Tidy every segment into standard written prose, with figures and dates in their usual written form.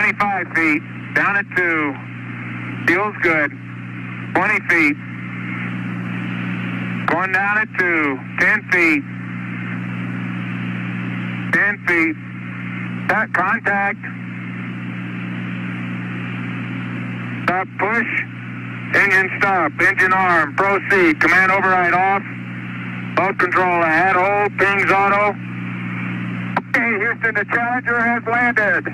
25 feet, down at 2. Feels good. 20 feet. Going down at 2. 10 feet. 10 feet. Contact. Stop, push. Engine stop. Engine arm. Proceed. Command override off. Boat control ahead. Hold. Pings auto. Okay, Houston, the Challenger has landed.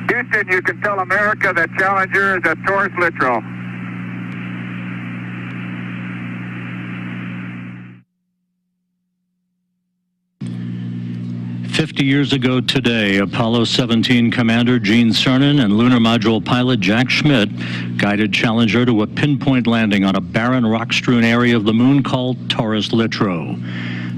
Houston, you can tell America that Challenger is a Taurus Littrow. "50 years ago today, Apollo 17 Commander Gene Cernan and lunar module pilot Jack Schmitt guided Challenger to a pinpoint landing on a barren rock-strewn area of the moon called Taurus Littrow.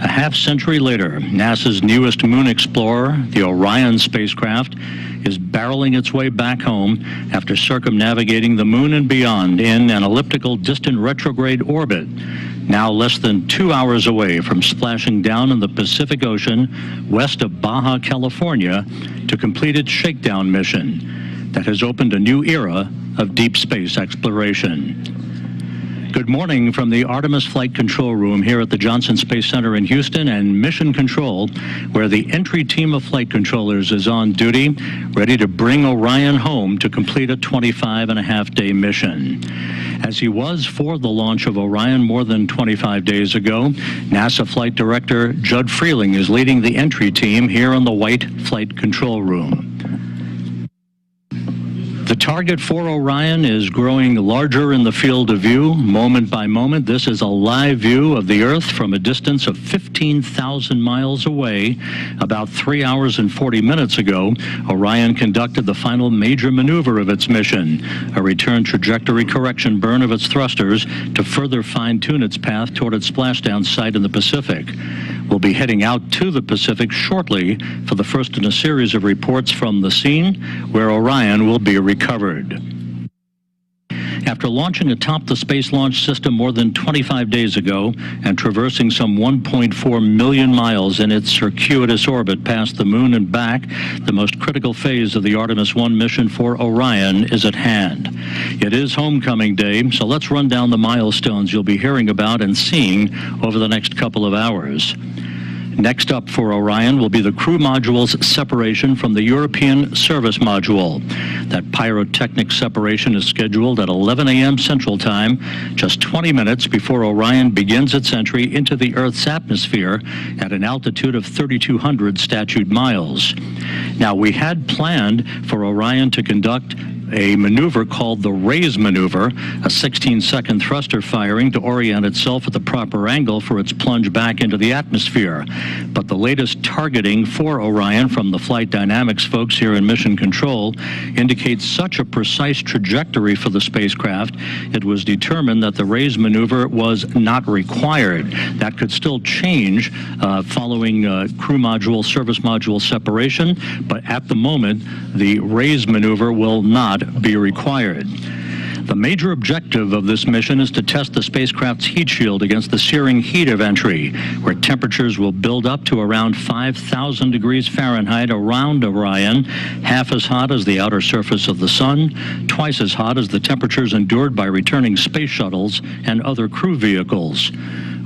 A half-century later, NASA's newest moon explorer, the Orion spacecraft, is barreling its way back home after circumnavigating the moon and beyond in an elliptical distant retrograde orbit, now less than 2 hours away from splashing down in the Pacific Ocean west of Baja, California, to complete its shakedown mission that has opened a new era of deep space exploration. Good morning from the Artemis Flight Control Room here at the Johnson Space Center in Houston and Mission Control, where the entry team of flight controllers is on duty, ready to bring Orion home to complete a 25-and-a-half-day mission. As he was for the launch of Orion more than 25 days ago, NASA Flight Director Judd Freeling is leading the entry team here in the White Flight Control Room. The target for Orion is growing larger in the field of view, moment by moment. This is a live view of the Earth from a distance of 15,000 miles away. About 3 hours and 40 minutes ago, Orion conducted the final major maneuver of its mission, a return trajectory correction burn of its thrusters to further fine-tune its path toward its splashdown site in the Pacific. We'll be heading out to the Pacific shortly for the first in a series of reports from the scene where Orion will be recovered. After launching atop the Space Launch System more than 25 days ago and traversing some 1.4 million miles in its circuitous orbit past the moon and back, the most critical phase of the Artemis 1 mission for Orion is at hand. It is homecoming day, so let's run down the milestones you'll be hearing about and seeing over the next couple of hours. Next up for Orion will be the crew module's separation from the European service module. That pyrotechnic separation is scheduled at 11 a.m. Central Time, just 20 minutes before Orion begins its entry into the Earth's atmosphere at an altitude of 3,200 statute miles. Now, we had planned for Orion to conduct a maneuver called the raise maneuver, a 16-second thruster firing to orient itself at the proper angle for its plunge back into the atmosphere. But the latest targeting for Orion from the flight dynamics folks here in Mission Control indicates such a precise trajectory for the spacecraft, it was determined that the raise maneuver was not required. That could still change following crew module, service module separation, but at the moment, the raise maneuver will not be required. The major objective of this mission is to test the spacecraft's heat shield against the searing heat of entry, where temperatures will build up to around 5,000 degrees Fahrenheit around Orion, half as hot as the outer surface of the sun, twice as hot as the temperatures endured by returning space shuttles and other crew vehicles.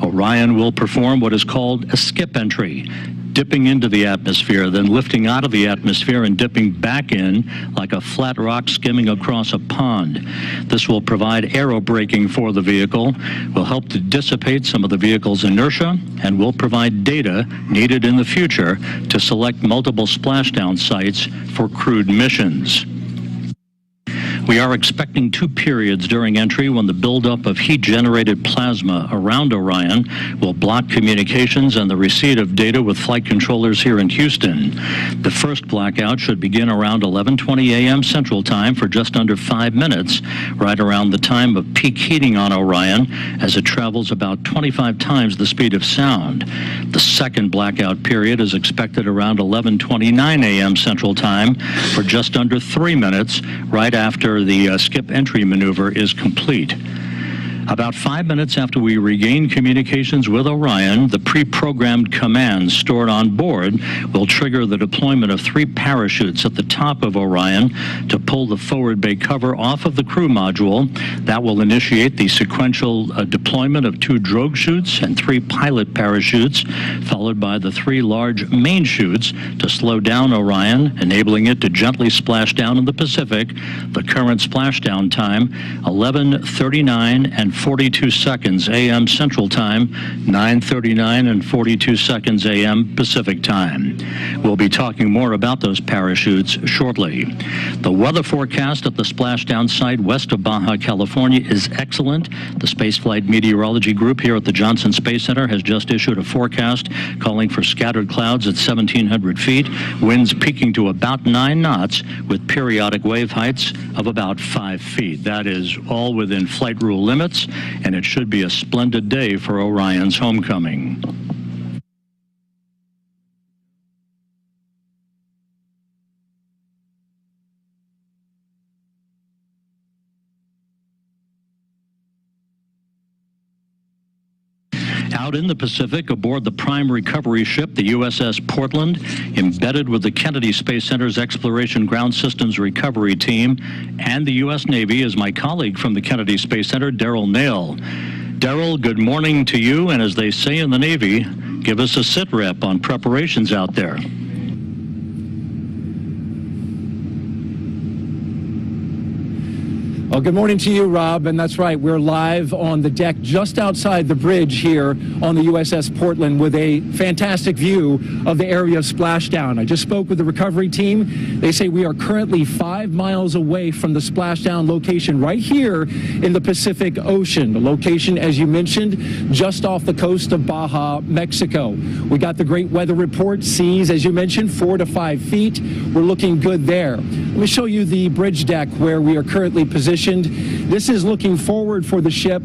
Orion will perform what is called a skip entry, dipping into the atmosphere, then lifting out of the atmosphere and dipping back in like a flat rock skimming across a pond. This will provide aerobraking for the vehicle, will help to dissipate some of the vehicle's inertia, and will provide data needed in the future to select multiple splashdown sites for crewed missions. We are expecting 2 periods during entry when the buildup of heat-generated plasma around Orion will block communications and the receipt of data with flight controllers here in Houston. The first blackout should begin around 11:20 a.m. Central Time for just under 5 minutes, right around the time of peak heating on Orion, as it travels about 25 times the speed of sound. The second blackout period is expected around 11:29 a.m. Central Time for just under 3 minutes, right after the skip entry maneuver is complete. About 5 minutes after we regain communications with Orion, the pre-programmed commands stored on board will trigger the deployment of 3 parachutes at the top of Orion to pull the forward bay cover off of the crew module. That will initiate the sequential deployment of 2 drogue chutes and 3 pilot parachutes, followed by the 3 large main chutes to slow down Orion, enabling it to gently splash down in the Pacific. The current splashdown time, 11:39 and 42 seconds a.m. Central Time, 9:39 and 42 seconds a.m. Pacific Time. We'll be talking more about those parachutes shortly. The weather forecast at the splashdown site west of Baja California is excellent. The Spaceflight Meteorology Group here at the Johnson Space Center has just issued a forecast calling for scattered clouds at 1,700 feet, winds peaking to about 9 knots with periodic wave heights of about 5 feet. That is all within flight rule limits, and it should be a splendid day for Orion's homecoming. Out in the Pacific, aboard the prime recovery ship, the USS Portland, embedded with the Kennedy Space Center's Exploration Ground Systems Recovery Team and the U.S. Navy, is my colleague from the Kennedy Space Center, Daryl Nail. Daryl, good morning to you, and as they say in the Navy, give us a sit rep on preparations out there. Well, good morning to you, Rob, and that's right. We're live on the deck just outside the bridge here on the USS Portland with a fantastic view of the area of splashdown. I just spoke with the recovery team. They say we are currently 5 miles away from the splashdown location right here in the Pacific Ocean. The location, as you mentioned, just off the coast of Baja, Mexico. We got the great weather report. Seas, as you mentioned, 4 to 5 feet. We're looking good there. Let me show you the bridge deck where we are currently positioned. This is looking forward for the ship.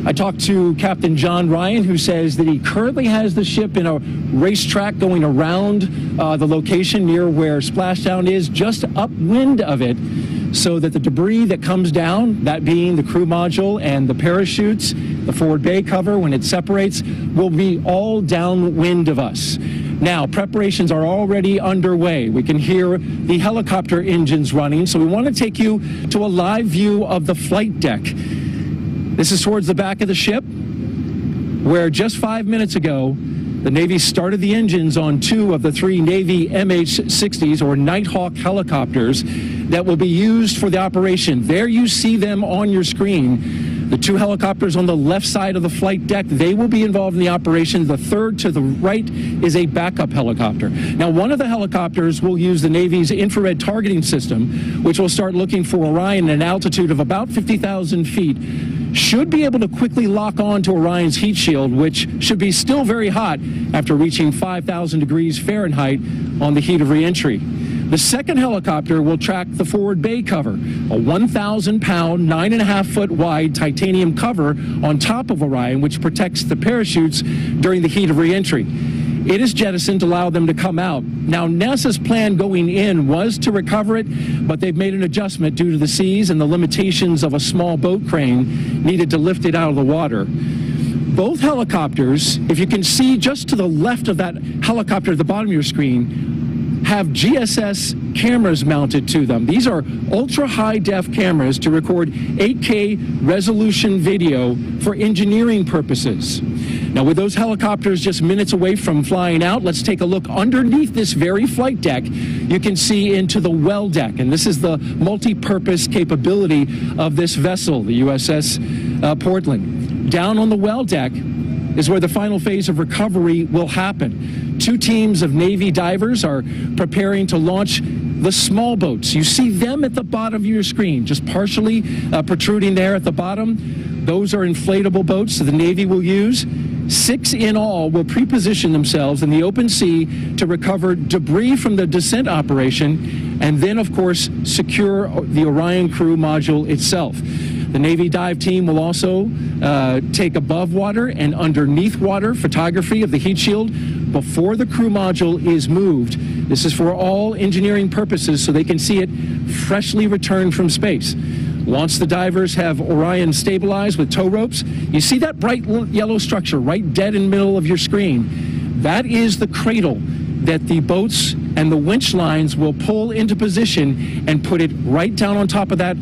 I talked to Captain John Ryan, who says that he currently has the ship in a racetrack going around the location near where splashdown is, just upwind of it, so that the debris that comes down, that being the crew module and the parachutes, the forward bay cover, when it separates, will be all downwind of us. Now, preparations are already underway. We can hear the helicopter engines running, so we want to take you to a live view of the flight deck. This is towards the back of the ship, where just 5 minutes ago, the Navy started the engines on 2 of the 3 Navy MH-60s, or Nighthawk helicopters, that will be used for the operation. There you see them on your screen. The 2 helicopters on the left side of the flight deck, they will be involved in the operation. The third to the right is a backup helicopter. Now, one of the helicopters will use the Navy's infrared targeting system, which will start looking for Orion at an altitude of about 50,000 feet. Should be able to quickly lock on to Orion's heat shield, which should be still very hot after reaching 5,000 degrees Fahrenheit on the heat of reentry. The second helicopter will track the forward bay cover, a 1,000-pound, 9.5-foot wide titanium cover on top of Orion, which protects the parachutes during the heat of reentry. It is jettisoned to allow them to come out. Now, NASA's plan going in was to recover it, but they've made an adjustment due to the seas and the limitations of a small boat crane needed to lift it out of the water. Both helicopters, if you can see just to the left of that helicopter at the bottom of your screen, have GSS cameras mounted to them. These are ultra-high def cameras to record 8K resolution video for engineering purposes. Now, with those helicopters just minutes away from flying out, let's take a look underneath this very flight deck. You can see into the well deck, and this is the multi-purpose capability of this vessel, the USS Portland. Down on the well deck is where the final phase of recovery will happen. 2 teams of Navy divers are preparing to launch the small boats. You see them at the bottom of your screen, just partially protruding there at the bottom. Those are inflatable boats that the Navy will use. 6 in all will pre-position themselves in the open sea to recover debris from the descent operation, and then, of course, secure the Orion crew module itself. The Navy dive team will also take above water and underneath water photography of the heat shield before the crew module is moved. This is for all engineering purposes, so they can see it freshly returned from space. Once the divers have Orion stabilized with tow ropes, you see that bright yellow structure right dead in the middle of your screen. That is the cradle that the boats and the winch lines will pull into position and put it right down on top of that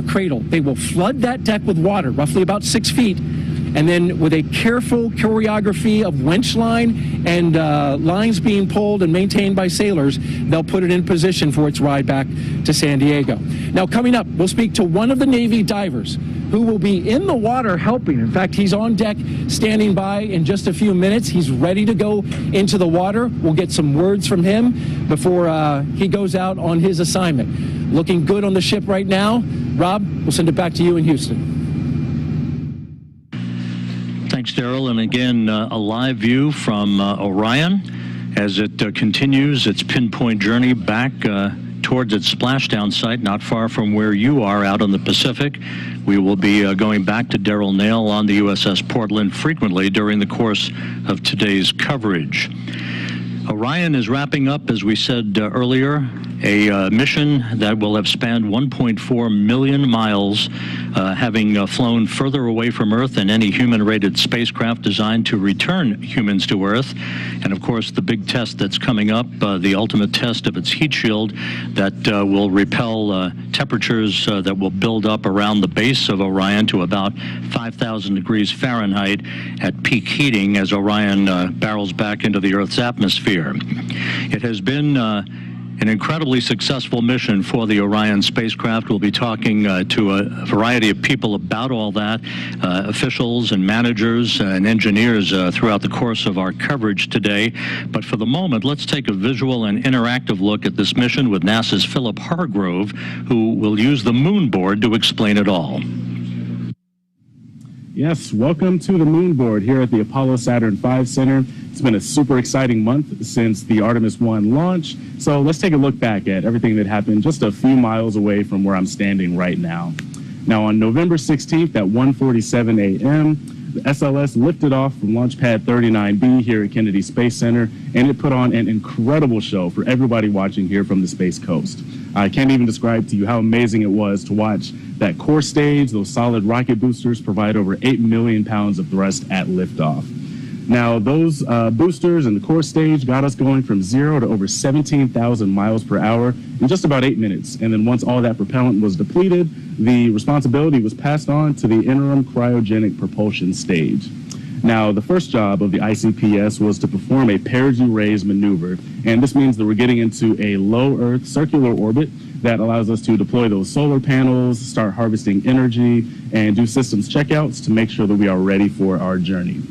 cradle. They will flood that deck with water, roughly about 6 feet, and then with a careful choreography of winch line and lines being pulled and maintained by sailors, they'll put it in position for its ride back to San Diego. Now, coming up, we'll speak to one of the Navy divers who will be in the water helping. In fact, he's on deck standing by in just a few minutes. He's ready to go into the water. We'll get some words from him before he goes out on his assignment. Looking good on the ship right now. Rob, we'll send it back to you in Houston. Thanks, Daryl. And again, a live view from Orion as it continues its pinpoint journey back towards its splashdown site, not far from where you are out on the Pacific. We will be going back to Daryl Nail on the USS Portland frequently during the course of today's coverage. Orion is wrapping up, as we said earlier, a mission that will have spanned 1.4 million miles, having flown further away from Earth than any human-rated spacecraft designed to return humans to Earth. And of course, the big test that's coming up, the ultimate test of its heat shield that will repel temperatures that will build up around the base of Orion to about 5,000 degrees Fahrenheit at peak heating as Orion barrels back into the Earth's atmosphere. It has been an incredibly successful mission for the Orion spacecraft. We'll be talking to a variety of people about all that, officials and managers and engineers throughout the course of our coverage today. But for the moment, let's take a visual and interactive look at this mission with NASA's Philip Hargrove, who will use the moon board to explain it all. Yes, welcome to the moon board here at the Apollo Saturn V Center. It's been a super exciting month since the Artemis 1 launch. So let's take a look back at everything that happened just a few miles away from where I'm standing right now. Now on November 16th at 1:47 a.m., the SLS lifted off from Launch Pad 39B here at Kennedy Space Center, and it put on an incredible show for everybody watching here from the Space Coast. I can't even describe to you how amazing it was to watch that core stage. Those solid rocket boosters provide over 8 million pounds of thrust at liftoff. Now, those boosters and the core stage got us going from 0 to over 17,000 miles per hour in just about 8 minutes. And then once all that propellant was depleted, the responsibility was passed on to the interim cryogenic propulsion stage. Now, the first job of the ICPS was to perform a perigee-raise maneuver, and this means that we're getting into a low Earth circular orbit that allows us to deploy those solar panels, start harvesting energy, and do systems checkouts to make sure that we are ready for our journey.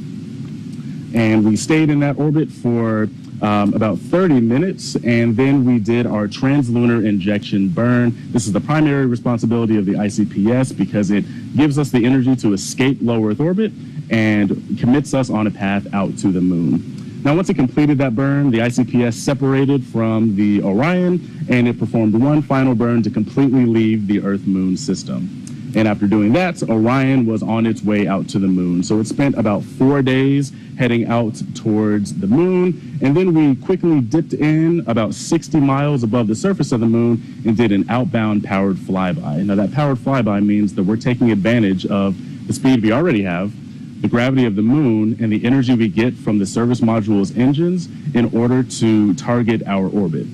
And we stayed in that orbit for about 30 minutes, and then we did our translunar injection burn. This is the primary responsibility of the ICPS because it gives us the energy to escape low Earth orbit and commits us on a path out to the moon. Now, once it completed that burn, the ICPS separated from the Orion, and it performed one final burn to completely leave the Earth-Moon system. And after doing that, Orion was on its way out to the moon. So it spent about 4 days heading out towards the moon, and then we quickly dipped in about 60 miles above the surface of the moon and did an outbound powered flyby. Now, that powered flyby means that we're taking advantage of the speed we already have, the gravity of the moon, and the energy we get from the service module's engines in order to target our orbit.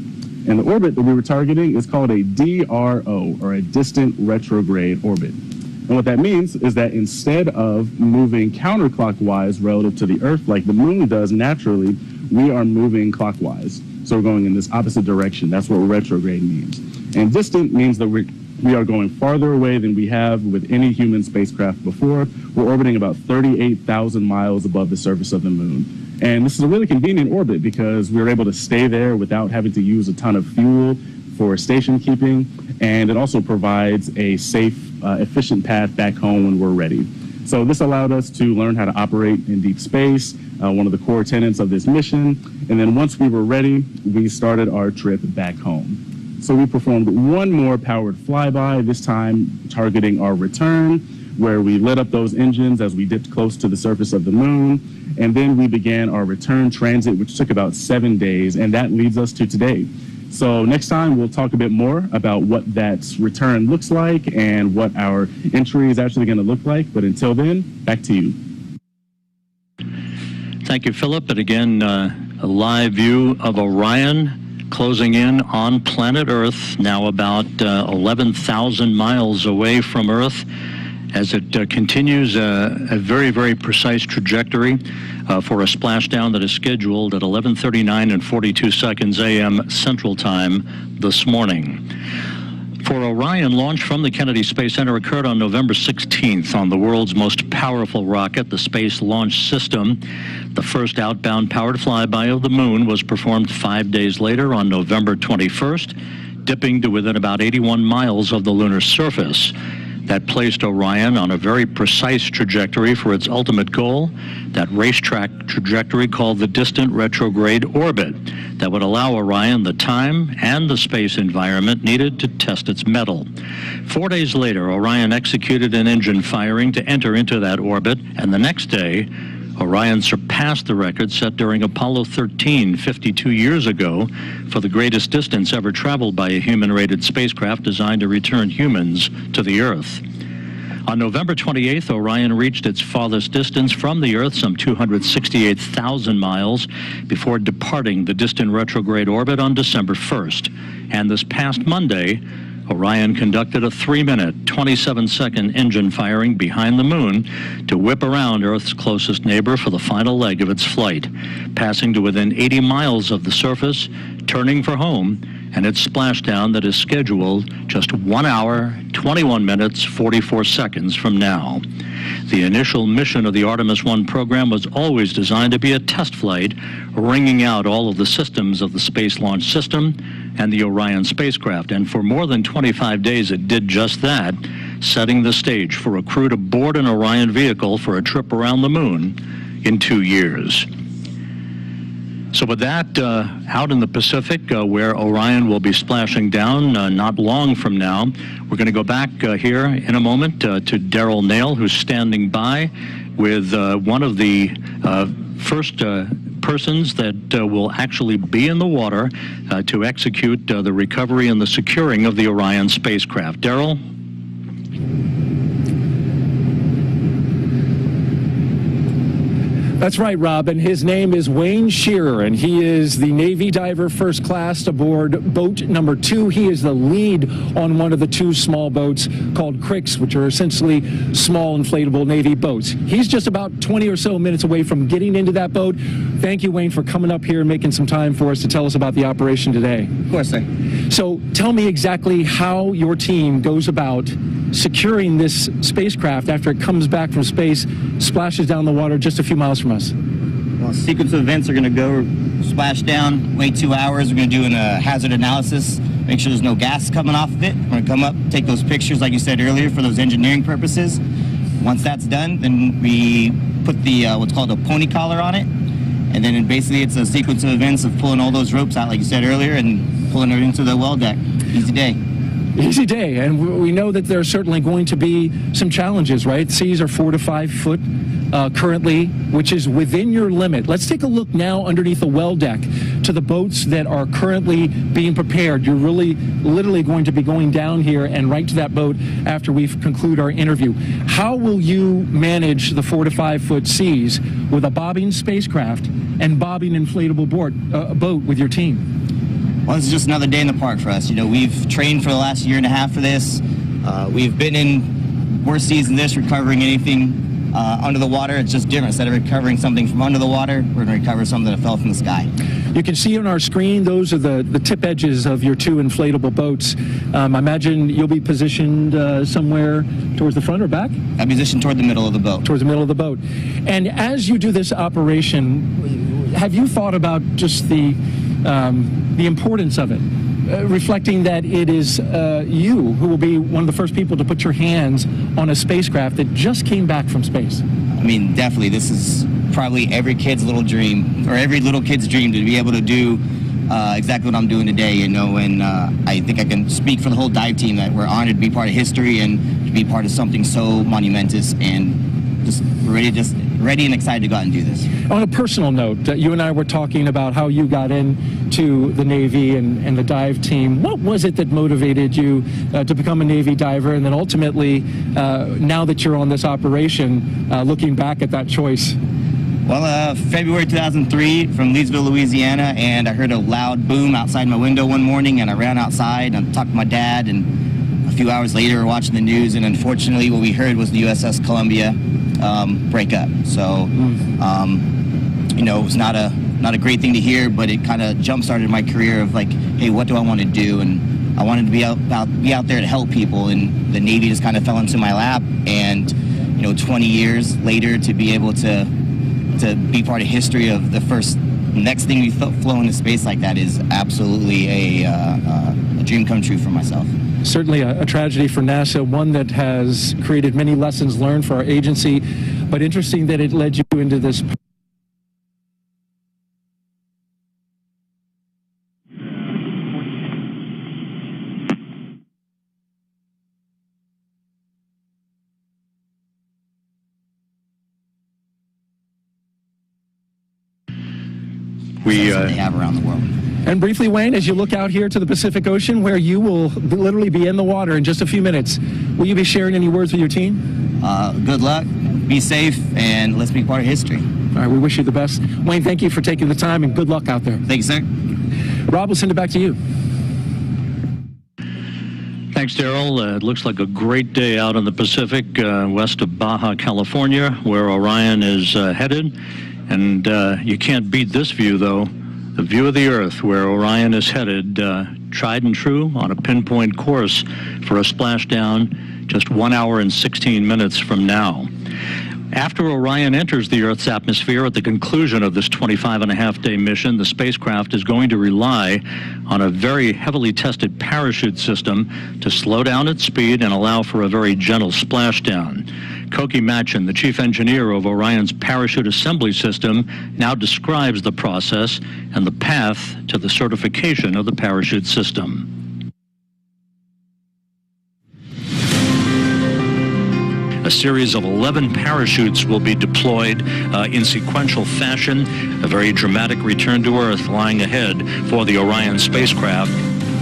And the orbit that we were targeting is called a DRO, or a distant retrograde orbit. And what that means is that instead of moving counterclockwise relative to the Earth like the moon does naturally, we are moving clockwise. So we're going in this opposite direction. That's what retrograde means. And distant means that we are going farther away than we have with any human spacecraft before. We're orbiting about 38,000 miles above the surface of the moon. And this is a really convenient orbit because we were able to stay there without having to use a ton of fuel for station keeping. And it also provides a safe, efficient path back home when we're ready. So this allowed us to learn how to operate in deep space, one of the core tenets of this mission. And then once we were ready, we started our trip back home. So we performed one more powered flyby, this time targeting our return, where we lit up those engines as we dipped close to the surface of the moon. And then we began our return transit, which took about 7 days, and that leads us to today. So next time we'll talk a bit more about what that return looks like and what our entry is actually going to look like. But until then, back to you. Thank you, Philip. And again, a live view of Orion closing in on planet Earth, now about 11,000 miles away from Earth, as it continues a very, very precise trajectory for a splashdown that is scheduled at 11:39 and 42 seconds a.m. Central Time this morning. For Orion, launch from the Kennedy Space Center occurred on November 16th on the world's most powerful rocket, the Space Launch System. The first outbound powered flyby of the moon was performed 5 days later on November 21st, dipping to within about 81 miles of the lunar surface. That placed Orion on a very precise trajectory for its ultimate goal, that racetrack trajectory called the distant retrograde orbit, that would allow Orion the time and the space environment needed to test its mettle. 4 days later, Orion executed an engine firing to enter into that orbit, and the next day, Orion surpassed the record set during Apollo 13 52 years ago for the greatest distance ever traveled by a human-rated spacecraft designed to return humans to the Earth. On November 28th, Orion reached its farthest distance from the Earth, some 268,000 miles, before departing the distant retrograde orbit on December 1st. And this past Monday, Orion conducted a 3-minute, 27-second engine firing behind the moon to whip around Earth's closest neighbor for the final leg of its flight, passing to within 80 miles of the surface, turning for home, and its splashdown that is scheduled just 1 hour, 21 minutes, 44 seconds from now. The initial mission of the Artemis 1 program was always designed to be a test flight, wringing out all of the systems of the Space Launch System and the Orion spacecraft. And for more than 25 days, it did just that, setting the stage for a crew to board an Orion vehicle for a trip around the moon in 2 years. So with that, out in the Pacific, where Orion will be splashing down not long from now, we're going to go back here in a moment to Daryl Nail, who's standing by with one of the first persons that will actually be in the water to execute the recovery and the securing of the Orion spacecraft. Daryl? That's right, Rob, and his name is Wayne Shearer, and he is the Navy diver first class aboard boat number 2. He is the lead on one of the 2 small boats called Cricks, which are essentially small inflatable Navy boats. He's just about 20 or so minutes away from getting into that boat. Thank you, Wayne, for coming up here and making some time for us to tell us about the operation today. Of course, sir. So tell me exactly how your team goes about securing this spacecraft after it comes back from space, splashes down the water just a few miles from us. Well, sequence of events are going to go splash down, wait 2 hours. We're going to do a hazard analysis, make sure there's no gas coming off of it. We're going to come up, take those pictures like you said earlier for those engineering purposes. Once that's done, then we put the what's called a pony collar on it. And then basically it's a sequence of events of pulling all those ropes out like you said earlier and pulling it into the well deck. Easy day. Easy day, and we know that there are certainly going to be some challenges, right? Seas are 4 to 5 foot currently, which is within your limit. Let's take a look now underneath the well deck to the boats that are currently being prepared. You're really literally going to be going down here and right to that boat after we conclude our interview. How will you manage the 4 to 5 foot seas with a bobbing spacecraft and bobbing inflatable boat with your team? Well, this is just another day in the park for us. You know, we've trained for the last year and a half for this. We've been in worse seas than this, recovering anything under the water. It's just different. Instead of recovering something from under the water, we're going to recover something that fell from the sky. You can see on our screen, those are the tip edges of your 2 inflatable boats. I imagine you'll be positioned somewhere towards the front or back? I'm positioned toward the middle of the boat. Towards the middle of the boat. And as you do this operation, have you thought about just the importance of it, reflecting that it is you who will be one of the first people to put your hands on a spacecraft that just came back from space? I mean, definitely, this is probably every kid's little dream, or every little kid's dream, to be able to do exactly what I'm doing today, you know, and I think I can speak for the whole dive team that we're honored to be part of history and to be part of something so monumentous, and just we're ready to just ready and excited to go out and do this. On a personal note, you and I were talking about how you got into the Navy and the dive team. What was it that motivated you to become a Navy diver, and then ultimately, now that you're on this operation, looking back at that choice? Well, February 2003 from Leesville, Louisiana, and I heard a loud boom outside my window one morning, and I ran outside and talked to my dad, and a few hours later we're watching the news, and unfortunately what we heard was the USS Columbia break up. So, you know, it was not a great thing to hear, but it kind of jump-started my career of like, hey, what do I want to do? And I wanted to be out there to help people, and the Navy just kind of fell into my lap, and, you know, 20 years later to be able to be part of history of the next thing we flow into space like that is absolutely a dream come true for myself. Certainly a tragedy for NASA, one that has created many lessons learned for our agency, but interesting that it led you into this. They have around the world. And briefly, Wayne, as you look out here to the Pacific Ocean, where you will literally be in the water in just a few minutes, will you be sharing any words with your team? Good luck, be safe, and let's be part of history. All right, we wish you the best. Wayne, thank you for taking the time, and good luck out there. Thank you, sir. Rob, we'll send it back to you. Thanks, Daryl. It looks like a great day out in the Pacific, west of Baja, California, where Orion is headed. And you can't beat this view, though. The view of the Earth, where Orion is headed, tried and true on a pinpoint course for a splashdown just 1 hour and 16 minutes from now. After Orion enters the Earth's atmosphere at the conclusion of this 25-and-a-half-day mission, the spacecraft is going to rely on a very heavily tested parachute system to slow down its speed and allow for a very gentle splashdown. Koki Machin, the chief engineer of Orion's parachute assembly system, now describes the process and the path to the certification of the parachute system. A series of 11 parachutes will be deployed in sequential fashion, a very dramatic return to Earth lying ahead for the Orion spacecraft.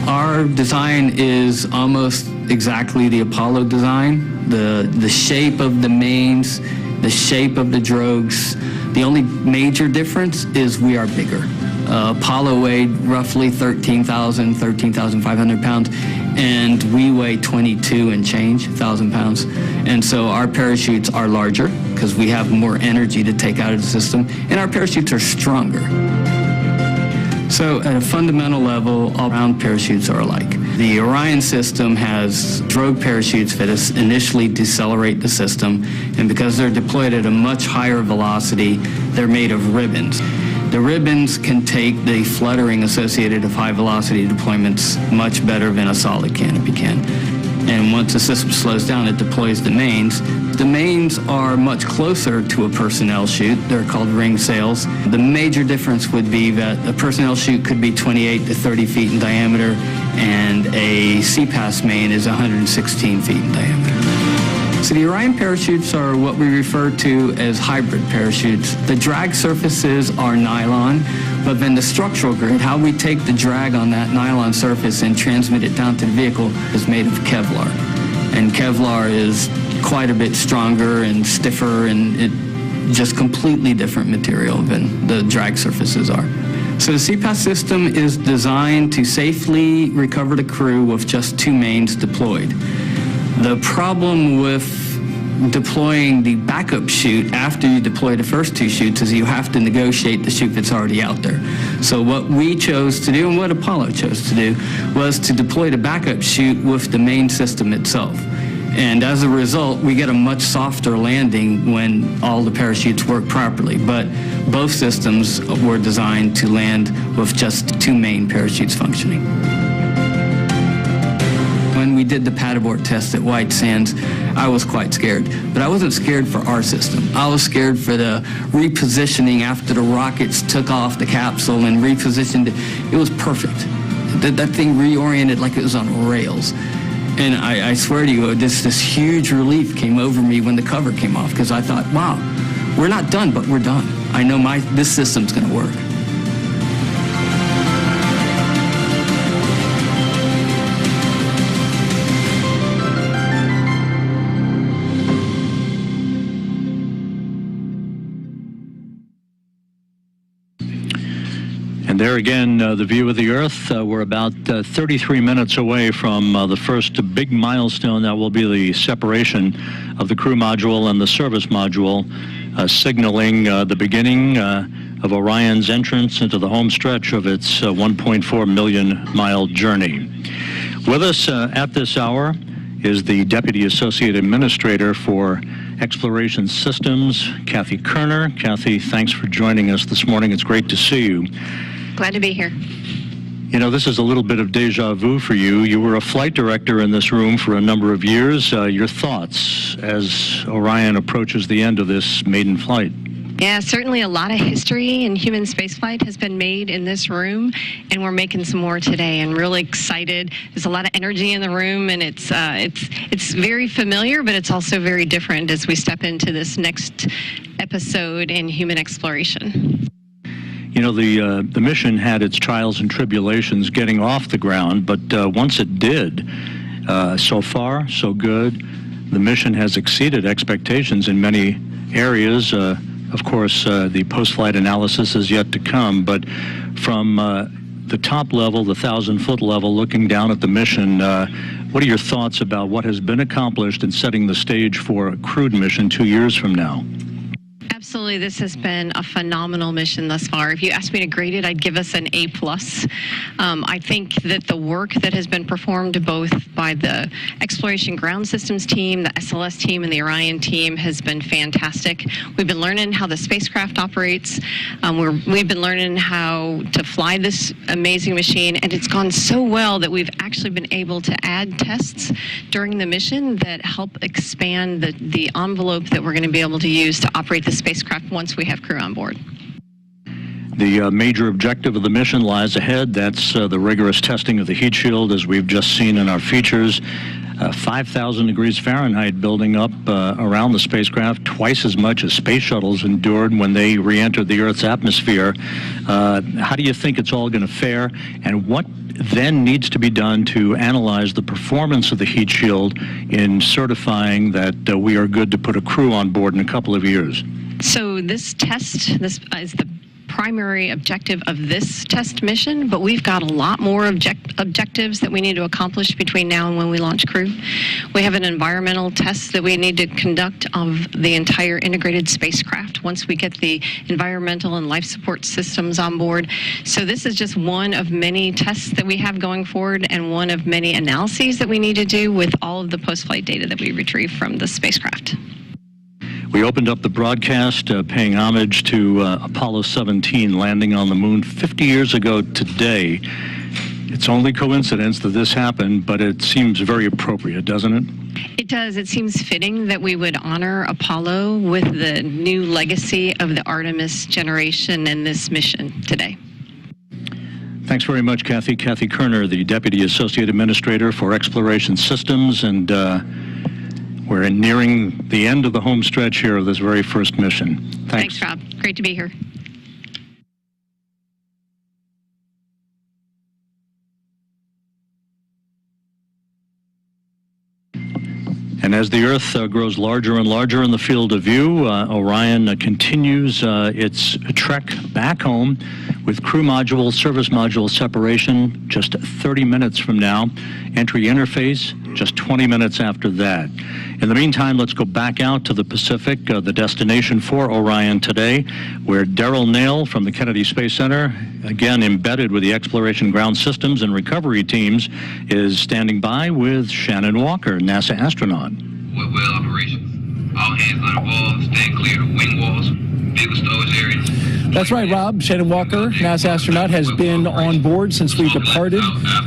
Our design is almost exactly the Apollo design. The shape of the mains, the shape of the drogues. The only major difference is we are bigger. Apollo weighed roughly 13,500 pounds, and we weigh 22 and change thousand pounds. And so our parachutes are larger because we have more energy to take out of the system, and our parachutes are stronger. So at a fundamental level, all-round parachutes are alike. The Orion system has drogue parachutes that initially decelerate the system, and because they're deployed at a much higher velocity, they're made of ribbons. The ribbons can take the fluttering associated with high-velocity deployments much better than a solid canopy can. And once the system slows down, it deploys the mains. The mains are much closer to a personnel chute. They're called ring sails. The major difference would be that a personnel chute could be 28 to 30 feet in diameter, and a CPAS main is 116 feet in diameter. So the Orion parachutes are what we refer to as hybrid parachutes. The drag surfaces are nylon, but then the structural grid, how we take the drag on that nylon surface and transmit it down to the vehicle, is made of Kevlar. And Kevlar is quite a bit stronger and stiffer, and it just completely different material than the drag surfaces are. So the CPAS system is designed to safely recover the crew with just 2 mains deployed. The problem with deploying the backup chute after you deploy the first 2 chutes is you have to negotiate the chute that's already out there. So what we chose to do, and what Apollo chose to do, was to deploy the backup chute with the main system itself. And as a result, we get a much softer landing when all the parachutes work properly. But both systems were designed to land with just 2 main parachutes functioning. When we did the pad abort test at White Sands, I was quite scared. But I wasn't scared for our system. I was scared for the repositioning after the rockets took off the capsule and repositioned it. It was perfect. That thing reoriented like it was on rails. And I swear to you, this huge relief came over me when the cover came off, because I thought, wow, We're not done, but we're done. I know this system's going to work. And there again, the view of the Earth. We're about 33 minutes away from the first big milestone. That will be the separation of the crew module and the service module, signaling the beginning of Orion's entrance into the home stretch of its 1.4 million mile journey. With us at this hour is the Deputy Associate Administrator for Exploration Systems, Kathy Kerner. Kathy, thanks for joining us this morning. It's great to see you. Glad to be here. You know, this is a little bit of deja vu for you. You were a flight director in this room for a number of years. Your thoughts as Orion approaches the end of this maiden flight? Yeah, certainly a lot of history in human spaceflight has been made in this room, and we're making some more today, and really excited. There's a lot of energy in the room, and it's very familiar, but it's also very different as we step into this next episode in human exploration. You know, the mission had its trials and tribulations getting off the ground, but once it did, so far, so good. The mission has exceeded expectations in many areas. Of course, the post-flight analysis is yet to come, but from the top level, the 1,000-foot level, looking down at the mission, what are your thoughts about what has been accomplished in setting the stage for a crewed mission 2 years from now? Absolutely, this has been a phenomenal mission thus far. If you asked me to grade it, I'd give us an A+. I think that the work that has been performed both by the Exploration Ground Systems team, the SLS team, and the Orion team has been fantastic. We've been learning how the spacecraft operates. We've been learning how to fly this amazing machine, and it's gone so well that we've actually been able to add tests during the mission that help expand the envelope that we're going to be able to use to operate the spacecraft once we have crew on board. The major objective of the mission lies ahead. That's the rigorous testing of the heat shield, as we've just seen in our features. 5,000 degrees Fahrenheit building up around the spacecraft, twice as much as space shuttles endured when they re-entered the Earth's atmosphere. How do you think it's all going to fare, and what then needs to be done to analyze the performance of the heat shield in certifying that we are good to put a crew on board in a couple of years? So this is the primary objective of this test mission, but we've got a lot more objectives that we need to accomplish between now and when we launch crew. We have an environmental test that we need to conduct of the entire integrated spacecraft once we get the environmental and life support systems on board. So this is just one of many tests that we have going forward, and one of many analyses that we need to do with all of the post-flight data that we retrieve from the spacecraft. We opened up the broadcast paying homage to Apollo 17 landing on the moon 50 years ago today. It's only coincidence that this happened, but it seems very appropriate, doesn't it? It does. It seems fitting that we would honor Apollo with the new legacy of the Artemis generation and this mission today. Thanks very much, Kathy. Kathy Kerner, the Deputy Associate Administrator for Exploration Systems, and we're nearing the end of the home stretch here of this very first mission. Thanks. Thanks, Rob. Great to be here. And as the Earth grows larger and larger in the field of view, Orion continues its trek back home with crew module, service module separation just 30 minutes from now. Entry interface just 20 minutes after that. In the meantime, let's go back out to the Pacific, the destination for Orion today, where Darrell Nail from the Kennedy Space Center, again embedded with the Exploration Ground Systems and Recovery teams, is standing by with Shannon Walker, NASA astronaut. Well operations. All hands on the ball, stand clear of wing walls. vehicle storage areas. That's right, Rob. Shannon Walker, NASA astronaut, has been on board since we departed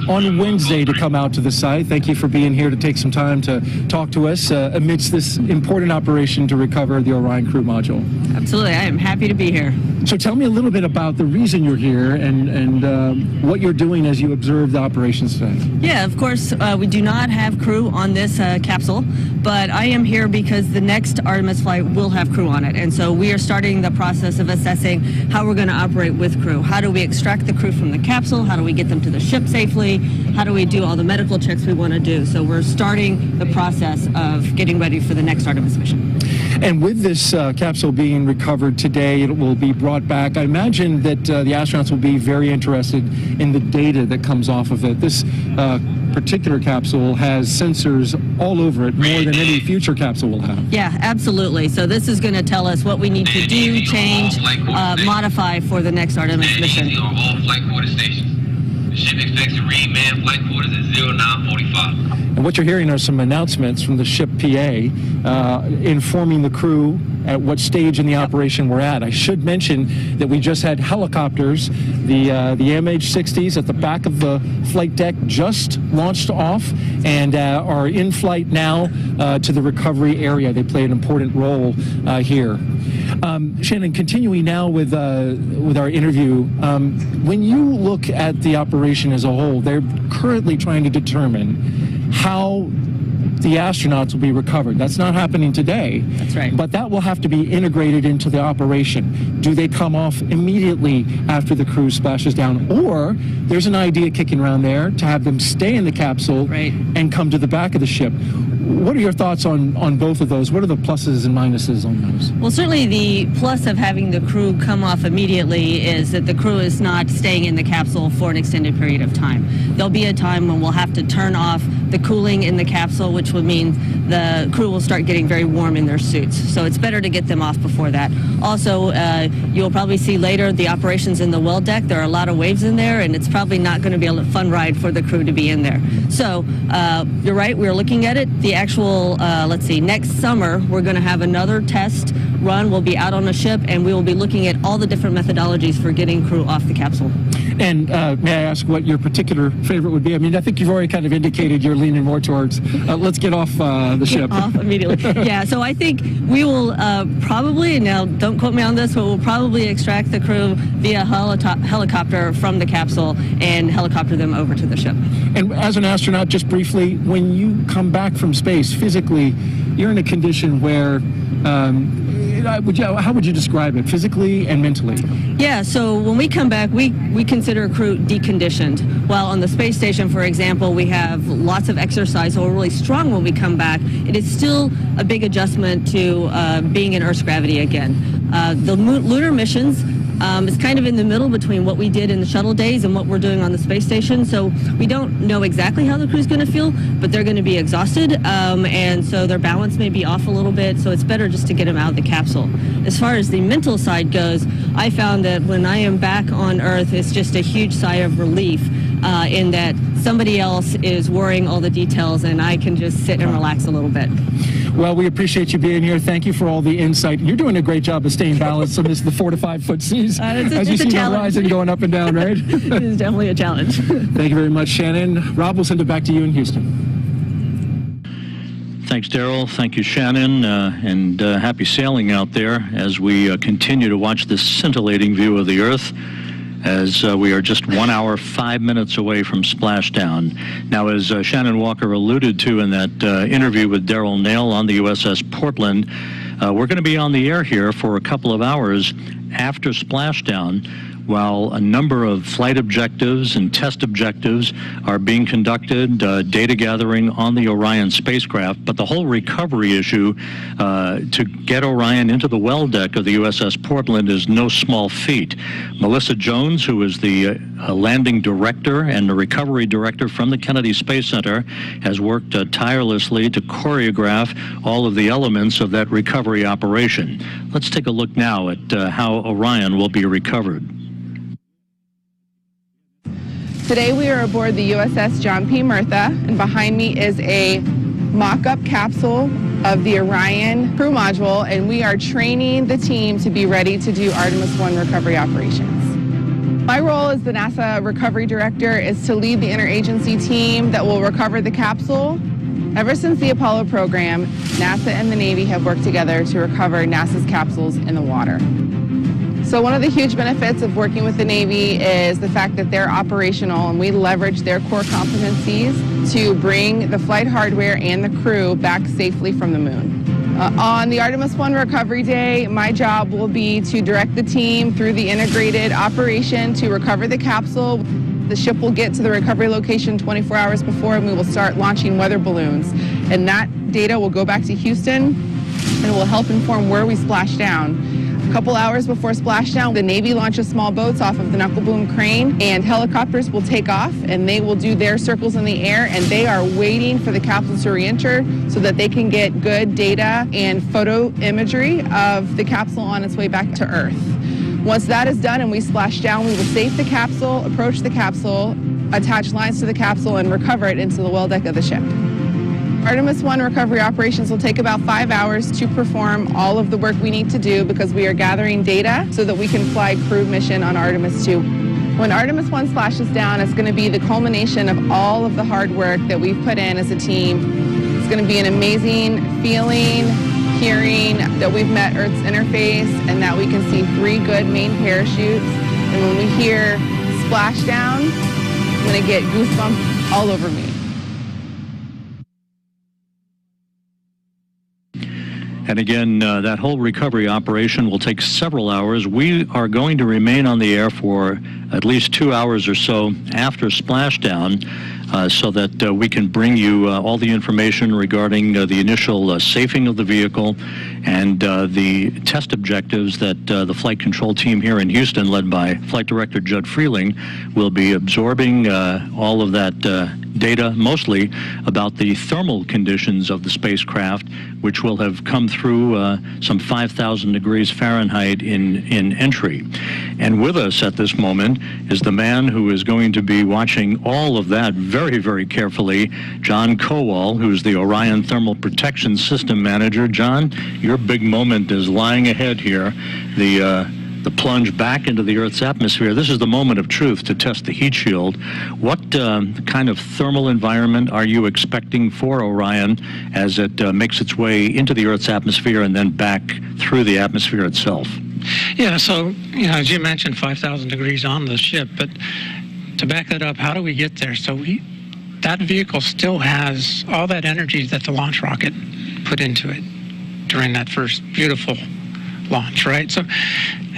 on Wednesday to come out to the site. Thank you for being here to take some time to talk to us amidst this important operation to recover the Orion crew module. Absolutely. I am happy to be here. So tell me a little bit about the reason you're here and what you're doing as you observe the operations today. Yeah, of course, we do not have crew on this capsule, but I am here because the next Artemis flight will have crew on it. And so we are starting the process of assessing how we're going to operate with crew. How do we extract the crew from the capsule? How do we get them to the ship safely? How do we do all the medical checks we want to do? So we're starting the process of getting ready for the next Artemis mission. And with this capsule being recovered today, it will be brought back. I imagine that the astronauts will be very interested in the data that comes off of it. This particular capsule has sensors all over it, more than any future capsule will have. Yeah, absolutely. So this is going to tell us what we need to do, change, modify for the next Artemis mission. On all flight quarter stations. The ship expects to read manned flight quarters at 0945. And what you're hearing are some announcements from the ship PA informing the crew at what stage in the operation we're at. I should mention that we just had helicopters, the MH-60s at the back of the flight deck just launched off and are in flight now to the recovery area. They play an important role here. Shannon, continuing now with our interview, when you look at the operation as a whole, they're currently trying to determine how the astronauts will be recovered. That's not happening today. That's right. But that will have to be integrated into the operation. Do they come off immediately after the crew splashes down? Or there's an idea kicking around there to have them stay in the capsule and come to the back of the ship. What are your thoughts on both of those? What are the pluses and minuses on those? Well, certainly the plus of having the crew come off immediately is that the crew is not staying in the capsule for an extended period of time. There'll be a time when we'll have to turn off the cooling in the capsule, which would mean the crew will start getting very warm in their suits. So it's better to get them off before that. Also, you'll probably see later the operations in the well deck. There are a lot of waves in there, and it's probably not going to be a fun ride for the crew to be in there. So you're right, we're looking at it. The actual, let's see, next summer, we're going to have another test run. We'll be out on a ship, and we will be looking at all the different methodologies for getting crew off the capsule. And may I ask what your particular favorite would be? I mean, I think you've already kind of indicated you're leaning more towards let's get off the ship. Off immediately. Yeah, so I think we will probably, now don't quote me on this, but we'll probably extract the crew via helicopter from the capsule and helicopter them over to the ship. And as an astronaut, just briefly, when you come back from space, physically, you're in a condition where how would you describe it, physically and mentally? Yeah, so when we come back, we consider crew deconditioned. While on the space station, for example, we have lots of exercise, so we're really strong when we come back. It is still a big adjustment to being in Earth's gravity again. The lunar missions is kind of in the middle between what we did in the shuttle days and what we're doing on the space station. So we don't know exactly how the crew's going to feel, but they're going to be exhausted, and so their balance may be off a little bit, so it's better just to get them out of the capsule. As far as the mental side goes, I found that when I am back on Earth, it's just a huge sigh of relief in that somebody else is worrying all the details, and I can just sit and relax a little bit. Well, we appreciate you being here. Thank you for all the insight. You're doing a great job of staying balanced amidst the 4 to 5 foot seas as you see the horizon going up and down, right? It is definitely a challenge. Thank you very much, Shannon. Rob, we'll send it back to you in Houston. Thanks, Daryl. Thank you, Shannon, and happy sailing out there as we continue to watch this scintillating view of the Earth as we are just 1 hour, 5 minutes away from splashdown. Now, as Shannon Walker alluded to in that interview with Daryl Nail on the USS Portland, we're going to be on the air here for a couple of hours after splashdown, while a number of flight objectives and test objectives are being conducted, data gathering on the Orion spacecraft. But the whole recovery issue to get Orion into the well deck of the USS Portland is no small feat. Melissa Jones, who is the landing director and the recovery director from the Kennedy Space Center, has worked tirelessly to choreograph all of the elements of that recovery operation. Let's take a look now at how Orion will be recovered. Today we are aboard the USS John P. Murtha, and behind me is a mock-up capsule of the Orion crew module, and we are training the team to be ready to do Artemis 1 recovery operations. My role as the NASA Recovery Director is to lead the interagency team that will recover the capsule. Ever since the Apollo program, NASA and the Navy have worked together to recover NASA's capsules in the water. So one of the huge benefits of working with the Navy is the fact that they're operational and we leverage their core competencies to bring the flight hardware and the crew back safely from the moon. On the Artemis 1 recovery day, my job will be to direct the team through the integrated operation to recover the capsule. The ship will get to the recovery location 24 hours before, and we will start launching weather balloons. And that data will go back to Houston and will help inform where we splash down. A couple hours before splashdown, the Navy launches small boats off of the knuckle boom crane, and helicopters will take off, and they will do their circles in the air, and they are waiting for the capsule to re-enter so that they can get good data and photo imagery of the capsule on its way back to Earth. Once that is done and we splash down, we will safe the capsule, approach the capsule, attach lines to the capsule, and recover it into the well deck of the ship. Artemis 1 recovery operations will take about 5 hours to perform all of the work we need to do because we are gathering data so that we can fly crewed mission on Artemis 2. When Artemis 1 splashes down, it's going to be the culmination of all of the hard work that we've put in as a team. It's going to be an amazing feeling, hearing that we've met Earth's interface and that we can see 3 good main parachutes. And when we hear splashdown, I'm going to get goosebumps all over me. And again, that whole recovery operation will take several hours. We are going to remain on the air for at least 2 hours or so after splashdown so that we can bring you all the information regarding the initial safing of the vehicle and the test objectives that the flight control team here in Houston, led by Flight Director Judd Freeling, will be absorbing all of that data, mostly about the thermal conditions of the spacecraft, which will have come through some 5,000 degrees Fahrenheit in entry. And with us at this moment is the man who is going to be watching all of that very, very carefully, John Kowal, who's the Orion Thermal Protection System Manager. John, your big moment is lying ahead here. The plunge back into the Earth's atmosphere. This is the moment of truth to test the heat shield. What kind of thermal environment are you expecting for Orion as it makes its way into the Earth's atmosphere and then back through the atmosphere itself? Yeah, so, you know, as you mentioned, 5,000 degrees on the ship, but to back that up, how do we get there? So that vehicle still has all that energy that the launch rocket put into it during that first beautiful launch, right? So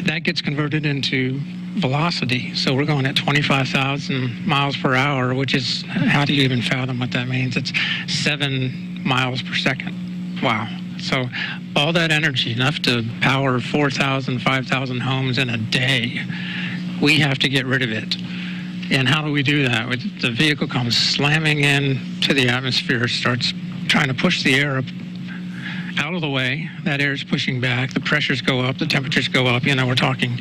that gets converted into velocity. So we're going at 25,000 miles per hour, which is, how do you even fathom what that means? It's 7 miles per second. Wow. So all that energy, enough to power 4,000, 5,000 homes in a day, we have to get rid of it. And how do we do that? The vehicle comes slamming into the atmosphere, starts trying to push the air up out of the way. That air is pushing back, the pressures go up, the temperatures go up. You know, we're talking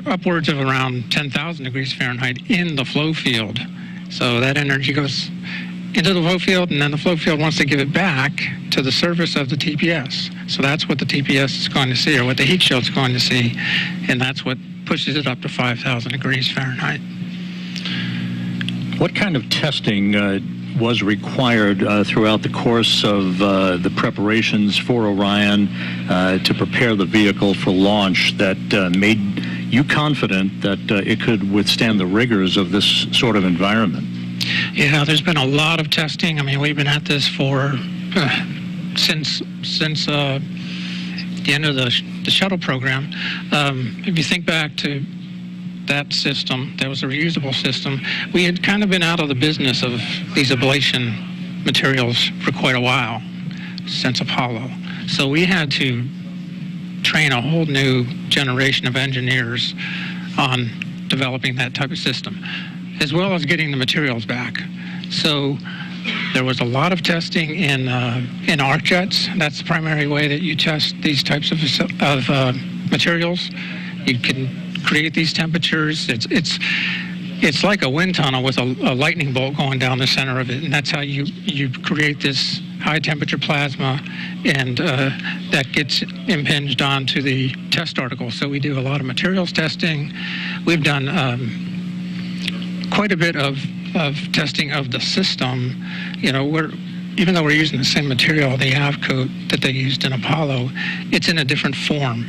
upwards of around 10,000 degrees Fahrenheit in the flow field. So that energy goes into the flow field, and then the flow field wants to give it back to the surface of the TPS. So that's what the TPS is going to see, or what the heat shield is going to see, and that's what pushes it up to 5,000 degrees Fahrenheit. What kind of testing was required throughout the course of the preparations for Orion to prepare the vehicle for launch that made you confident that it could withstand the rigors of this sort of environment? Yeah, there's been a lot of testing. I mean, we've been at this for since the end of the shuttle program. If you think back to that system, that was a reusable system, we had kind of been out of the business of these ablation materials for quite a while, since Apollo. So we had to train a whole new generation of engineers on developing that type of system, as well as getting the materials back. So there was a lot of testing in arc jets. That's the primary way that you test these types of materials. You can create these temperatures. It's like a wind tunnel with a lightning bolt going down the center of it, and that's how you create this high temperature plasma, and that gets impinged onto the test article. So we do a lot of materials testing. We've done quite a bit of testing of the system. You know, even though we're using the same material, the AV coat that they used in Apollo, it's in a different form.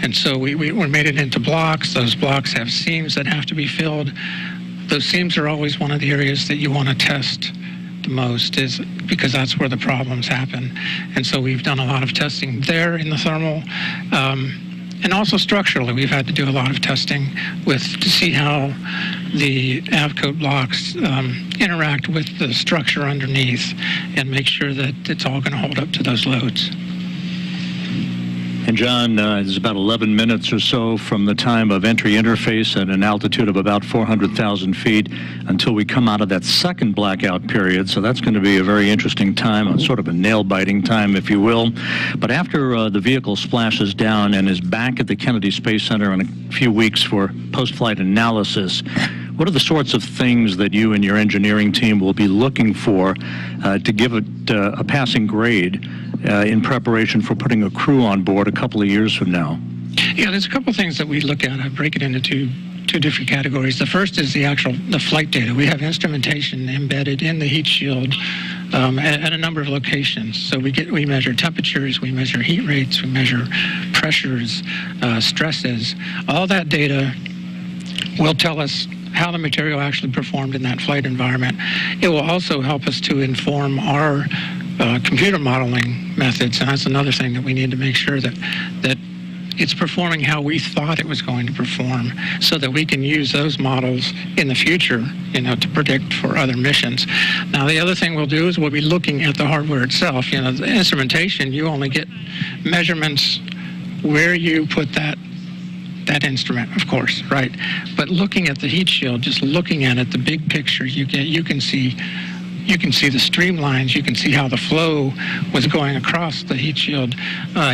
And so we made it into blocks. Those blocks have seams that have to be filled. Those seams are always one of the areas that you want to test the most, is because that's where the problems happen. And so we've done a lot of testing there in the thermal. And also structurally, we've had to do a lot of testing to see how the AVCoat blocks interact with the structure underneath and make sure that it's all going to hold up to those loads. And John, it's about 11 minutes or so from the time of entry interface at an altitude of about 400,000 feet until we come out of that second blackout period. So that's going to be a very interesting time, sort of a nail-biting time, if you will. But after the vehicle splashes down and is back at the Kennedy Space Center in a few weeks for post-flight analysis, what are the sorts of things that you and your engineering team will be looking for to give it a passing grade in preparation for putting a crew on board a couple of years from now? Yeah, there's a couple of things that we look at. I break it into two different categories. The first is the flight data. We have instrumentation embedded in the heat shield at a number of locations. So we measure temperatures, we measure heat rates, we measure pressures, stresses. All that data will tell us how the material actually performed in that flight environment. It will also help us to inform our computer modeling methods, and that's another thing that we need to make sure that it's performing how we thought it was going to perform, so that we can use those models in the future, you know, to predict for other missions. Now, the other thing we'll do is we'll be looking at the hardware itself. You know, the instrumentation, you only get measurements where you put that instrument, of course, right? But looking at the heat shield, just looking at it, the big picture, you can see the streamlines, you can see how the flow was going across the heat shield,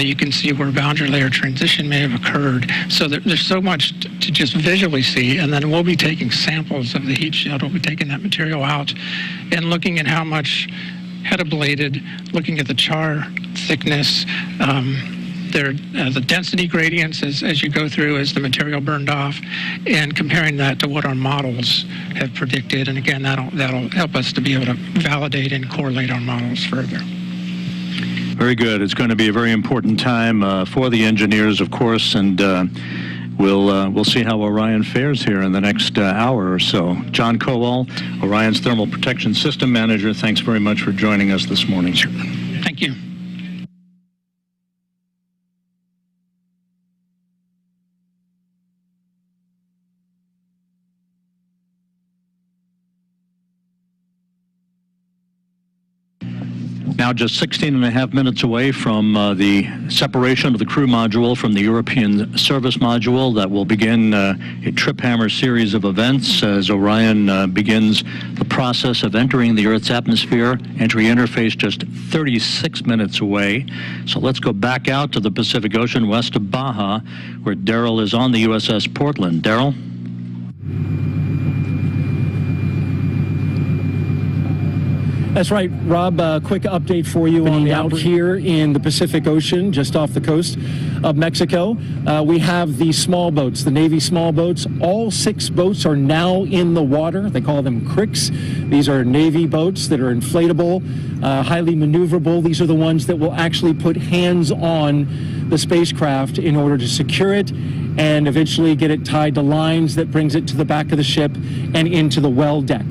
you can see where boundary layer transition may have occurred. So there's so much to just visually see, and then we'll be taking samples of the heat shield, we'll be taking that material out and looking at how much head ablated, looking at the char thickness, the density gradients as you go through as the material burned off, and comparing that to what our models have predicted. And again, that'll help us to be able to validate and correlate our models further. Very good. It's going to be a very important time for the engineers, of course, and we'll see how Orion fares here in the next hour or so. John Kowal, Orion's Thermal Protection System Manager, thanks very much for joining us this morning. Sure. Thank you. Now just 16 and a half minutes away from the separation of the crew module from the European service module that will begin a trip hammer series of events as Orion begins the process of entering the Earth's atmosphere. Entry interface just 36 minutes away. So let's go back out to the Pacific Ocean west of Baja, where Daryl is on the USS Portland. Daryl? That's right, Rob. Quick update for you on out here in the Pacific Ocean, just off the coast of Mexico. We have the small boats, the Navy small boats. All 6 boats are now in the water. They call them cricks. These are Navy boats that are inflatable, highly maneuverable. These are the ones that will actually put hands on the spacecraft in order to secure it and eventually get it tied to lines that brings it to the back of the ship and into the well deck.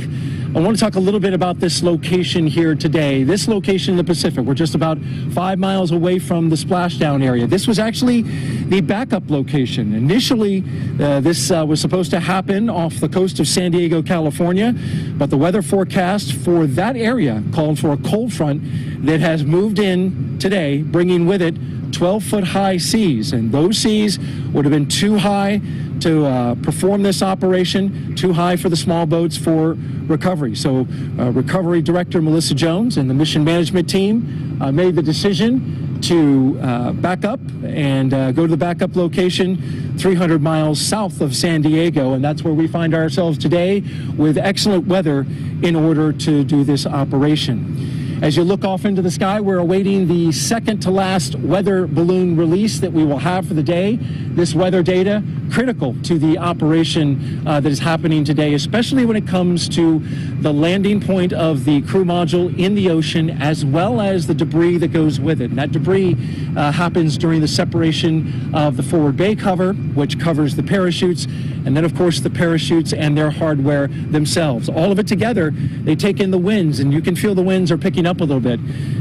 I want to talk a little bit about this location here today. This location in the Pacific, we're just about 5 miles away from the splashdown area. This was actually the backup location. Initially, this was supposed to happen off the coast of San Diego, California, but the weather forecast for that area called for a cold front that has moved in today, bringing with it 12-foot high seas, and those seas would have been too high to perform this operation, too high for the small boats for recovery. So recovery director Melissa Jones and the mission management team made the decision to back up and go to the backup location 300 miles south of San Diego, and that's where we find ourselves today with excellent weather in order to do this operation. As you look off into the sky, we're awaiting the second to last weather balloon release that we will have for the day. This weather data, critical to the operation that is happening today, especially when it comes to the landing point of the crew module in the ocean, as well as the debris that goes with it. And that debris happens during the separation of the forward bay cover, which covers the parachutes, and then of course the parachutes and their hardware themselves. All of it together, they take in the winds, and you can feel the winds are picking up a little bit.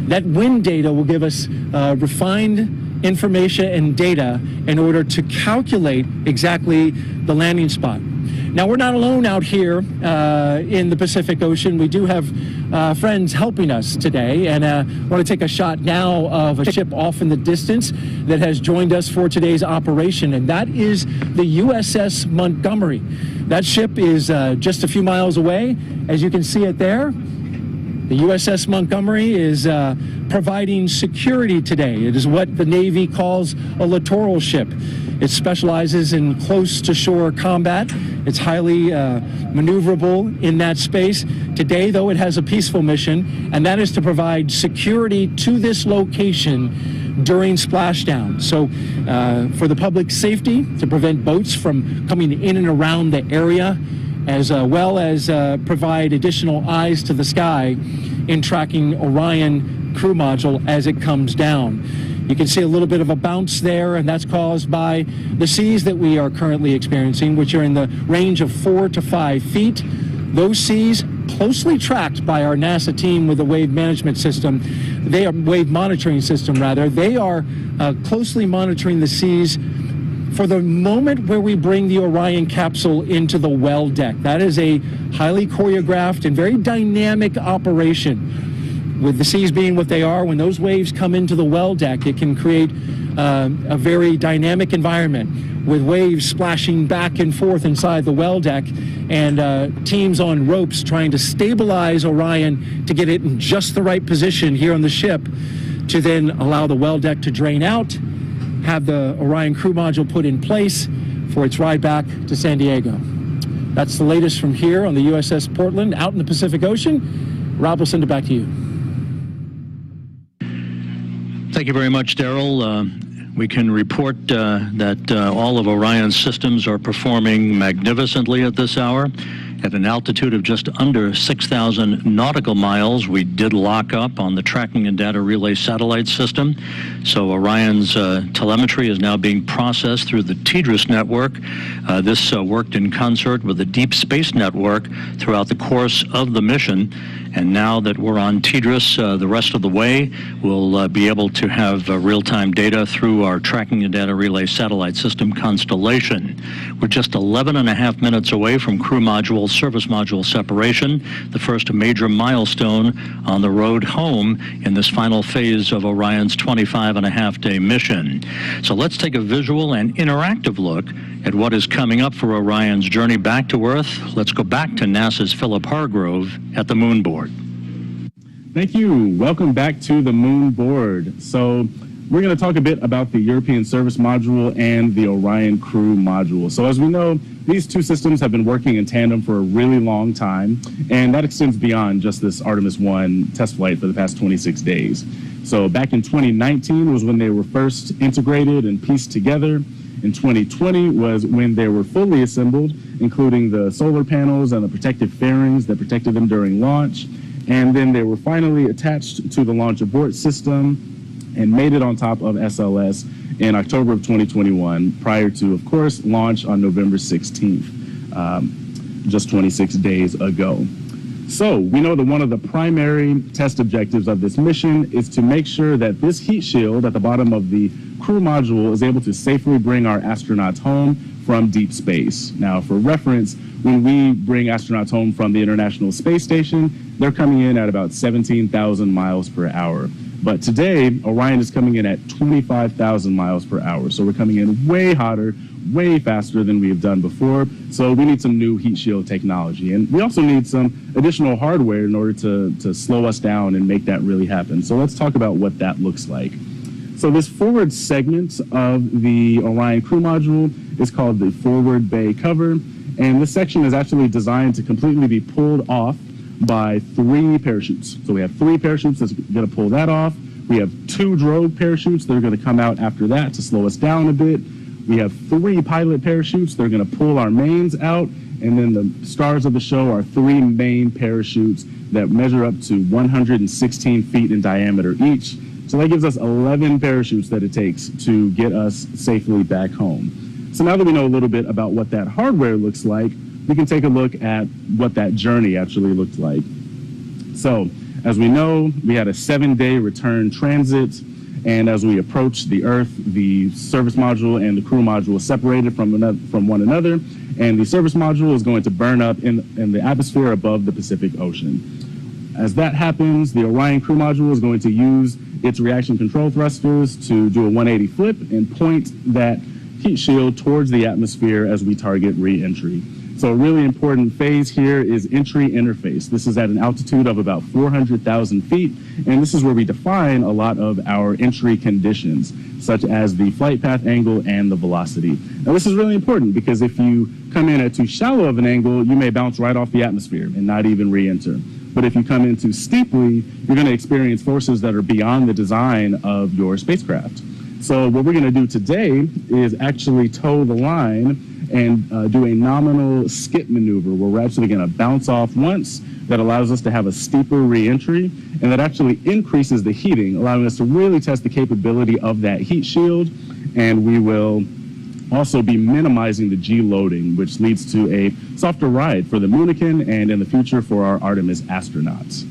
That wind data will give us refined information and data in order to calculate exactly the landing spot. Now, we're not alone out here in the Pacific Ocean. We do have friends helping us today, and I want to take a shot now of a ship off in the distance that has joined us for today's operation, and that is the USS Montgomery. That ship is just a few miles away, as you can see it there. The USS Montgomery is providing security today. It is what the Navy calls a littoral ship. It specializes in close-to-shore combat. It's highly maneuverable in that space. Today, though, it has a peaceful mission, and that is to provide security to this location during splashdown. So for the public safety, to prevent boats from coming in and around the area, as well as provide additional eyes to the sky in tracking Orion crew module as it comes down. You can see a little bit of a bounce there, and that's caused by the seas that we are currently experiencing, which are in the range of 4 to 5 feet. Those seas, closely tracked by our NASA team with the wave management system, wave monitoring system rather, they are closely monitoring the seas for the moment where we bring the Orion capsule into the well deck. That is a highly choreographed and very dynamic operation. With the seas being what they are, when those waves come into the well deck, it can create a very dynamic environment with waves splashing back and forth inside the well deck, and teams on ropes trying to stabilize Orion to get it in just the right position here on the ship to then allow the well deck to drain out, have the Orion crew module put in place for its ride back to San Diego. That's the latest from here on the USS Portland out in the Pacific Ocean. Rob, we'll send it back to you. Thank you very much, Daryl. We can report that all of Orion's systems are performing magnificently at this hour. At an altitude of just under 6,000 nautical miles, we did lock up on the tracking and data relay satellite system. So Orion's telemetry is now being processed through the TDRS network. This worked in concert with the Deep Space Network throughout the course of the mission. And now that we're on TDRS the rest of the way, we'll be able to have real-time data through our tracking and data relay satellite system constellation. We're just 11.5 minutes away from crew module, service module separation, the first major milestone on the road home in this final phase of Orion's 25.5-day mission. So let's take a visual and interactive look at what is coming up for Orion's journey back to Earth. Let's go back to NASA's Philip Hargrove at the moon board. Thank you. Welcome back to the moon board. So we're going to talk a bit about the European Service Module and the Orion Crew Module. So as we know, these two systems have been working in tandem for a really long time, and that extends beyond just this Artemis 1 test flight for the past 26 days. So back in 2019 was when they were first integrated and pieced together. In 2020 was when they were fully assembled, including the solar panels and the protective fairings that protected them during launch. And then they were finally attached to the launch abort system and made it on top of SLS in October of 2021, prior to, of course, launch on November 16th, just 26 days ago. So we know that one of the primary test objectives of this mission is to make sure that this heat shield at the bottom of the crew module is able to safely bring our astronauts home from deep space. Now, for reference, when we bring astronauts home from the International Space Station, they're coming in at about 17,000 miles per hour. But today, Orion is coming in at 25,000 miles per hour. So we're coming in way hotter, way faster than we have done before. So we need some new heat shield technology. And we also need some additional hardware in order to slow us down and make that really happen. So let's talk about what that looks like. So this forward segment of the Orion crew module is called the forward bay cover. And this section is actually designed to completely be pulled off by 3 parachutes. So we have 3 parachutes that's going to pull that off. We have 2 drogue parachutes that are going to come out after that to slow us down a bit. We have 3 pilot parachutes that are going to pull our mains out. And then the stars of the show are 3 main parachutes that measure up to 116 feet in diameter each. So that gives us 11 parachutes that it takes to get us safely back home. So now that we know a little bit about what that hardware looks like, we can take a look at what that journey actually looked like. So as we know, we had a 7-day return transit. And as we approached the Earth, the service module and the crew module separated from one another. And the service module is going to burn up in the atmosphere above the Pacific Ocean. As that happens, the Orion crew module is going to use its reaction control thrusters to do a 180 flip and point that heat shield towards the atmosphere as we target re-entry. So a really important phase here is entry interface. This is at an altitude of about 400,000 feet, and this is where we define a lot of our entry conditions, such as the flight path angle and the velocity. Now this is really important because if you come in at too shallow of an angle, you may bounce right off the atmosphere and not even re-enter. But if you come in too steeply, you're going to experience forces that are beyond the design of your spacecraft. So what we're going to do today is actually toe the line and do a nominal skip maneuver where we're actually going to bounce off once. That allows us to have a steeper re-entry, and that actually increases the heating, allowing us to really test the capability of that heat shield. And we will also be minimizing the G loading, which leads to a softer ride for the Moonican and in the future for our Artemis astronauts.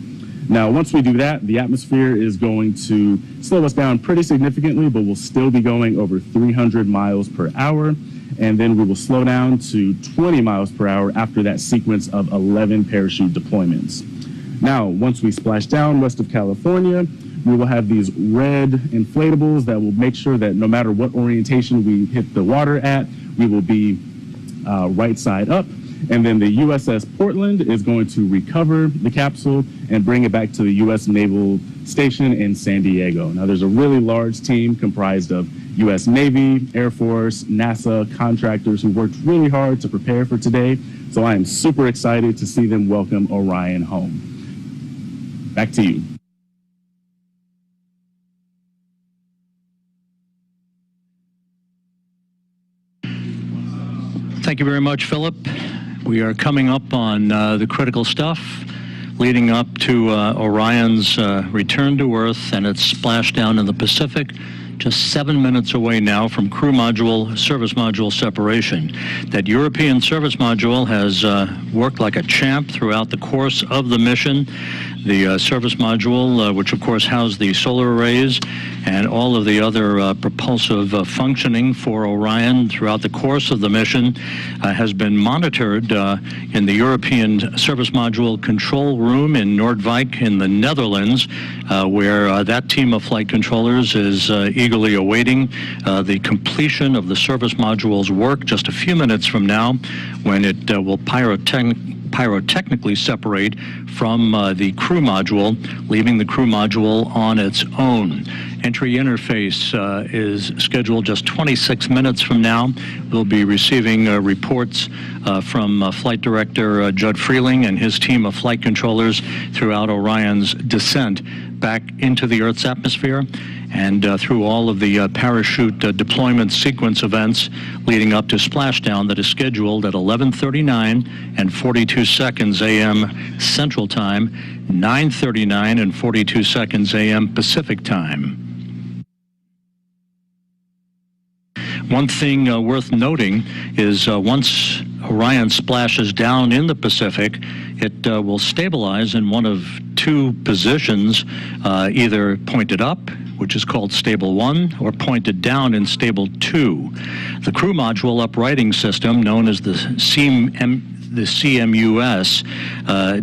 Now, once we do that, the atmosphere is going to slow us down pretty significantly, but we'll still be going over 300 miles per hour. And then we will slow down to 20 miles per hour after that sequence of 11 parachute deployments. Now, once we splash down west of California, we will have these red inflatables that will make sure that no matter what orientation we hit the water at, we will be right side up. And then the USS Portland is going to recover the capsule and bring it back to the U.S. Naval Station in San Diego. Now, there's a really large team comprised of U.S. Navy, Air Force, NASA, contractors who worked really hard to prepare for today. So I am super excited to see them welcome Orion home. Back to you. Thank you very much, Philip. We are coming up on the critical stuff leading up to Orion's return to Earth and its splashdown in the Pacific, just 7 minutes away now from crew module, service module separation. That European service module has worked like a champ throughout the course of the mission. The service module, which of course housed the solar arrays and all of the other propulsive functioning for Orion throughout the course of the mission, has been monitored in the European service module control room in Noordwijk in the Netherlands, where that team of flight controllers is eagerly awaiting the completion of the service module's work just a few minutes from now, when it will pyrotechnically separate from the crew module, leaving the crew module on its own. Entry interface is scheduled just 26 minutes from now. We'll be receiving reports from Flight Director Judd Freeling and his team of flight controllers throughout Orion's descent back into the Earth's atmosphere and through all of the parachute deployment sequence events leading up to splashdown that is scheduled at 11:39 and 42 seconds a.m. Central Time, 9:39 and 42 seconds a.m. Pacific Time. One thing worth noting is once Orion splashes down in the Pacific, it will stabilize in one of 2 positions, either pointed up, which is called Stable 1, or pointed down in Stable 2. The crew module uprighting system, known as the CMUS,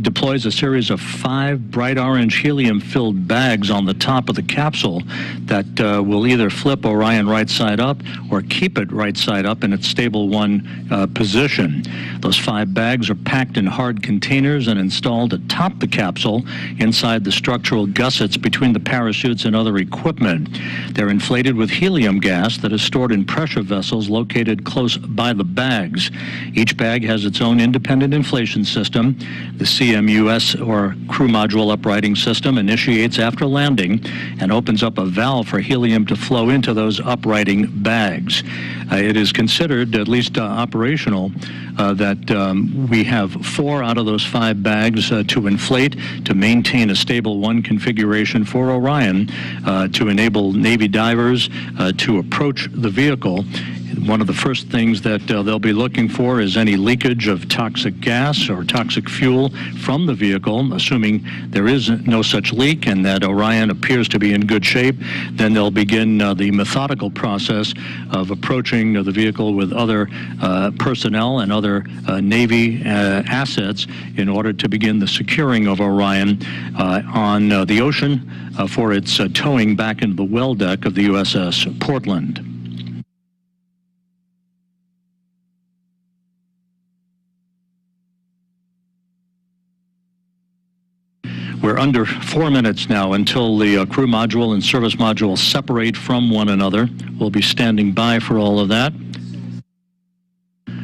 deploys a series of 5 bright orange helium-filled bags on the top of the capsule that will either flip Orion right side up or keep it right side up in its Stable 1 position. Those 5 bags are packed in hard containers and installed atop the capsule inside the structural gussets between the parachutes and other equipment. equipment. They're inflated with helium gas that is stored in pressure vessels located close by the bags. Each bag has its own independent inflation system. The CMUS, or Crew Module Uprighting System, initiates after landing and opens up a valve for helium to flow into those uprighting bags. It is considered, at least operational, that we have 4 out of those 5 bags to inflate to maintain a stable 1 configuration for Orion to enable Navy divers to approach the vehicle. One of the first things that they'll be looking for is any leakage of toxic gas or toxic fuel from the vehicle. Assuming there is no such leak and that Orion appears to be in good shape, then they'll begin the methodical process of approaching the vehicle with other personnel and other Navy assets in order to begin the securing of Orion on the ocean for its towing back into the well deck of the USS Portland. We're under 4 minutes now until the crew module and service module separate from one another. We'll be standing by for all of that.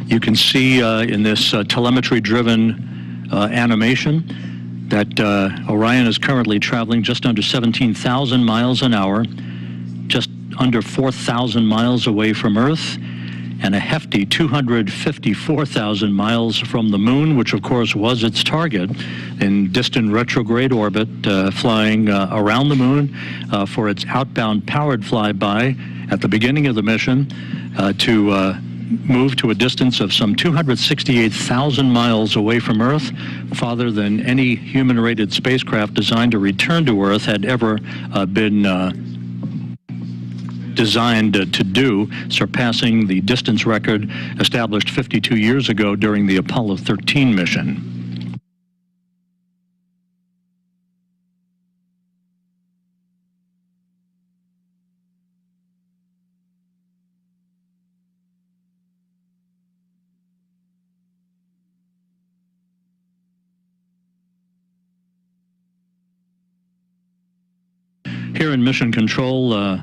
You can see in this telemetry-driven animation that Orion is currently traveling just under 17,000 miles an hour, just under 4,000 miles away from Earth, and a hefty 254,000 miles from the moon, which of course was its target, in distant retrograde orbit, flying around the moon for its outbound powered flyby at the beginning of the mission to move to a distance of some 268,000 miles away from Earth, farther than any human-rated spacecraft designed to return to Earth had ever been designed to do, surpassing the distance record established 52 years ago during the Apollo 13 mission. Here in Mission Control,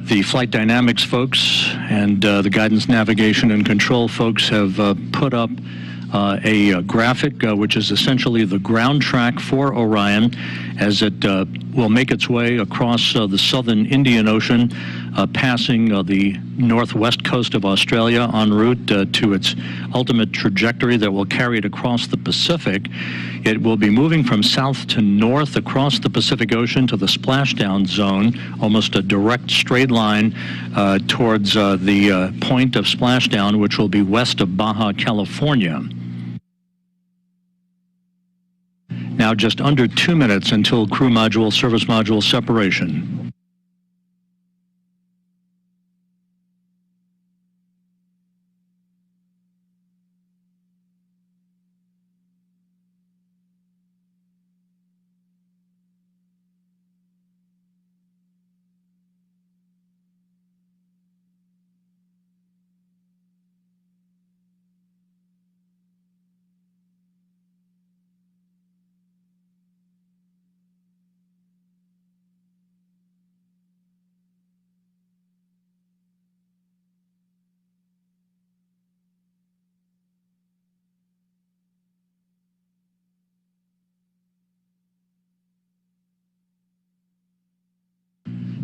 the flight dynamics folks and the guidance, navigation, and control folks have put up a graphic which is essentially the ground track for Orion as it will make its way across the southern Indian Ocean, passing the northwest coast of Australia en route to its ultimate trajectory that will carry it across the Pacific. It will be moving from south to north across the Pacific Ocean to the splashdown zone, almost a direct straight line towards the point of splashdown, which will be west of Baja California. Now just under 2 minutes until crew module, service module separation.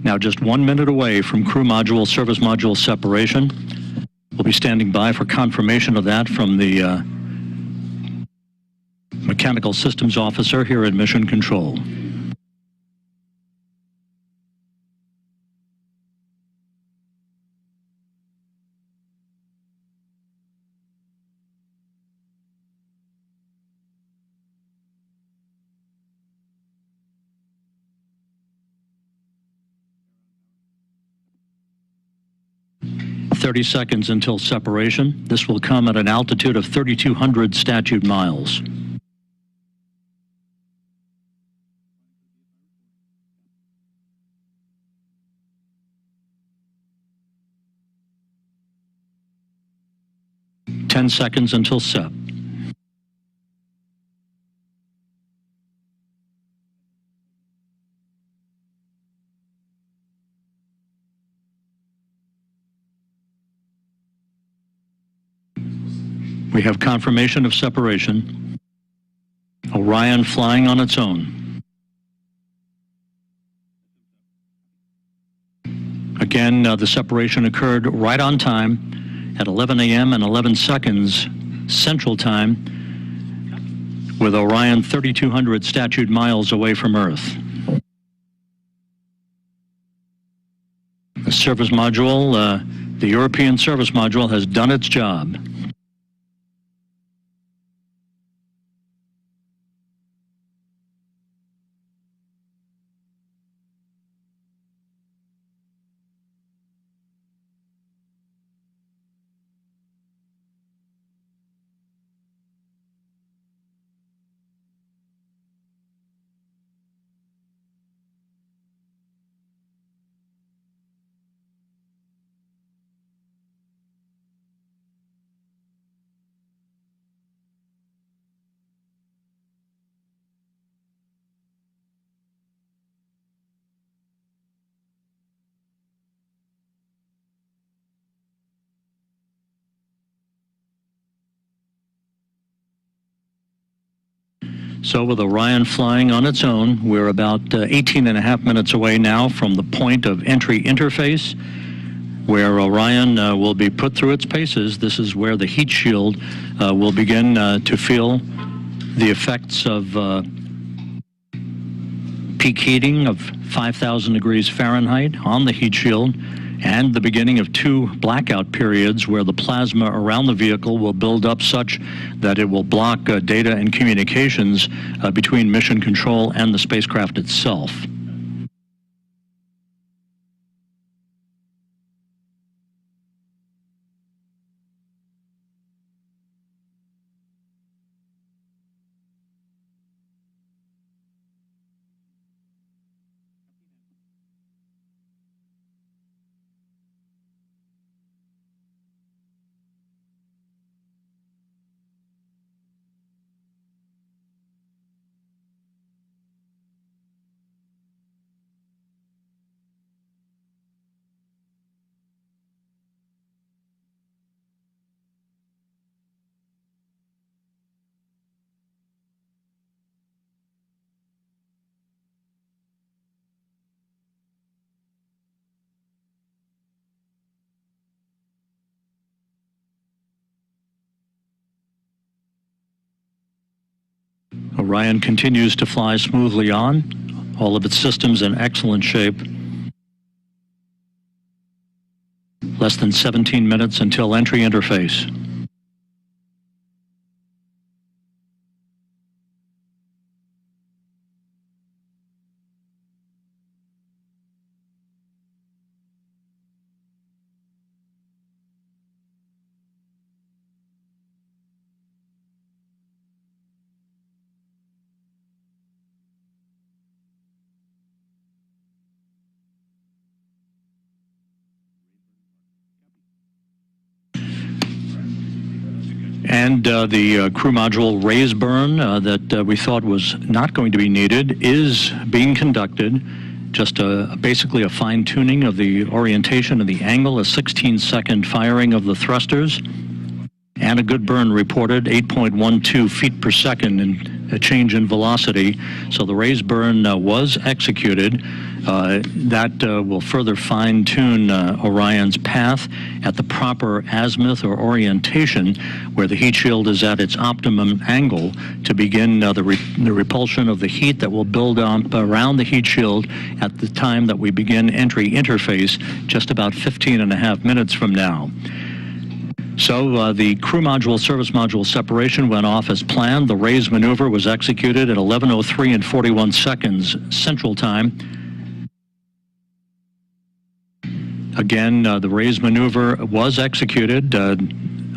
Now just 1 minute away from crew module, service module separation. We'll be standing by for confirmation of that from the mechanical systems officer here at Mission Control. "30 seconds until separation. This will come at an altitude of 3,200 statute miles. "10 seconds until SEP. We have confirmation of separation. Orion flying on its own. Again, the separation occurred right on time at 11 a.m. and 11 seconds Central Time, with Orion 3,200 statute miles away from Earth. The service module, the European service module, has done its job. So with Orion flying on its own, we're about 18 and a half minutes away now from the point of entry interface, where Orion will be put through its paces. This is where the heat shield will begin to feel the effects of peak heating of 5,000 degrees Fahrenheit on the heat shield, and the beginning of 2 blackout periods where the plasma around the vehicle will build up such that it will block data and communications between mission control and the spacecraft itself. Orion continues to fly smoothly on, all of its systems in excellent shape. Less than 17 minutes until entry interface. And the crew module raise burn that we thought was not going to be needed is being conducted. Just basically a fine-tuning of the orientation of the angle, a 16-second firing of the thrusters, and a good burn reported, 8.12 feet per second, and a change in velocity. So the raise burn was executed. That will further fine-tune Orion's path at the proper azimuth or orientation, where the heat shield is at its optimum angle to begin the repulsion of the heat that will build up around the heat shield at the time that we begin entry interface, just about 15 and a half minutes from now. So the crew module service module separation went off as planned. The raise maneuver was executed at 11:03 and 41 seconds Central Time. Again, the raise maneuver was executed.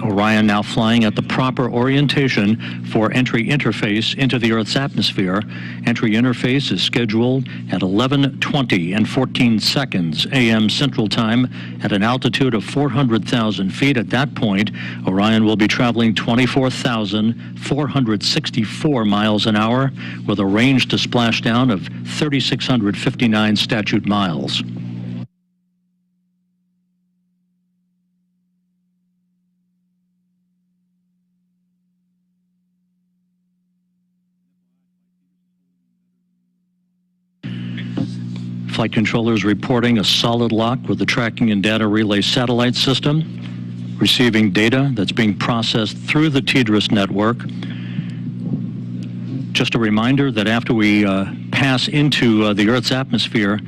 Orion now flying at the proper orientation for entry interface into the Earth's atmosphere. Entry interface is scheduled at 11:20 and 14 seconds a.m. Central Time at an altitude of 400,000 feet. At that point, Orion will be traveling 24,464 miles an hour with a range to splashdown of 3,659 statute miles. Flight controllers reporting a solid lock with the tracking and data relay satellite system, receiving data that's being processed through the TDRS network. Just a reminder that after we pass into the Earth's atmosphere,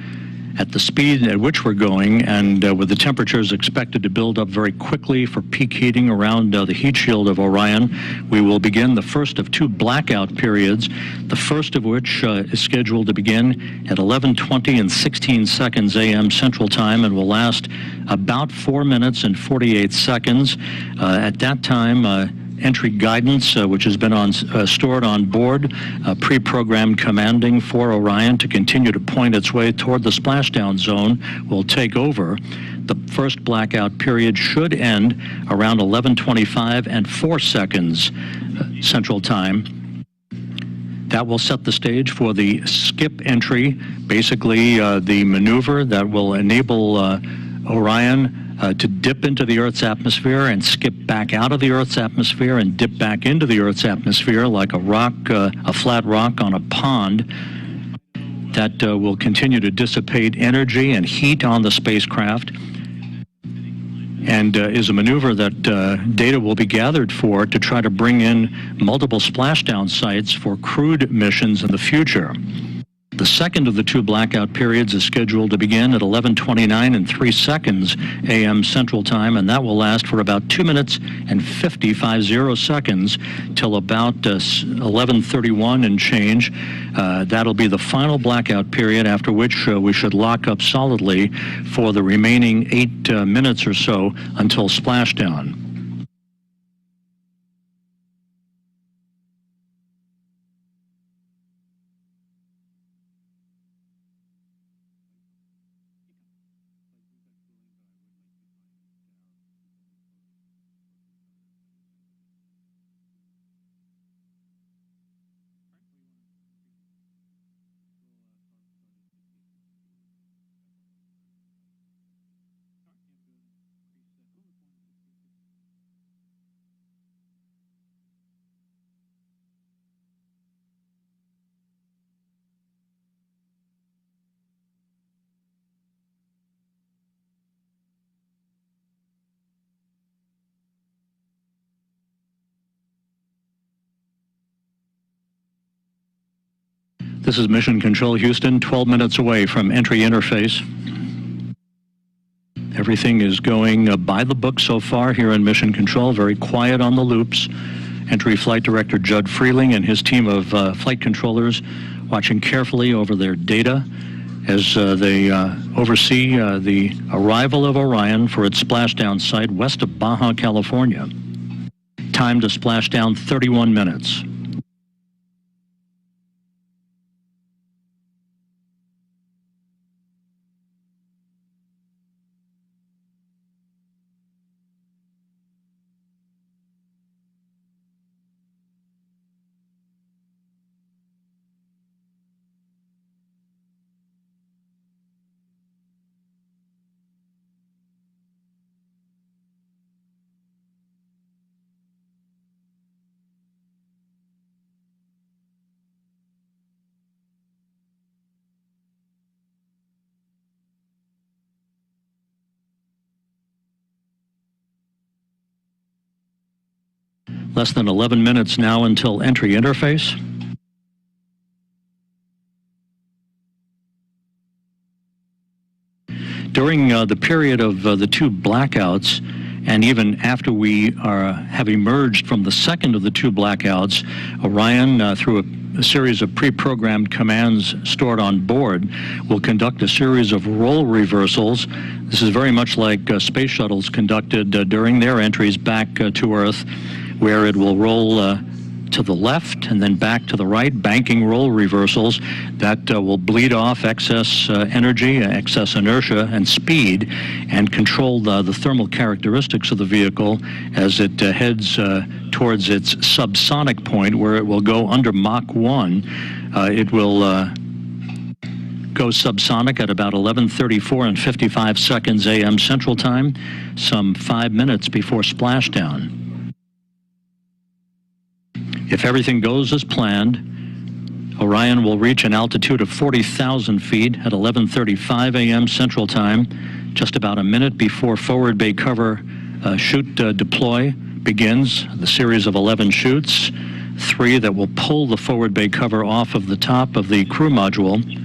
at the speed at which we're going, and with the temperatures expected to build up very quickly for peak heating around the heat shield of Orion, we will begin the first of 2 blackout periods, the first of which is scheduled to begin at 11:20 and 16 seconds a.m. Central Time and will last about 4 minutes and 48 seconds. At that time, entry guidance, which has been stored on board, pre-programmed commanding for Orion to continue to point its way toward the splashdown zone, will take over. The first blackout period should end around 11:25 and 4 seconds Central Time. That will set the stage for the skip entry, basically the maneuver that will enable Orion to dip into the Earth's atmosphere and skip back out of the Earth's atmosphere and dip back into the Earth's atmosphere like a rock, a flat rock on a pond. That will continue to dissipate energy and heat on the spacecraft, and is a maneuver that data will be gathered for to try to bring in multiple splashdown sites for crewed missions in the future. The second of the 2 blackout periods is scheduled to begin at 11:29 and 3 seconds a.m. Central Time, and that will last for about 2 minutes and 50 seconds till about 11:31 and change. That'll be the final blackout period, after which we should lock up solidly for the remaining 8 minutes or so until splashdown. This is Mission Control Houston, 12 minutes away from entry interface. Everything is going by the book so far here in Mission Control, very quiet on the loops. Entry Flight Director Judd Freeling and his team of flight controllers watching carefully over their data as they oversee the arrival of Orion for its splashdown site west of Baja, California. Time to splashdown 31 minutes. Less than 11 minutes now until entry interface. During the period of the 2 blackouts, and even after we have emerged from the second of the 2 blackouts, Orion, through a series of pre-programmed commands stored on board, will conduct a series of role reversals. This is very much like space shuttles conducted during their entries back to Earth, where it will roll to the left and then back to the right, banking roll reversals that will bleed off excess energy, excess inertia, and speed, and control the thermal characteristics of the vehicle as it heads towards its subsonic point, where it will go under Mach 1. It will go subsonic at about 11:34 and 55 seconds a.m. Central Time, some 5 minutes before splashdown. If everything goes as planned, Orion will reach an altitude of 40,000 feet at 11:35 a.m. Central Time, just about a minute before forward bay cover chute deploy begins. The series of 11 chutes, 3 that will pull the forward bay cover off of the top of the crew module.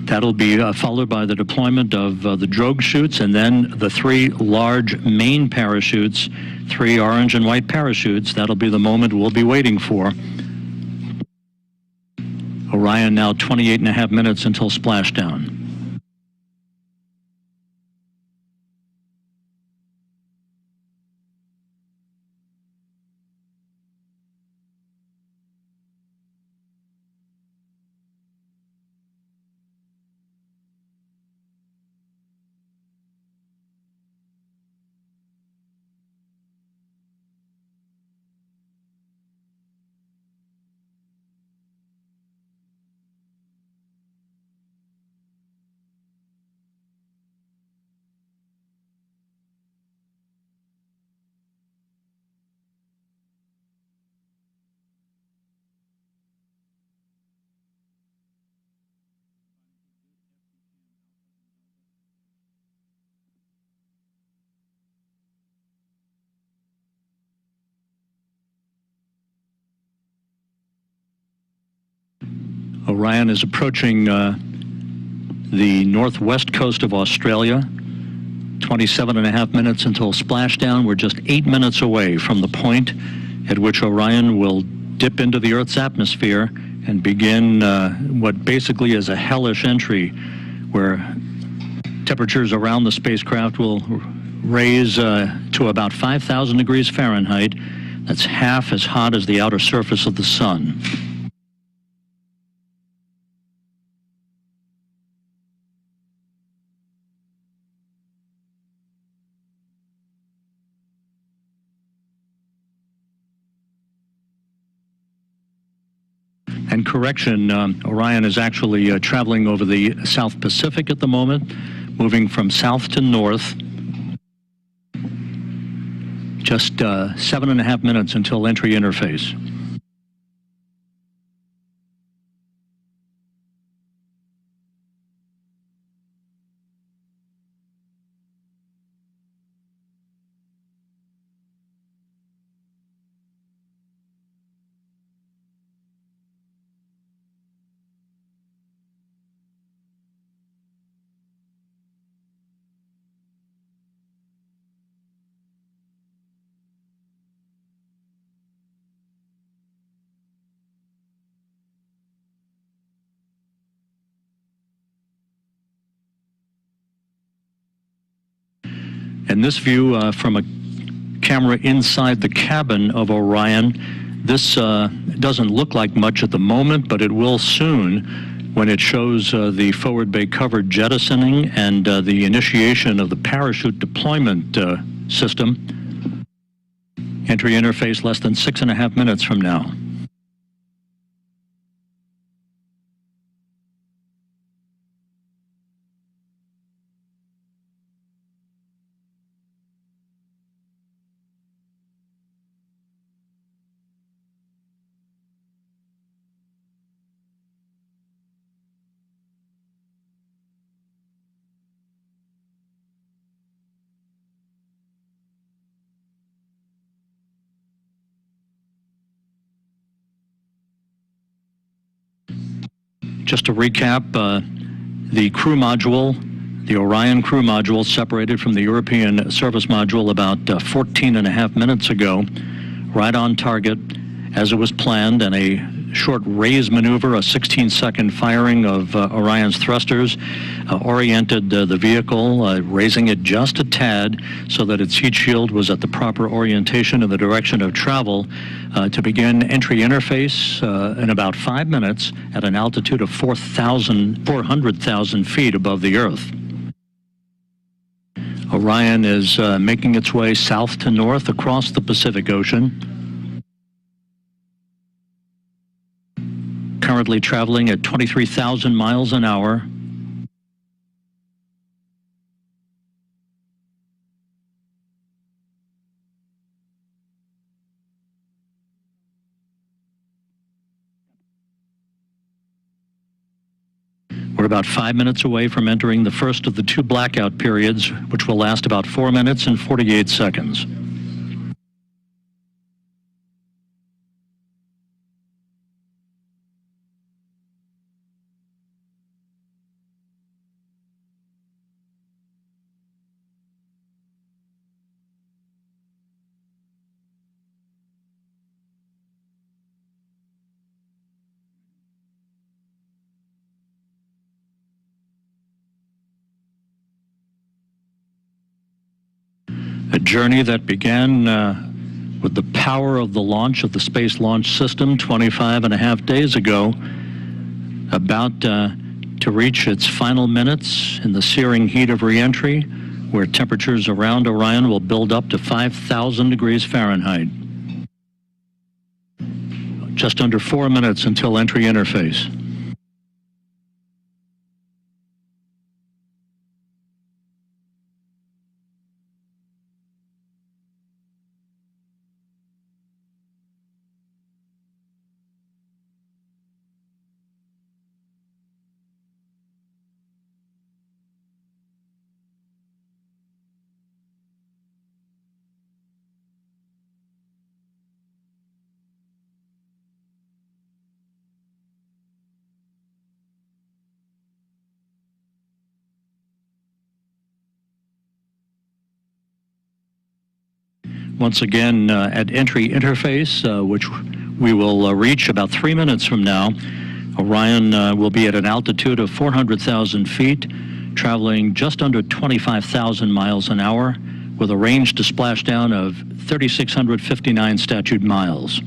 That'll be followed by the deployment of the drogue chutes, and then the 3 large main parachutes, 3 orange and white parachutes. That'll be the moment we'll be waiting for. Orion now 28.5 minutes until splashdown. Orion is approaching the northwest coast of Australia. 27.5 minutes until splashdown. We're just 8 minutes away from the point at which Orion will dip into the Earth's atmosphere and begin what basically is a hellish entry, where temperatures around the spacecraft will raise to about 5,000 degrees Fahrenheit. That's half as hot as the outer surface of the sun. And correction, Orion is actually traveling over the South Pacific at the moment, moving from south to north. Just 7.5 minutes until entry interface. And this view from a camera inside the cabin of Orion, this doesn't look like much at the moment, but it will soon when it shows the forward bay cover jettisoning and the initiation of the parachute deployment system. Entry interface less than 6.5 minutes from now. Just to recap, the crew module, the Orion crew module, separated from the European service module about 14.5 minutes ago, right on target as it was planned, and a short raise maneuver, a 16-second firing of Orion's thrusters, oriented the vehicle, raising it just a tad so that its heat shield was at the proper orientation in the direction of travel to begin entry interface in about 5 minutes at an altitude of 400,000 feet above the Earth. Orion is making its way south to north across the Pacific Ocean. Currently traveling at 23,000 miles an hour. We're about 5 minutes away from entering the first of the 2 blackout periods, which will last about 4 minutes and 48 seconds. A journey that began with the power of the launch of the Space Launch System 25.5 days ago, about to reach its final minutes in the searing heat of re-entry, where temperatures around Orion will build up to 5,000 degrees Fahrenheit. Just under 4 minutes until entry interface. Once again, at entry interface, which we will reach about 3 minutes from now, Orion will be at an altitude of 400,000 feet, traveling just under 25,000 miles an hour, with a range to splashdown of 3,659 statute miles.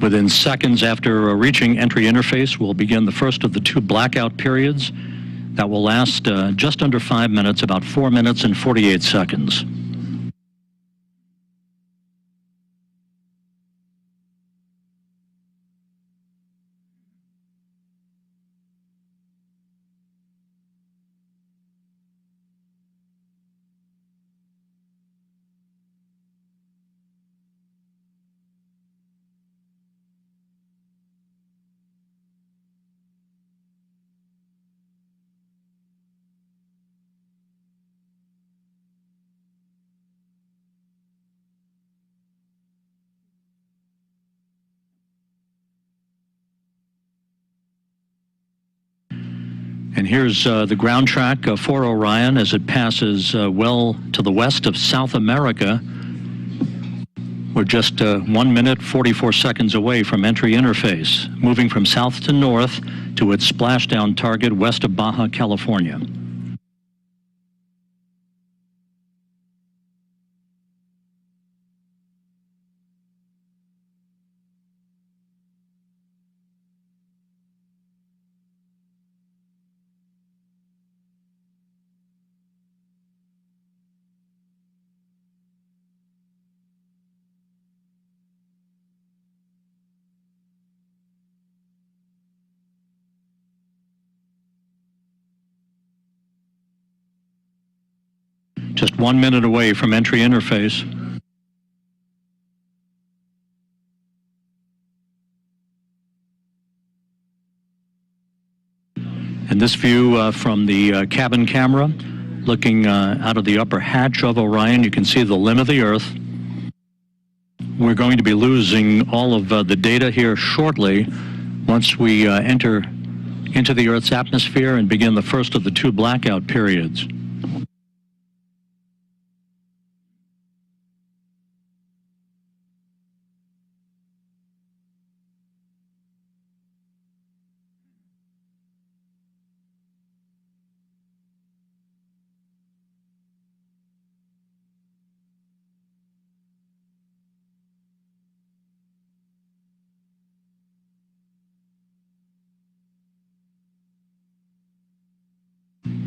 Within seconds after reaching entry interface, we'll begin the first of the 2 blackout periods that will last just under 5 minutes, about 4 minutes and 48 seconds. And here's the ground track for Orion as it passes well to the west of South America. We're just 1 minute, 44 seconds away from entry interface, moving from south to north to its splashdown target west of Baja California. Just 1 minute away from entry interface. And this view from the cabin camera, looking out of the upper hatch of Orion, you can see the limb of the Earth. We're going to be losing all of the data here shortly once we enter into the Earth's atmosphere and begin the first of the 2 blackout periods.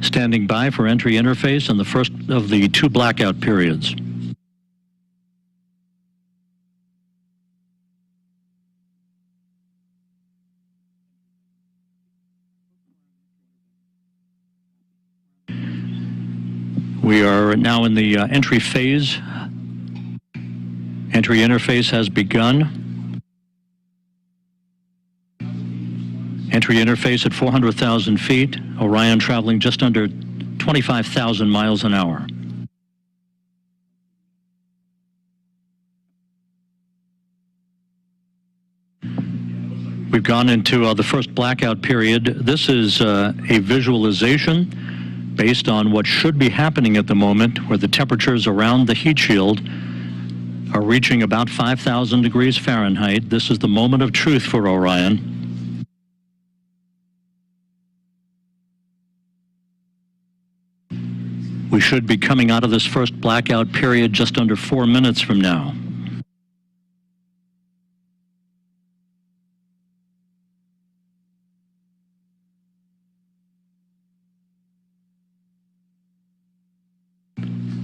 Standing by for entry interface and the first of the 2 blackout periods. We are now in the entry phase, Entry interface has begun. Entry interface at 400,000 feet. Orion traveling just under 25,000 miles an hour. We've gone into the first blackout period. This is a visualization based on what should be happening at the moment, where the temperatures around the heat shield are reaching about 5,000 degrees Fahrenheit. This is the moment of truth for Orion. We should be coming out of this first blackout period just under 4 minutes from now.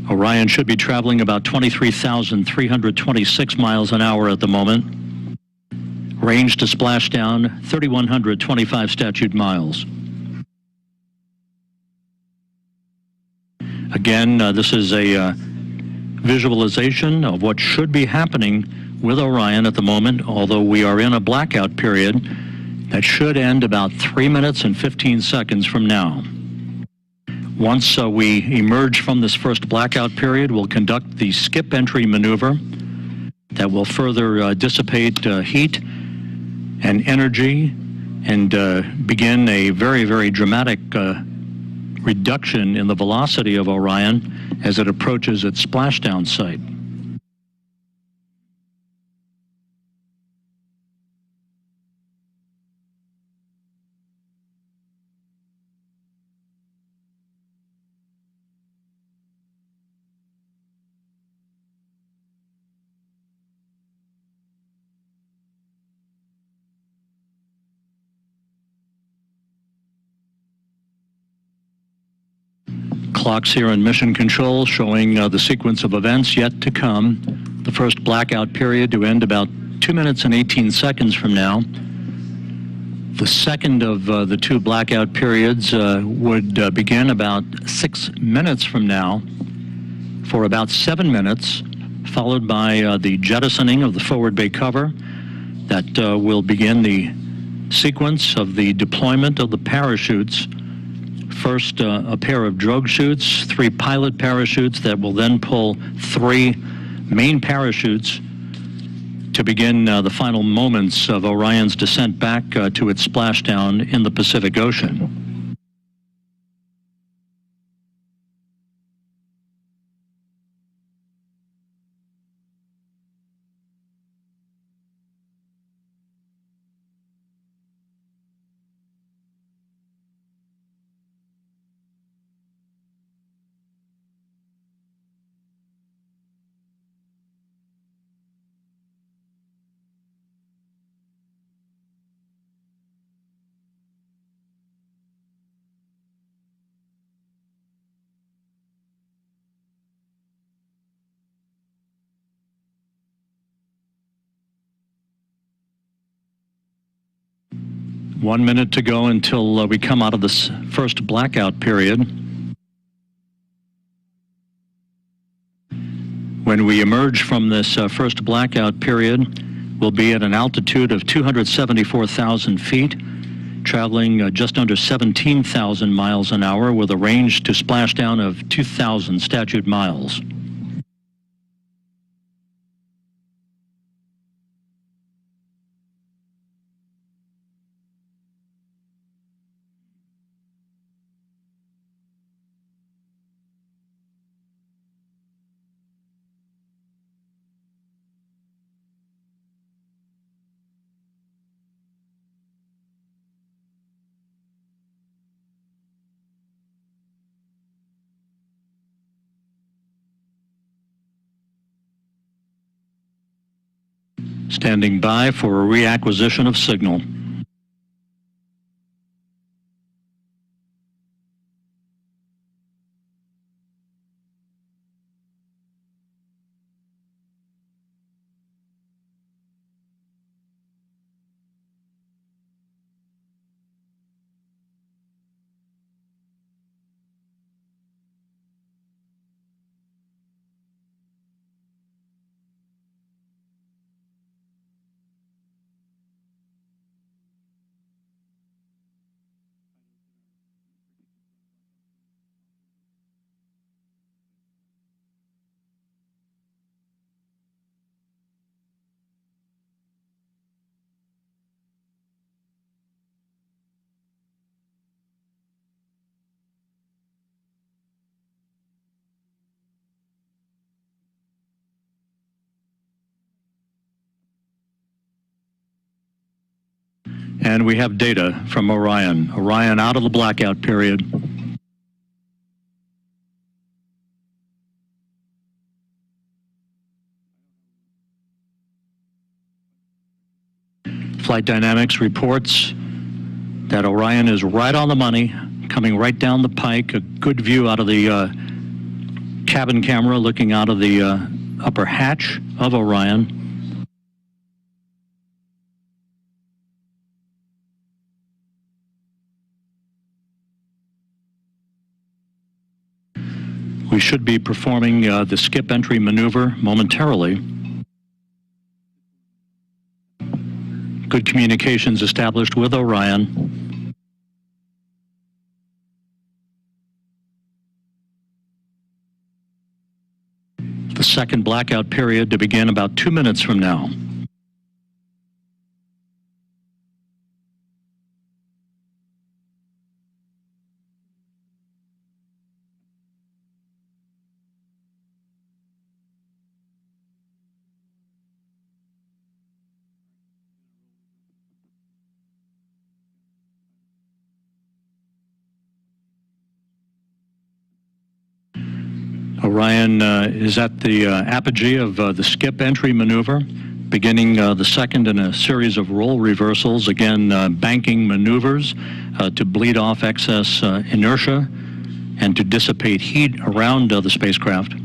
Orion should be traveling about 23,326 miles an hour at the moment. Range to splashdown, 3,125 statute miles. Again, this is a visualization of what should be happening with Orion at the moment, although we are in a blackout period that should end about 3 minutes and 15 seconds from now. Once we emerge from this first blackout period, we'll conduct the skip entry maneuver that will further dissipate heat and energy and begin a very, very dramatic reduction in the velocity of Orion as it approaches its splashdown site. Clocks here in Mission Control showing the sequence of events yet to come. The first blackout period to end about 2 minutes and 18 seconds from now. The second of the two blackout periods would begin about 6 minutes from now for about 7 minutes, followed by the jettisoning of the forward bay cover. That will begin the sequence of the deployment of the parachutes. First, a pair of drogue chutes, 3 pilot parachutes that will then pull 3 main parachutes to begin the final moments of Orion's descent back to its splashdown in the Pacific Ocean. One minute to go until we come out of this first blackout period. When we emerge from this first blackout period, we'll be at an altitude of 274,000 feet, traveling just under 17,000 miles an hour with a range to splashdown of 2,000 statute miles. Standing by for a reacquisition of signal. And we have data from Orion. Orion out of the blackout period. Flight Dynamics reports that Orion is right on the money, coming right down the pike. A good view out of the cabin camera looking out of the upper hatch of Orion. We should be performing the skip entry maneuver momentarily. Good communications established with Orion. The second blackout period to begin about 2 minutes from now. Orion is at the apogee of the skip entry maneuver, beginning the second in a series of role reversals, again banking maneuvers to bleed off excess inertia and to dissipate heat around the spacecraft.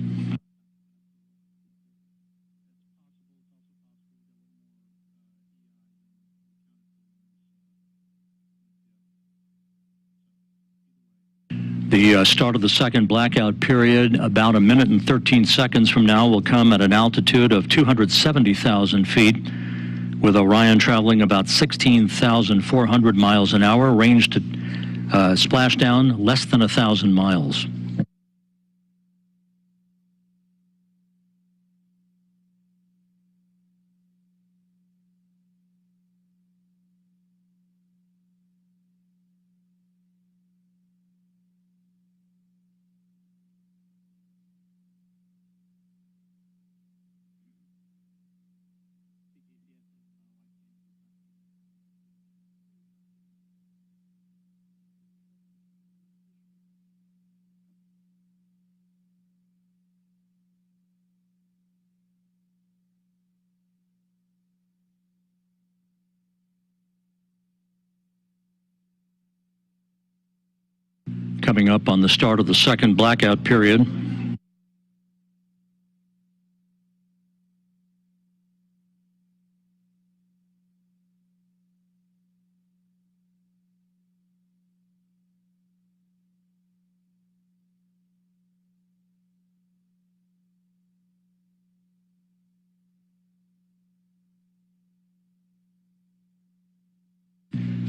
The start of the second blackout period, about 1 minute and 13 seconds from now, will come at an altitude of 270,000 feet, with Orion traveling about 16,400 miles an hour, range to splashdown less than 1,000 miles. Coming up on the start of the second blackout period.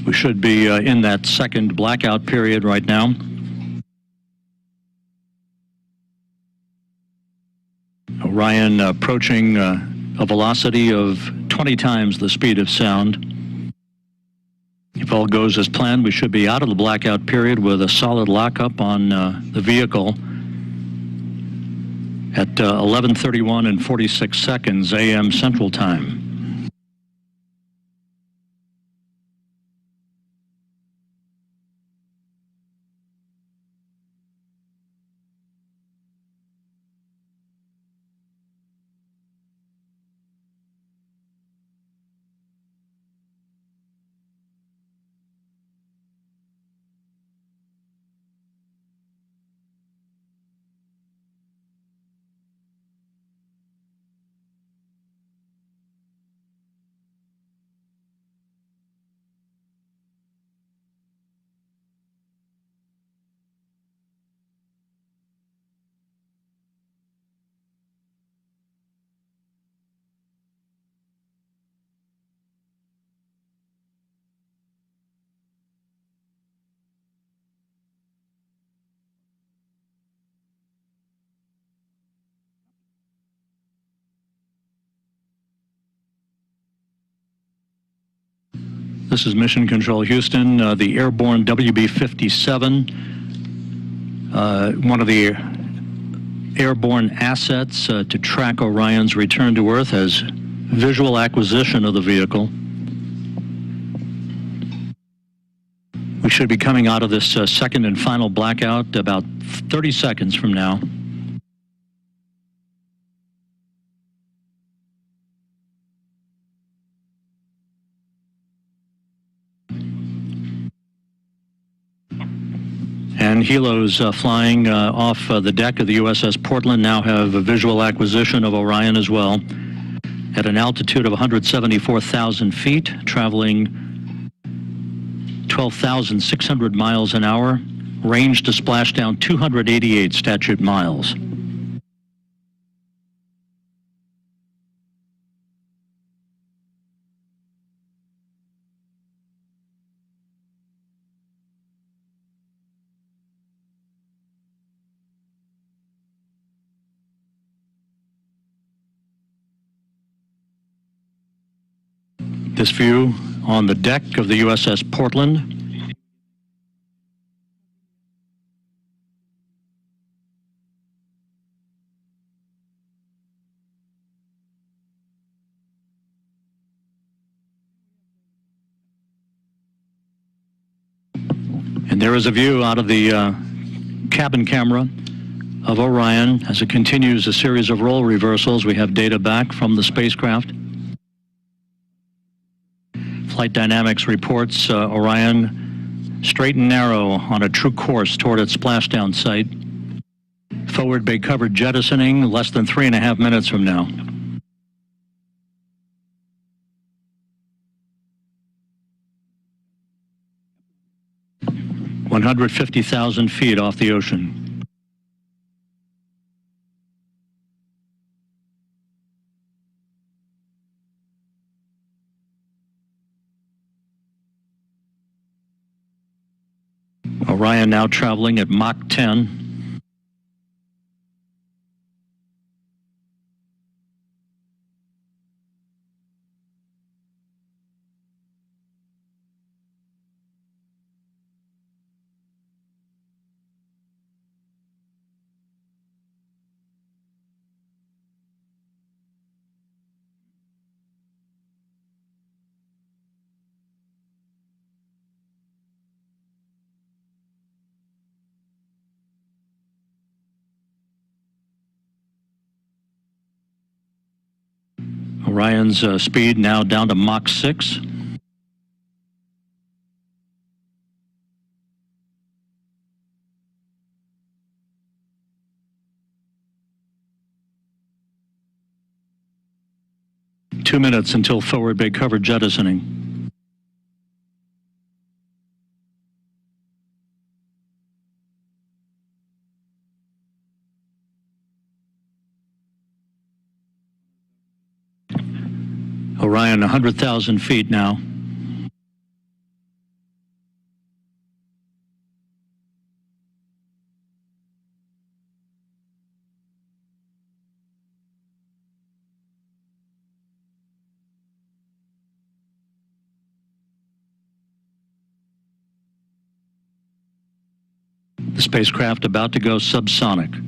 We should be in that second blackout period right now. Orion approaching a velocity of 20 times the speed of sound. If all goes as planned, we should be out of the blackout period with a solid lockup on the vehicle at 11:31 and 46 seconds a.m. Central Time. This is Mission Control Houston, the airborne WB-57, one of the airborne assets to track Orion's return to Earth, has visual acquisition of the vehicle. should be coming out of this second and final blackout about 30 seconds from now. And helos flying off the deck of the USS Portland now have a visual acquisition of Orion as well. At an altitude of 174,000 feet, traveling 12,600 miles an hour, range to splashdown 288 statute miles. This view on the deck of the USS Portland. And there is a view out of the cabin camera of Orion as it continues a series of role reversals. We have data back from the spacecraft. Flight Dynamics reports Orion straight and narrow on a true course toward its splashdown site. Forward bay covered jettisoning less than 3.5 minutes from now. (150,000 feet off the ocean). Orion now traveling at Mach 10. Orion's speed now down to Mach 6. Two minutes until forward bay covered jettisoning. Orion 100,000 feet now. The spacecraft about to go subsonic.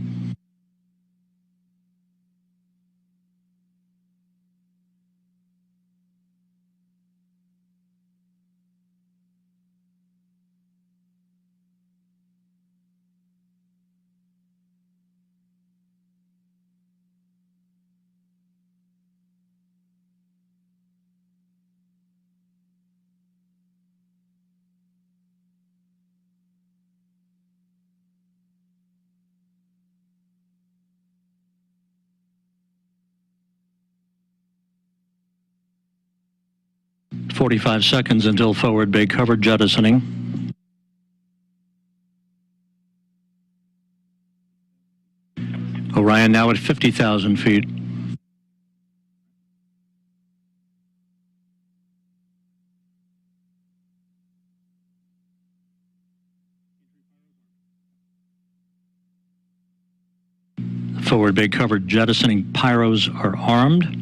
"45 seconds until forward bay covered jettisoning. Orion now at 50,000 feet. Forward bay covered jettisoning pyros are armed.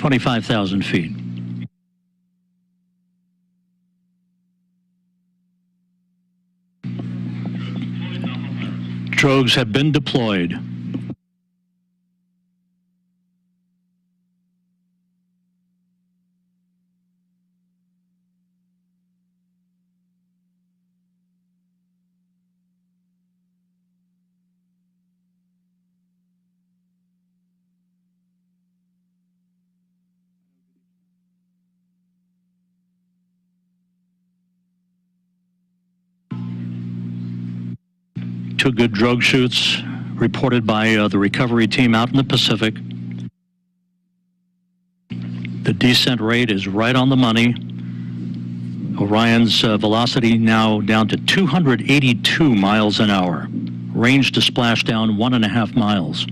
25,000 feet. Drogues have been deployed. Two good drogue shoots reported by the recovery team out in the Pacific. The descent rate is right on the money. Orion's velocity now down to 282 miles an hour. Range to splashdown 1.5 miles.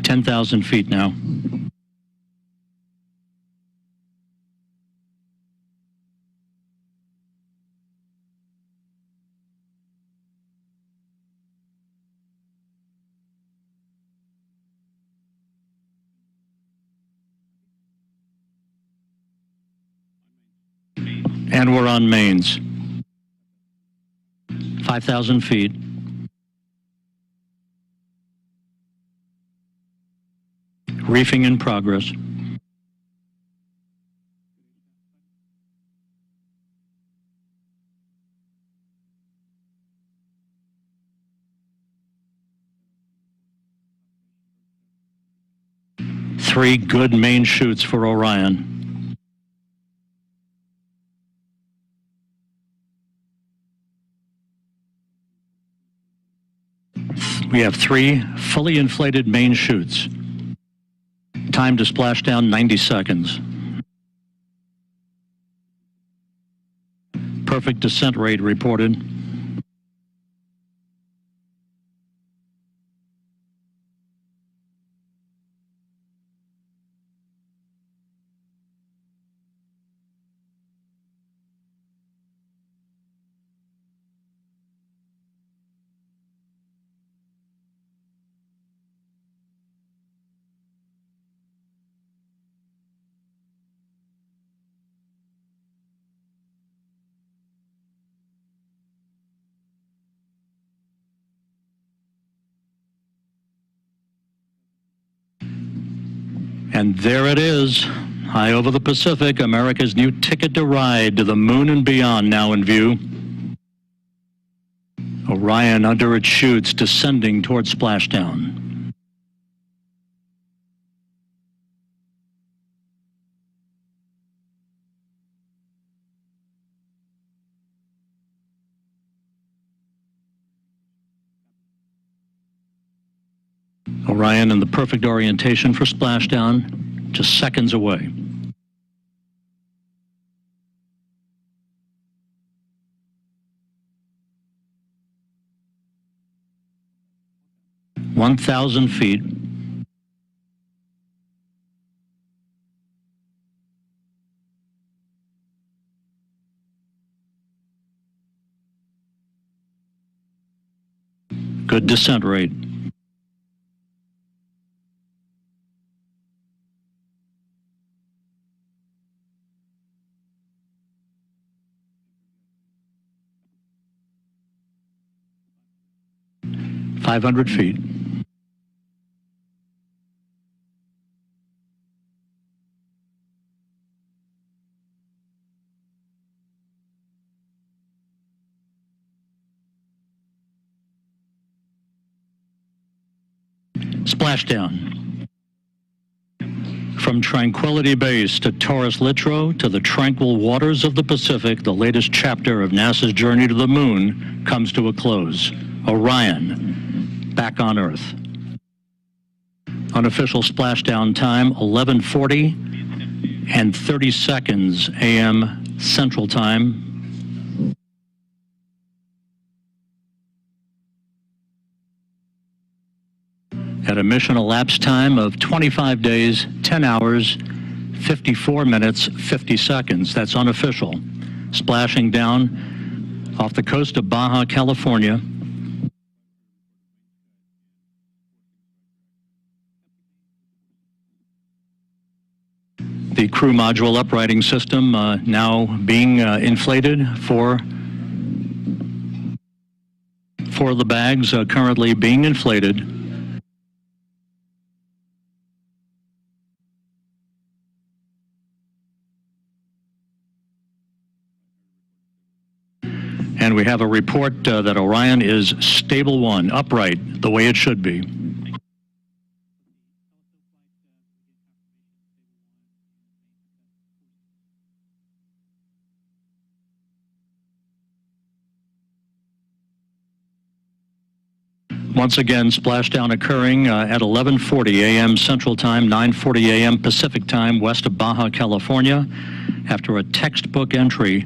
10,000 feet now. And we're on mains. 5,000 feet. Reefing in progress. Three good main shoots for Orion. We have three fully inflated main chutes. Time to splashdown 90 seconds. Perfect descent rate reported. And there it is, high over the Pacific, America's new ticket to ride to the moon and beyond now in view. Orion under its chutes descending towards splashdown. Orion in the perfect orientation for splashdown, just seconds away. (1,000 feet). Good descent rate. (500 feet). Splashdown. From Tranquility Base to Taurus Littrow to the tranquil waters of the Pacific, the latest chapter of NASA's journey to the moon comes to a close. Orion, back on Earth. Unofficial splashdown time, 11:40 and 30 seconds a.m. Central Time. At a mission elapsed time of 25 days, 10 hours, 54 minutes, 50 seconds. That's unofficial. Splashing down off the coast of Baja, California. The crew module uprighting system now being inflated for the bags, currently being inflated. And we have a report that Orion is stable 1, upright, the way it should be. Once again, splashdown occurring at 11:40 a.m. Central Time, 9:40 a.m. Pacific Time, west of Baja, California, after a textbook entry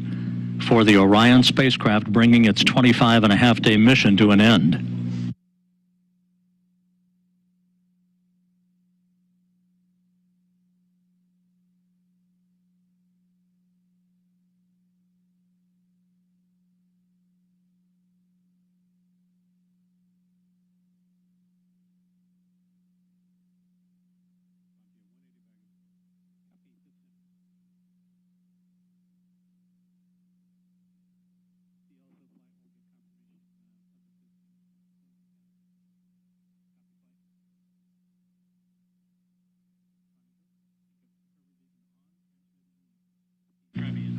for the Orion spacecraft, bringing its 25-and-a-half-day mission to an end.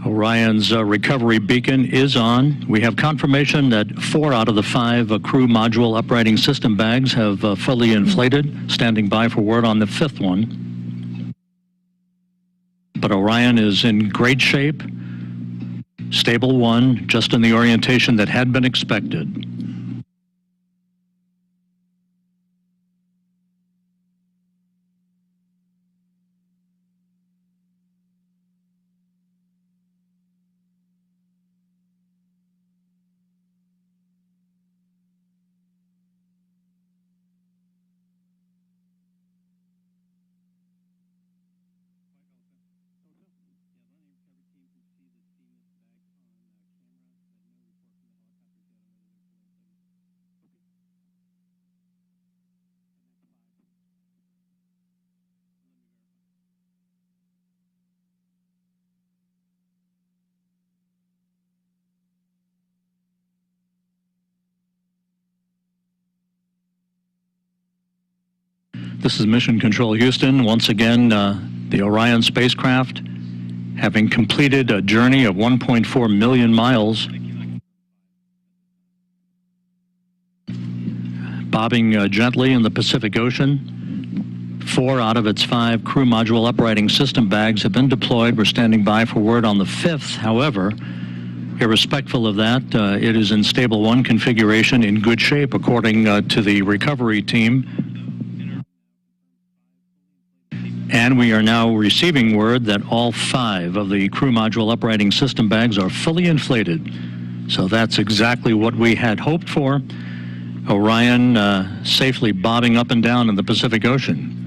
Orion's recovery beacon is on. We have confirmation that 4 out of the 5 crew module uprighting system bags have fully inflated, standing by for word on the 5th one. But Orion is in great shape, stable 1, just in the orientation that had been expected. This is Mission Control Houston. Once again, the Orion spacecraft, having completed a journey of 1.4 million miles, bobbing gently in the Pacific Ocean. 4 out of its 5 crew module uprighting system bags have been deployed. We're standing by for word on the 5th. However, irrespective of that, it is in stable 1 configuration, in good shape, according to the recovery team. And we are now receiving word that all 5 of the crew module uprighting system bags are fully inflated. So that's exactly what we had hoped for. Orion safely bobbing up and down in the Pacific Ocean.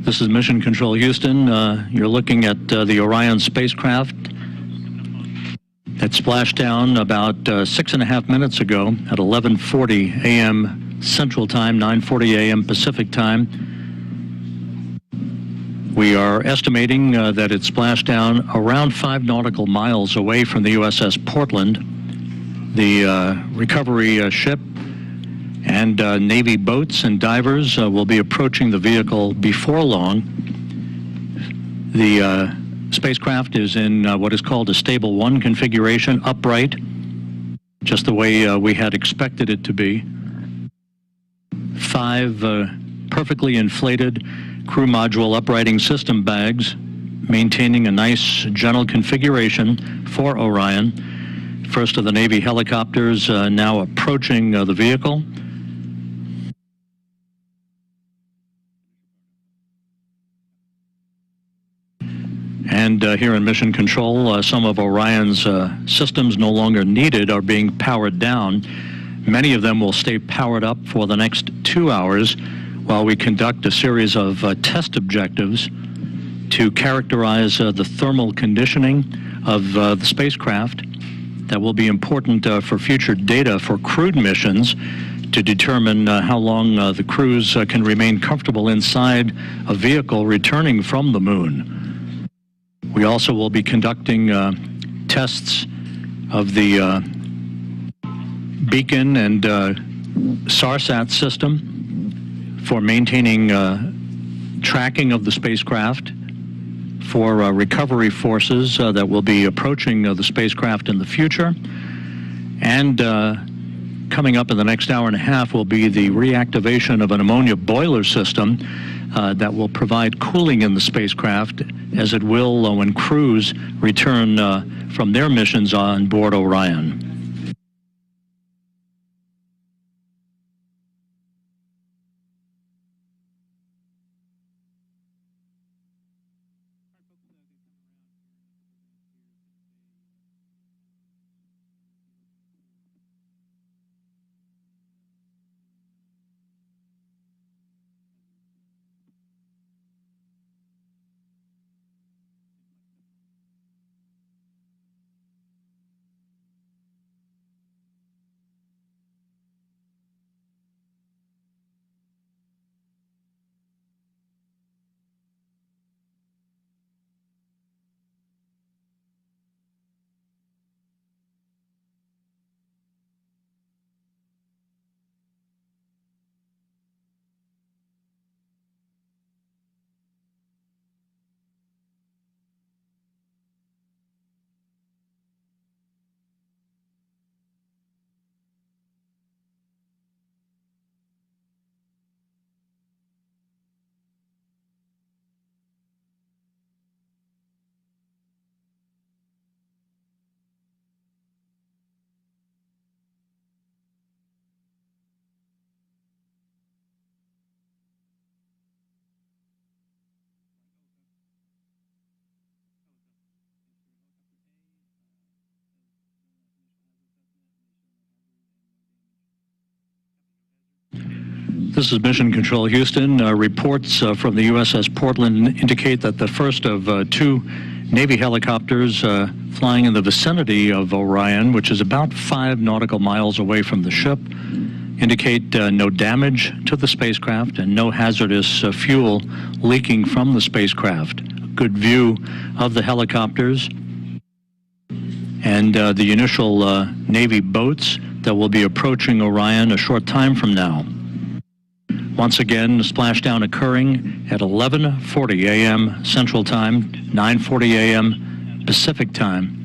This is Mission Control Houston. You're looking at the Orion spacecraft that splashed down about 6.5 minutes ago at 11:40 a.m. Central Time, 9:40 a.m. Pacific Time. We are estimating that it splashed down around 5 nautical miles away from the USS Portland. The recovery ship and Navy boats and divers will be approaching the vehicle before long. The spacecraft is in what is called a stable 1 configuration, upright, just the way we had expected it to be. 5 perfectly inflated crew module uprighting system bags, maintaining a nice gentle configuration for Orion. First of the Navy helicopters now approaching the vehicle. And here in Mission Control, some of Orion's systems no longer needed are being powered down. Many of them will stay powered up for the next 2 hours while we conduct a series of test objectives to characterize the thermal conditioning of the spacecraft. That will be important for future data for crewed missions to determine how long the crews can remain comfortable inside a vehicle returning from the moon. We also will be conducting tests of the beacon and SARSAT system for maintaining tracking of the spacecraft, for recovery forces that will be approaching the spacecraft in the future. And coming up in the next hour and a half will be the reactivation of an ammonia boiler system that will provide cooling in the spacecraft, as it will when crews return from their missions on board Orion. This is Mission Control Houston. Reports from the USS Portland indicate that the first of 2 Navy helicopters flying in the vicinity of Orion, which is about 5 nautical miles away from the ship, indicate no damage to the spacecraft and no hazardous fuel leaking from the spacecraft. A good view of the helicopters and the initial Navy boats that will be approaching Orion a short time from now. Once again, the splashdown occurring at 11:40 a.m. Central Time, 9:40 a.m. Pacific Time.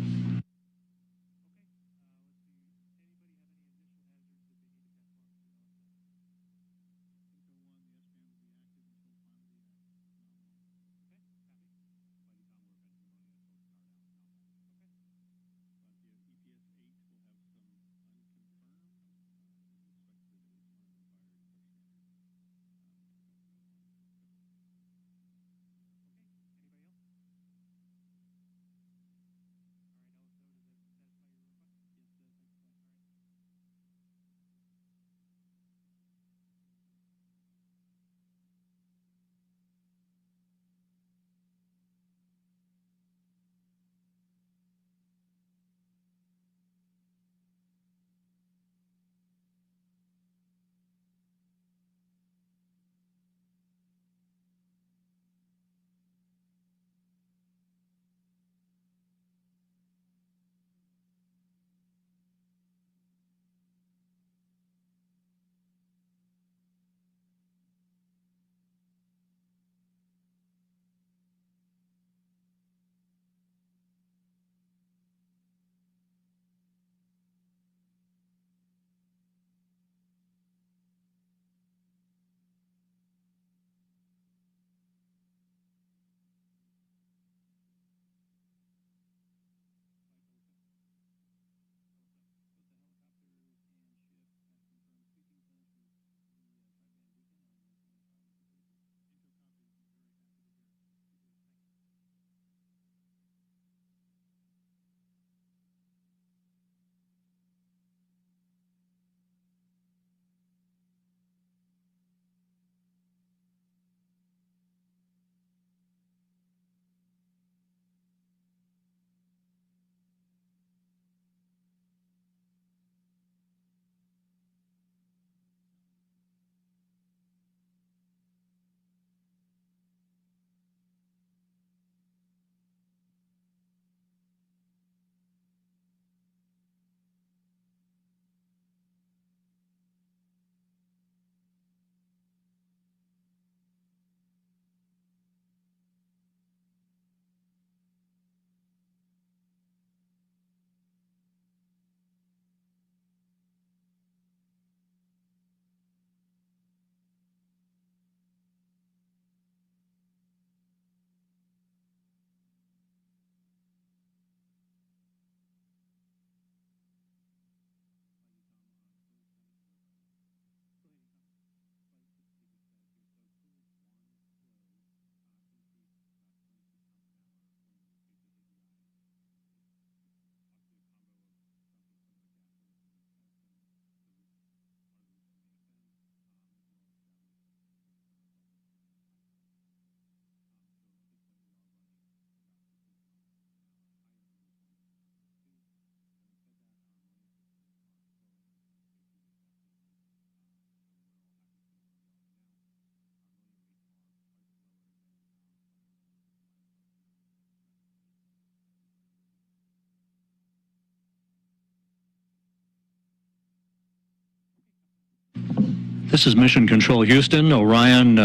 This is Mission Control Houston. Orion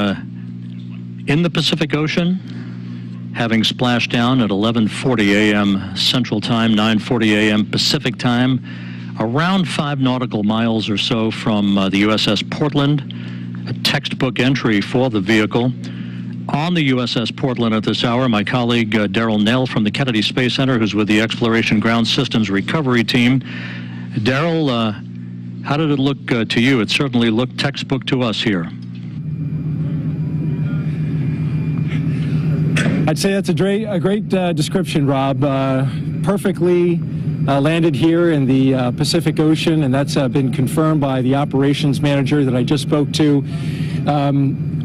in the Pacific Ocean, having splashed down at 11:40 a.m. Central Time, 9:40 a.m. Pacific Time, around 5 nautical miles or so from the USS Portland. A textbook entry for the vehicle. On the USS Portland at this hour, my colleague Daryl Nell from the Kennedy Space Center, who's with the Exploration Ground Systems Recovery Team. Daryl, how did it look to you? It certainly looked textbook to us here. I'd say that's a great description, Rob. Perfectly landed here in the Pacific Ocean, and that's been confirmed by the operations manager that I just spoke to.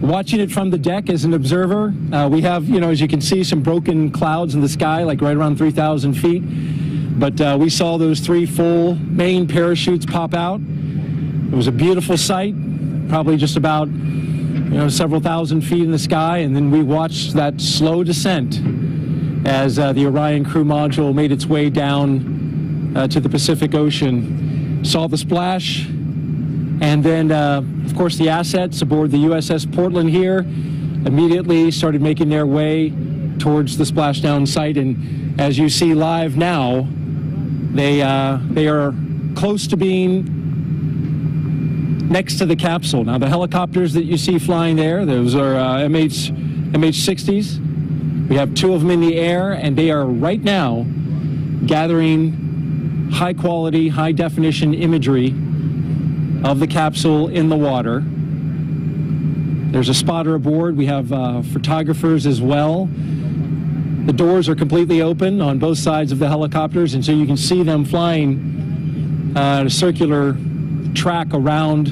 Watching it from the deck as an observer, we have, as you can see, some broken clouds in the sky, like right around 3,000 feet. But we saw those 3 full main parachutes pop out. It was a beautiful sight, probably just about, several thousand feet in the sky. And then we watched that slow descent as the Orion crew module made its way down to the Pacific Ocean. Saw the splash. And then, of course, the assets aboard the USS Portland here immediately started making their way towards the splashdown site. And as you see live now, they are close to being next to the capsule. Now, the helicopters that you see flying there, those are MH-60s. We have 2 of them in the air, and they are right now gathering high-quality, high-definition imagery of the capsule in the water. There's a spotter aboard. We have photographers as well. The doors are completely open on both sides of the helicopters, and so you can see them flying a circular track around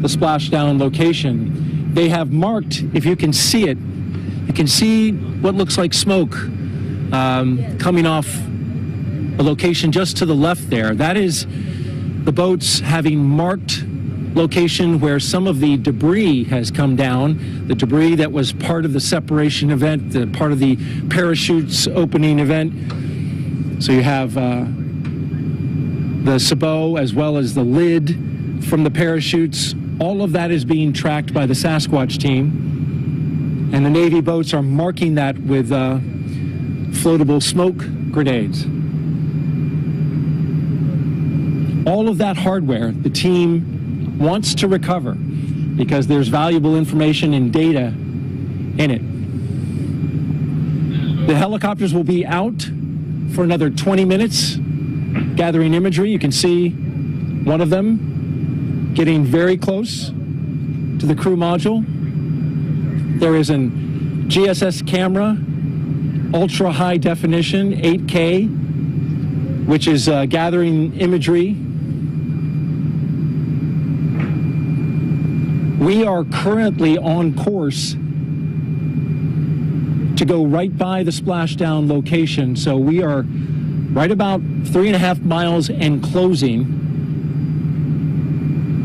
the splashdown location. They have marked, if you can see it, you can see what looks like smoke coming off a location just to the left there. That is the boats having marked location where some of the debris has come down, the debris that was part of the separation event, part of the parachutes opening event. So you have the sabot as well as the lid from the parachutes. All of that is being tracked by the Sasquatch team, and the Navy boats are marking that with floatable smoke grenades. All of that hardware the team wants to recover because there's valuable information and data in it. The helicopters will be out for another 20 minutes gathering imagery. You can see one of them getting very close to the crew module. There is an GSS camera, ultra high definition, 8K, which is gathering imagery. We are currently on course to go right by the splashdown location. So we are right about 3.5 miles and closing.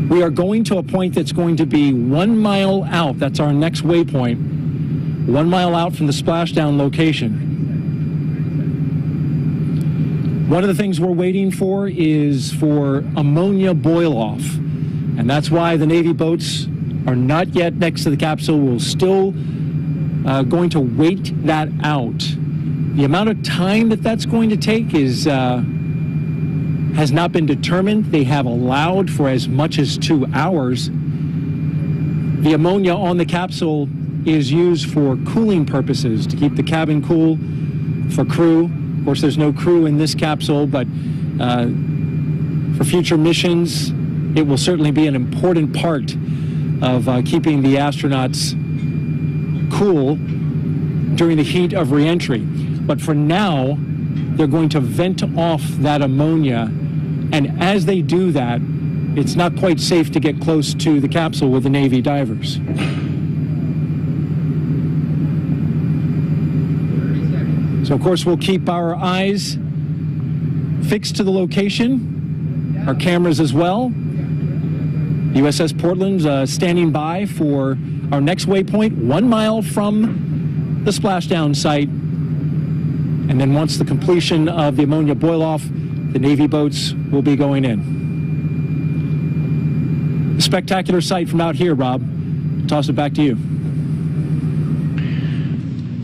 We are going to a point that's going to be 1 mile out. That's our next waypoint. 1 mile out from the splashdown location. One of the things we're waiting for is for ammonia boil off. And that's why the Navy boats are not yet next to the capsule. We're still going to wait that out. The amount of time that that's going to take is has not been determined. They have allowed for as much as 2 hours. The ammonia on the capsule is used for cooling purposes, to keep the cabin cool for crew. Of course, there's no crew in this capsule, but for future missions, it will certainly be an important part of keeping the astronauts cool during the heat of reentry. But for now, they're going to vent off that ammonia, and as they do that, it's not quite safe to get close to the capsule with the Navy divers. So of course we'll keep our eyes fixed to the location, our cameras as well. USS Portland's standing by for our next waypoint, 1 mile from the splashdown site. And then once the completion of the ammonia boil off, the Navy boats will be going in. The spectacular sight from out here, Rob. Toss it back to you.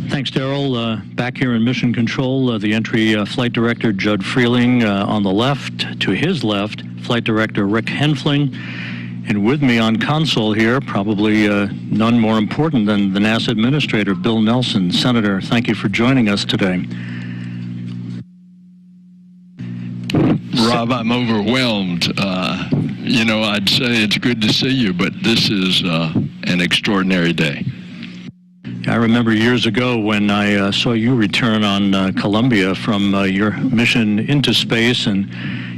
Thanks, Daryl. Back here in Mission Control, the entry Flight Director Judd Freeling on the left. To his left, Flight Director Rick Henfling. And with me on console here, probably none more important than the NASA Administrator, Bill Nelson. Senator, thank you for joining us today. Rob, I'm overwhelmed. You know, I'd say it's good to see you, but this is an extraordinary day. I remember years ago when I saw you return on Columbia from your mission into space, and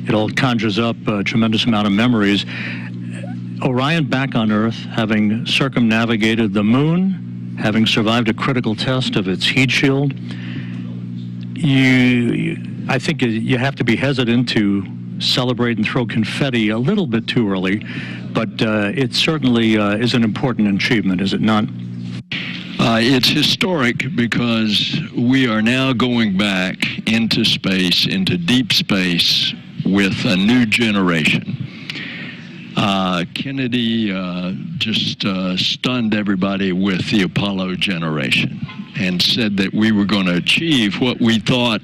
it all conjures up a tremendous amount of memories. Orion back on Earth, having circumnavigated the moon, having survived a critical test of its heat shield, I think you have to be hesitant to celebrate and throw confetti a little bit too early, but it certainly is an important achievement, is it not? It's historic because we are now going back into space, into deep space, with a new generation. Kennedy just stunned everybody with the Apollo generation and said that we were going to achieve what we thought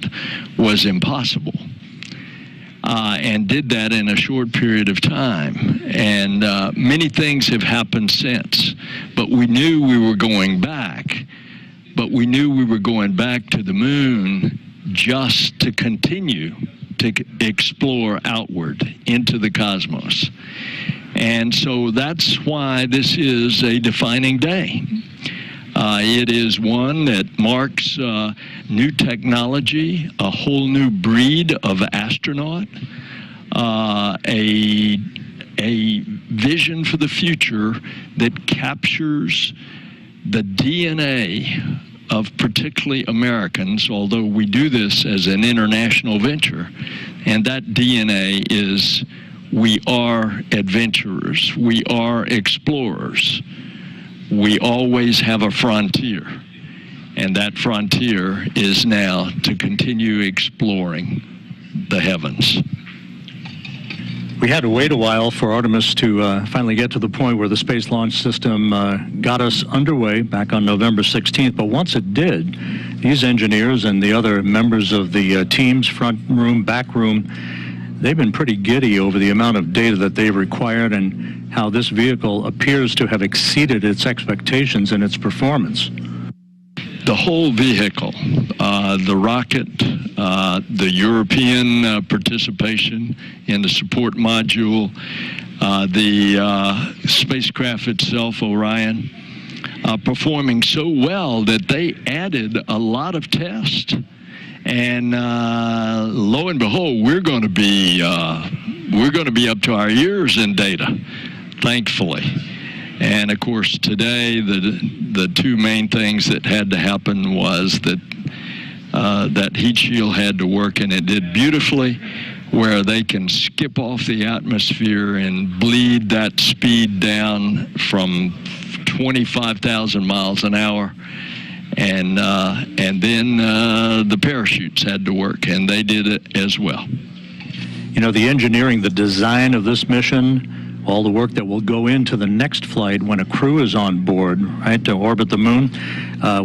was impossible. And did that in a short period of time. And many things have happened since. But we knew we were going back. But we knew we were going back to the moon just to continue to explore outward into the cosmos. And so that's why this is a defining day. It is one that marks new technology, a whole new breed of astronaut, a vision for the future that captures the DNA of particularly Americans, although we do this as an international venture. And that DNA is we are adventurers, we are explorers. We always have a frontier, and that frontier is now to continue exploring the heavens. We had to wait a while for Artemis to finally get to the point where the Space Launch System got us underway back on November 16th, but once it did, these engineers and the other members of the teams, front room, back room, they've been pretty giddy over the amount of data that they've required and how this vehicle appears to have exceeded its expectations in its performance. The whole vehicle, the rocket, the European participation in the support module, the spacecraft itself, Orion, performing so well that they added a lot of tests. And lo and behold, we're going to be up to our ears in data, thankfully. And of course, today the two main things that had to happen was that that heat shield had to work, and it did beautifully, where they can skip off the atmosphere and bleed that speed down from 25,000 miles an hour. And then the parachutes had to work, and they did it as well. You know, the engineering, the design of this mission, all the work that will go into the next flight when a crew is on board, right, to orbit the moon.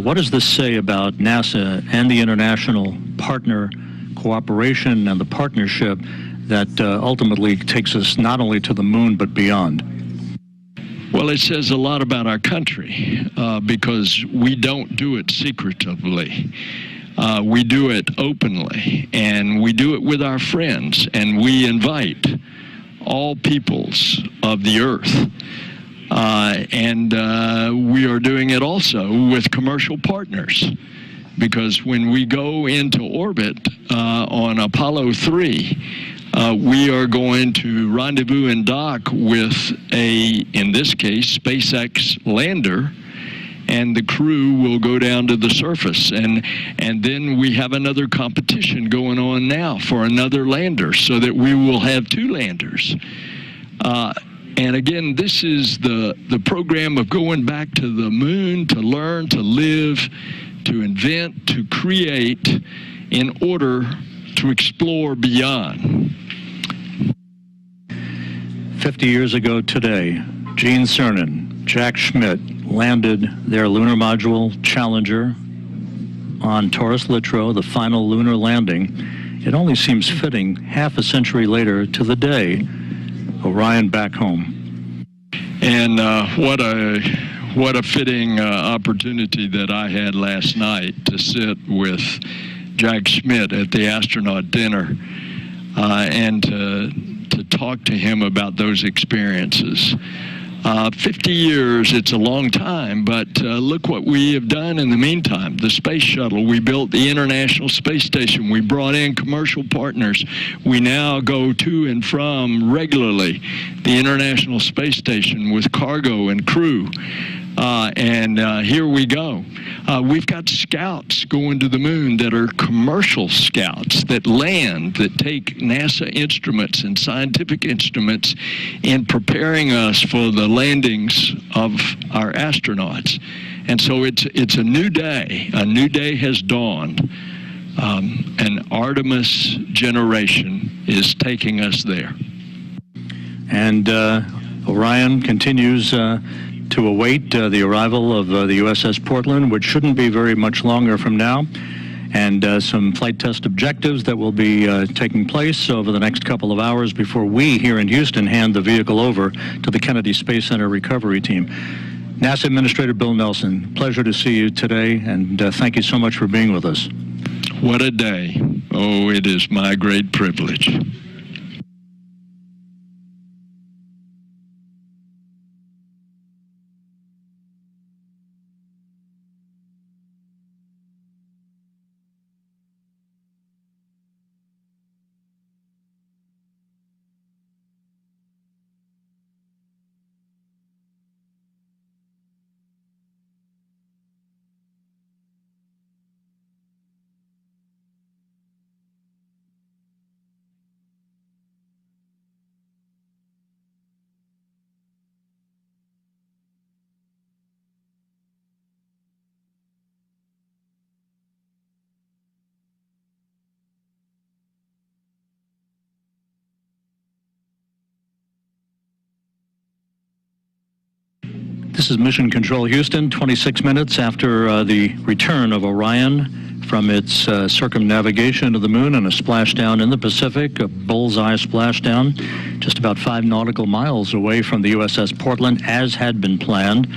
What does this say about NASA and the international partner cooperation and the partnership that ultimately takes us not only to the moon but beyond? Well, it says a lot about our country because we don't do it secretively. We do it openly, and we do it with our friends, and we invite all peoples of the earth. And we are doing it also with commercial partners, because when we go into orbit on Apollo 3, we are going to rendezvous and dock with in this case, SpaceX lander, and the crew will go down to the surface. And then we have another competition going on now for another lander, so that we will have two landers. And again, this is the program of going back to the moon to learn, to live, to invent, to create in order to explore beyond. 50 years ago today, Gene Cernan, Jack Schmitt landed their lunar module Challenger on Taurus Littrow, the final lunar landing. It only seems fitting half a century later to the day, Orion back home. And what a fitting opportunity that I had last night to sit with Jack Schmitt at the Astronaut dinner and to talk to him about those experiences. 50 years, it's a long time, but look what we have done in the meantime. The space shuttle, we built the International Space Station, we brought in commercial partners. We now go to and from regularly the International Space Station with cargo and crew. Here we go. We've got scouts going to the moon that are commercial scouts that land, that take NASA instruments and scientific instruments in preparing us for the landings of our astronauts. And so it's a new day. A new day has dawned. An Artemis generation is taking us there. And Orion continues to await the arrival of the USS Portland, which shouldn't be very much longer from now, and some flight test objectives that will be taking place over the next couple of hours before we here in Houston hand the vehicle over to the Kennedy Space Center recovery team. NASA Administrator Bill Nelson, pleasure to see you today, and thank you so much for being with us. What a day. Oh, it is my great privilege. This is Mission Control Houston, 26 minutes after the return of Orion from its circumnavigation of the moon and a splashdown in the Pacific, a bullseye splashdown, just about 5 nautical miles away from the USS Portland, as had been planned.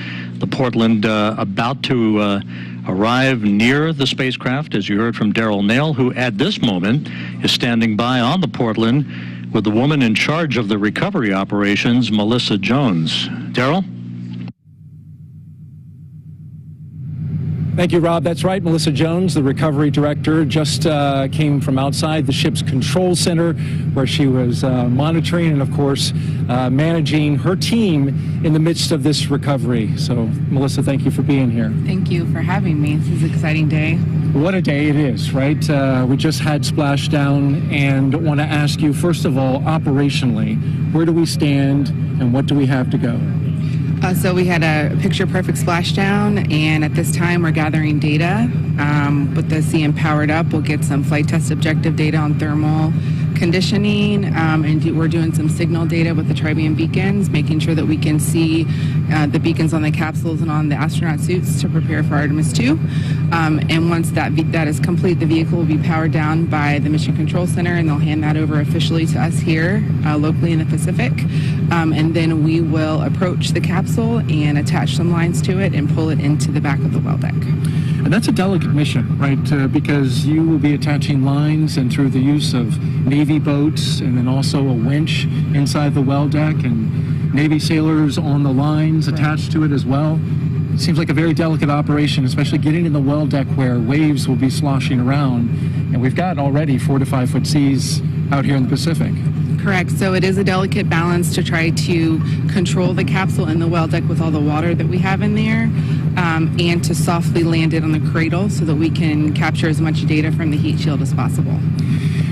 The Portland about to arrive near the spacecraft, as you heard from Daryl Nail, who at this moment is standing by on the Portland with the woman in charge of the recovery operations, Melissa Jones. Daryl? Thank you, Rob. That's right. Melissa Jones, the recovery director, just came from outside the ship's control center where she was monitoring and, of course, managing her team in the midst of this recovery. So, Melissa, thank you for being here. Thank you for having me. This is an exciting day. What a day it is, right? We just had splashdown, and want to ask you, first of all, operationally, where do we stand and what do we have to go? So we had a picture-perfect splashdown, and at this time we're gathering data. With the CM powered up, we'll get some flight test objective data on thermal conditioning, and we're doing some signal data with the tri-band beacons, making sure that we can see the beacons on the capsules and on the astronaut suits to prepare for Artemis 2. And once that is complete, the vehicle will be powered down by the Mission Control Center, and they'll hand that over officially to us here locally in the Pacific. And then we will approach the capsule and attach some lines to it and pull it into the back of the well deck. And that's a delicate mission, right? Because you will be attaching lines, and through the use of Navy boats and then also a winch inside the well deck and Navy sailors on the lines attached to it as well. It seems like a very delicate operation, especially getting in the well deck where waves will be sloshing around. And we've got already 4 to 5 foot seas out here in the Pacific. Correct. So it is a delicate balance to try to control the capsule in the well deck with all the water that we have in there, and to softly land it on the cradle so that we can capture as much data from the heat shield as possible.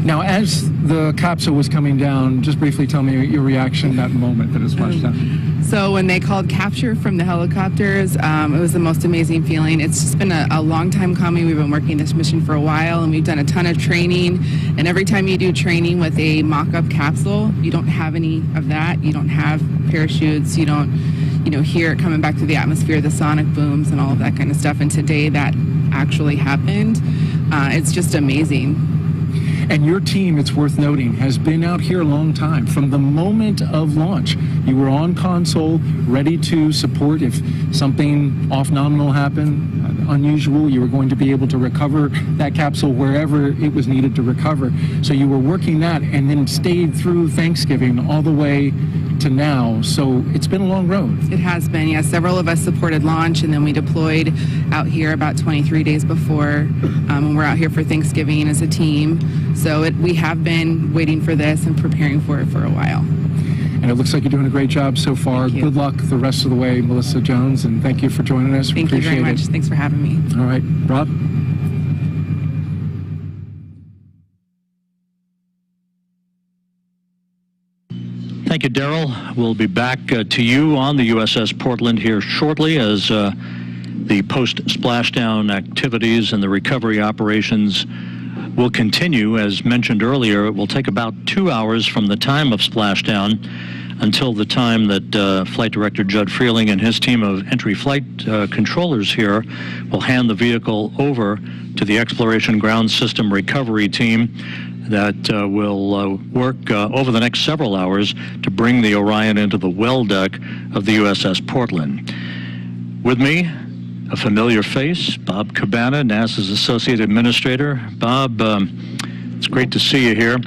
Now, as the capsule was coming down, just briefly tell me your reaction that moment that it splashed down. So when they called capture from the helicopters, it was the most amazing feeling. It's just been a long time coming. We've been working this mission for a while, and we've done a ton of training. And every time you do training with a mock-up capsule, you don't have any of that. You don't have parachutes. You don't, hear it coming back to the atmosphere, the sonic booms and all of that kind of stuff. And today that actually happened. It's just amazing. And your team, it's worth noting, has been out here a long time. From the moment of launch, you were on console, ready to support if something off-nominal happened, unusual. You were going to be able to recover that capsule wherever it was needed to recover. So you were working that and then stayed through Thanksgiving all the way to now. So it's been a long road. It has been, yeah. Several of us supported launch, and then we deployed out here about 23 days before, and we're out here for Thanksgiving as a team. So we have been waiting for this and preparing for it for a while. And it looks like you're doing a great job so far. Good luck the rest of the way, Melissa Jones, and thank you for joining us. Thank you very much. Thanks for having me. All right, Rob? Thank you, Daryl. We'll be back to you on the USS Portland here shortly as the post-splashdown activities and the recovery operations will continue. As mentioned earlier, it will take about 2 hours from the time of splashdown until the time that Flight Director Judd Freeling and his team of entry flight controllers here will hand the vehicle over to the Exploration Ground System Recovery Team that will work over the next several hours to bring the Orion into the well deck of the USS Portland. With me, a familiar face, Bob Cabana, NASA's Associate Administrator. Bob, it's great to see you here.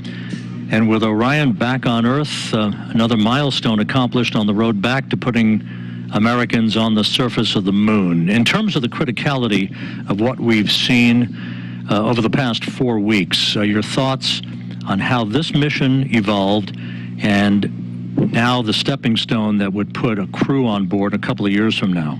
And with Orion back on Earth, another milestone accomplished on the road back to putting Americans on the surface of the moon. In terms of the criticality of what we've seen over the past 4 weeks, your thoughts on how this mission evolved and now the stepping stone that would put a crew on board a couple of years from now?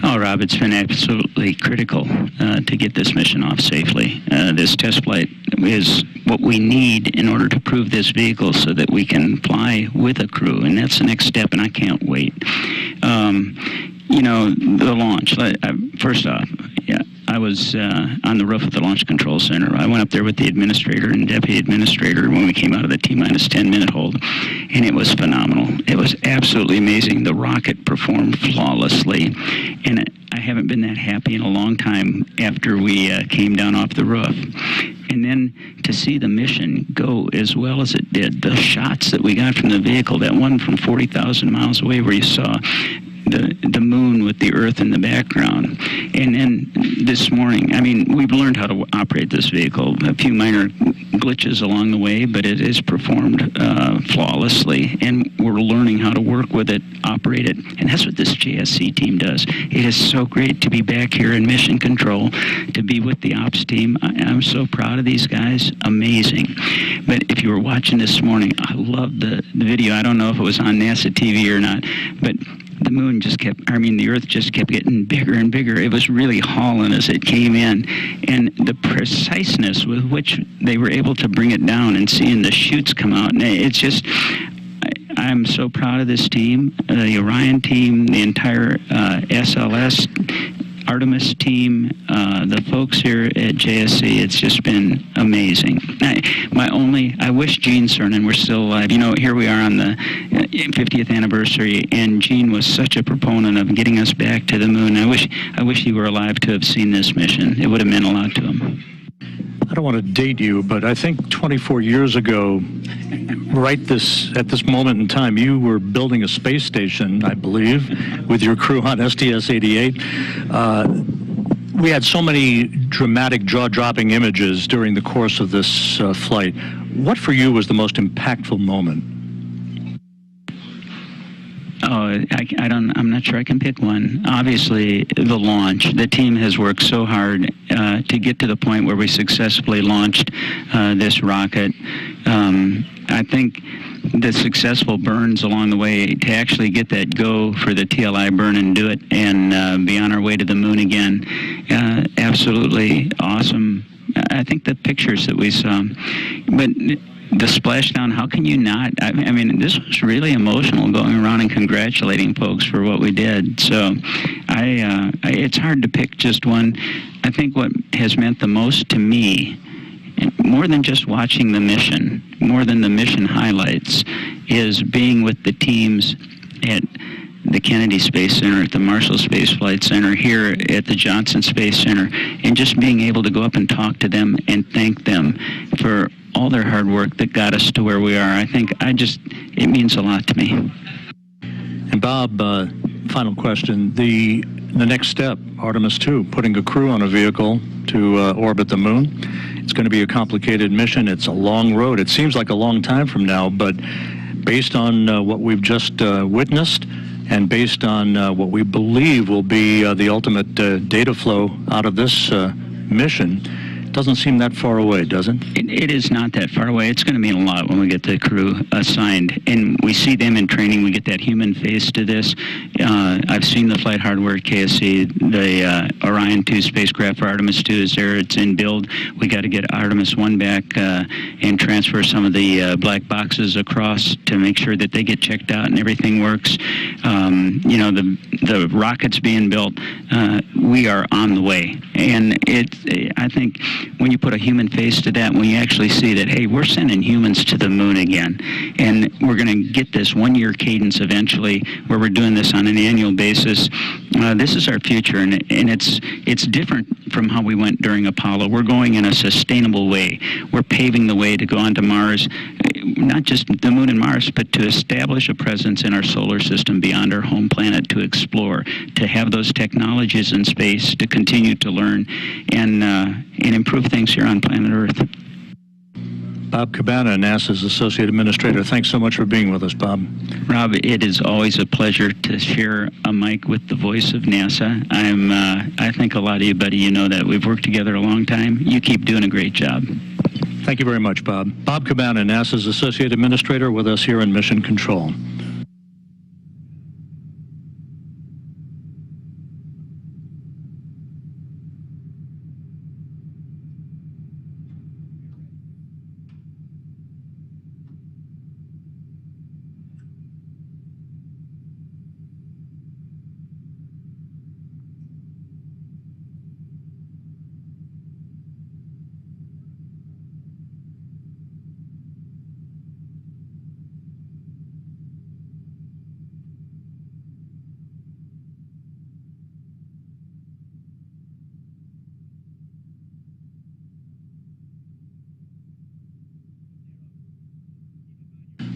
Oh, Rob, it's been absolutely critical to get this mission off safely. This test flight is what we need in order to prove this vehicle so that we can fly with a crew, and that's the next step, and I can't wait. The launch, first off, I was on the roof of the Launch Control Center. I went up there with the administrator and deputy administrator when we came out of the T-minus 10-minute hold, and it was phenomenal. It was absolutely amazing. The rocket performed flawlessly, and I haven't been that happy in a long time after we came down off the roof. And then to see the mission go as well as it did, the shots that we got from the vehicle, that one from 40,000 miles away where you saw the moon with the Earth in the background. And then this morning, I mean, we've learned how to operate this vehicle. A few minor glitches along the way, but it is performed flawlessly, and we're learning how to work with it, operate it, and that's what this JSC team does. It is so great to be back here in mission control, to be with the ops team. I'm so proud of these guys. Amazing. But if you were watching this morning, I loved the video. I don't know if it was on NASA TV or not, but the moon just the Earth just kept getting bigger and bigger. It was really hauling as it came in. And the preciseness with which they were able to bring it down and seeing the chutes come out, and it's just, I'm so proud of this team, the Orion team, the entire SLS Artemis team, the folks here at JSC. It's just been amazing. I wish Gene Cernan were still alive. Here we are on the 50th anniversary, and Gene was such a proponent of getting us back to the moon. I wish he were alive to have seen this mission. It would have meant a lot to him. I don't want to date you, but I think 24 years ago, at this moment in time, you were building a space station, I believe, with your crew on STS-88. We had so many dramatic, jaw-dropping images during the course of this flight. What for you was the most impactful moment? Oh, I'm not sure I can pick one. Obviously, the launch. The team has worked so hard to get to the point where we successfully launched this rocket. I think the successful burns along the way to actually get that go for the TLI burn and do it and be on our way to the moon again. Absolutely awesome. I think the pictures that we saw, but the splashdown, how can you not? I mean, this was really emotional, going around and congratulating folks for what we did. So it's hard to pick just one. I think what has meant the most to me, more than just watching the mission, more than the mission highlights, is being with the teams at the Kennedy Space Center, at the Marshall Space Flight Center, here at the Johnson Space Center, and just being able to go up and talk to them and thank them for all their hard work that got us to where we are. I think it means a lot to me. And Bob, final question. The next step, Artemis 2, putting a crew on a vehicle to orbit the moon. It's going to be a complicated mission. It's a long road. It seems like a long time from now, but based on what we've just witnessed, and based on what we believe will be the ultimate data flow out of this mission, it doesn't seem that far away, does it? It is not that far away. It's going to mean a lot when we get the crew assigned. And we see them in training. We get that human face to this. I've seen the flight hardware at KSC. The Orion 2 spacecraft for Artemis 2 is there. It's in build. We got to get Artemis 1 back and transfer some of the black boxes across to make sure that they get checked out and everything works. You know, the rocket's being built. We are on the way. And I think when you put a human face to that, when you actually see that, hey, we're sending humans to the moon again, and we're going to get this one-year cadence eventually where we're doing this on an annual basis, this is our future, and it's different from how we went during Apollo. We're going in a sustainable way. We're paving the way to go onto Mars, not just the moon and Mars, but to establish a presence in our solar system beyond our home planet, to explore, to have those technologies in space, to continue to learn and improve things here on planet Earth. Bob Cabana, NASA's Associate Administrator. Thanks so much for being with us, Bob. Rob, it is always a pleasure to share a mic with the voice of NASA. I think a lot of you, buddy, you know that. We've worked together a long time. You keep doing a great job. Thank you very much, Bob. Bob Cabana, NASA's Associate Administrator, with us here in Mission Control.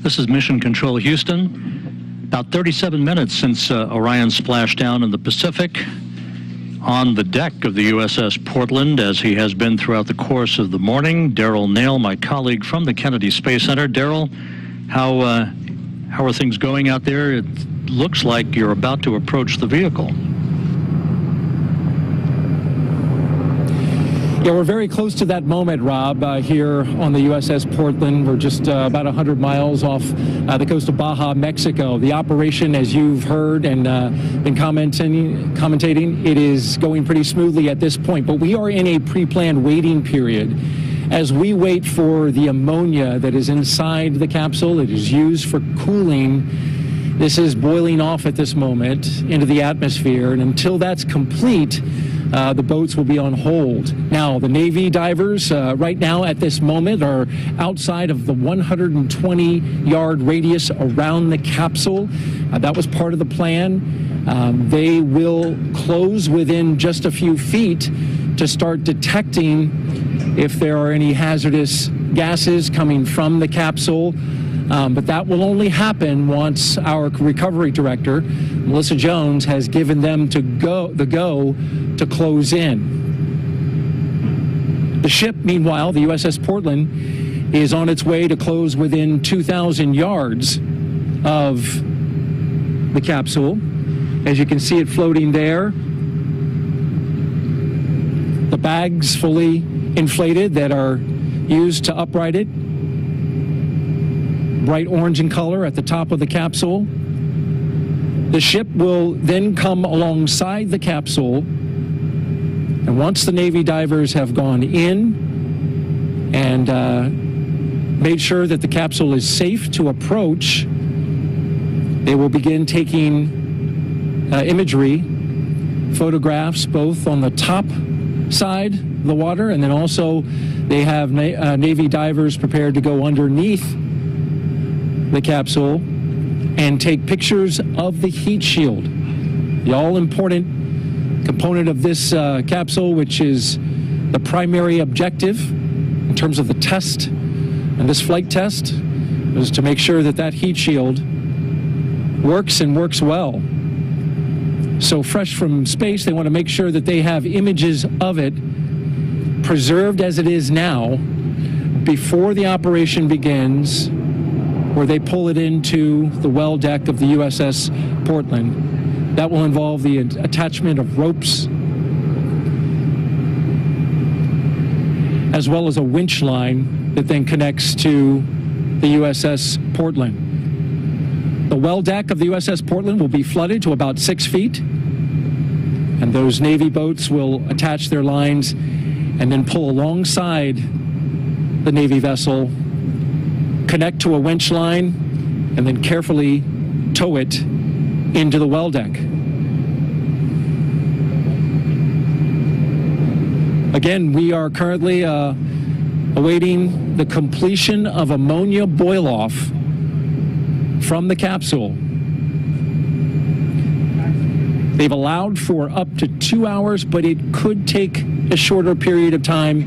This is Mission Control Houston. About 37 minutes since Orion splashed down in the Pacific on the deck of the USS Portland, as he has been throughout the course of the morning. Daryl Nail, my colleague from the Kennedy Space Center. Daryl, how are things going out there? It looks like you're about to approach the vehicle. Yeah, we're very close to that moment, Rob, here on the USS Portland. We're just about 100 miles off the coast of Baja, Mexico. The operation, as you've heard and been commentating, it is going pretty smoothly at this point. But we are in a pre-planned waiting period as we wait for the ammonia that is inside the capsule. It is used for cooling. This is boiling off at this moment into the atmosphere, and until that's complete, the boats will be on hold. Now, the Navy divers right now at this moment are outside of the 120-yard radius around the capsule. That was part of the plan. They will close within just a few feet to start detecting if there are any hazardous gases coming from the capsule. But that will only happen once our recovery director, Melissa Jones, has given them the go to close in. The ship, meanwhile, the USS Portland, is on its way to close within 2,000 yards of the capsule. As you can see it floating there, the bags fully inflated that are used to upright it. Bright orange in color at the top of the capsule. The ship will then come alongside the capsule, and once the Navy divers have gone in and made sure that the capsule is safe to approach, they will begin taking imagery, photographs, both on the top side of the water, and then also they have Navy divers prepared to go underneath the capsule and take pictures of the heat shield, the all-important component of this capsule, which is the primary objective in terms of the test and this flight test, is to make sure that that heat shield works and works well. So fresh from space, they want to make sure that they have images of it preserved as it is now before the operation begins, where they pull it into the well deck of the USS Portland. That will involve the attachment of ropes, as well as a winch line that then connects to the USS Portland. The well deck of the USS Portland will be flooded to about 6 feet, and those Navy boats will attach their lines and then pull alongside the Navy vessel, connect to a winch line, and then carefully tow it into the well deck. Again, we are currently awaiting the completion of ammonia boil-off from the capsule. They've allowed for up to 2 hours, but it could take a shorter period of time.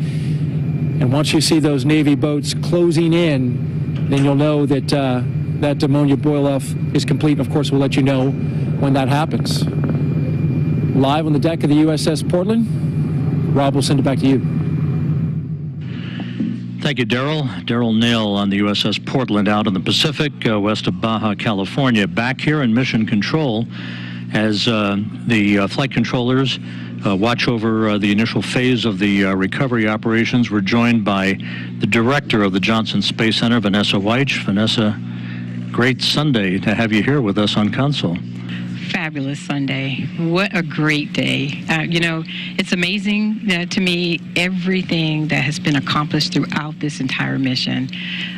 And once you see those Navy boats closing in, then you'll know that that ammonia boil-off is complete. Of course, we'll let you know when that happens. Live on the deck of the USS Portland, Rob will send it back to you. Thank you, Daryl. Daryl Nail on the USS Portland out in the Pacific, west of Baja, California. Back here in Mission Control as the flight controllers watch over the initial phase of the recovery operations. We're joined by the director of the Johnson Space Center, Vanessa Weich. Vanessa, great Sunday to have you here with us on Console. Fabulous Sunday. What a great day. You know, it's amazing to me everything that has been accomplished throughout this entire mission.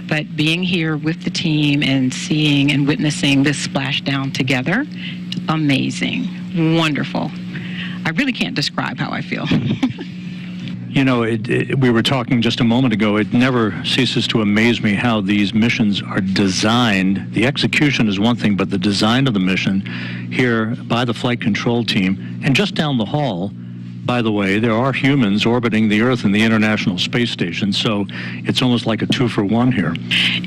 But being here with the team and seeing and witnessing this splashdown together, amazing, wonderful. I really can't describe how I feel. You know, we were talking just a moment ago, it never ceases to amaze me how these missions are designed. The execution is one thing, but the design of the mission here by the flight control team, and just down the hall, by the way, there are humans orbiting the Earth in the International Space Station, so it's almost like a 2-for-1 here.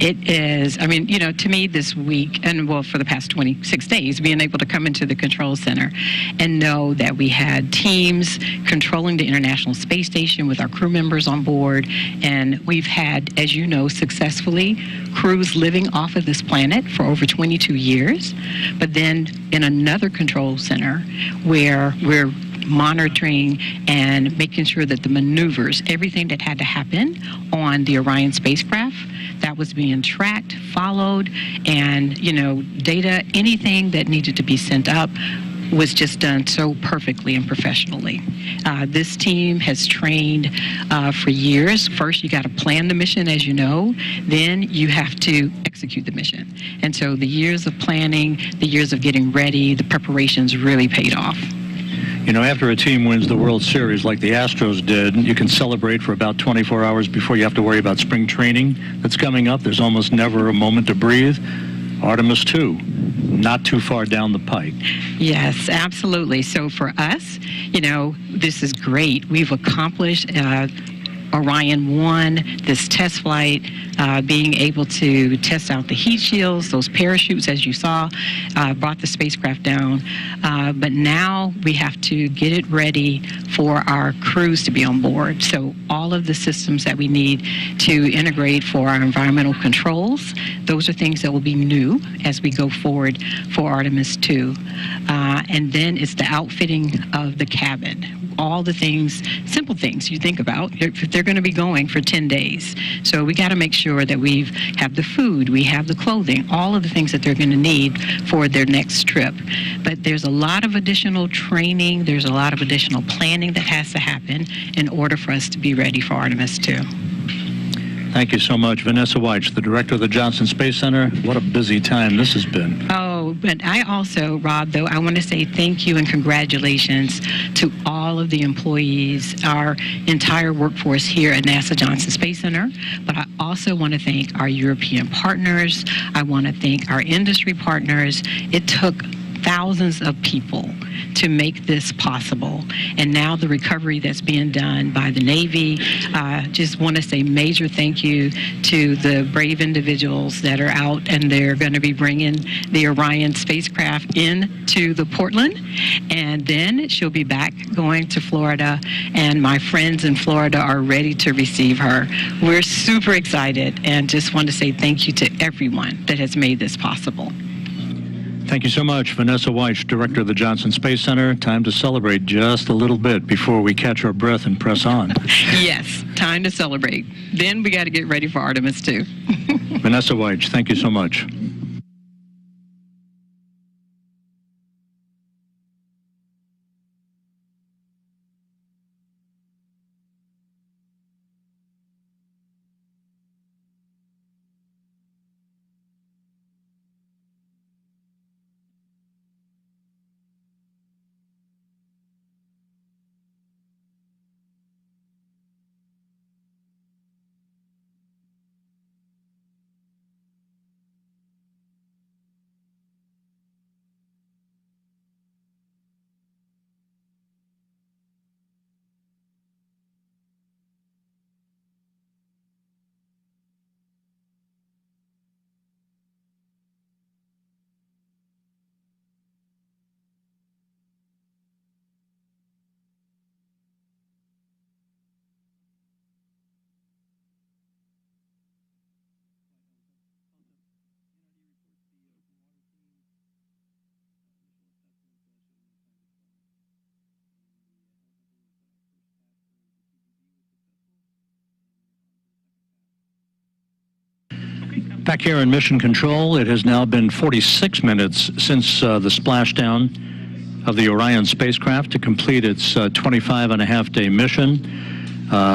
It is. I mean, you know, to me this week, and well, for the past 26 days, being able to come into the control center and know that we had teams controlling the International Space Station with our crew members on board, and we've had, as you know, successfully crews living off of this planet for over 22 years, but then in another control center where we're monitoring and making sure that the maneuvers, everything that had to happen on the Orion spacecraft, that was being tracked, followed, and, you know, data, anything that needed to be sent up was just done so perfectly and professionally. This team has trained for years. First, you got to plan the mission, as you know. Then you have to execute the mission. And so the years of planning, the years of getting ready, the preparations really paid off. You know, after a team wins the World Series like the Astros did, you can celebrate for about 24 hours before you have to worry about spring training that's coming up. There's almost never a moment to breathe. Artemis 2, not too far down the pike. Yes, absolutely. So for us, you know, this is great. We've accomplished Orion 1, this test flight, being able to test out the heat shields, those parachutes, as you saw, brought the spacecraft down. But now we have to get it ready for our crews to be on board. So all of the systems that we need to integrate for our environmental controls, those are things that will be new as we go forward for Artemis 2. And then it's the outfitting of the cabin. All the things, simple things you think about, if they're going to be going for 10 days. So we got to make sure that we have the food, we have the clothing, all of the things that they're going to need for their next trip. But there's a lot of additional training, there's a lot of additional planning that has to happen in order for us to be ready for Artemis 2. Thank you so much. Vanessa Weich, the director of the Johnson Space Center. What a busy time this has been. Oh, but I also, Rob, though, I want to say thank you and congratulations to all of the employees, our entire workforce here at NASA Johnson Space Center. But I also want to thank our European partners. I want to thank our industry partners. It took thousands of people to make this possible. And now the recovery that's being done by the Navy, just want to say major thank you to the brave individuals that are out, and they're going to be bringing the Orion spacecraft into the Portland, and then she'll be back going to Florida, and my friends in Florida are ready to receive her. We're super excited and just want to say thank you to everyone that has made this possible. Thank you so much, Vanessa Weich, director of the Johnson Space Center. Time to celebrate just a little bit before we catch our breath and press on. Yes, time to celebrate. Then we got to get ready for Artemis, too. Vanessa Weich, thank you so much. Back here in Mission Control, it has now been 46 minutes since the splashdown of the Orion spacecraft to complete its 25-and-a-half-day mission.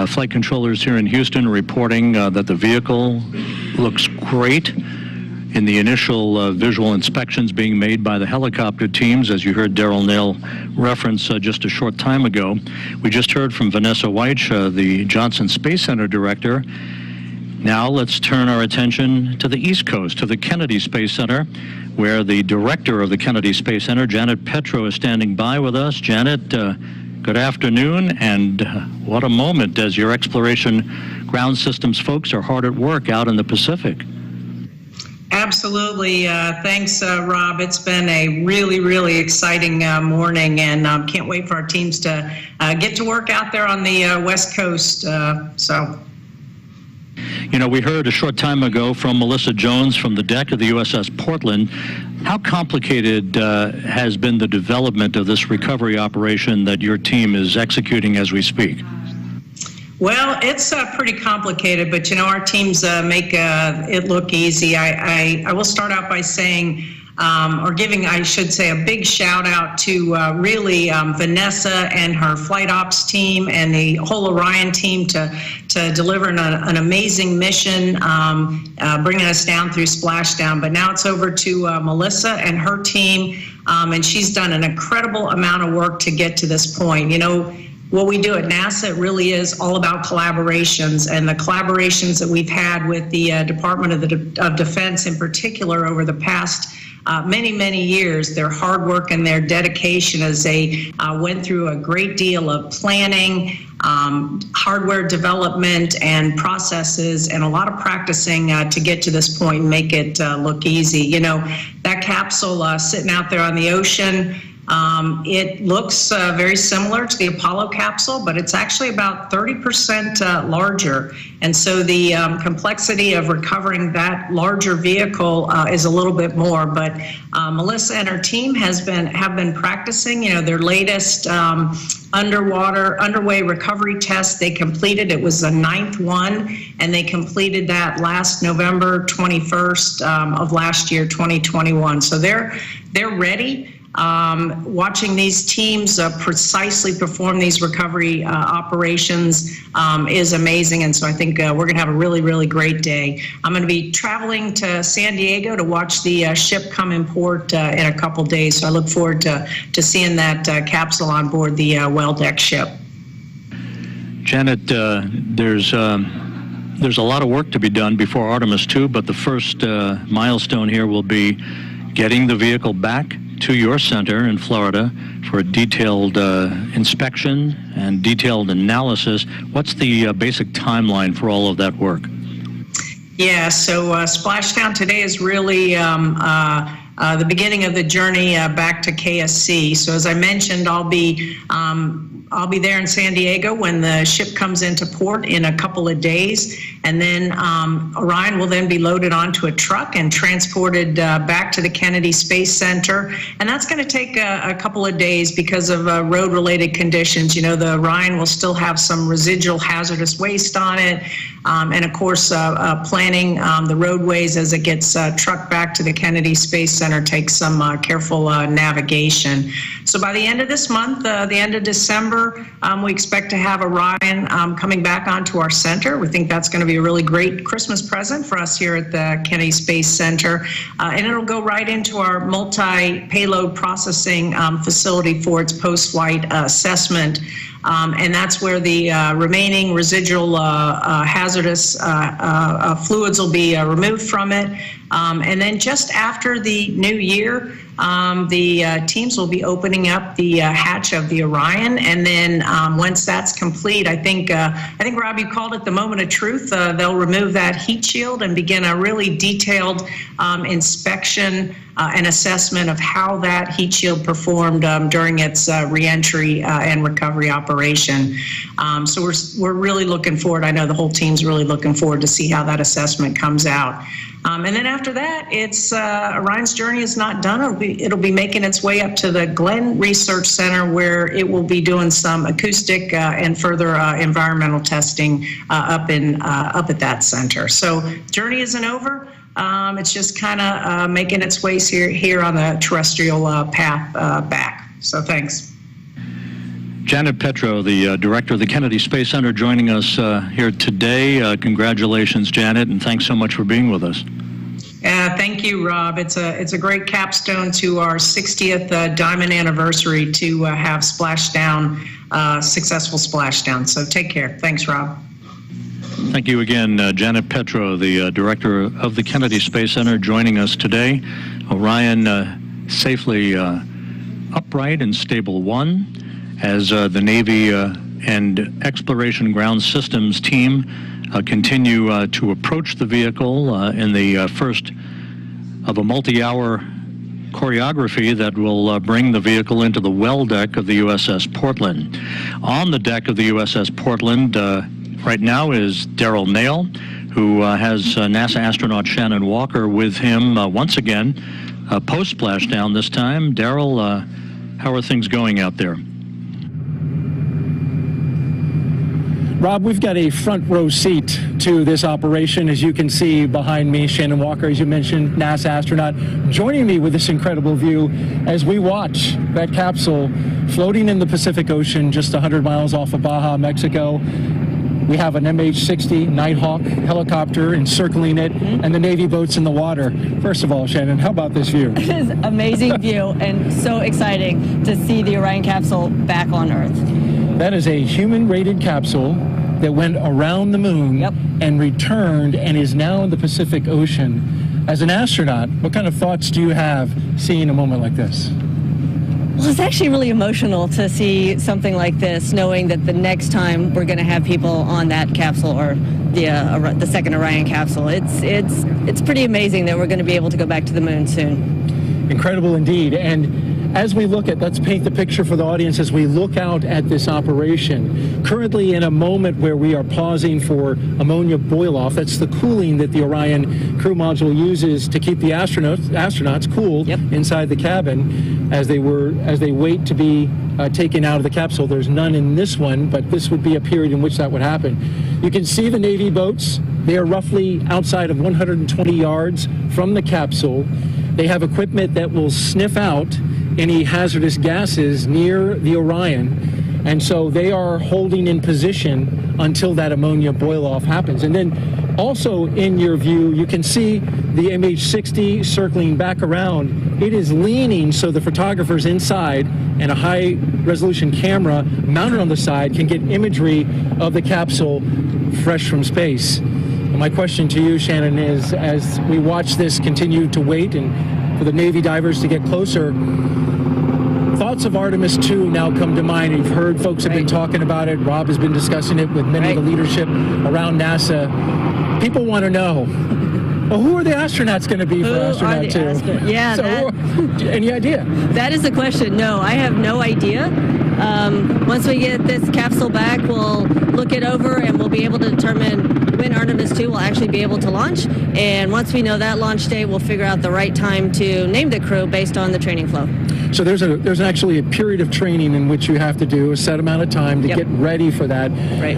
Flight controllers here in Houston reporting that the vehicle looks great. In the initial visual inspections being made by the helicopter teams, as you heard Daryl Nail reference just a short time ago. We just heard from Vanessa Weich, the Johnson Space Center director. Now let's turn our attention to the East Coast, to the Kennedy Space Center, where the director of the Kennedy Space Center, Janet Petro, is standing by with us. Janet, good afternoon, and what a moment as your exploration ground systems folks are hard at work out in the Pacific. Absolutely. Thanks, Rob. It's been a really, really exciting morning, and can't wait for our teams to get to work out there on the West Coast. You know, we heard a short time ago from Melissa Jones from the deck of the USS Portland. How complicated has been the development of this recovery operation that your team is executing as we speak? Well, it's pretty complicated, but you know, our teams make it look easy. I will start out by saying, or giving, I should say, a big shout out to really Vanessa and her flight ops team and the whole Orion team to deliver an amazing mission, bringing us down through splashdown. But now it's over to Melissa and her team, and she's done an incredible amount of work to get to this point. You know, what we do at NASA, it really is all about collaborations, and the collaborations that we've had with the Department of Defense in particular over the past many, many years, their hard work and their dedication as they went through a great deal of planning, hardware development and processes, and a lot of practicing to get to this point and make it look easy. You know, that capsule sitting out there on the ocean, it looks very similar to the Apollo capsule, but it's actually about 30% larger. And so the complexity of recovering that larger vehicle is a little bit more. But Melissa and her team have been practicing, you know, their latest underway recovery test they completed. It was the 9th one, and they completed that last November 21st of last year, 2021. So they're ready. watching these teams precisely perform these recovery operations is amazing. And so I think we're going to have a really, really great day. I'm going to be traveling to San Diego to watch the ship come in port in a couple days. So I look forward to seeing that capsule on board the well-decked ship. Janet, there's a lot of work to be done before Artemis 2, but the first milestone here will be getting the vehicle back to your center in Florida for a detailed inspection and detailed analysis. What's the basic timeline for all of that work? Yeah, so Splashdown today is really the beginning of the journey back to KSC. So as I mentioned, I'll be there in San Diego when the ship comes into port in a couple of days, and then Orion will then be loaded onto a truck and transported back to the Kennedy Space Center, and that's going to take a couple of days because of road-related conditions. You know, the Orion will still have some residual hazardous waste on it, and of course planning the roadways as it gets trucked back to the Kennedy Space Center takes some careful navigation. So by the end of this month, the end of December, we expect to have Orion coming back onto our center. We think that's going to be a really great Christmas present for us here at the Kennedy Space Center. And it'll go right into our multi-payload processing facility for its post-flight assessment. And that's where the remaining residual hazardous fluids will be removed from it. And then just after the new year, the teams will be opening up the hatch of the Orion, and then once that's complete, I think Rob, you called it the moment of truth. They'll remove that heat shield and begin a really detailed inspection and assessment of how that heat shield performed during its reentry and recovery operation. So we're really looking forward. I know the whole team's really looking forward to see how that assessment comes out. And then after that, it's Orion's journey is not done. It'll be making its way up to the Glenn Research Center, where it will be doing some acoustic and further environmental testing up at that center. So journey isn't over. It's just kind of making its way here on the terrestrial path back. So thanks. Janet Petro, the director of the Kennedy Space Center, joining us here today. Congratulations, Janet, and thanks so much for being with us. Thank you, Rob. It's a great capstone to our 60th diamond anniversary to have Splashdown, successful Splashdown. So take care. Thanks, Rob. Thank you again, Janet Petro, the director of the Kennedy Space Center, joining us today. Orion safely upright in stable 1 as the Navy and Exploration Ground Systems team continue to approach the vehicle in the first of a multi-hour choreography that will bring the vehicle into the well deck of the USS Portland. On the deck of the USS Portland right now is Daryl Nail, who has NASA astronaut Shannon Walker with him once again, post-splashdown this time. Daryl, how are things going out there? Rob, we've got a front row seat to this operation. As you can see behind me, Shannon Walker, as you mentioned, NASA astronaut, joining me with this incredible view as we watch that capsule floating in the Pacific Ocean just 100 miles off of Baja, Mexico. We have an MH-60 Nighthawk helicopter encircling it, and the Navy boats in the water. First of all, Shannon, how about this view? It is an amazing view and so exciting to see the Orion capsule back on Earth. That is a human-rated capsule that went around the moon and returned and is now in the Pacific Ocean. As an astronaut, what kind of thoughts do you have seeing a moment like this? Well, it's actually really emotional to see something like this, knowing that the next time we're going to have people on that capsule or the second Orion capsule. It's pretty amazing that we're going to be able to go back to the moon soon. Incredible indeed. And as we look at, let's paint the picture for the audience as we look out at this operation. Currently in a moment where we are pausing for ammonia boil-off. That's the cooling that the Orion crew module uses to keep the astronauts cool inside the cabin as they wait to be taken out of the capsule. There's none in this one, but this would be a period in which that would happen. You can see the Navy boats. They are roughly outside of 120 yards from the capsule. They have equipment that will sniff out any hazardous gases near the Orion, and so they are holding in position until that ammonia boil-off happens. And then also in your view, you can see the MH-60 circling back around. It is leaning so the photographers inside and a high-resolution camera mounted on the side can get imagery of the capsule fresh from space. And my question to you, Shannon, is as we watch this continue to wait and for the Navy divers to get closer, thoughts of Artemis 2 now come to mind. You've heard folks have been talking about it. Rob has been discussing it with many of the leadership around NASA. People want to know, well, who are the astronauts going to be for Astronaut 2? Yeah. So, any idea? That is the question. No, I have no idea. Once we get this capsule back, we'll look it over and we'll be able to determine when Artemis 2 will actually be able to launch. And once we know that launch date, we'll figure out the right time to name the crew based on the training flow. So there's actually a period of training in which you have to do a set amount of time to get ready for that,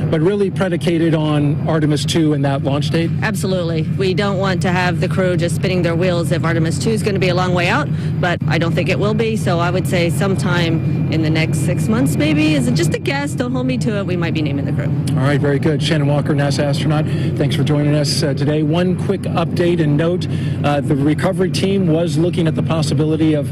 but really predicated on Artemis 2 and that launch date? Absolutely. We don't want to have the crew just spinning their wheels if Artemis 2 is going to be a long way out, but I don't think it will be. So I would say sometime in the next 6 months, maybe. Is it just a guess? Don't hold me to it. We might be naming the crew. All right, very good. Shannon Walker, NASA astronaut, thanks for joining us today. One quick update and note, the recovery team was looking at the possibility of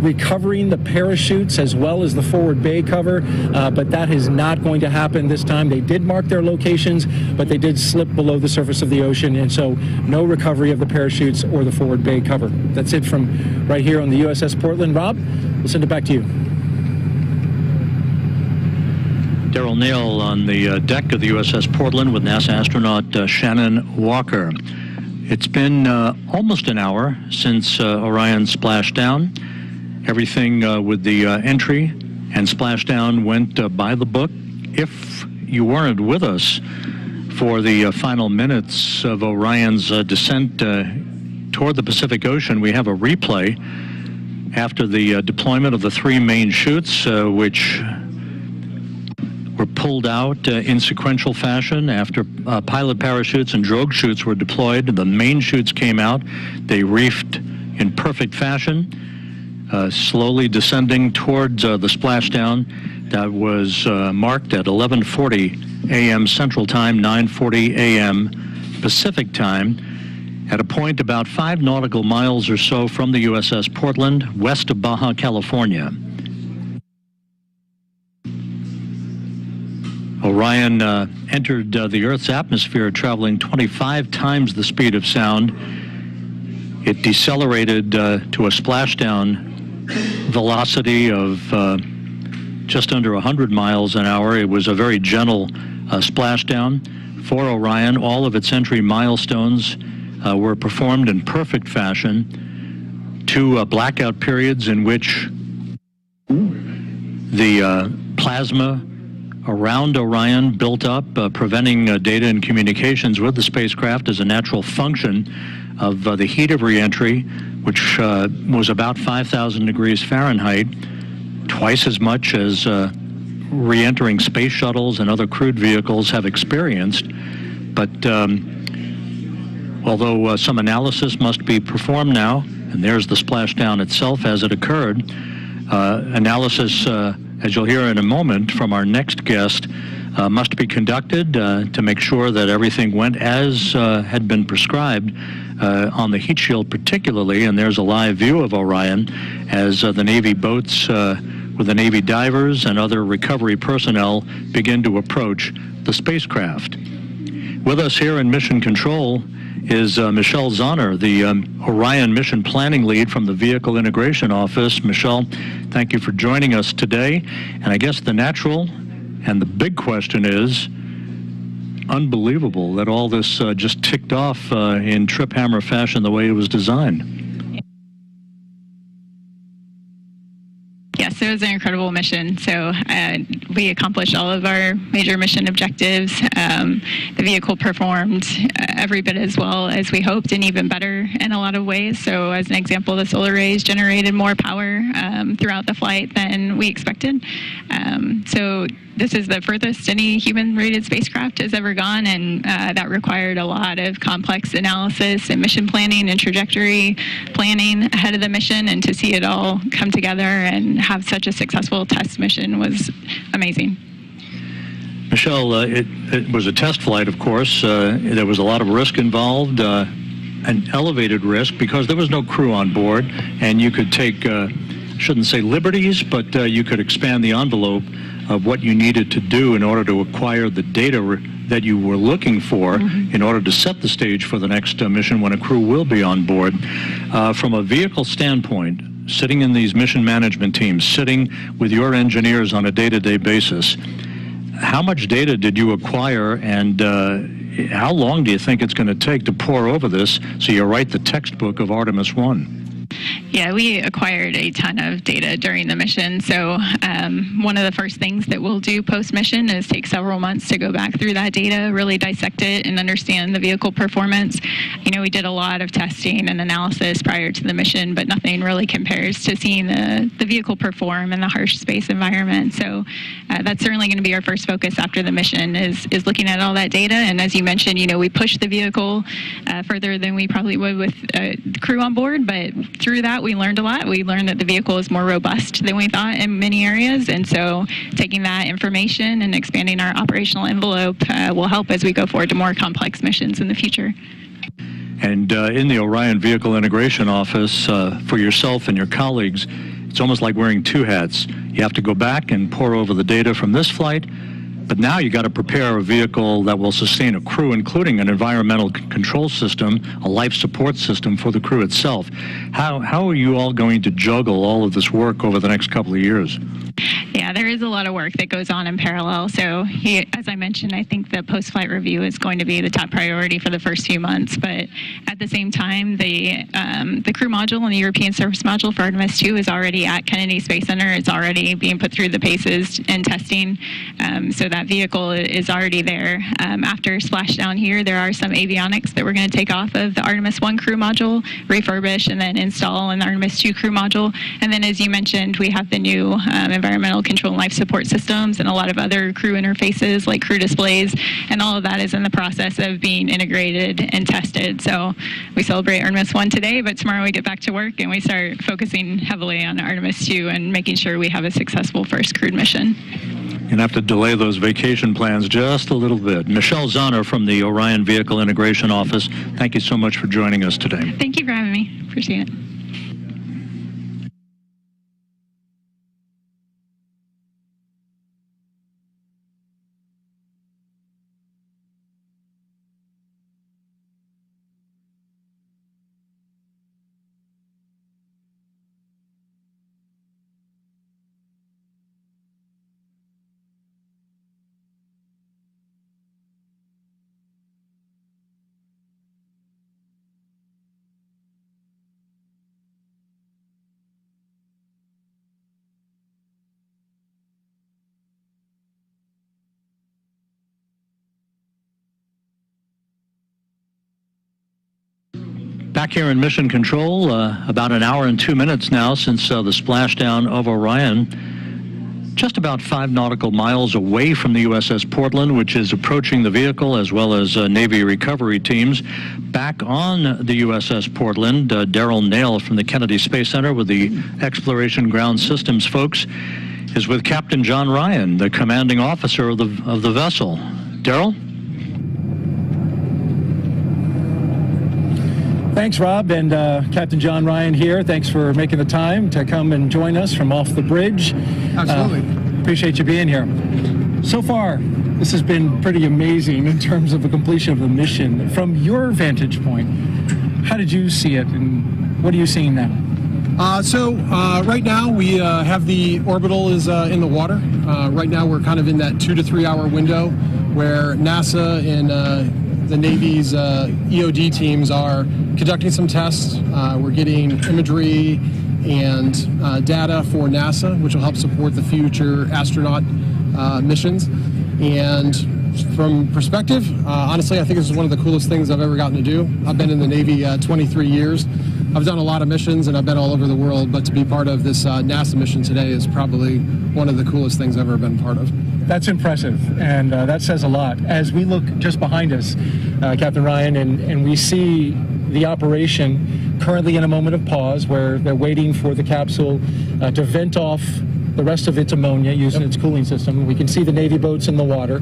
recovering the parachutes as well as the forward bay cover, but that is not going to happen this time. They did mark their locations, but they did slip below the surface of the ocean, and so no recovery of the parachutes or the forward bay cover. That's it from right here on the USS Portland. Rob, we'll send it back to you. Daryl Neal on the deck of the USS Portland with NASA astronaut Shannon Walker. It's been almost an hour since Orion splashed down. Everything with the entry and splashdown went by the book. If you weren't with us for the final minutes of Orion's descent toward the Pacific Ocean, we have a replay after the deployment of the three main chutes, which were pulled out in sequential fashion after pilot parachutes and drogue chutes were deployed. The main chutes came out. They reefed in perfect fashion, slowly descending towards the splashdown that was marked at 11:40 a.m. Central Time, 9:40 a.m. Pacific Time, at a point about 5 nautical miles or so from the USS Portland, west of Baja, California. Orion entered the Earth's atmosphere traveling 25 times the speed of sound. It decelerated to a splashdown velocity of just under 100 miles an hour. It was a very gentle splashdown for Orion. All of its entry milestones were performed in perfect fashion. 2 blackout periods in which the plasma around Orion built up, preventing data and communications with the spacecraft as a natural function of the heat of reentry, which was about 5,000 degrees Fahrenheit, twice as much as re-entering space shuttles and other crewed vehicles have experienced. But although some analysis must be performed now, and there's the splashdown itself as it occurred, analysis, as you'll hear in a moment from our next guest, must be conducted to make sure that everything went as had been prescribed on the heat shield particularly. And there's a live view of Orion as the Navy boats with the Navy divers and other recovery personnel begin to approach the spacecraft. With us here in Mission Control is Michelle Zahner, the Orion Mission Planning Lead from the Vehicle Integration Office. Michelle, thank you for joining us today. And I guess the natural and the big question is, unbelievable that all this just ticked off in trip hammer fashion the way it was designed. Yes, it was an incredible mission. So we accomplished all of our major mission objectives. The vehicle performed every bit as well as we hoped, and even better in a lot of ways. So as an example, the solar rays generated more power throughout the flight than we expected. So this is the furthest any human-rated spacecraft has ever gone, and that required a lot of complex analysis and mission planning and trajectory planning ahead of the mission, and to see it all come together and have such a successful test mission was amazing. Michelle, it was a test flight, of course. There was a lot of risk involved, an elevated risk, because there was no crew on board, and you could take, shouldn't say liberties, but you could expand the envelope of what you needed to do in order to acquire the data that you were looking for in order to set the stage for the next mission when a crew will be on board. From a vehicle standpoint, sitting in these mission management teams, sitting with your engineers on a day-to-day basis, how much data did you acquire, and how long do you think it's going to take to pore over this so you write the textbook of Artemis 1? Yeah, we acquired a ton of data during the mission. So one of the first things that we'll do post-mission is take several months to go back through that data, really dissect it, and understand the vehicle performance. You know, we did a lot of testing and analysis prior to the mission, but nothing really compares to seeing the vehicle perform in the harsh space environment. So that's certainly going to be our first focus after the mission is looking at all that data. And as you mentioned, you know, we pushed the vehicle further than we probably would with the crew on board, but through that, we learned a lot. We learned that the vehicle is more robust than we thought in many areas, and so taking that information and expanding our operational envelope will help as we go forward to more complex missions in the future. And in the Orion Vehicle Integration Office, for yourself and your colleagues, it's almost like wearing two hats. You have to go back and pore over the data from this flight, but now you got to prepare a vehicle that will sustain a crew, including an environmental control system, a life support system for the crew itself. How are you all going to juggle all of this work over the next couple of years? Yeah, there is a lot of work that goes on in parallel. So as I mentioned, I think the post-flight review is going to be the top priority for the first few months. But at the same time, the crew module and the European service module for Artemis 2 is already at Kennedy Space Center. It's already being put through the paces and testing. So that vehicle is already there. After splashdown here, there are some avionics that we're going to take off of the Artemis 1 crew module, refurbish, and then install in the Artemis 2 crew module. And then, as you mentioned, we have the new environmental control and life support systems and a lot of other crew interfaces like crew displays, and all of that is in the process of being integrated and tested. So we celebrate Artemis 1 today, but tomorrow we get back to work and we start focusing heavily on Artemis 2 and making sure we have a successful first crewed mission. You're going to have to delay those vacation plans just a little bit. Michelle Zahner from the Orion Vehicle Integration Office, thank you so much for joining us today. Thank you for having me. Appreciate it. Back here in Mission Control, about an hour and 2 minutes now since the splashdown of Orion. Just about 5 nautical miles away from the USS Portland, which is approaching the vehicle, as well as Navy recovery teams. Back on the USS Portland, Daryl Nail from the Kennedy Space Center with the Exploration Ground Systems folks is with Captain John Ryan, the commanding officer of the vessel. Daryl? Thanks, Rob, and Captain John Ryan here. Thanks for making the time to come and join us from off the bridge. Absolutely. Appreciate you being here. So far, this has been pretty amazing in terms of the completion of the mission. From your vantage point, how did you see it, and what are you seeing now? Right now we have the orbital is in the water. Right now we're kind of in that 2 to 3 hour window where NASA and the Navy's EOD teams are conducting some tests. We're getting imagery and data for NASA, which will help support the future astronaut missions. And from perspective, honestly, I think this is one of the coolest things I've ever gotten to do. I've been in the Navy 23 years. I've done a lot of missions and I've been all over the world, but to be part of this NASA mission today is probably one of the coolest things I've ever been part of. That's impressive, and that says a lot. As we look just behind us, Captain Ryan, and we see the operation currently in a moment of pause where they're waiting for the capsule to vent off the rest of its ammonia using its cooling system. We can see the Navy boats in the water.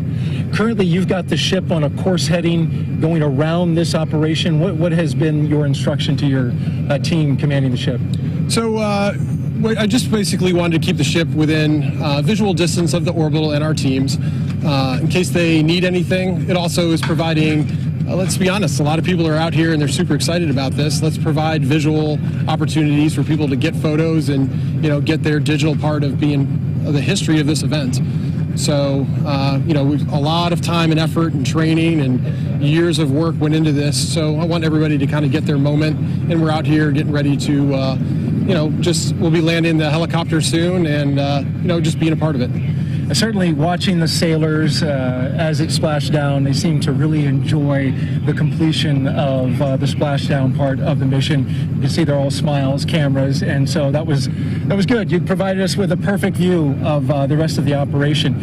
Currently, you've got the ship on a course heading going around this operation. What has been your instruction to your team commanding the ship? So I just basically wanted to keep the ship within visual distance of the orbital and our teams in case they need anything. It also is providing, let's be honest, a lot of people are out here and they're super excited about this. Let's provide visual opportunities for people to get photos and, you know, get their digital part of being the history of this event. So, you know, a lot of time and effort and training and years of work went into this. So I want everybody to kind of get their moment, and we're out here getting ready to, you know, we'll be landing the helicopter soon and, you know, just being a part of it. Certainly watching the sailors as it splashed down, they seem to really enjoy the completion of the splashdown part of the mission. You can see they're all smiles, cameras, and so that was good. You provided us with a perfect view of the rest of the operation.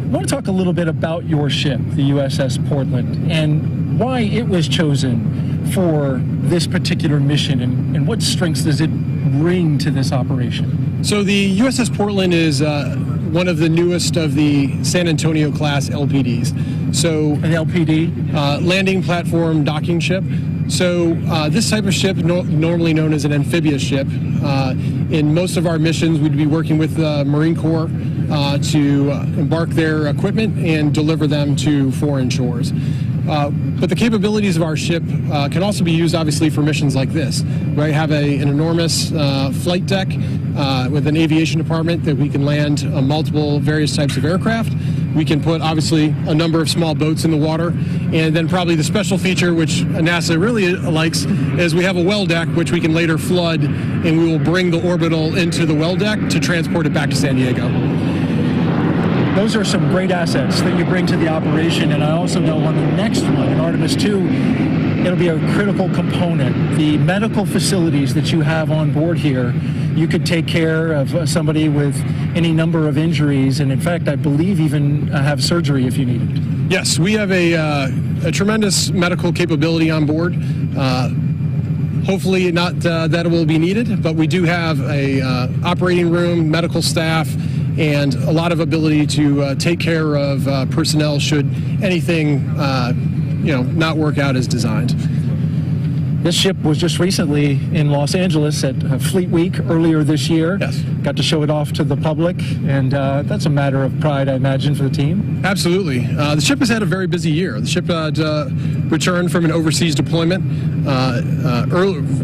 I want to talk a little bit about your ship, the USS Portland, and why it was chosen for this particular mission, and what strengths does it bring to this operation? So the USS Portland is one of the newest of the San Antonio class LPDs. So an LPD? Landing platform docking ship. So this type of ship, normally known as an amphibious ship, in most of our missions we'd be working with the Marine Corps to embark their equipment and deliver them to foreign shores. But the capabilities of our ship can also be used, obviously, for missions like this. We have an enormous flight deck with an aviation department that we can land multiple various types of aircraft. We can put, obviously, a number of small boats in the water. And then probably the special feature, which NASA really likes, is we have a well deck, which we can later flood, and we will bring the orbital into the well deck to transport it back to San Diego. Those are some great assets that you bring to the operation, and I also know on the next one, in Artemis 2, it'll be a critical component. The medical facilities that you have on board here, you could take care of somebody with any number of injuries, and in fact, I believe even have surgery if you need it. Yes, we have a tremendous medical capability on board. Hopefully not that it will be needed, but we do have a operating room, medical staff, and a lot of ability to take care of personnel should anything, you know, not work out as designed. This ship was just recently in Los Angeles at Fleet Week earlier this year. Yes. Got to show it off to the public, and that's a matter of pride, I imagine, for the team. Absolutely. The ship has had a very busy year. The ship returned from an overseas deployment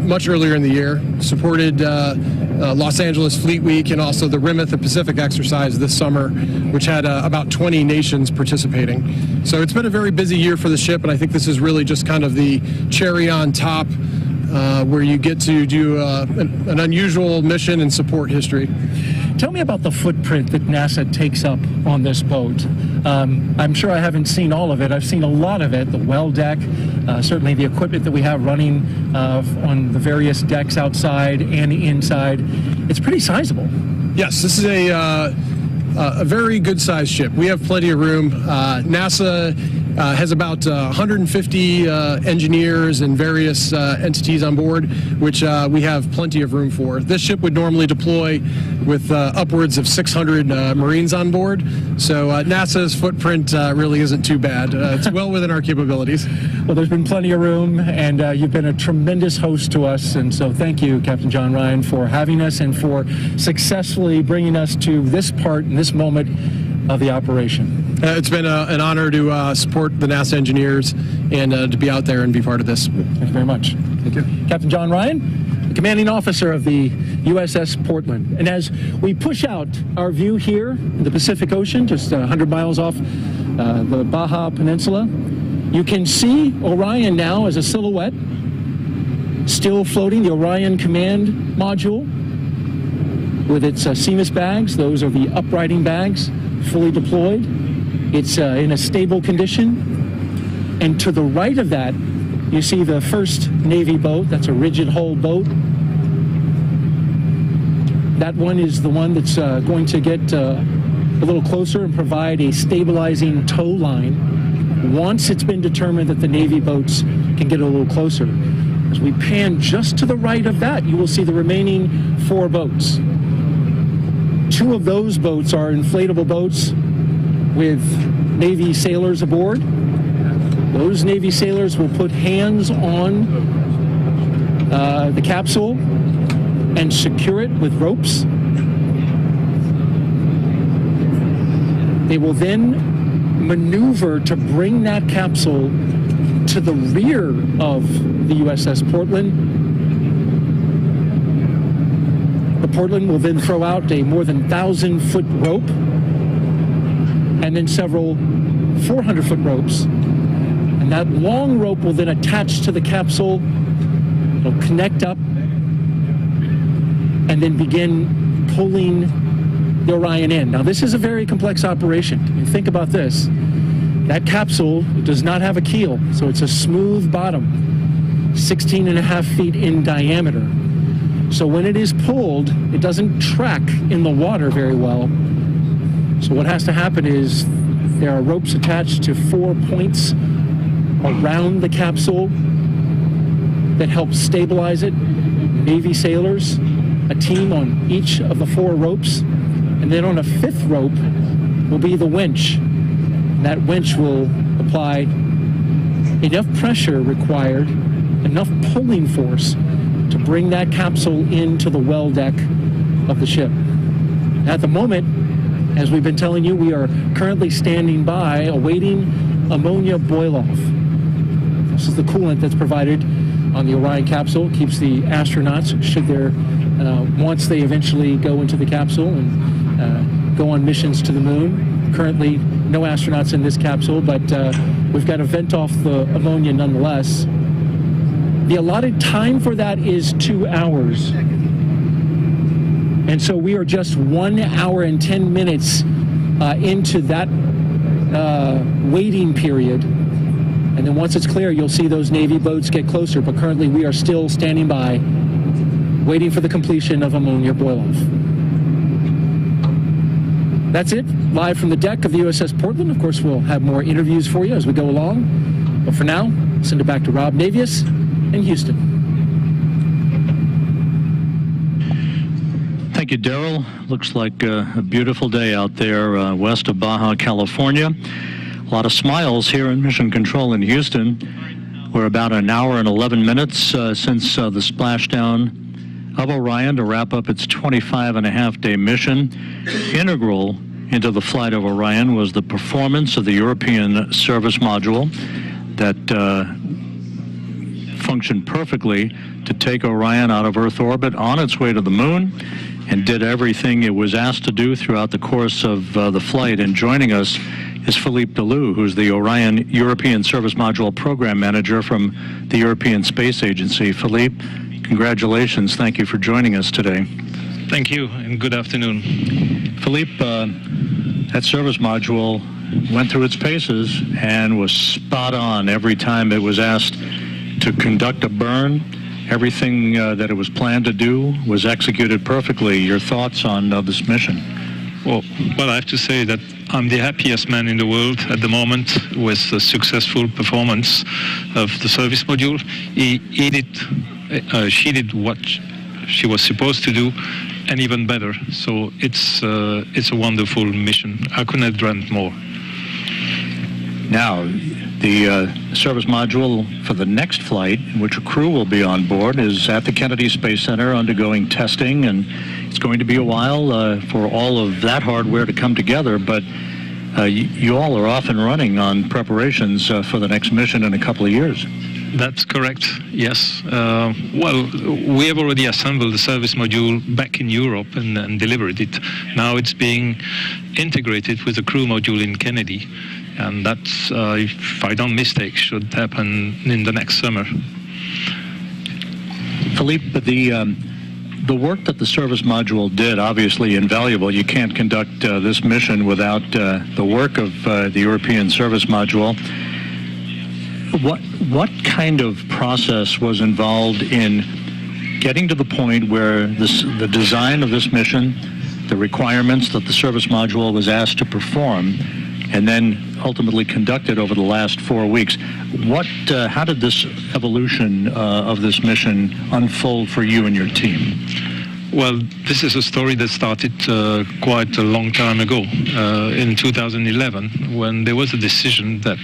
much earlier in the year, supported Los Angeles Fleet Week and also the Rim of the Pacific exercise this summer, which had about 20 nations participating. So it's been a very busy year for the ship, and I think this is really just kind of the cherry on top where you get to do an unusual mission and support history. Tell me about the footprint that NASA takes up on this boat. I'm sure I haven't seen all of it. I've seen a lot of it, the well deck, certainly the equipment that we have running on the various decks outside and inside. It's pretty sizable. Yes, this is a very good sized ship. We have plenty of room. NASA has about 150 engineers and various entities on board, which we have plenty of room for. This ship would normally deploy with upwards of 600 Marines on board, so NASA's footprint really isn't too bad. It's well within our capabilities. Well, there's been plenty of room, and you've been a tremendous host to us, and so thank you, Captain John Ryan, for having us and for successfully bringing us to this part and this moment of the operation. It's been an honor to support the NASA engineers and to be out there and be part of this. Thank you very much. Thank you. Captain John Ryan, the commanding officer of the USS Portland. And as we push out our view here in the Pacific Ocean, just 100 miles off the Baja Peninsula, you can see Orion now as a silhouette, still floating, the Orion command module with its CMIS bags. Those are the uprighting bags, fully deployed. It's in a stable condition. And to the right of that, you see the first Navy boat. That's a rigid hull boat. That one is the one that's going to get a little closer and provide a stabilizing tow line once it's been determined that the Navy boats can get a little closer. As we pan just to the right of that, you will see the remaining 4 boats. 2 of those boats are inflatable boats with Navy sailors aboard. Those Navy sailors will put hands on the capsule and secure it with ropes. They will then maneuver to bring that capsule to the rear of the USS Portland. The Portland will then throw out a more than 1,000-foot rope and then several 400-foot ropes. And that long rope will then attach to the capsule. It'll connect up and then begin pulling the Orion in. Now, this is a very complex operation. And think about this. That capsule does not have a keel, so it's a smooth bottom, 16.5 feet in diameter. So when it is pulled, it doesn't track in the water very well. So what has to happen is there are ropes attached to 4 points around the capsule that help stabilize it. Navy sailors, a team on each of the 4 ropes, and then on a 5th rope will be the winch. That winch will apply enough pressure required, enough pulling force to bring that capsule into the well deck of the ship. At the moment, as we've been telling you, we are currently standing by awaiting ammonia boil-off. This is the coolant that's provided on the Orion capsule. It keeps the astronauts, should there, once they eventually go into the capsule and go on missions to the moon. Currently, no astronauts in this capsule, but we've got to vent off the ammonia nonetheless. The allotted time for that is 2 hours. And so we are just 1 hour and 10 minutes into that waiting period. And then once it's clear, you'll see those Navy boats get closer. But currently, we are still standing by, waiting for the completion of ammonia boil-off. That's it, live from the deck of the USS Portland. Of course, we'll have more interviews for you as we go along. But for now, send it back to Rob Navius in Houston. Thank you, Daryl. Looks like a beautiful day out there west of Baja, California. A lot of smiles here in Mission Control in Houston. We're about an hour and 11 minutes since the splashdown of Orion to wrap up its 25.5-day mission. Integral into the flight of Orion was the performance of the European service module that functioned perfectly to take Orion out of Earth orbit on its way to the moon, and did everything it was asked to do throughout the course of the flight. And joining us is Philippe Delou, who's the Orion European Service Module Program Manager from the European Space Agency. Philippe, congratulations. Thank you for joining us today. Thank you, and good afternoon. Philippe, that service module went through its paces and was spot on every time it was asked to conduct a burn. Everything that it was planned to do was executed perfectly. Your thoughts on this mission? Well, I have to say that I'm the happiest man in the world at the moment with the successful performance of the service module. She did what she was supposed to do, and even better. So it's a wonderful mission. I couldn't have dreamt more. Now, the service module for the next flight, in which a crew will be on board, is at the Kennedy Space Center undergoing testing, and it's going to be a while for all of that hardware to come together, but you all are off and running on preparations for the next mission in a couple of years. That's correct, yes. Well, we have already assembled the service module back in Europe and delivered it. Now it's being integrated with the crew module in Kennedy. And that's, if I don't mistake, should happen in the next summer. Philippe, the work that the service module did, obviously invaluable. You can't conduct this mission without the work of the European service module. What kind of process was involved in getting to the point where the design of this mission, the the requirements that the service module was asked to perform, and then ultimately conducted over the last 4 weeks. How did this evolution of this mission unfold for you and your team? Well, this is a story that started quite a long time ago, in 2011, when there was a decision that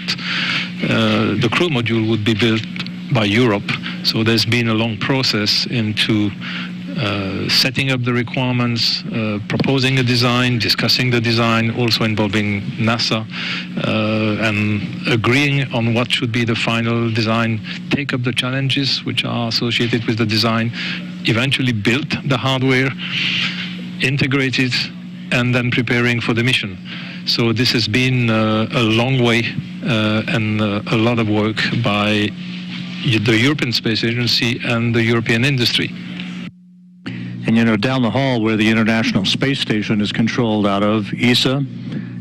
the crew module would be built by Europe. So there's been a long process into setting up the requirements, proposing a design, discussing the design, also involving NASA, and agreeing on what should be the final design, take up the challenges which are associated with the design, eventually build the hardware, integrate it, and then preparing for the mission. So this has been a long way and a lot of work by the European Space Agency and the European industry. And you know, down the hall where the International Space Station is controlled out of, ESA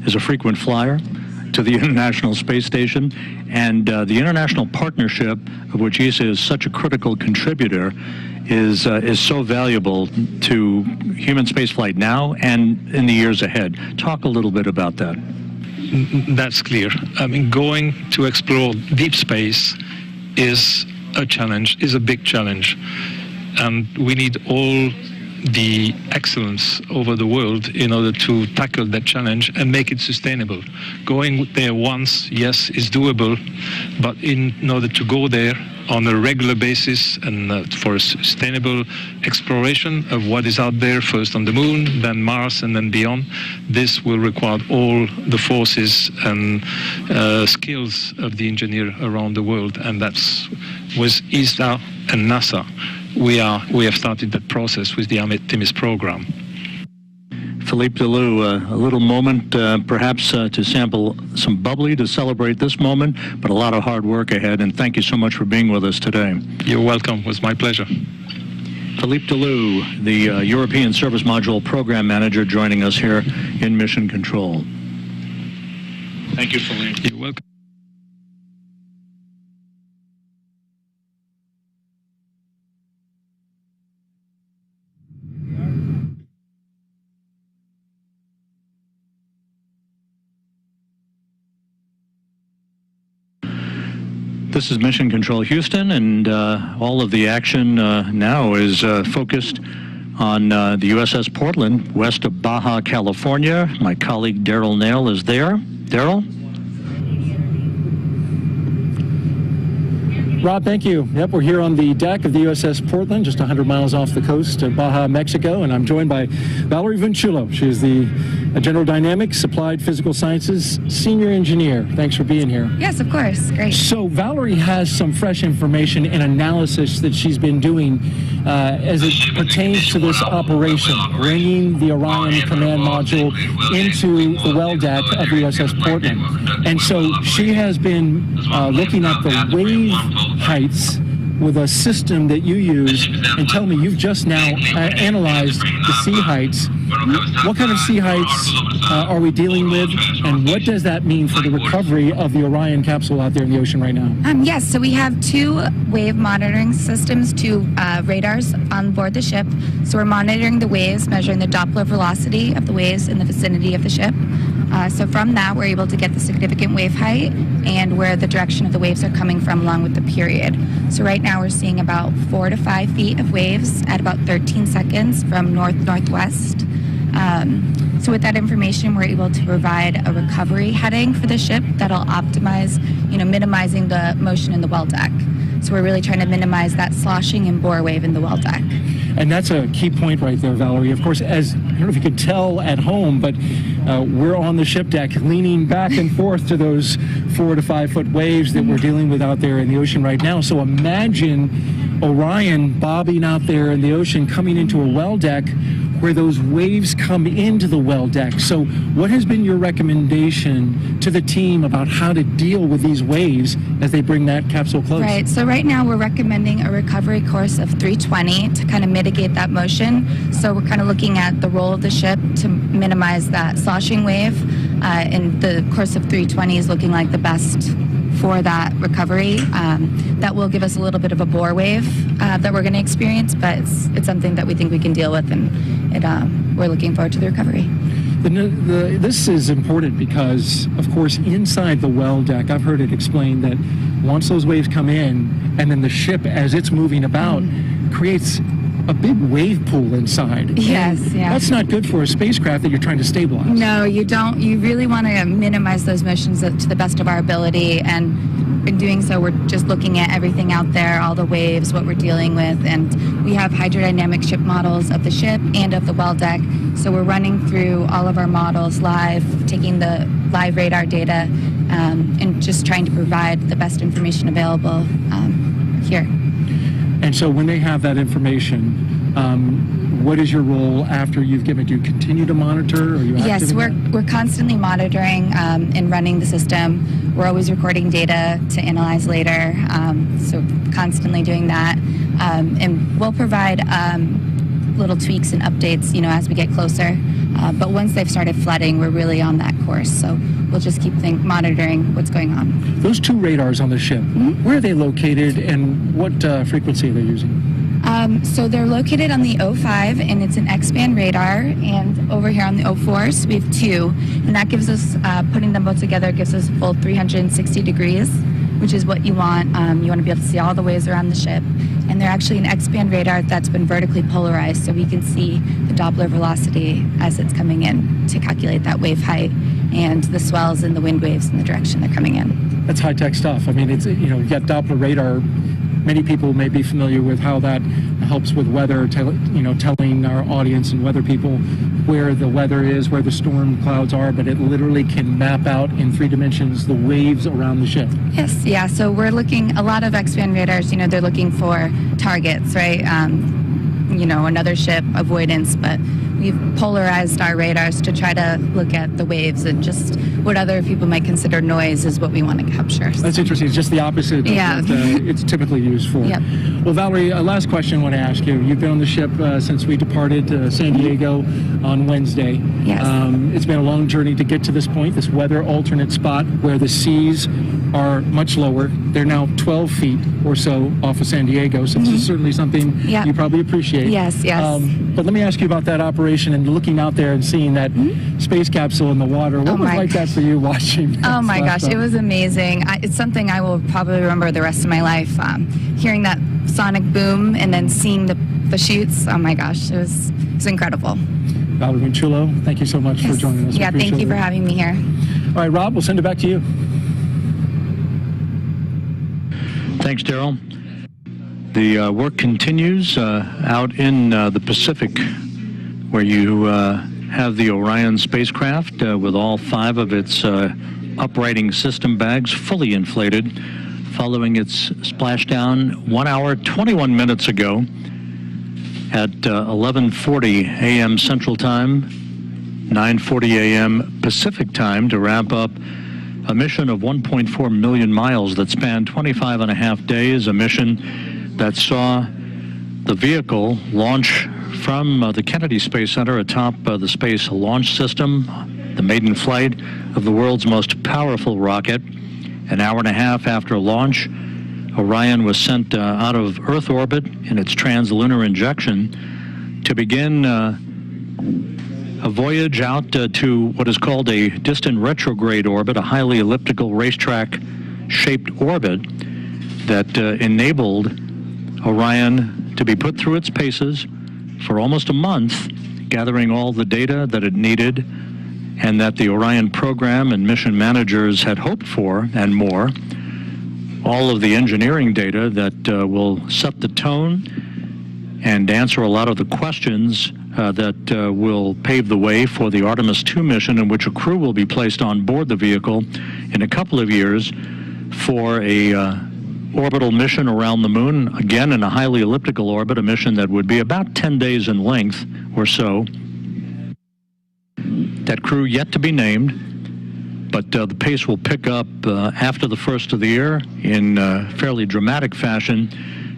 is a frequent flyer to the International Space Station, and the international partnership, of which ESA is such a critical contributor, is so valuable to human spaceflight now and in the years ahead. Talk a little bit about that. That's clear. I mean, going to explore deep space is a challenge, is a big challenge. And we need all the excellence over the world in order to tackle that challenge and make it sustainable. Going there once, yes, is doable, but in order to go there on a regular basis and for a sustainable exploration of what is out there, first on the moon, then Mars, and then beyond, this will require all the forces and skills of the engineer around the world, and that's with ESA and NASA. We have started that process with the Artemis program. Philippe Delou, a little moment perhaps to sample some bubbly to celebrate this moment, but a lot of hard work ahead, and thank you so much for being with us today. You're welcome. It was my pleasure. Philippe Delou, the European Service Module Program Manager, joining us here in Mission Control. Thank you, Philippe. You're welcome. This is Mission Control Houston, and all of the action now is focused on the USS Portland, west of Baja, California. My colleague Daryl Nail is there. Daryl? Rob, thank you. Yep, we're here on the deck of the USS Portland, just 100 miles off the coast of Baja, Mexico, and I'm joined by Valerie Vinchulo. She is the General Dynamics Applied Physical Sciences Senior Engineer. Thanks for being here. Yes, of course. Great. So Valerie has some fresh information and analysis that she's been doing as it pertains to this operation, bringing the Orion command module into the well deck of the USS Portland. And so she has been looking at the wave heights with a system that you use, and tell me, you've just now analyzed the sea heights. What kind of sea heights are we dealing with, and what does that mean for the recovery of the Orion capsule out there in the ocean right now? Yes, so we have two wave monitoring systems, two radars on board the ship. So we're monitoring the waves, measuring the Doppler velocity of the waves in the vicinity of the ship. So from that, we're able to get the significant wave height and where the direction of the waves are coming from along with the period. So right now we're seeing about 4 to 5 feet of waves at about 13 seconds from north-northwest. So with that information, we're able to provide a recovery heading for the ship that'll optimize, minimizing the motion in the well deck. So we're really trying to minimize that sloshing and bore wave in the well deck. And that's a key point right there, Valerie. Of course, as I don't know if you could tell at home, but we're on the ship deck leaning back and forth to those 4 to 5 foot waves that we're dealing with out there in the ocean right now. So imagine Orion bobbing out there in the ocean, coming into a well deck where those waves come into the well deck. So what has been your recommendation to the team about how to deal with these waves as they bring that capsule close? Right, so right now we're recommending a recovery course of 320 to kind of mitigate that motion. So we're kind of looking at the roll of the ship to minimize that sloshing wave, and the course of 320 is looking like the best for that recovery. That will give us a little bit of a bore wave that we're going to experience, but it's something that we think we can deal with, and we're looking forward to the recovery. This is important because, of course, inside the well deck, I've heard it explained that once those waves come in, and then the ship, as it's moving about, creates a big wave pool inside. Yes, yeah. That's not good for a spacecraft that you're trying to stabilize. No, you don't. You really want to minimize those motions to the best of our ability, and in doing so, we're just looking at everything out there, all the waves, what we're dealing with, and we have hydrodynamic ship models of the ship and of the well deck, so we're running through all of our models live, taking the live radar data, and just trying to provide the best information available here. And so when they have that information, what is your role after you've given it? Do you continue to monitor? Or are you Yes, we're constantly monitoring and running the system. We're always recording data to analyze later, so constantly doing that. And we'll provide little tweaks and updates, as we get closer. But once they've started flooding, we're really on that course. So we'll just keep monitoring what's going on. Those two radars on the ship, where are they located, and what frequency are they using? So they're located on the 05, and it's an X-band radar, and over here on the 04s, we have two, and that gives us, putting them both together, gives us a full 360 degrees, which is what you want. You want to be able to see all the waves around the ship, and they're actually an X-band radar that's been vertically polarized, so we can see the Doppler velocity as it's coming in to calculate that wave height and the swells and the wind waves in the direction they're coming in. That's high-tech stuff. I mean, it's, you've got Doppler radar. Many people may be familiar with how that helps with weather, telling our audience and weather people where the weather is, where the storm clouds are, but it literally can map out in 3 dimensions the waves around the ship. Yes, yeah, so we're looking, a lot of X-band radars, they're looking for targets, right? Another ship, avoidance, but we've polarized our radars to try to look at the waves, and just what other people might consider noise is what we want to capture. That's interesting. It's just the opposite of what it's typically used for. Yep. Well, Valerie, last question I want to ask you. You've been on the ship since we departed San Diego on Wednesday. Yes. It's been a long journey to get to this point, this weather alternate spot where the seas are much lower. They're now 12 feet or so off of San Diego, so this is certainly something you probably appreciate. Yes, yes. But let me ask you about that operation and looking out there and seeing that space capsule in the water. What was like that for you watching? Oh my gosh, it was amazing. It's something I will probably remember the rest of my life. Hearing that sonic boom and then seeing the chutes, oh my gosh, it was incredible. Valerie Minchulo, thank you so much for joining us. Yeah, thank you for having me here. All right, Rob, we'll send it back to you. Thanks, Daryl. The work continues out in the Pacific, where you have the Orion spacecraft with all 5 of its uprighting system bags fully inflated, following its splashdown 1 hour, 21 minutes ago at 11:40 a.m. Central Time, 9:40 a.m. Pacific Time, to wrap up a mission of 1.4 million miles that spanned 25 and a half days, a mission that saw the vehicle launch from the Kennedy Space Center atop the Space Launch System, the maiden flight of the world's most powerful rocket. An hour and a half after launch, Orion was sent out of Earth orbit in its trans-lunar injection to begin a voyage out to what is called a distant retrograde orbit, a highly elliptical racetrack-shaped orbit that enabled Orion to be put through its paces for almost a month, gathering all the data that it needed and that the Orion program and mission managers had hoped for, and more. All of the engineering data that will set the tone and answer a lot of the questions that will pave the way for the Artemis 2 mission, in which a crew will be placed on board the vehicle in a couple of years for a orbital mission around the moon, again in a highly elliptical orbit, a mission that would be about 10 days in length or so. That crew yet to be named, but the pace will pick up after the first of the year in fairly dramatic fashion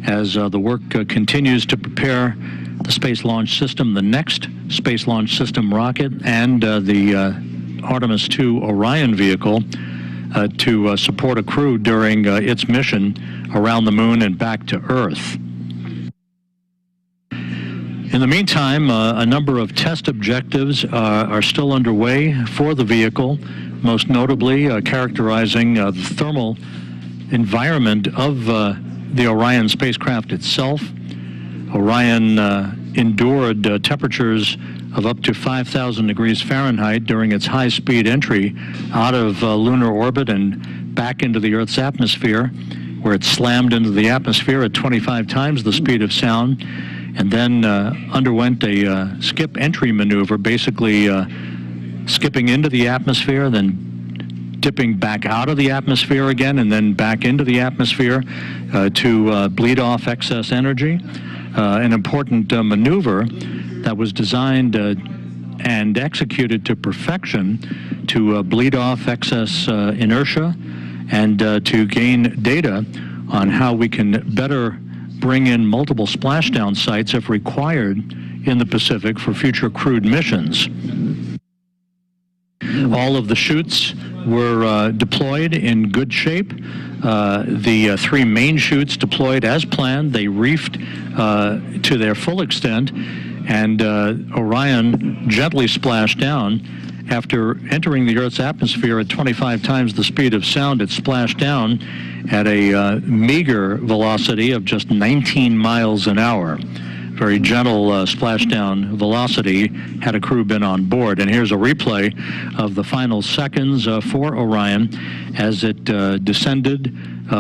as the work continues to prepare the Space Launch System, the next Space Launch System rocket, and the Artemis 2 Orion vehicle to support a crew during its mission around the moon and back to Earth. In the meantime, a number of test objectives are still underway for the vehicle, most notably characterizing the thermal environment of the Orion spacecraft itself. Orion endured temperatures of up to 5,000 degrees Fahrenheit during its high-speed entry out of lunar orbit and back into the Earth's atmosphere, where it slammed into the atmosphere at 25 times the speed of sound, and then underwent a skip entry maneuver, basically skipping into the atmosphere, then dipping back out of the atmosphere again, and then back into the atmosphere to bleed off excess energy. An important maneuver that was designed and executed to perfection to bleed off excess inertia and to gain data on how we can better bring in multiple splashdown sites if required in the Pacific for future crewed missions. All of the chutes were deployed in good shape. The three main chutes deployed as planned. They reefed to their full extent, and Orion gently splashed down. After entering the Earth's atmosphere at 25 times the speed of sound, it splashed down at a meager velocity of just 19 miles an hour. Very gentle splashdown velocity had a crew been on board. And here's a replay of the final seconds for Orion as it descended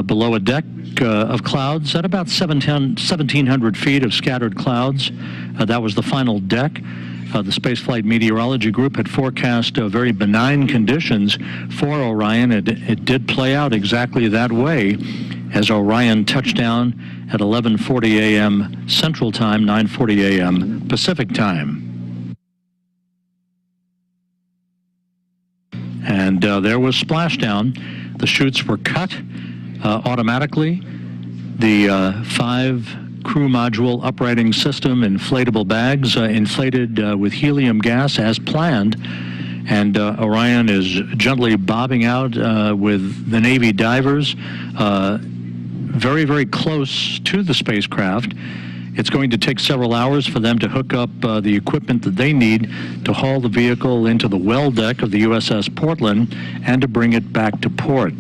below a deck of clouds at about 1,700 feet of scattered clouds. That was the final deck. The Spaceflight Meteorology Group had forecast very benign conditions for Orion. It did play out exactly that way as Orion touched down at 11:40 a.m. Central Time, 9:40 a.m. Pacific Time. And there was splashdown. The chutes were cut automatically. The 5 crew module uprighting system inflatable bags inflated with helium gas as planned, and Orion is gently bobbing out with the Navy divers very, very close to the spacecraft. It's going to take several hours for them to hook up the equipment that they need to haul the vehicle into the well deck of the USS Portland and to bring it back to port.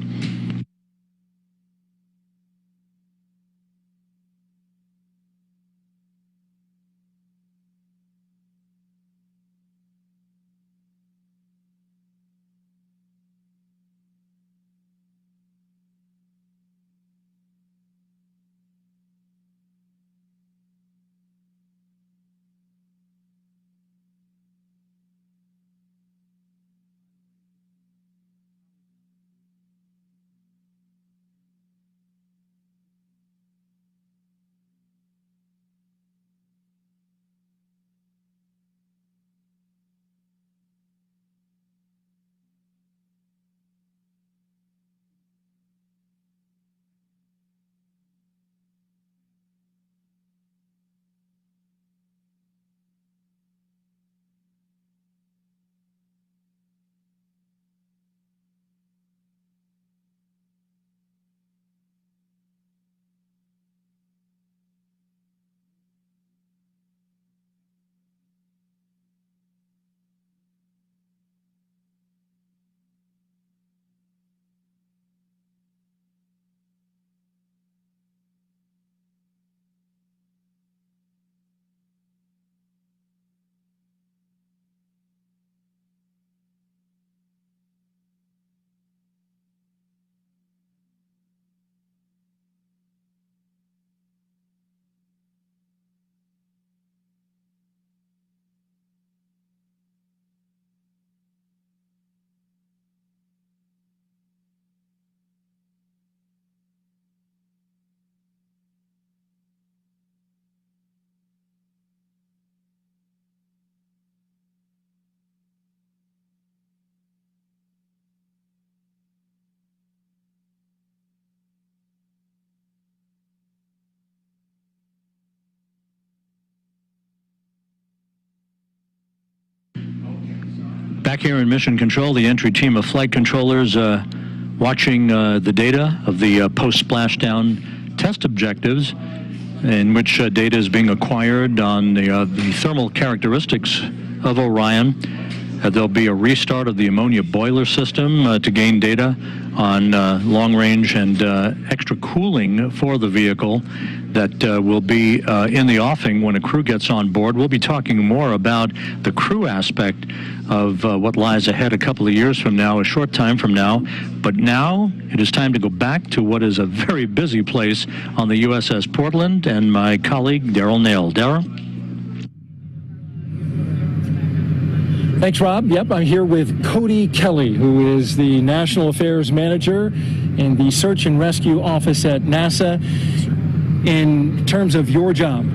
Back here in Mission Control, the entry team of flight controllers watching the data of the post-splashdown test objectives, in which data is being acquired on the thermal characteristics of Orion. There'll be a restart of the ammonia boiler system to gain data on long-range and extra cooling for the vehicle that will be in the offing when a crew gets on board. We'll be talking more about the crew aspect of what lies ahead a couple of years from now, a short time from now. But now it is time to go back to what is a very busy place on the USS Portland, and my colleague Daryl Nail. Daryl? Thanks, Rob. Yep, I'm here with Cody Kelly, who is the National Affairs Manager in the Search and Rescue Office at NASA. In terms of your job,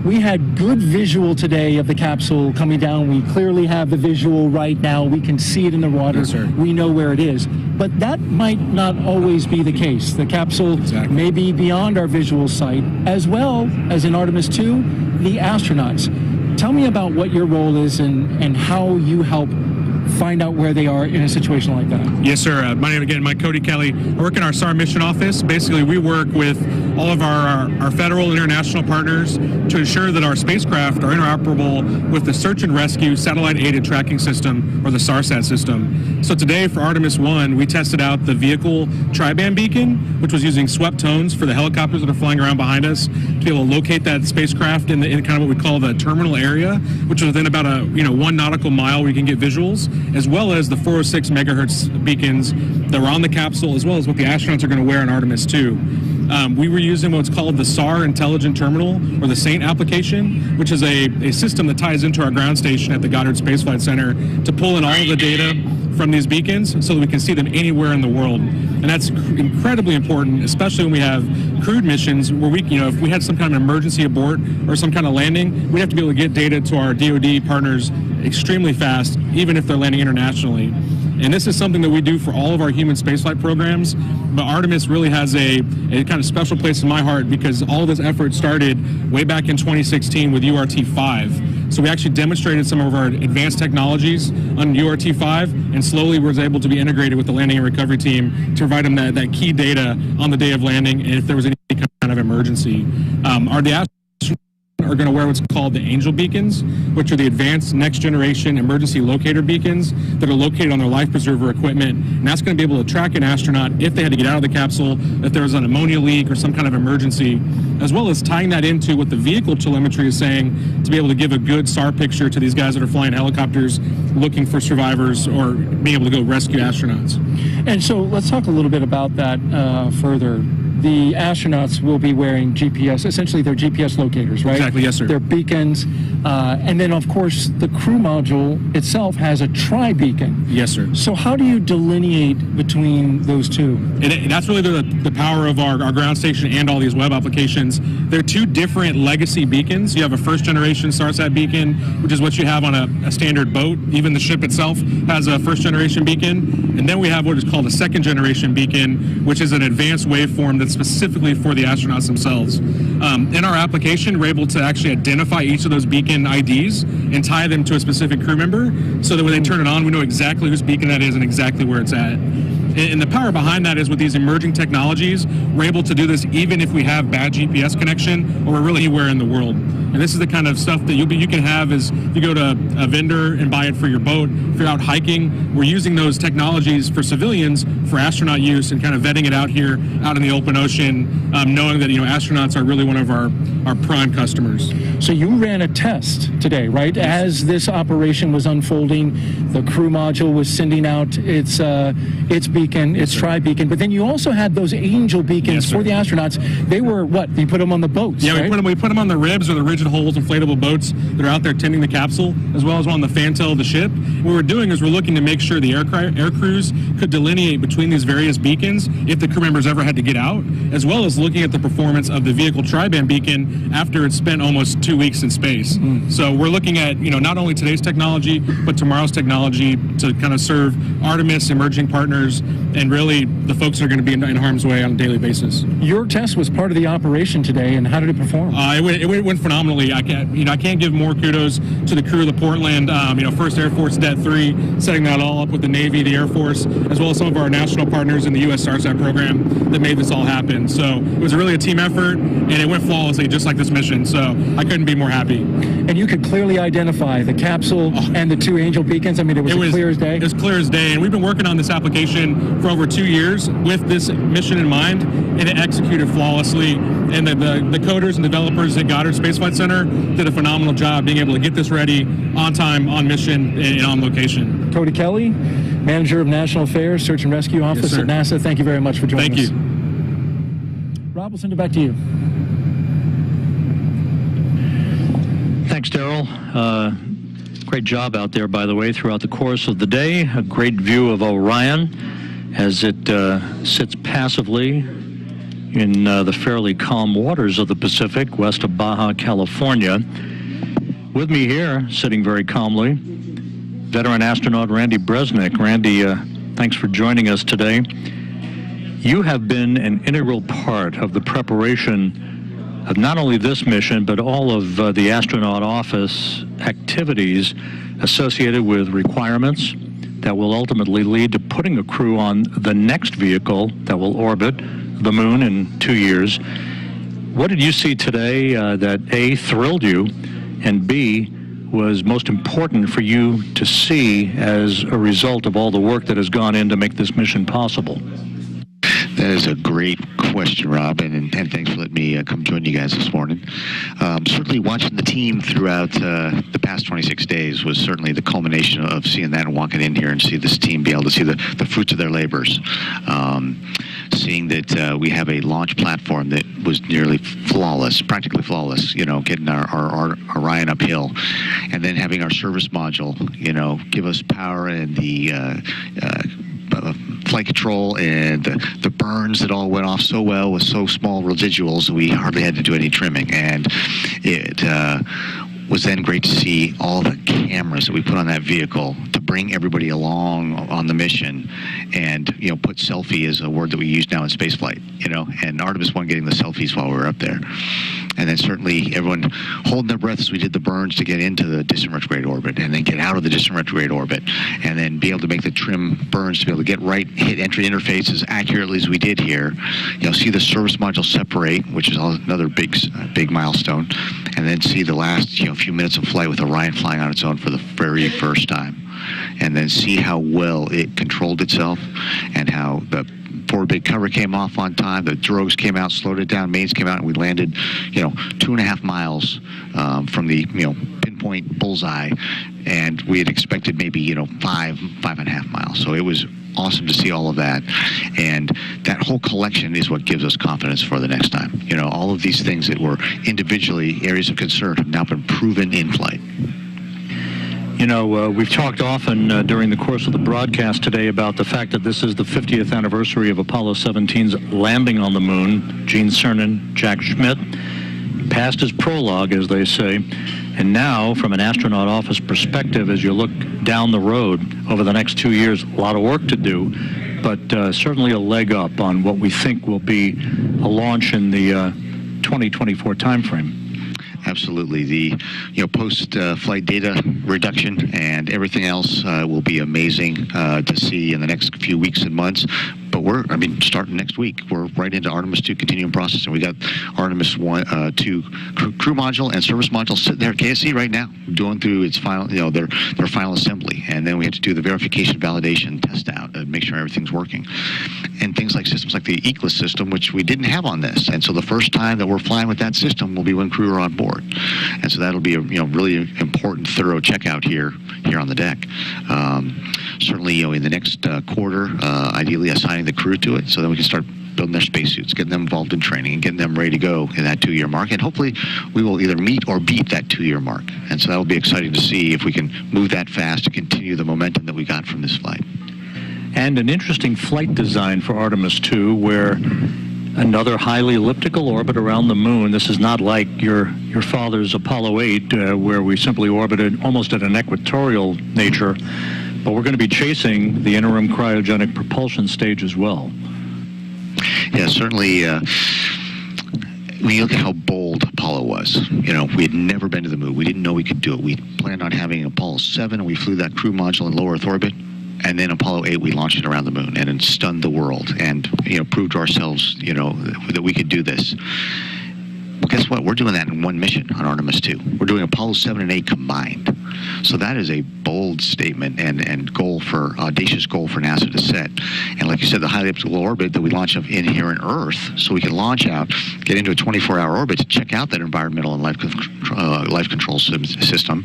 we had good visual today of the capsule coming down. We clearly have the visual right now. We can see it in the water. Yes, sir. We know where it is. But that might not always be the case. The capsule may be beyond our visual sight, as well as in Artemis 2, the astronauts. Tell me about what your role is and how you help find out where they are in a situation like that. Yes, sir. My name again, Mike Cody Kelly. I work in our SAR mission office. Basically, we work with all of our federal and international partners to ensure that our spacecraft are interoperable with the search and rescue satellite-aided tracking system, or the SARSAT system. So today for Artemis 1, we tested out the vehicle tri-band beacon, which was using swept tones for the helicopters that are flying around behind us to be able to locate that spacecraft in kind of what we call the terminal area, which is within about 1 nautical mile where you can get visuals, as well as the 406 megahertz beacons that were on the capsule, as well as what the astronauts are going to wear in Artemis 2. We were using what's called the SAR Intelligent Terminal, or the SAINT application, which is a system that ties into our ground station at the Goddard Space Flight Center to pull in all of the data from these beacons so that we can see them anywhere in the world. And that's incredibly important, especially when we have crewed missions where we, if we had some kind of emergency abort or some kind of landing, we'd have to be able to get data to our DoD partners extremely fast, even if they're landing internationally. And this is something that we do for all of our human spaceflight programs. But Artemis really has a kind of special place in my heart because all this effort started way back in 2016 with URT-5. So we actually demonstrated some of our advanced technologies on URT-5 and slowly was able to be integrated with the landing and recovery team to provide them that key data on the day of landing and if there was any kind of emergency. The are going to wear what's called the Angel beacons, which are the advanced next generation emergency locator beacons that are located on their life preserver equipment, and that's going to be able to track an astronaut if they had to get out of the capsule, if there was an ammonia leak or some kind of emergency, as well as tying that into what the vehicle telemetry is saying to be able to give a good SAR picture to these guys that are flying helicopters looking for survivors or being able to go rescue astronauts. And so let's talk a little bit about that further. The astronauts will be wearing GPS, essentially they're GPS locators, right? Exactly, yes, sir. They're beacons. And then, of course, the crew module itself has a tri-beacon. Yes, sir. So how do you delineate between those two? And that's really the power of our ground station and all these web applications. They're two different legacy beacons. You have a first-generation SARSAT beacon, which is what you have on a standard boat. Even the ship itself has a first-generation beacon. And then we have what is called a second-generation beacon, which is an advanced waveform that's specifically for the astronauts themselves. In our application, we're able to actually identify each of those beacon IDs and tie them to a specific crew member so that when they turn it on, we know exactly whose beacon that is and exactly where it's at. And the power behind that is with these emerging technologies, we're able to do this even if we have bad GPS connection or we're really anywhere in the world. And this is the kind of stuff that you can have is if you go to a vendor and buy it for your boat, if you're out hiking, we're using those technologies for civilians for astronaut use and kind of vetting it out here, out in the open ocean, knowing that astronauts are really one of our prime customers. So you ran a test today, right? As this operation was unfolding, the crew module was sending out its beacon, its tri-beacon, but then you also had those Angel beacons for the astronauts. They were what? You put them on the boats, yeah, right? we put them on the ribs or the rigid hulls inflatable boats that are out there tending the capsule, as well as on the fantail of the ship. What we're doing is we're looking to make sure the air crews could delineate between these various beacons if the crew members ever had to get out, as well as looking at the performance of the vehicle tri-band beacon after it's spent almost 2 weeks in space. So we're looking at not only today's technology but tomorrow's technology to kind of serve Artemis, emerging partners, and really the folks that are going to be in harm's way on a daily basis. Your test was part of the operation today, and how did it perform? It went phenomenal. ultimately, I can't give more kudos to the crew of the Portland, 1st Air Force Det 3, setting that all up with the Navy, the Air Force, as well as some of our national partners in the U.S. StarSat program that made this all happen. So it was really a team effort, and it went flawlessly, just like this mission. So I couldn't be more happy. And you could clearly identify the capsule and the 2 Angel beacons. I mean, it was clear as day. It was clear as day, and we've been working on this application for over 2 years with this mission in mind, and it executed flawlessly. And the coders and developers at Goddard Space Flight Center did a phenomenal job being able to get this ready on time, on mission, and on location. Cody Kelly, Manager of National Affairs, Search and Rescue Office at NASA. Thank you very much for joining us. Thank you. Rob, we'll send it back to you. Thanks, Daryl. Great job out there, by the way, throughout the course of the day. A great view of Orion as it sits passively in the fairly calm waters of the Pacific, west of Baja, California. With me here, sitting very calmly, veteran astronaut Randy Bresnik. Randy, thanks for joining us today. You have been an integral part of the preparation of not only this mission, but all of the astronaut office activities associated with requirements that will ultimately lead to putting a crew on the next vehicle that will orbit the moon in 2 years. What did you see today that A, thrilled you, and B, was most important for you to see as a result of all the work that has gone in to make this mission possible? That is a great question, Rob, and thanks for letting me come join you guys this morning. Certainly watching the team throughout the past 26 days was certainly the culmination of seeing that and walking in here and see this team be able to see the fruits of their labors. Seeing that we have a launch platform that was nearly flawless, practically flawless, getting our Orion uphill, and then having our service module, give us power and the flight control and the burns that all went off so well with so small residuals that we hardly had to do any trimming. And it was then great to see all the cameras that we put on that vehicle to bring everybody along on the mission. And put selfie is a word that we use now in spaceflight, and Artemis 1 getting the selfies while we were up there. And then certainly everyone holding their breath as we did the burns to get into the distant retrograde orbit, and then get out of the distant retrograde orbit, and then be able to make the trim burns to be able to get hit entry interface as accurately as we did here. See the service module separate, which is another big milestone, and then see the last few minutes of flight with Orion flying on its own for the very first time, and then see how well it controlled itself and how the forward big cover came off on time, the drogues came out, slowed it down, mains came out, and we landed 2.5 miles from the pinpoint bullseye, and we had expected maybe 5.5 miles. So it was awesome to see all of that, and that whole collection is what gives us confidence for the next time. All of these things that were individually areas of concern have now been proven in flight. We've talked often during the course of the broadcast today about the fact that this is the 50th anniversary of Apollo 17's landing on the moon. Gene Cernan, Jack Schmitt, past is prologue, as they say. And now, from an astronaut office perspective, as you look down the road over the next 2 years, a lot of work to do, but certainly a leg up on what we think will be a launch in the 2024 timeframe. Absolutely. The post-flight data reduction and everything else will be amazing to see in the next few weeks and months. But starting next week, we're right into Artemis 2 continuum process, and we got Artemis 2 crew module and service module sitting there at KSC right now, going through its final, their final assembly, and then we have to do the verification, validation, test out, and make sure everything's working, and things like systems like the Eclipse system, which we didn't have on this, and so the first time that we're flying with that system will be when crew are on board, and so that'll be a really important, thorough checkout here on the deck. Certainly, in the next quarter, ideally assigning the crew to it, so then we can start building their spacesuits, getting them involved in training, and getting them ready to go in that 2-year mark. And hopefully, we will either meet or beat that 2-year mark. And so that'll be exciting to see if we can move that fast to continue the momentum that we got from this flight. And an interesting flight design for Artemis 2, where another highly elliptical orbit around the moon. This is not like your father's Apollo 8, where we simply orbited almost at an equatorial nature. But we're going to be chasing the interim cryogenic propulsion stage as well. Yeah, certainly. when you look at how bold Apollo was, you know, we had never been to the moon. We didn't know we could do it. We planned on having Apollo 7, and we flew that crew module in low Earth orbit. And then Apollo 8, we launched it around the moon, and it stunned the world, and, you know, proved to ourselves, you know, that we could do this. Well, guess what? We're doing that in one mission on Artemis 2. We're doing Apollo 7 and 8 combined. So that is a bold statement and audacious goal for NASA to set. And like you said, the highly elliptical orbit that we launch of in here on Earth, so we can launch out, get into a 24-hour orbit to check out that environmental and life control system,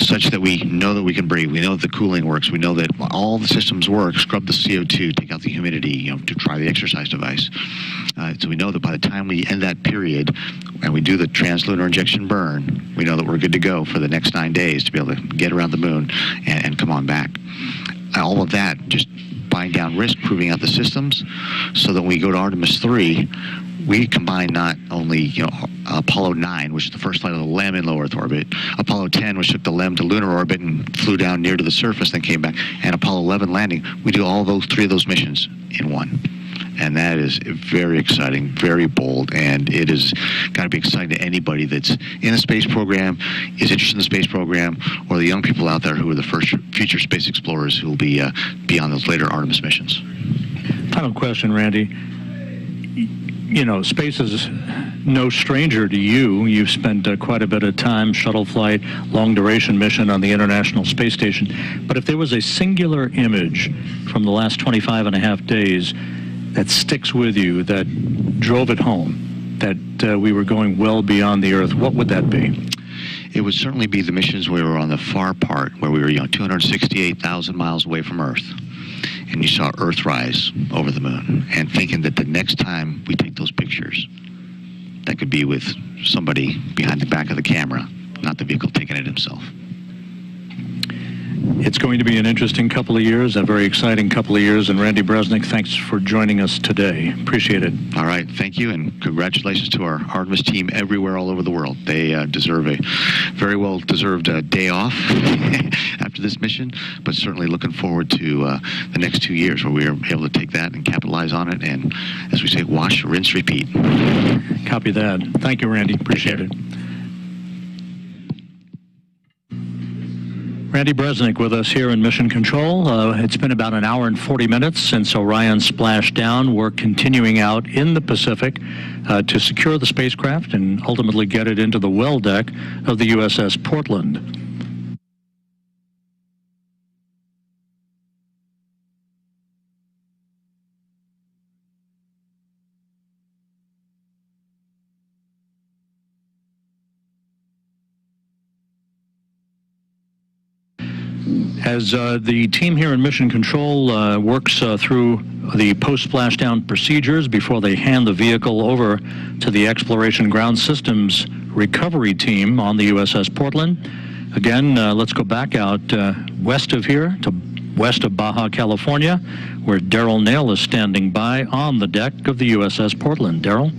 such that we know that we can breathe. We know that the cooling works. We know that all the systems work. Scrub the CO2, take out the humidity, you know, to try the exercise device. So we know that by the time we end that period and we do the translunar injection burn, we know that we're good to go for the next 9 days to be able to get around the moon and come on back. All of that, just buying down risk, proving out the systems, so that when we go to Artemis 3, we combine not only, you know, Apollo 9, which is the first flight of the LEM in low Earth orbit, Apollo 10, which took the LEM to lunar orbit and flew down near to the surface, then came back, and Apollo 11 landing. We do all those 3 of those missions in one. And that is very exciting, very bold, and it has got to be exciting to anybody that's in the space program, is interested in the space program, or the young people out there who are the first future space explorers who will be on those later Artemis missions. Final question, Randy. You know, space is no stranger to you. You've spent quite a bit of time, shuttle flight, long-duration mission on the International Space Station. But if there was a singular image from the last 25 and a half days that sticks with you, that drove it home, that we were going well beyond the Earth, what would that be? It would certainly be the missions where we were on the far part, where we were, you know, 268,000 miles away from Earth, and you saw Earth rise over the moon, and thinking that the next time we take those pictures, that could be with somebody behind the back of the camera, not the vehicle taking it himself. It's going to be an interesting couple of years, a very exciting couple of years. And Randy Bresnik, thanks for joining us today. Appreciate it. All right. Thank you. And congratulations to our Artemis team everywhere all over the world. They deserve a very well-deserved day off after this mission, but certainly looking forward to the next 2 years where we are able to take that and capitalize on it. And as we say, wash, rinse, repeat. Copy that. Thank you, Randy. Appreciate it. Randy Bresnik with us here in Mission Control. It's been about an hour and 40 minutes since Orion splashed down. We're continuing out in the Pacific to secure the spacecraft and ultimately get it into the well deck of the USS Portland. As the team here in Mission Control works through the post-splashdown procedures before they hand the vehicle over to the Exploration Ground Systems recovery team on the USS Portland. Again, let's go back out west of here to west of Baja, California, where Daryl Nail is standing by on the deck of the USS Portland. Daryl?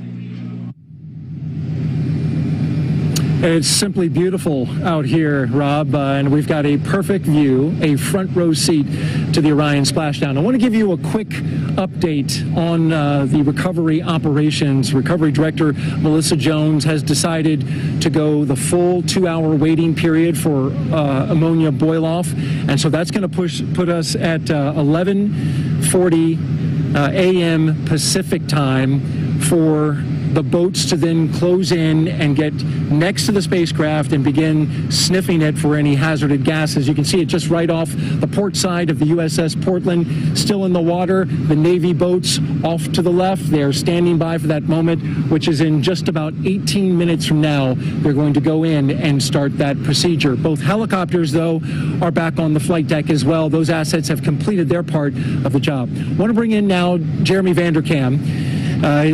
It's simply beautiful out here, Rob, and we've got a perfect view, a front row seat to the Orion splashdown. I want to give you a quick update on the recovery operations. Recovery Director Melissa Jones has decided to go the full 2-hour waiting period for ammonia boil-off, and so that's going to put us at 11:40 a.m. Pacific time for the boats to then close in and get next to the spacecraft and begin sniffing it for any hazardous gases. You can see it just right off the port side of the USS Portland, still in the water. The Navy boats off to the left, they're standing by for that moment, which is in just about 18 minutes from now. They're going to go in and start that procedure. Both helicopters, though, are back on the flight deck as well. Those assets have completed their part of the job. I want to bring in now Jeremy Vanderkam.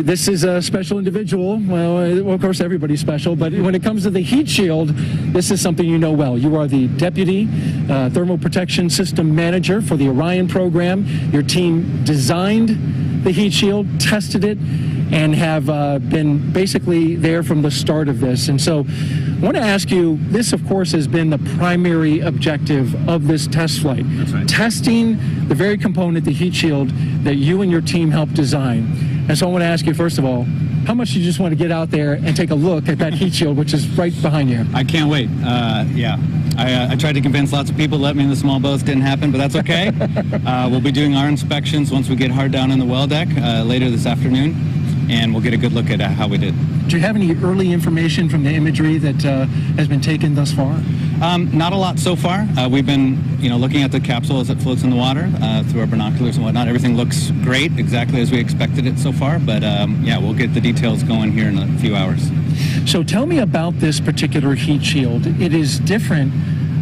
This is a special individual. Well, of course, everybody's special, but when it comes to the heat shield, this is something you know well. You are the Deputy Thermal Protection System Manager for the Orion program. Your team designed the heat shield, tested it, and have been basically there from the start of this. And so I want to ask you, this, of course, has been the primary objective of this test flight. That's right. Testing the very component, the heat shield, that you and your team helped design. And so I want to ask you, first of all, how much do you just want to get out there and take a look at that heat shield, which is right behind you? I can't wait. Yeah. I tried to convince lots of people to let me in the small boats. Didn't happen, but that's okay. We'll be doing our inspections once we get hard down in the well deck later this afternoon, and we'll get a good look at how we did. Do you have any early information from the imagery that has been taken thus far? Not a lot so far. We've been, looking at the capsule as it floats in the water through our binoculars and whatnot. Everything looks great, exactly as we expected it so far. But yeah, we'll get the details going here in a few hours. So tell me about this particular heat shield. It is different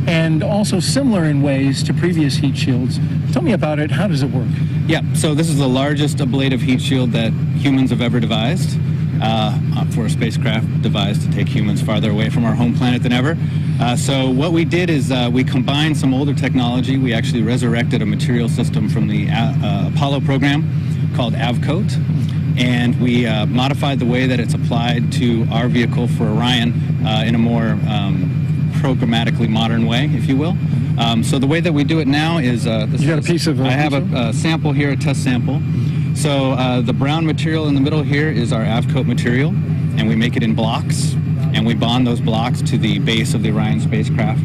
and also similar in ways to previous heat shields. Tell me about it. How does it work? Yeah, so this is the largest ablative heat shield that humans have ever devised. For a spacecraft devised to take humans farther away from our home planet than ever. So what we did is we combined some older technology. We actually resurrected a material system from the Apollo program called AVCOAT, and we modified the way that it's applied to our vehicle for Orion in a more programmatically modern way, if you will. So the way that we do it now is... you got a piece of... I have a sample here, a test sample. So the brown material in the middle here is our AVCOAT material, and we make it in blocks, and we bond those blocks to the base of the Orion spacecraft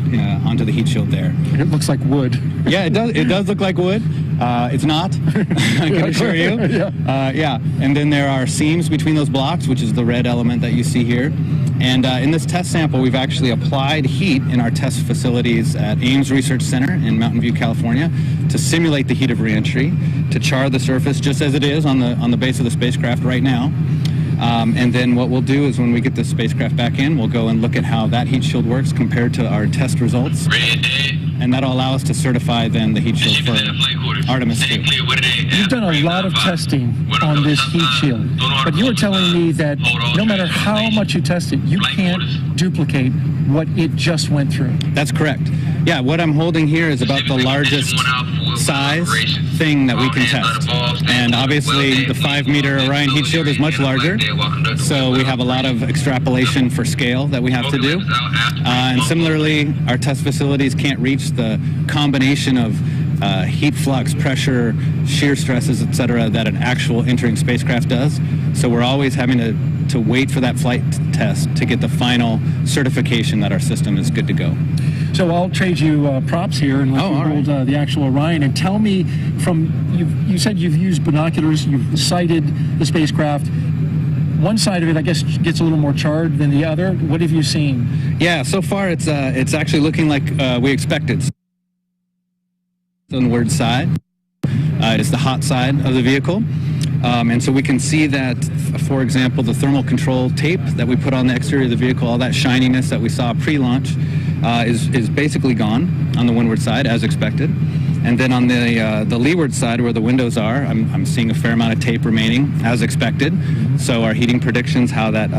onto the heat shield there. It looks like wood. Yeah, it does. It does look like wood. It's not, I can assure you. Yeah, and then there are seams between those blocks, which is the red element that you see here. And in this test sample, we've actually applied heat in our test facilities at Ames Research Center in Mountain View, California, to simulate the heat of reentry, to char the surface just as it is on the base of the spacecraft right now. And then what we'll do is when we get the spacecraft back in, we'll go and look at how that heat shield works compared to our test results. And that'll allow us to certify then the heat shield for Artemis 2. You've done a lot of testing on this heat shield, but you were telling me that no matter how much you test it, you can't duplicate what it just went through. That's correct. Yeah, what I'm holding here is about the largest size thing that we can test. And obviously the 5-meter Orion heat shield is much larger, so we have a lot of extrapolation for scale that we have to do. And similarly, our test facilities can't reach the combination of heat flux, pressure, shear stresses, etc., that an actual entering spacecraft does. So we're always having to wait for that flight test to get the final certification that our system is good to go. So I'll trade you props here and let you hold the actual Orion. And tell me, you said you've used binoculars, you've sighted the spacecraft. One side of it, I guess, gets a little more charred than the other. What have you seen? Yeah, so far it's actually looking like we expected. On the word side, it's the hot side of the vehicle. And so we can see that, for example, the thermal control tape that we put on the exterior of the vehicle, all that shininess that we saw pre-launch is basically gone on the windward side, as expected. And then on the leeward side, where the windows are, I'm seeing a fair amount of tape remaining, as expected. So our heating predictions, how that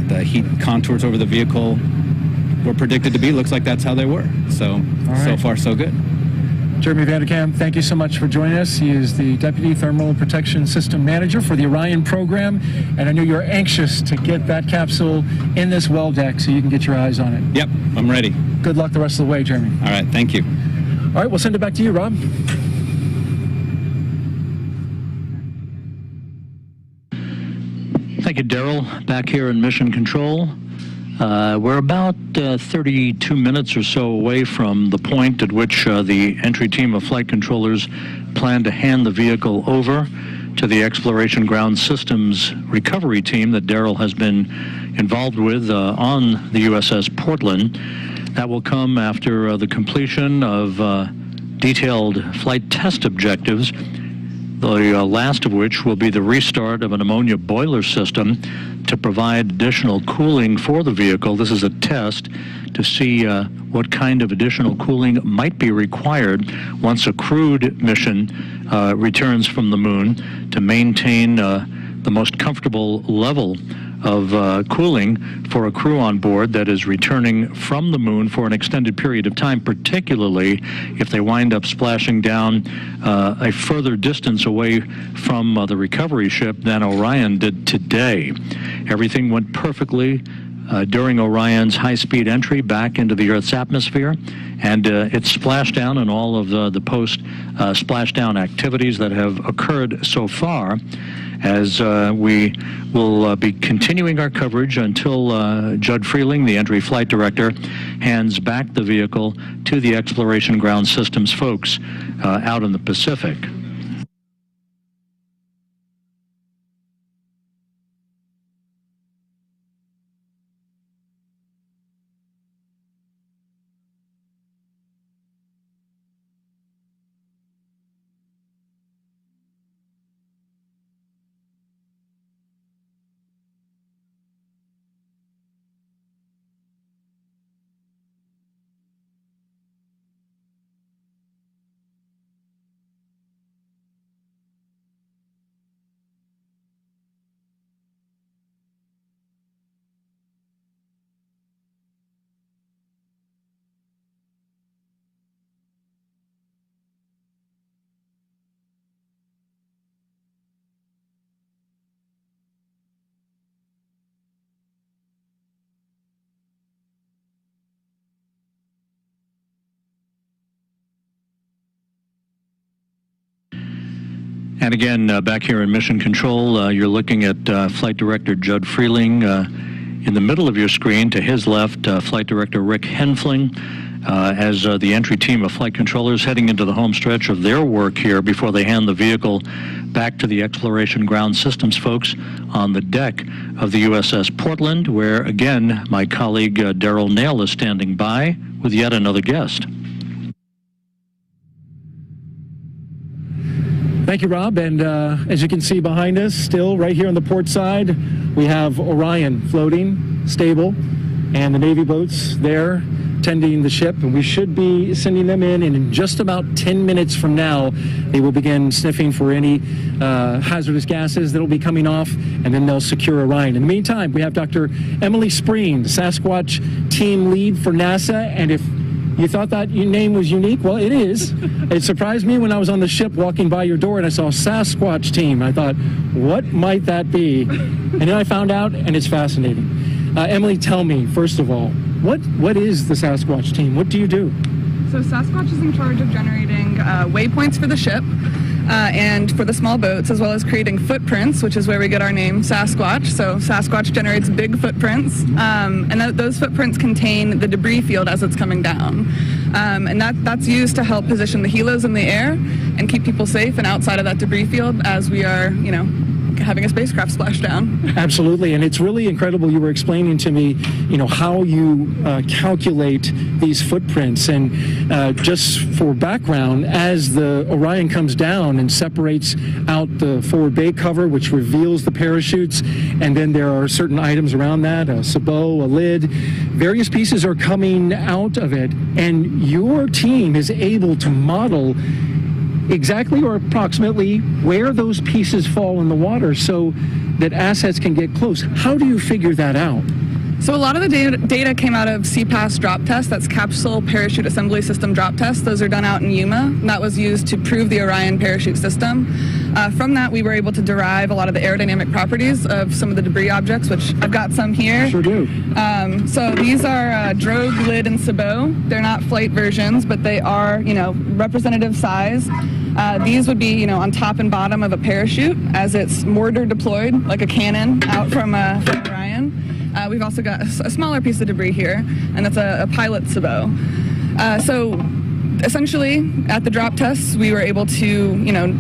the heat contours over the vehicle were predicted to be, looks like that's how they were. So, so far, so good. Jeremy Vanderkam, thank you so much for joining us. He is the Deputy Thermal Protection System Manager for the Orion program, and I know you're anxious to get that capsule in this well deck so you can get your eyes on it. Yep, I'm ready. Good luck the rest of the way, Jeremy. All right, thank you. All right, we'll send it back to you, Rob. Thank you, Daryl. Back here in Mission Control. We're about 32 minutes or so away from the point at which the entry team of flight controllers plan to hand the vehicle over to the Exploration Ground Systems recovery team that Daryl has been involved with on the USS Portland. That will come after the completion of detailed flight test objectives, the last of which will be the restart of an ammonia boiler system to provide additional cooling for the vehicle. This is a test to see what kind of additional cooling might be required once a crewed mission returns from the moon to maintain the most comfortable level of cooling for a crew on board that is returning from the moon for an extended period of time, particularly if they wind up splashing down a further distance away from the recovery ship than Orion did today. Everything went perfectly during Orion's high-speed entry back into the Earth's atmosphere, and its splashdown and all of the post-splashdown activities that have occurred so far. as we will be continuing our coverage until Judd Freeling, the entry flight director, hands back the vehicle to the Exploration Ground Systems folks out in the Pacific. And again, back here in Mission Control, you're looking at Flight Director Judd Freeling. In the middle of your screen, to his left, Flight Director Rick Henfling, as the entry team of flight controllers heading into the home stretch of their work here before they hand the vehicle back to the Exploration Ground Systems folks on the deck of the USS Portland, where, again, my colleague Daryl Nail is standing by with yet another guest. Thank you, Rob. And as you can see behind us, still right here on the port side, we have Orion floating, stable, and the Navy boats there tending the ship. And we should be sending them in. And in just about 10 minutes from now, they will begin sniffing for any hazardous gases that will be coming off, and then they'll secure Orion. In the meantime, we have Dr. Emily Spreen, the Sasquatch team lead for NASA. And if you thought that your name was unique, well, it is. It surprised me when I was on the ship walking by your door and I saw Sasquatch team. I thought, what might that be? And then I found out, and it's fascinating. Emily, tell me, first of all, what is the Sasquatch team? What do you do? So Sasquatch is in charge of generating waypoints for the ship and for the small boats, as well as creating footprints, which is where we get our name Sasquatch. So Sasquatch generates big footprints, and those footprints contain the debris field as it's coming down. And that's used to help position the helos in the air and keep people safe and outside of that debris field as we are, having a spacecraft splash down. Absolutely, and it's really incredible. You were explaining to me, how you calculate these footprints. And just for background, as the Orion comes down and separates out the forward bay cover, which reveals the parachutes, and then there are certain items around that, a sabot, a lid, various pieces are coming out of it, and your team is able to model exactly or approximately where those pieces fall in the water so that assets can get close. How do you figure that out? So a lot of the data came out of CPAS drop test. That's Capsule Parachute Assembly System drop test. Those are done out in Yuma. And that was used to prove the Orion parachute system. From that, we were able to derive a lot of the aerodynamic properties of some of the debris objects, which I've got some here. Sure do. So these are drogue, lid, and sabot. They're not flight versions, but they are, representative size. These would be, on top and bottom of a parachute as it's mortar deployed, like a cannon, out from Orion. We've also got a smaller piece of debris here, and that's a pilot sabot. So essentially, at the drop tests, we were able to,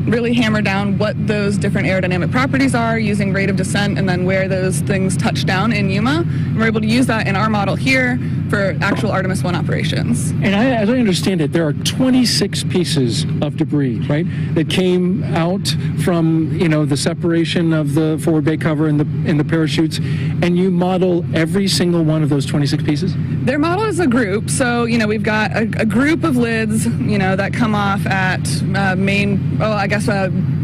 really hammer down what those different aerodynamic properties are using rate of descent and then where those things touch down in Yuma. And we're able to use that in our model here for actual Artemis 1 operations. And as I understand it, there are 26 pieces of debris, right, that came out from, the separation of the forward bay cover and the parachutes, and you model every single one of those 26 pieces? Their model is a group, so, we've got a group of lids, that come off at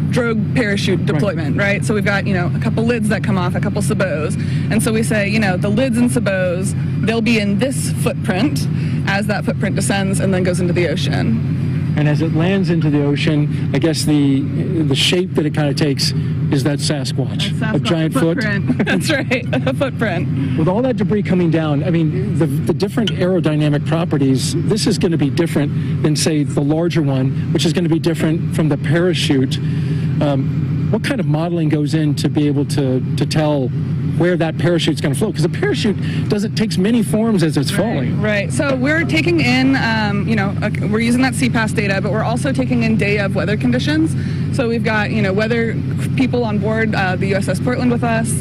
drogue parachute deployment, right? So we've got, a couple lids that come off, a couple sabots. And so we say, the lids and sabots, they'll be in this footprint as that footprint descends and then goes into the ocean. And as it lands into the ocean, I guess the shape that it kind of takes is that Sasquatch, a giant footprint. foot. That's right, a footprint. With all that debris coming down, I mean, the different aerodynamic properties, this is going to be different than, say, the larger one, which is going to be different from the parachute. what kind of modeling goes in to be able to tell where that parachute's going to float? Because a parachute takes many forms as it's falling. Right. So we're taking in, we're using that CPAS data, but we're also taking in day of weather conditions. So we've got, weather people on board the USS Portland with us,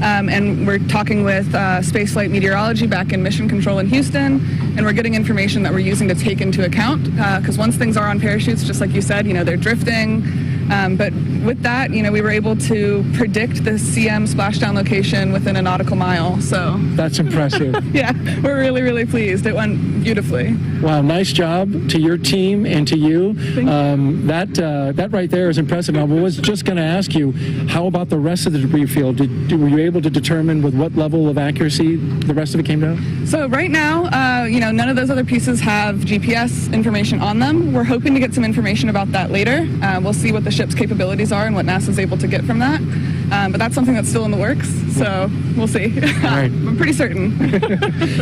and we're talking with spaceflight meteorology back in Mission Control in Houston, and we're getting information that we're using to take into account, because once things are on parachutes, just like you said, they're drifting. But with that, we were able to predict the CM splashdown location within a nautical mile. So that's impressive. Yeah, we're really, really pleased. It went beautifully. Wow, nice job to your team and to you. That right there is impressive. Now, I was just going to ask you, how about the rest of the debris field? Were you able to determine with what level of accuracy the rest of it came down? So right now, none of those other pieces have GPS information on them. We're hoping to get some information about that later. We'll see what the ship's capabilities are and what NASA's able to get from that. But that's something that's still in the works, so we'll see. All right. I'm pretty certain.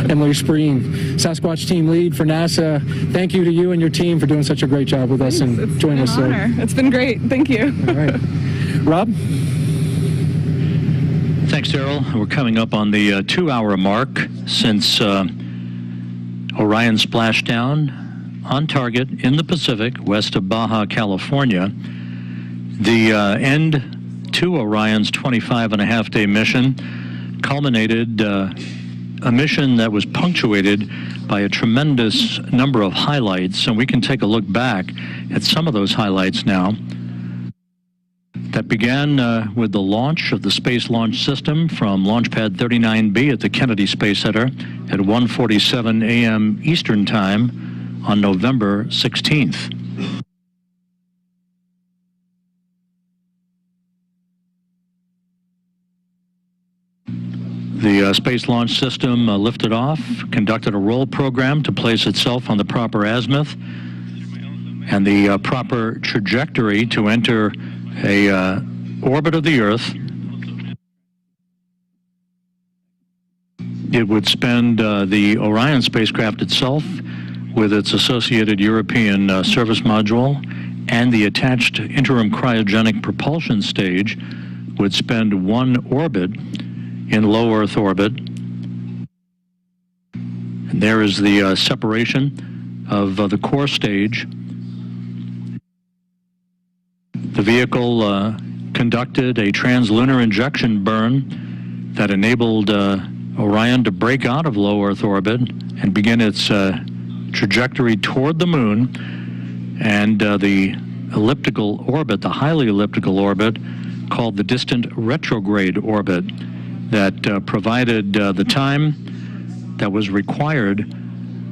Emily Spreen, Sasquatch team lead for NASA. Thank you to you and your team for doing such a great job with us and joining us. It's been an honor. It's been great. Thank you. All right. Rob? Thanks, Daryl. We're coming up on the 2-hour mark since Orion splashdown on target in the Pacific, west of Baja, California. The end to Orion's 25-and-a-half-day mission culminated a mission that was punctuated by a tremendous number of highlights, and we can take a look back at some of those highlights now. That began with the launch of the Space Launch System from Launch Pad 39B at the Kennedy Space Center at 1:47 a.m. Eastern Time on November 16th. The Space Launch System lifted off, conducted a roll program to place itself on the proper azimuth and the proper trajectory to enter a orbit of the Earth. It would spend the Orion spacecraft itself with its associated European service module and the attached interim cryogenic propulsion stage would spend one orbit in low Earth orbit. And there is the separation of the core stage. The vehicle conducted a translunar injection burn that enabled Orion to break out of low Earth orbit and begin its trajectory toward the moon, and the elliptical orbit, the highly elliptical orbit called the distant retrograde orbit, that provided the time that was required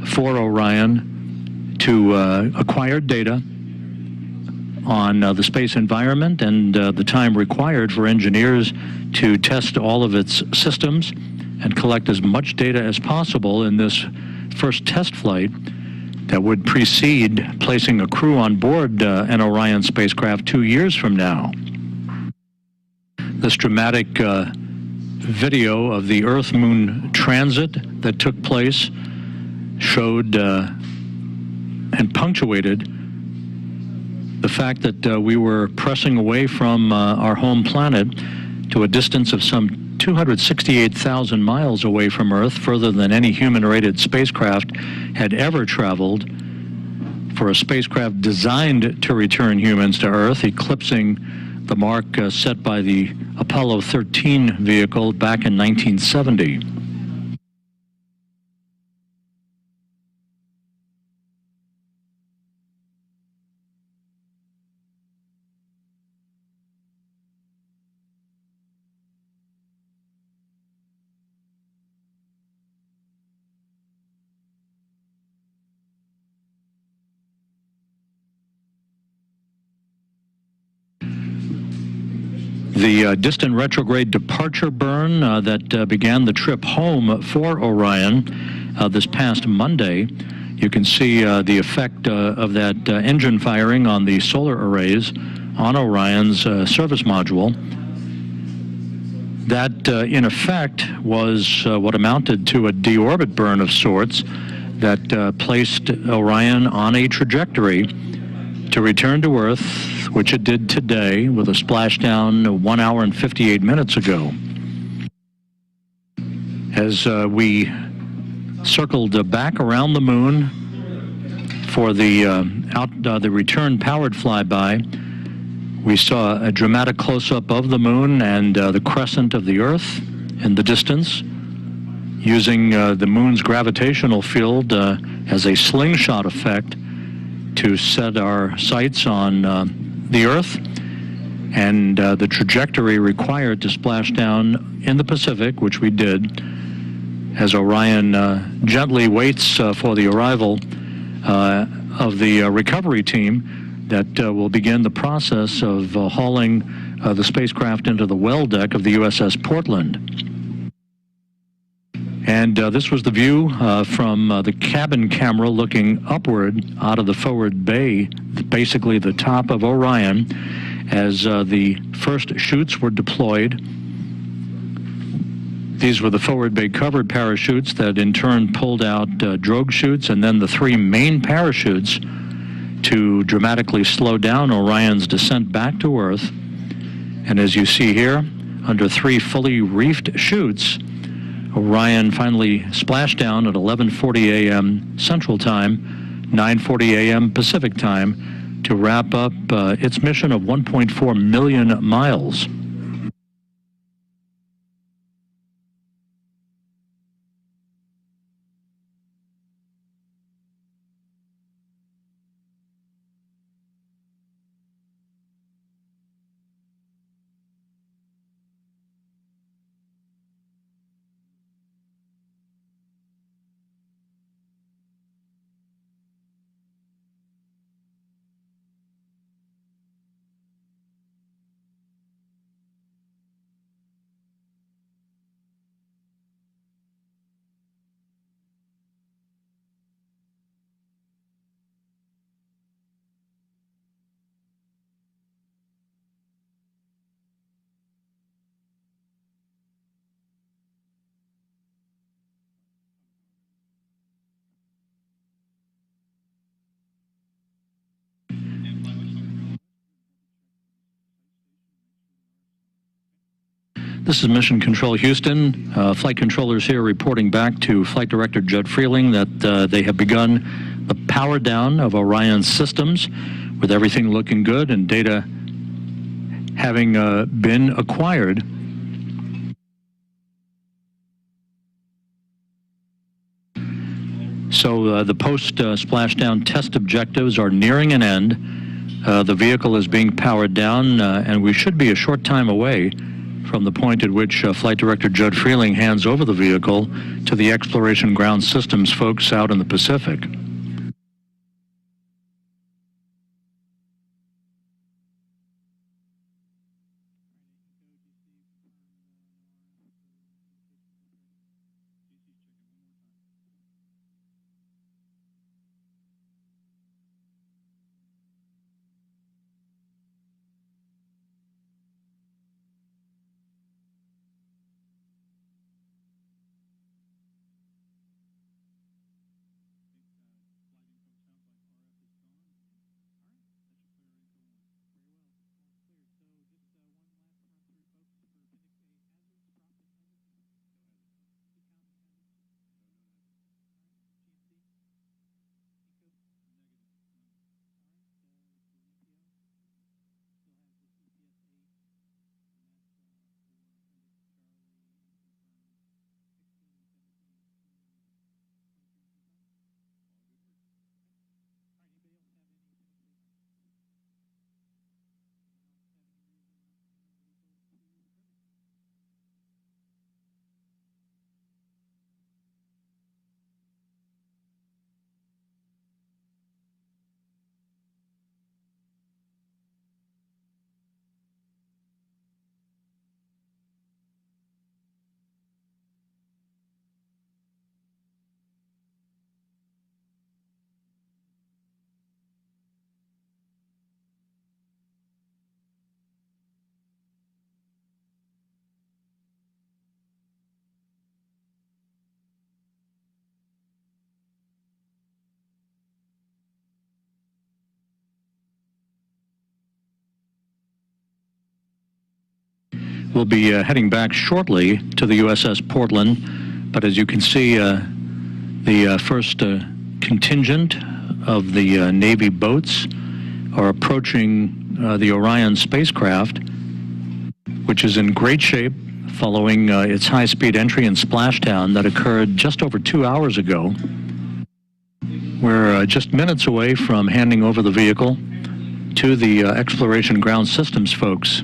for Orion to acquire data on the space environment and the time required for engineers to test all of its systems and collect as much data as possible in this first test flight that would precede placing a crew on board an Orion spacecraft 2 years from now. This dramatic video of the Earth-Moon transit that took place showed and punctuated the fact that we were pressing away from our home planet to a distance of some 268,000 miles away from Earth, further than any human-rated spacecraft had ever traveled, for a spacecraft designed to return humans to Earth, eclipsing the mark set by the Apollo 13 vehicle back in 1970. The distant retrograde departure burn that began the trip home for Orion this past Monday. You can see the effect of that engine firing on the solar arrays on Orion's service module. That, in effect, was what amounted to a deorbit burn of sorts that placed Orion on a trajectory to return to Earth, which it did today with a splashdown 1 hour and 58 minutes ago. As we circled back around the moon for the return powered flyby, we saw a dramatic close-up of the moon and the crescent of the Earth in the distance, using the moon's gravitational field as a slingshot effect to set our sights on the Earth and the trajectory required to splash down in the Pacific, which we did, as Orion gently waits for the arrival of the recovery team that will begin the process of hauling the spacecraft into the well deck of the USS Portland. And this was the view from the cabin camera looking upward out of the forward bay, basically the top of Orion, as the first chutes were deployed. These were the forward bay covered parachutes that in turn pulled out drogue chutes, and then the 3 main parachutes to dramatically slow down Orion's descent back to Earth. And as you see here, under 3 fully reefed chutes, Orion finally splashed down at 11:40 a.m. Central Time, 9:40 a.m. Pacific Time, to wrap up its mission of 1.4 million miles. This is Mission Control Houston. Flight controllers here reporting back to Flight Director Judd Freeling that they have begun the power down of Orion systems, with everything looking good and data having been acquired. So the post-splashdown test objectives are nearing an end. The vehicle is being powered down, and we should be a short time away from the point at which Flight Director Judd Freeling hands over the vehicle to the Exploration Ground Systems folks out in the Pacific. will be heading back shortly to the USS Portland. But as you can see, the first contingent of the Navy boats are approaching the Orion spacecraft, which is in great shape following its high-speed entry and splashdown that occurred just over 2 hours ago. We're just minutes away from handing over the vehicle to the Exploration Ground Systems folks.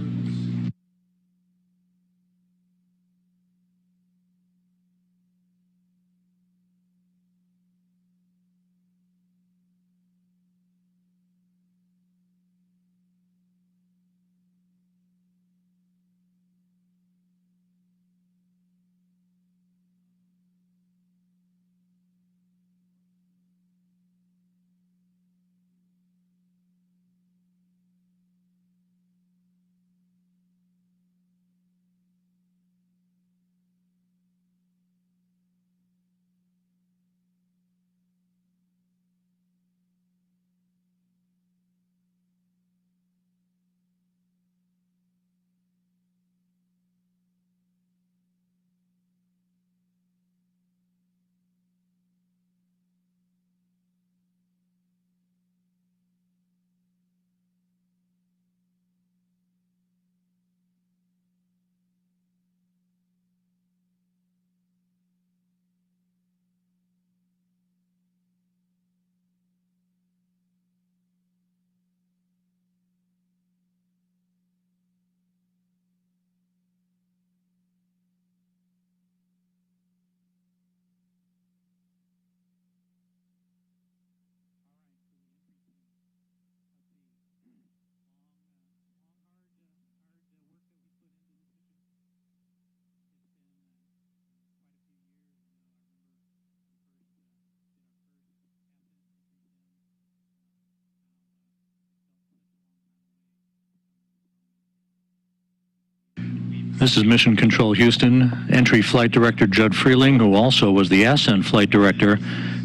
This is Mission Control Houston. Entry Flight Director Judd Freeling, who also was the Ascent Flight Director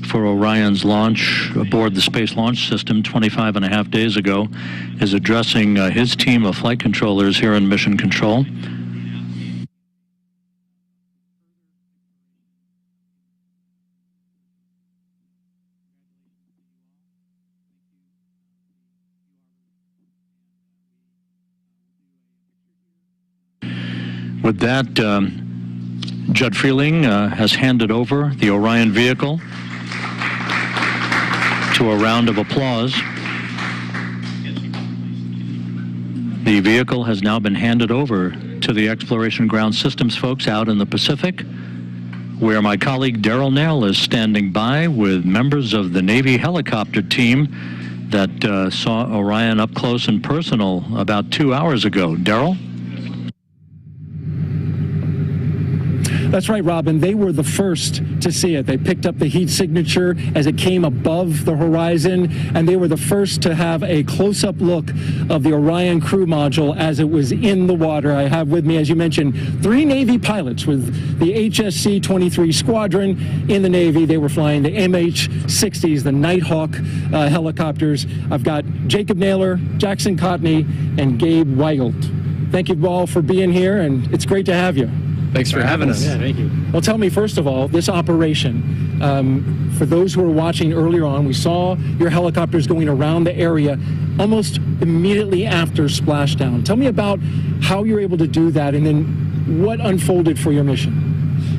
for Orion's launch aboard the Space Launch System 25.5 days ago, is addressing his team of flight controllers here in Mission Control. With that, Judd Freeling has handed over the Orion vehicle to a round of applause. The vehicle has now been handed over to the Exploration Ground Systems folks out in the Pacific, where my colleague Daryl Nail is standing by with members of the Navy helicopter team that saw Orion up close and personal about 2 hours ago. Daryl? That's right, Robin. They were the first to see it. They picked up the heat signature as it came above the horizon, and they were the first to have a close-up look of the Orion crew module as it was in the water. I have with me, as you mentioned, 3 Navy pilots with the HSC-23 squadron in the Navy. They were flying the MH-60s, the Nighthawk helicopters. I've got Jacob Naylor, Jackson Cotney, and Gabe Weigelt. Thank you all for being here, and it's great to have you. Thanks for having us. Yeah, thank you. Well, tell me, first of all, this operation, for those who were watching earlier on, we saw your helicopters going around the area almost immediately after splashdown. Tell me about how you're able to do that and then what unfolded for your mission.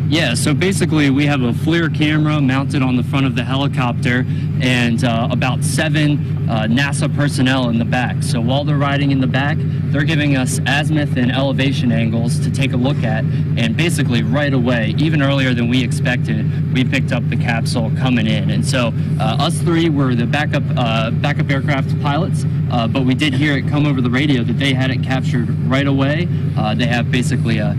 Yeah, so basically we have a FLIR camera mounted on the front of the helicopter and about 7 NASA personnel in the back. So while they're riding in the back, they're giving us azimuth and elevation angles to take a look at, and basically right away, even earlier than we expected, we picked up the capsule coming in. And so us 3 were the backup aircraft pilots, but we did hear it come over the radio that they had it captured right away. They have basically a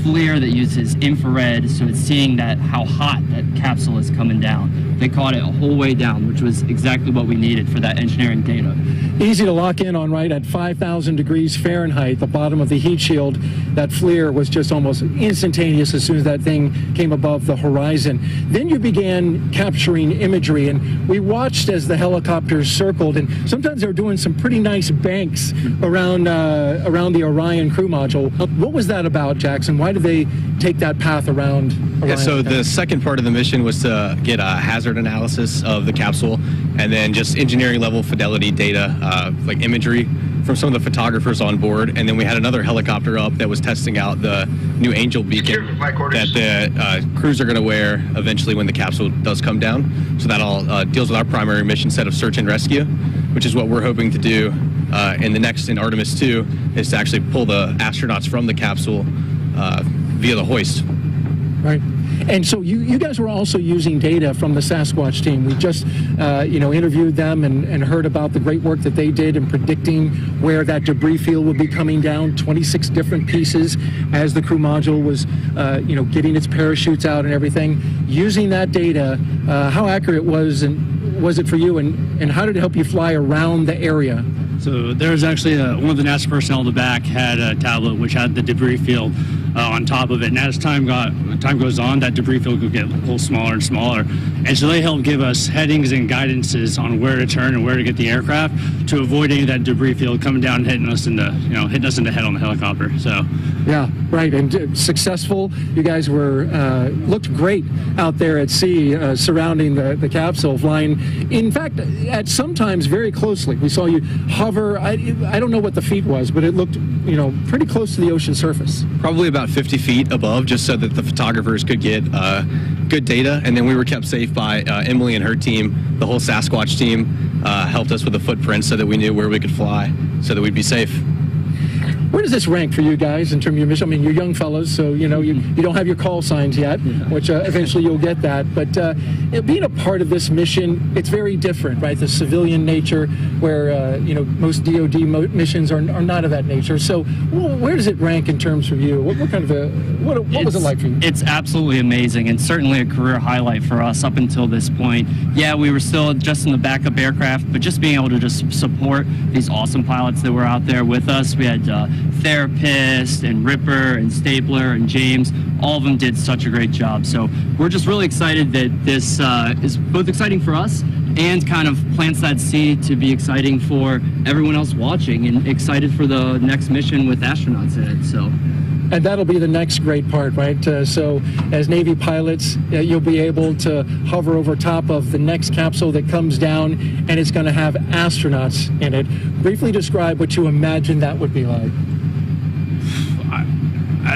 FLIR that uses infrared, so it's seeing how hot that capsule is coming down. They caught it a whole way down, which was exactly what we needed for that engineering data. Easy to lock in on, right? At 5,000 degrees Fahrenheit, the bottom of the heat shield, that FLIR was just almost instantaneous as soon as that thing came above the horizon. Then you began capturing imagery, and we watched as the helicopters circled, and sometimes they were doing some pretty nice banks around the Orion crew module. What was that about, Jackson? Why did they take that path around Orion? Yeah, so the second part of the mission was to get a hazard analysis of the capsule, and then just engineering level fidelity data, like imagery from some of the photographers on board. And then we had another helicopter up that was testing out the new Angel beacon that the crews are going to wear eventually when the capsule does come down. So that all deals with our primary mission set of search and rescue, which is what we're hoping to do in Artemis 2, is to actually pull the astronauts from the capsule via the hoist. Right. And so you guys were also using data from the Sasquatch team. We just, interviewed them and heard about the great work that they did in predicting where that debris field would be coming down, 26 different pieces as the crew module was, getting its parachutes out and everything. Using that data, how accurate was it for you, and how did it help you fly around the area? So there was actually one of the NASA personnel in the back had a tablet which had the debris field on top of it, and as time goes on, that debris field could get a little smaller and smaller, and so they helped give us headings and guidances on where to turn and where to get the aircraft to avoid any of that debris field coming down and hitting us in the head on the helicopter. So yeah, right, and successful. You guys were looked great out there at sea, surrounding the capsule, flying. In fact, at sometimes very closely. We saw you hover. I don't know what the feet was, but it looked pretty close to the ocean surface. Probably about 50 feet above, just so that the photographers could get good data. And then we were kept safe by Emily and her team. The whole Sasquatch team helped us with the footprints so that we knew where we could fly, so that we'd be safe. Where does this rank for you guys in terms of your mission? I mean, you're young fellows, so you don't have your call signs yet, which eventually you'll get that. But being a part of this mission, it's very different, right? The civilian nature, where most DoD missions are not of that nature. So, where does it rank in terms for you? What kind of what was it like for you? It's absolutely amazing, and certainly a career highlight for us up until this point. Yeah, we were still just in the backup aircraft, but just being able to just support these awesome pilots that were out there with us. We had Therapist and Ripper and Stapler and James, all of them did such a great job. So we're just really excited that this is both exciting for us and kind of plants that seed to be exciting for everyone else watching, and excited for the next mission with astronauts in it. So. And that'll be the next great part, right? So as Navy pilots, you'll be able to hover over top of the next capsule that comes down, and it's going to have astronauts in it. Briefly describe what you imagine that would be like.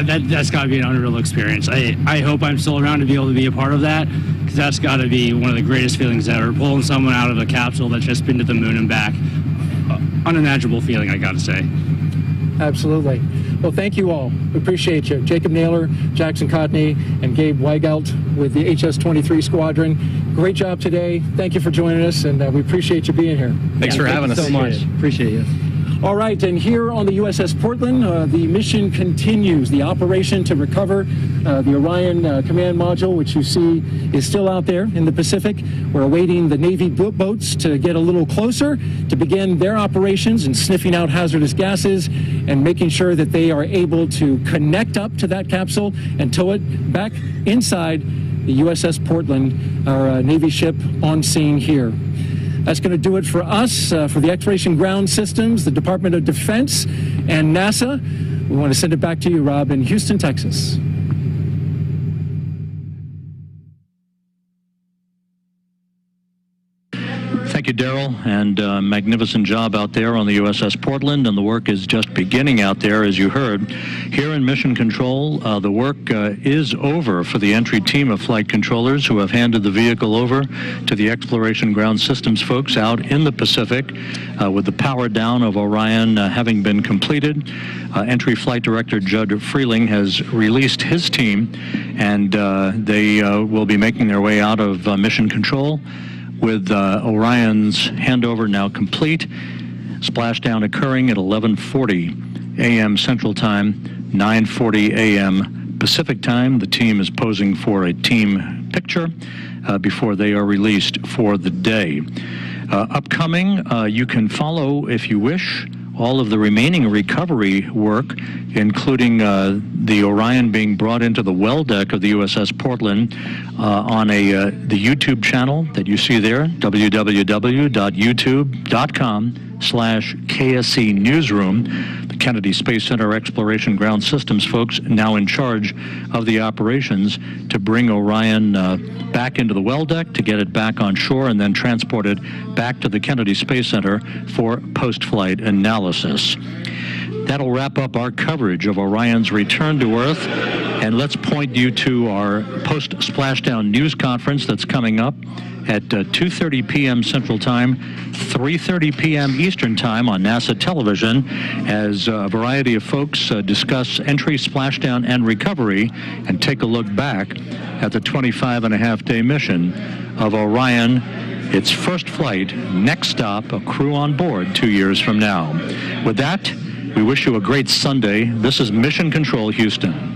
That's got to be an unreal experience. I hope I'm still around to be able to be a part of that, because that's got to be one of the greatest feelings ever, pulling someone out of a capsule that's just been to the moon and back. Unimaginable feeling, I got to say. Absolutely. Well, thank you all. We appreciate you. Jacob Naylor, Jackson Cotney, and Gabe Weigelt with the HS-23 Squadron. Great job today. Thank you for joining us, and we appreciate you being here. Thanks for having us. So much. Appreciate you. All right, and here on the USS Portland, the mission continues. The operation to recover the Orion command module, which you see is still out there in the Pacific. We're awaiting the Navy boats to get a little closer to begin their operations and sniffing out hazardous gases and making sure that they are able to connect up to that capsule and tow it back inside the USS Portland, our Navy ship on scene here. That's going to do it for us, for the Exploration Ground Systems, the Department of Defense, and NASA. We want to send it back to you, Rob, in Houston, Texas. Thank you, Daryl, and magnificent job out there on the USS Portland, and the work is just beginning out there, as you heard. Here in Mission Control, the work is over for the entry team of flight controllers who have handed the vehicle over to the Exploration Ground Systems folks out in the Pacific, with the power down of Orion having been completed. Entry Flight Director Judd Freeling has released his team, and they will be making their way out of Mission Control, with Orion's handover now complete. Splashdown occurring at 11:40 a.m. Central Time, 9:40 a.m. Pacific time. The team is posing for a team picture before they are released for the day. Upcoming, you can follow, if you wish, all of the remaining recovery work, including the Orion being brought into the well deck of the USS Portland on the YouTube channel that you see there, www.youtube.com/KSC Newsroom. The Kennedy Space Center Exploration Ground Systems folks now in charge of the operations to bring Orion back into the well deck, to get it back on shore, and then transport it back to the Kennedy Space Center for post-flight analysis. That'll wrap up our coverage of Orion's return to Earth. And let's point you to our post-splashdown news conference that's coming up at 2:30 p.m. Central Time, 3:30 p.m. Eastern Time on NASA television, as a variety of folks discuss entry, splashdown, and recovery, and take a look back at the 25-and-a-half-day mission of Orion, its first flight, next stop, a crew on board 2 years from now. With that, we wish you a great Sunday. This is Mission Control, Houston.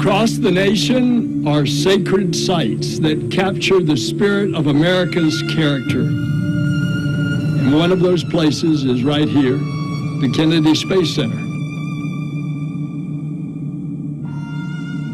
Across the nation are sacred sites that capture the spirit of America's character. And one of those places is right here, the Kennedy Space Center.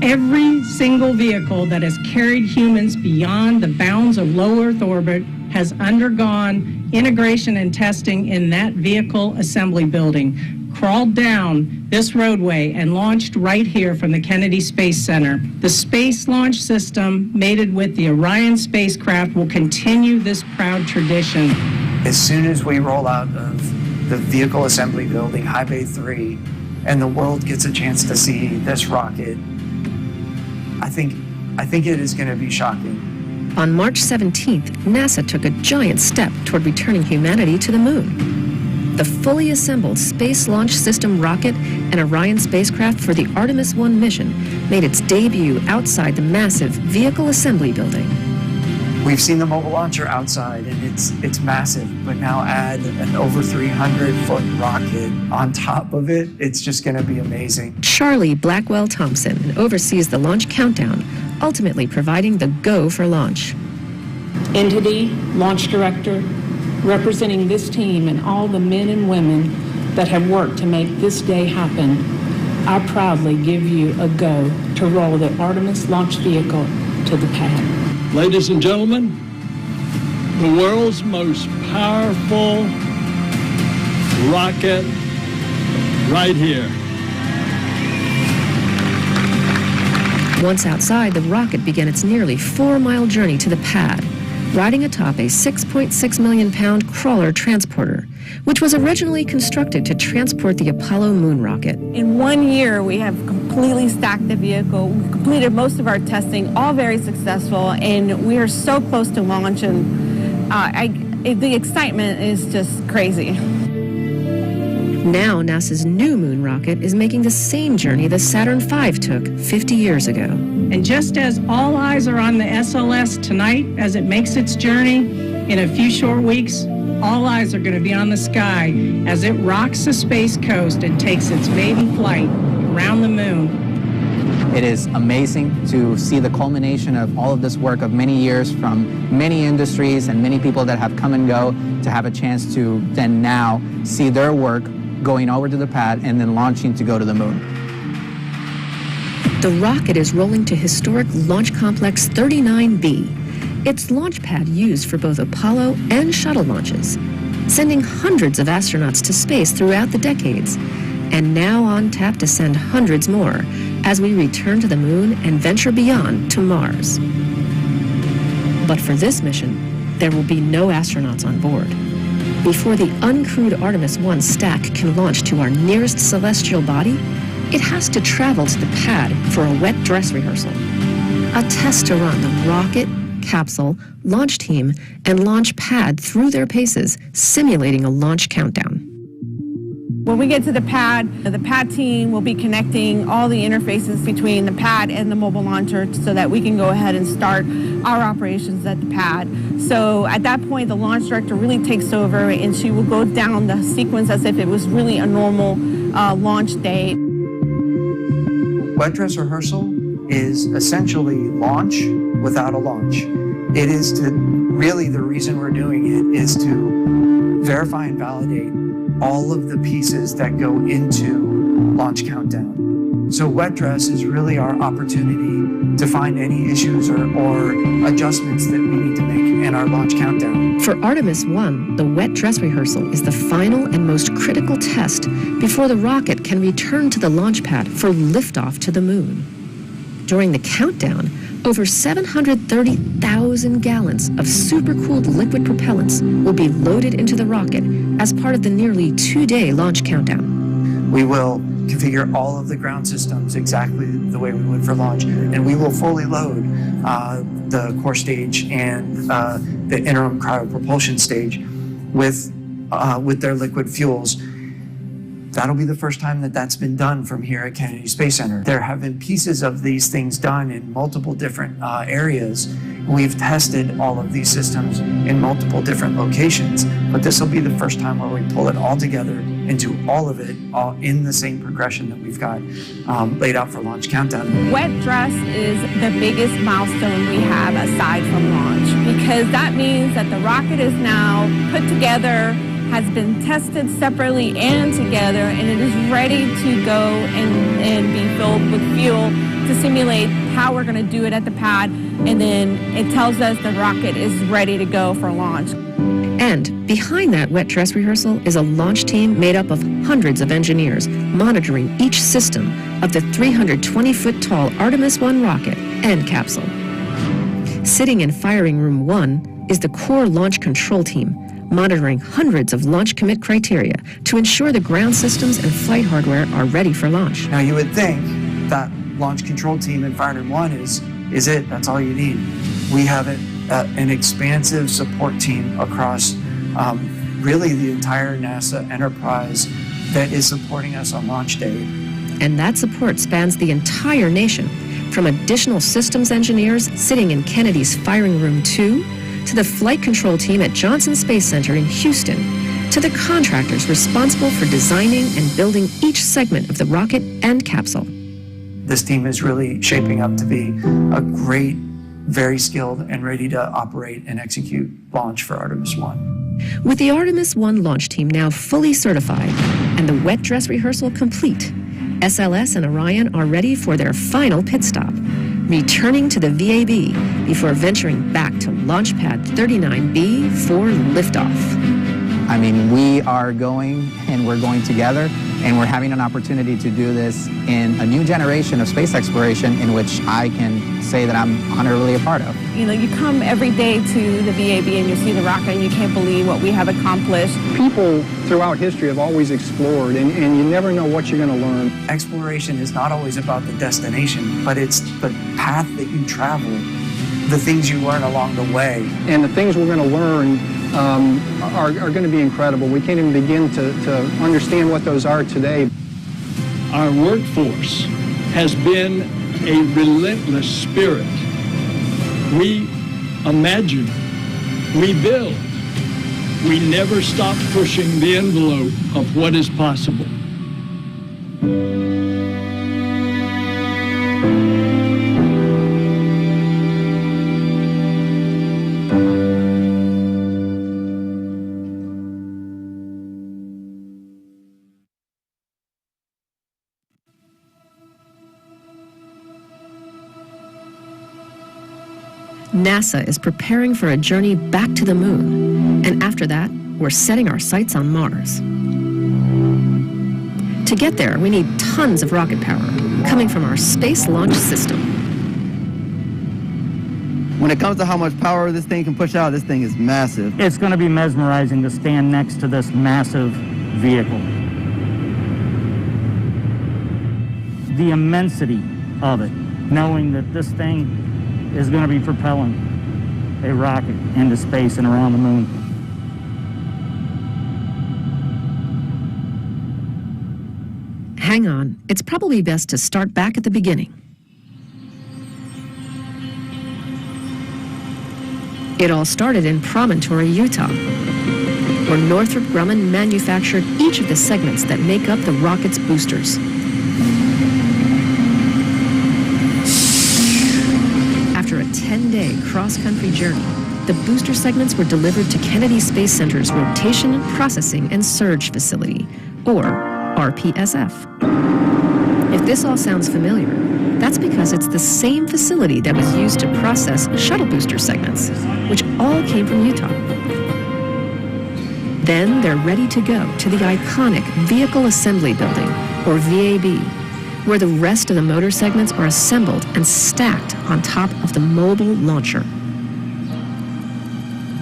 Every single vehicle that has carried humans beyond the bounds of low Earth orbit has undergone integration and testing in that vehicle assembly building, crawled down this roadway and launched right here from the Kennedy Space Center. The Space Launch System, mated with the Orion spacecraft, will continue this proud tradition. As soon as we roll out of the vehicle assembly building, High Bay 3, and the world gets a chance to see this rocket, I think it is going to be shocking. On March 17th, NASA took a giant step toward returning humanity to the moon. The fully assembled Space Launch System rocket and Orion spacecraft for the Artemis 1 mission made its debut outside the massive vehicle assembly building. We've seen the mobile launcher outside, and it's massive, but now add an over 300-foot rocket on top of it, it's just going to be amazing. Charlie Blackwell Thompson oversees the launch countdown, ultimately providing the go for launch. Entity, launch director, representing this team and all the men and women that have worked to make this day happen, I proudly give you a go to roll the Artemis launch vehicle to the pad. Ladies and gentlemen, the world's most powerful rocket right here. Once outside, the rocket began its nearly 4-mile journey to the pad, riding atop a 6.6 million pound crawler transporter, which was originally constructed to transport the Apollo moon rocket. In 1 year, we have completely stacked the vehicle. We've completed most of our testing, all very successful, and we are so close to launch, and the excitement is just crazy. Now, NASA's new moon rocket is making the same journey the Saturn V took 50 years ago. And just as all eyes are on the SLS tonight as it makes its journey, in a few short weeks, all eyes are going to be on the sky as it rocks the space coast and takes its maiden flight around the moon. It is amazing to see the culmination of all of this work of many years from many industries and many people that have come and go to have a chance to then now see their work going over to the pad and then launching to go to the moon. The rocket is rolling to historic Launch Complex 39B, its launch pad used for both Apollo and shuttle launches, sending hundreds of astronauts to space throughout the decades, and now on tap to send hundreds more as we return to the moon and venture beyond to Mars. But for this mission, there will be no astronauts on board. Before the uncrewed Artemis 1 stack can launch to our nearest celestial body, it has to travel to the pad for a wet dress rehearsal, a test to run the rocket, capsule, launch team, and launch pad through their paces, simulating a launch countdown. When we get to the pad team will be connecting all the interfaces between the pad and the mobile launcher so that we can go ahead and start our operations at the pad. So at that point, the launch director really takes over, and she will go down the sequence as if it was really a normal launch day. Wet dress rehearsal is essentially launch without a launch. It is to really the reason we're doing it is to verify and validate all of the pieces that go into launch countdown. So wet dress is really our opportunity to find any issues or adjustments that we need to make in our launch countdown. For Artemis 1, the wet dress rehearsal is the final and most critical test before the rocket can return to the launch pad for liftoff to the moon. During the countdown, over 730,000 gallons of supercooled liquid propellants will be loaded into the rocket as part of the nearly 2-day launch countdown. We will configure all of the ground systems exactly the way we would for launch, and we will fully load the core stage and the interim cryopropulsion stage with their liquid fuels. That'll be the first time that that's been done from here at Kennedy Space Center. There have been pieces of these things done in multiple different areas. We've tested all of these systems in multiple different locations, but this will be the first time where we pull it all together and do all of it all in the same progression that we've got laid out for launch countdown. Wet dress is the biggest milestone we have aside from launch, because that means that the rocket is now put together, has been tested separately and together, and it is ready to go and be filled with fuel to simulate how we're going to do it at the pad, and then it tells us the rocket is ready to go for launch. And behind that wet dress rehearsal is a launch team made up of hundreds of engineers monitoring each system of the 320-foot tall Artemis 1 rocket and capsule. Sitting in firing room 1 is the core launch control team, monitoring hundreds of launch commit criteria to ensure the ground systems and flight hardware are ready for launch. Now you would think that launch control team in Firing Room 1 is it, that's all you need. We have an expansive support team across really the entire NASA enterprise that is supporting us on launch day. And that support spans the entire nation, from additional systems engineers sitting in Kennedy's Firing Room 2, to the flight control team at Johnson Space Center in Houston, to the contractors responsible for designing and building each segment of the rocket and capsule. This team is really shaping up to be a great, very skilled and ready to operate and execute launch for Artemis 1. With the Artemis 1 launch team now fully certified and the wet dress rehearsal complete, SLS and Orion are ready for their final pit stop, returning to the VAB before venturing back to Launch Pad 39B for liftoff. I mean, we are going, and we're going together, and we're having an opportunity to do this in a new generation of space exploration in which I can say that I'm honorably a part of. You know, you come every day to the VAB and you see the rocket and you can't believe what we have accomplished. People throughout history have always explored, and you never know what you're going to learn. Exploration is not always about the destination, but it's the path that you travel, the things you learn along the way. And the things we're going to learn are going to be incredible. We can't even begin to understand what those are today. Our workforce has been a relentless spirit. We imagine, we build, we never stop pushing the envelope of what is possible. NASA is preparing for a journey back to the moon, and after that, we're setting our sights on Mars. To get there, we need tons of rocket power coming from our Space Launch System. When it comes to how much power this thing can push out, this thing is massive. It's going to be mesmerizing to stand next to this massive vehicle. The immensity of it, knowing that this thing is going to be propelling a rocket into space and around the moon. Hang on, it's probably best to start back at the beginning. It all started in Promontory, Utah, where Northrop Grumman manufactured each of the segments that make up the rocket's boosters. After a 10-day cross-country journey, the booster segments were delivered to Kennedy Space Center's Rotation, Processing, and Surge Facility, or RPSF. If this all sounds familiar, that's because it's the same facility that was used to process shuttle booster segments, which all came from Utah. Then they're ready to go to the iconic Vehicle Assembly Building, or VAB, where the rest of the motor segments are assembled and stacked on top of the mobile launcher.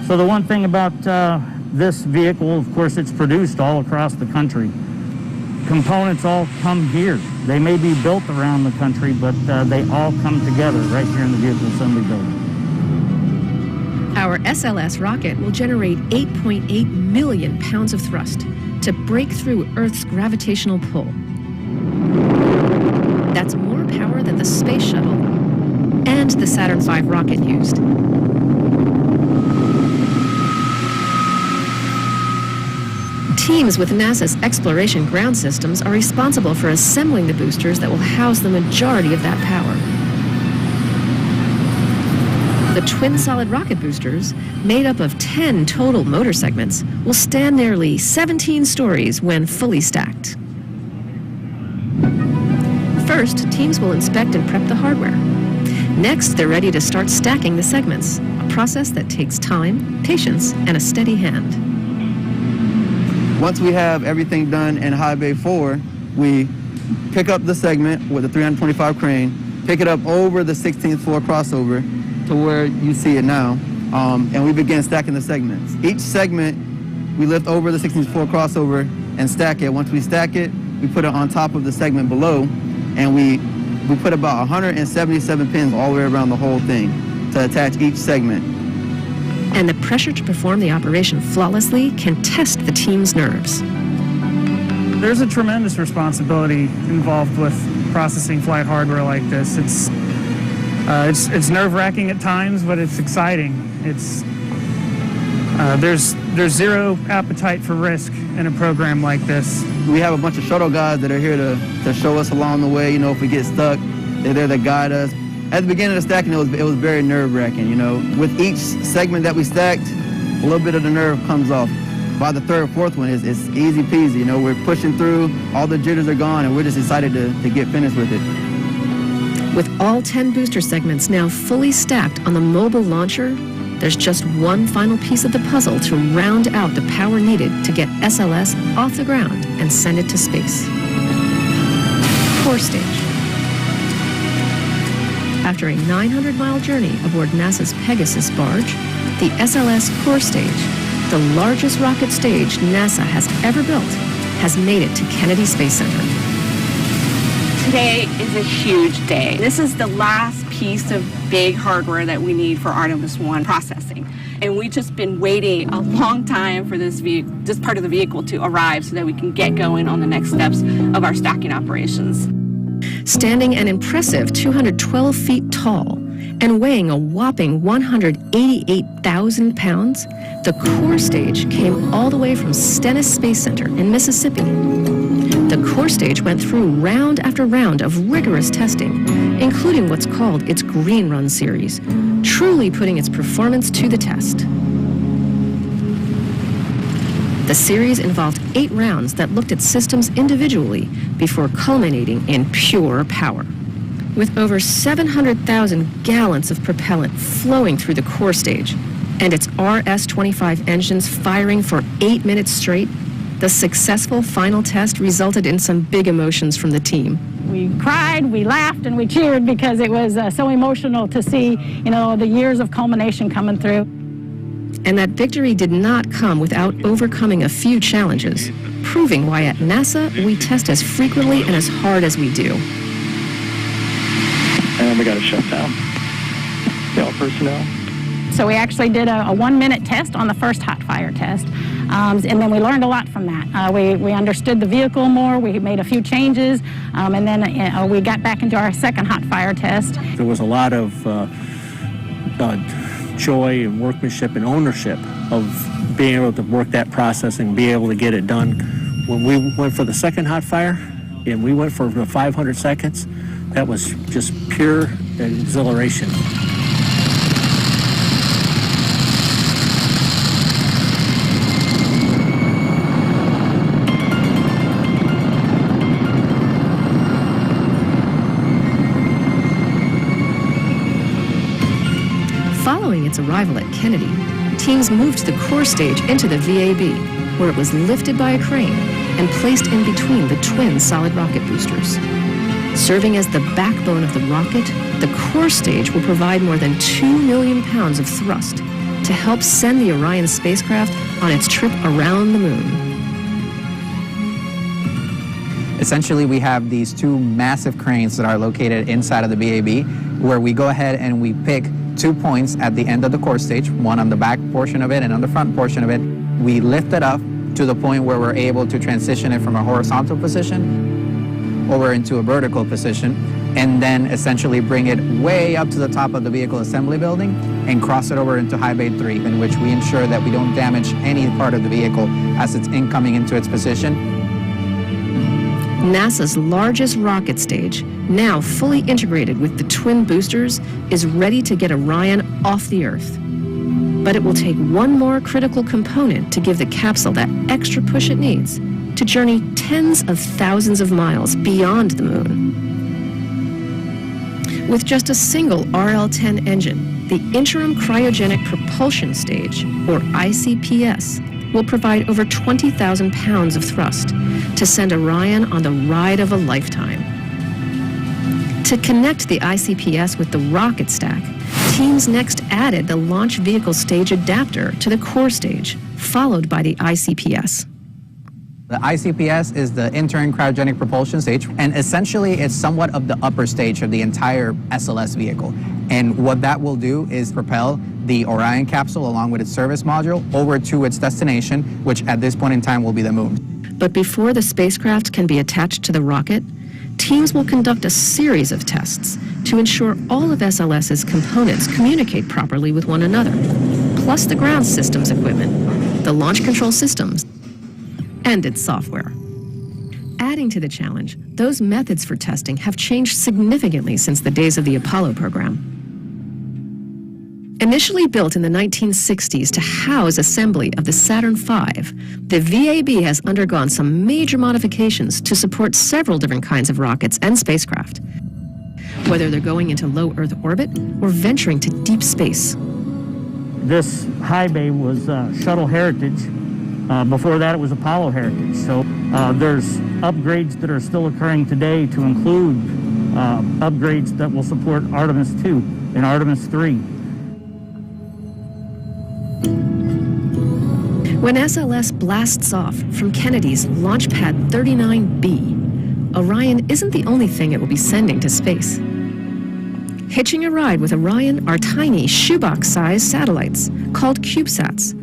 So the one thing about this vehicle, of course, it's produced all across the country. Components all come here. They may be built around the country, but they all come together right here in the Vehicle Assembly Building. Our SLS rocket will generate 8.8 million pounds of thrust to break through Earth's gravitational pull. That's more power than the space shuttle and the Saturn V rocket used. Teams with NASA's exploration ground systems are responsible for assembling the boosters that will house the majority of that power. The twin solid rocket boosters, made up of 10 total motor segments, will stand nearly 17 stories when fully stacked. First, teams will inspect and prep the hardware. Next, they're ready to start stacking the segments, a process that takes time, patience, and a steady hand. Once we have everything done in High Bay 4, we pick up the segment with a 325 crane, pick it up over the 16th floor crossover to where you see it now, and we begin stacking the segments. Each segment, we lift over the 16th floor crossover and stack it. Once we stack it, we put it on top of the segment below, and we put about 177 pins all the way around the whole thing to attach each segment. And the pressure to perform the operation flawlessly can test the team's nerves. There's a tremendous responsibility involved with processing flight hardware like this. It's nerve-wracking at times, but it's exciting. There's zero appetite for risk in a program like this. We have a bunch of shuttle guys that are here to show us along the way. You know, if we get stuck, they're there to guide us. At the beginning of the stacking, it was very nerve-wracking, you know. With each segment that we stacked, a little bit of the nerve comes off. By the third or fourth one, it's easy peasy, you know. We're pushing through, all the jitters are gone, and we're just excited to get finished with it. With all 10 booster segments now fully stacked on the mobile launcher, there's just one final piece of the puzzle to round out the power needed to get SLS off the ground and send it to space. Core stage. After a 900-mile journey aboard NASA's Pegasus barge, the SLS core stage, the largest rocket stage NASA has ever built, has made it to Kennedy Space Center. Today is a huge day. This is the last piece of big hardware that we need for Artemis 1 processing. And we've just been waiting a long time for this part of the vehicle to arrive so that we can get going on the next steps of our stacking operations. Standing an impressive 212 feet tall and weighing a whopping 188,000 pounds, the core stage came all the way from Stennis Space Center in Mississippi. The core stage went through round after round of rigorous testing, including what's called its Green Run series, truly putting its performance to the test. The series involved 8 rounds that looked at systems individually before culminating in pure power. With over 700,000 gallons of propellant flowing through the core stage and its RS-25 engines firing for 8 minutes straight, the successful final test resulted in some big emotions from the team. We cried, we laughed, and we cheered because it was so emotional to see, the years of culmination coming through. And that victory did not come without overcoming a few challenges, proving why at NASA we test as frequently and as hard as we do. And we got to shut down. All personnel. So we actually did a 1-minute test on the first hot fire test. And then we learned a lot from that. We understood the vehicle more, we made a few changes, and then we got back into our second hot fire test. There was a lot of joy and workmanship and ownership of being able to work that process and be able to get it done. When we went for the second hot fire and we went for the 500 seconds, that was just pure exhilaration. Following its arrival at Kennedy, teams moved the core stage into the VAB, where it was lifted by a crane and placed in between the twin solid rocket boosters. Serving as the backbone of the rocket, the core stage will provide more than 2 million pounds of thrust to help send the Orion spacecraft on its trip around the moon. Essentially, we have these 2 massive cranes that are located inside of the VAB, where we go ahead and we pick 2 points at the end of the core stage, one on the back portion of it and on the front portion of it. We lift it up to the point where we're able to transition it from a horizontal position over into a vertical position, and then essentially bring it way up to the top of the vehicle assembly building and cross it over into high bay 3, in which we ensure that we don't damage any part of the vehicle as it's incoming into its position. NASA's largest rocket stage, now fully integrated with the twin boosters, is ready to get Orion off the Earth. But it will take one more critical component to give the capsule that extra push it needs to journey tens of thousands of miles beyond the moon. With just a single RL-10 engine, the Interim Cryogenic Propulsion Stage, or ICPS, will provide over 20,000 pounds of thrust to send Orion on the ride of a lifetime. To connect the ICPS with the rocket stack, teams next added the launch vehicle stage adapter to the core stage, followed by the ICPS. The ICPS is the Interim Cryogenic Propulsion Stage, and essentially it's somewhat of the upper stage of the entire SLS vehicle. And what that will do is propel the Orion capsule along with its service module over to its destination, which at this point in time will be the moon. But before the spacecraft can be attached to the rocket, teams will conduct a series of tests to ensure all of SLS's components communicate properly with one another, plus the ground systems equipment, the launch control systems, and its software. Adding to the challenge, those methods for testing have changed significantly since the days of the Apollo program. Initially built in the 1960s to house assembly of the Saturn V, the VAB has undergone some major modifications to support several different kinds of rockets and spacecraft, whether they're going into low Earth orbit or venturing to deep space. This high bay was Shuttle Heritage. Before that, it was Apollo Heritage. So there's upgrades that are still occurring today to include upgrades that will support Artemis 2 and Artemis 3. When SLS blasts off from Kennedy's Launch Pad 39B, Orion isn't the only thing it will be sending to space. Hitching a ride with Orion are tiny shoebox-sized satellites called CubeSats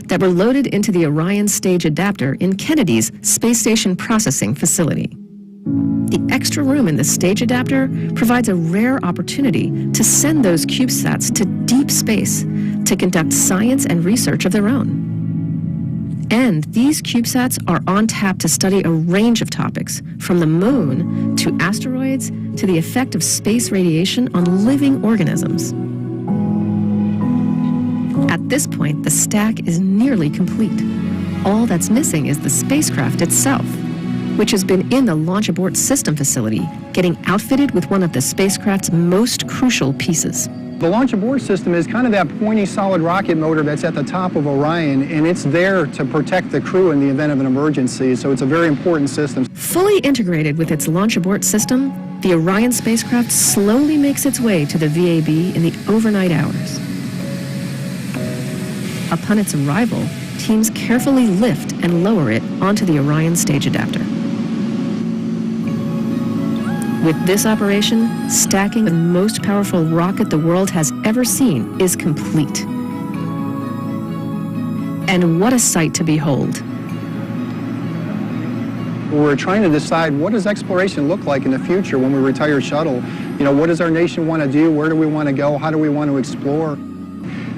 that were loaded into the Orion stage adapter in Kennedy's Space Station Processing Facility. The extra room in the stage adapter provides a rare opportunity to send those CubeSats to deep space to conduct science and research of their own. And these CubeSats are on tap to study a range of topics, from the moon to asteroids to the effect of space radiation on living organisms. At this point, the stack is nearly complete. All that's missing is the spacecraft itself, which has been in the Launch Abort System facility, getting outfitted with one of the spacecraft's most crucial pieces. The Launch Abort System is kind of that pointy solid rocket motor that's at the top of Orion, and it's there to protect the crew in the event of an emergency, so it's a very important system. Fully integrated with its Launch Abort System, the Orion spacecraft slowly makes its way to the VAB in the overnight hours. Upon its arrival, teams carefully lift and lower it onto the Orion stage adapter. With this operation, stacking the most powerful rocket the world has ever seen is complete. And what a sight to behold. We're trying to decide, what does exploration look like in the future when we retire shuttle? You know, what does our nation want to do? Where do we want to go? How do we want to explore?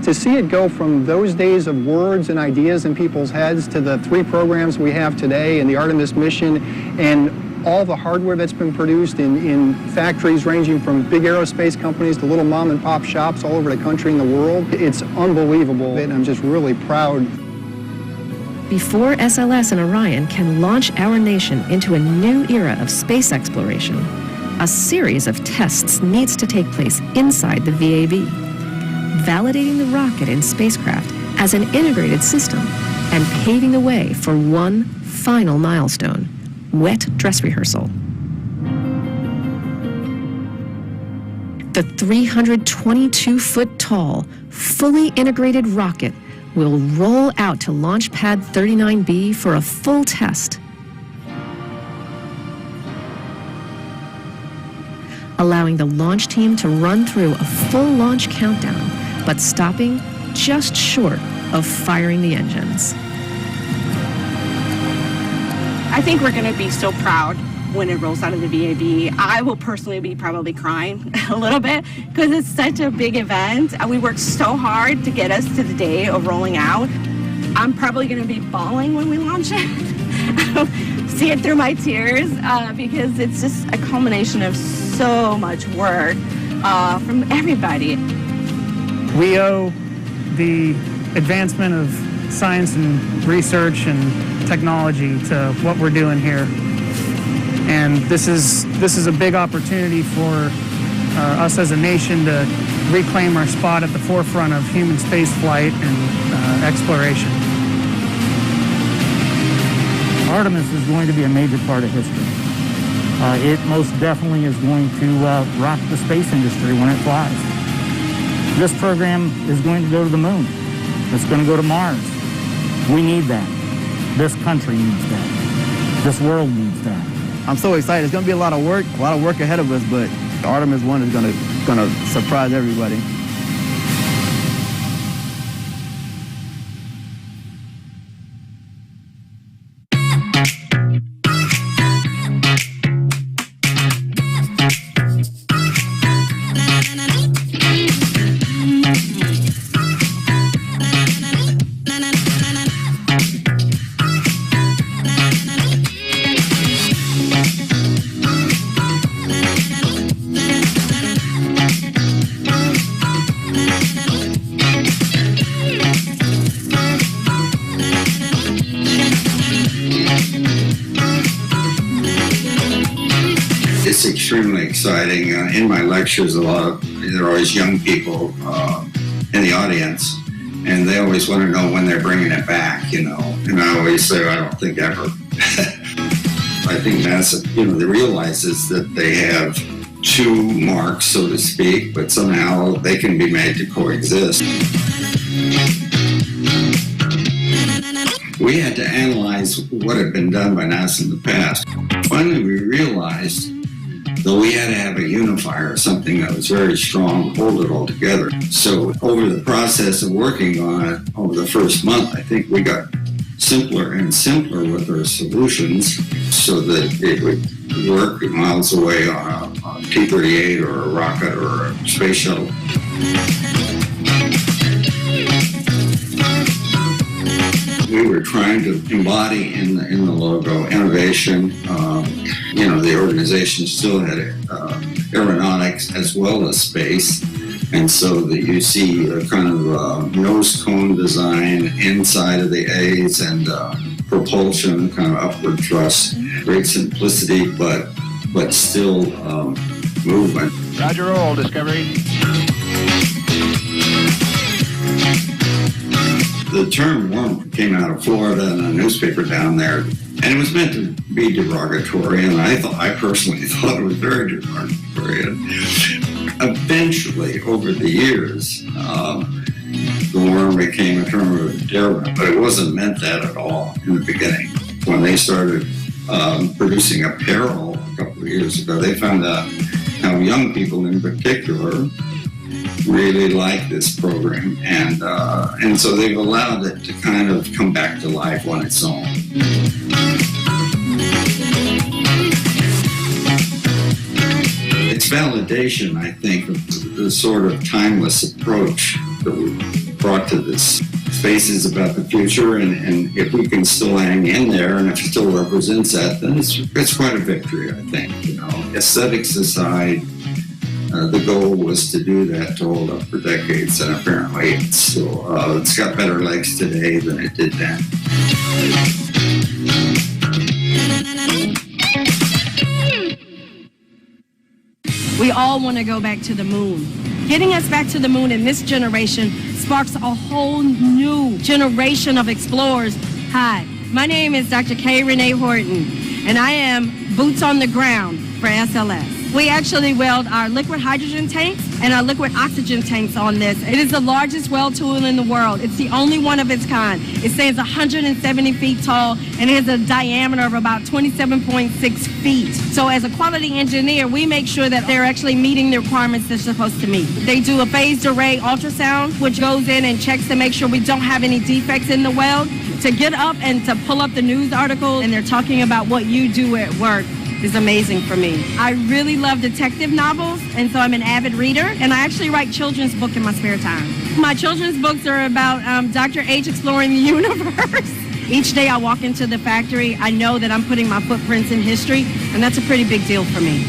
To see it go from those days of words and ideas in people's heads to the 3 programs we have today and the Artemis mission and all the hardware that's been produced in factories ranging from big aerospace companies to little mom and pop shops all over the country and the world, it's unbelievable, and I'm just really proud. Before SLS and Orion can launch our nation into a new era of space exploration, a series of tests needs to take place inside the VAB, validating the rocket and spacecraft as an integrated system and paving the way for one final milestone: wet dress rehearsal. The 322-foot tall, fully integrated rocket will roll out to Launch Pad 39B for a full test, allowing the launch team to run through a full launch countdown, but stopping just short of firing the engines. I think we're going to be so proud when it rolls out of the VAB. I will personally be probably crying a little bit because it's such a big event. We worked so hard to get us to the day of rolling out. I'm probably going to be bawling when we launch it. See it through my tears because it's just a culmination of so much work from everybody. We owe the advancement of science and research and technology to what we're doing here. And this is a big opportunity for us as a nation to reclaim our spot at the forefront of human space flight and exploration. Artemis is going to be a major part of history. It most definitely is going to rock the space industry when it flies. This program is going to go to the moon. It's going to go to Mars. We need that. This country needs that. This world needs that. I'm so excited. It's going to be a lot of work ahead of us, but Artemis 1 is going to surprise everybody. It's extremely exciting. In my lectures, there are always young people in the audience, and they always want to know when they're bringing it back, and I always say, I don't think ever. I think NASA, they realizes that they have two marks, so to speak, but somehow they can be made to coexist. We had to analyze what had been done by NASA in the past. Finally, we realized that we had to have a unifier, something that was very strong, to hold it all together. So over the process of working on it over the first month, I think we got simpler and simpler with our solutions so that it would work miles away on a T-38 or a rocket or a space shuttle. We were trying to embody in the logo innovation. The organization still had aeronautics as well as space, and so that you see a kind of nose cone design inside of the A's and propulsion, kind of upward thrust. Great simplicity, but still movement. Roger, roll, Discovery. The term worm came out of Florida in a newspaper down there, and it was meant to be derogatory, and I personally thought it was very derogatory. And eventually, over the years, the worm became a term of endearment, but it wasn't meant that at all in the beginning. When they started producing apparel a couple of years ago, they found out how young people in particular really like this program, and so they've allowed it to kind of come back to life on its own. It's validation, I think, of the sort of timeless approach that we brought to this. Space is about the future, and if we can still hang in there, and if it still represents that, then it's quite a victory, I think. Aesthetics aside, the goal was to do that, to hold up for decades, and apparently it's got better legs today than it did then. We all want to go back to the moon. Getting us back to the moon in this generation sparks a whole new generation of explorers. Hi, my name is Dr. Kay Renee Horton, and I am boots on the ground for SLS. We actually weld our liquid hydrogen tanks and our liquid oxygen tanks on this. It is the largest weld tool in the world. It's the only one of its kind. It stands 170 feet tall and it has a diameter of about 27.6 feet. So as a quality engineer, we make sure that they're actually meeting the requirements they're supposed to meet. They do a phased array ultrasound, which goes in and checks to make sure we don't have any defects in the weld. To get up and to pull up the news article and they're talking about what you do at work is amazing for me. I really love detective novels, and so I'm an avid reader, and I actually write children's book in my spare time. My children's books are about Dr. H exploring the universe. Each day I walk into the factory, I know that I'm putting my footprints in history, and that's a pretty big deal for me.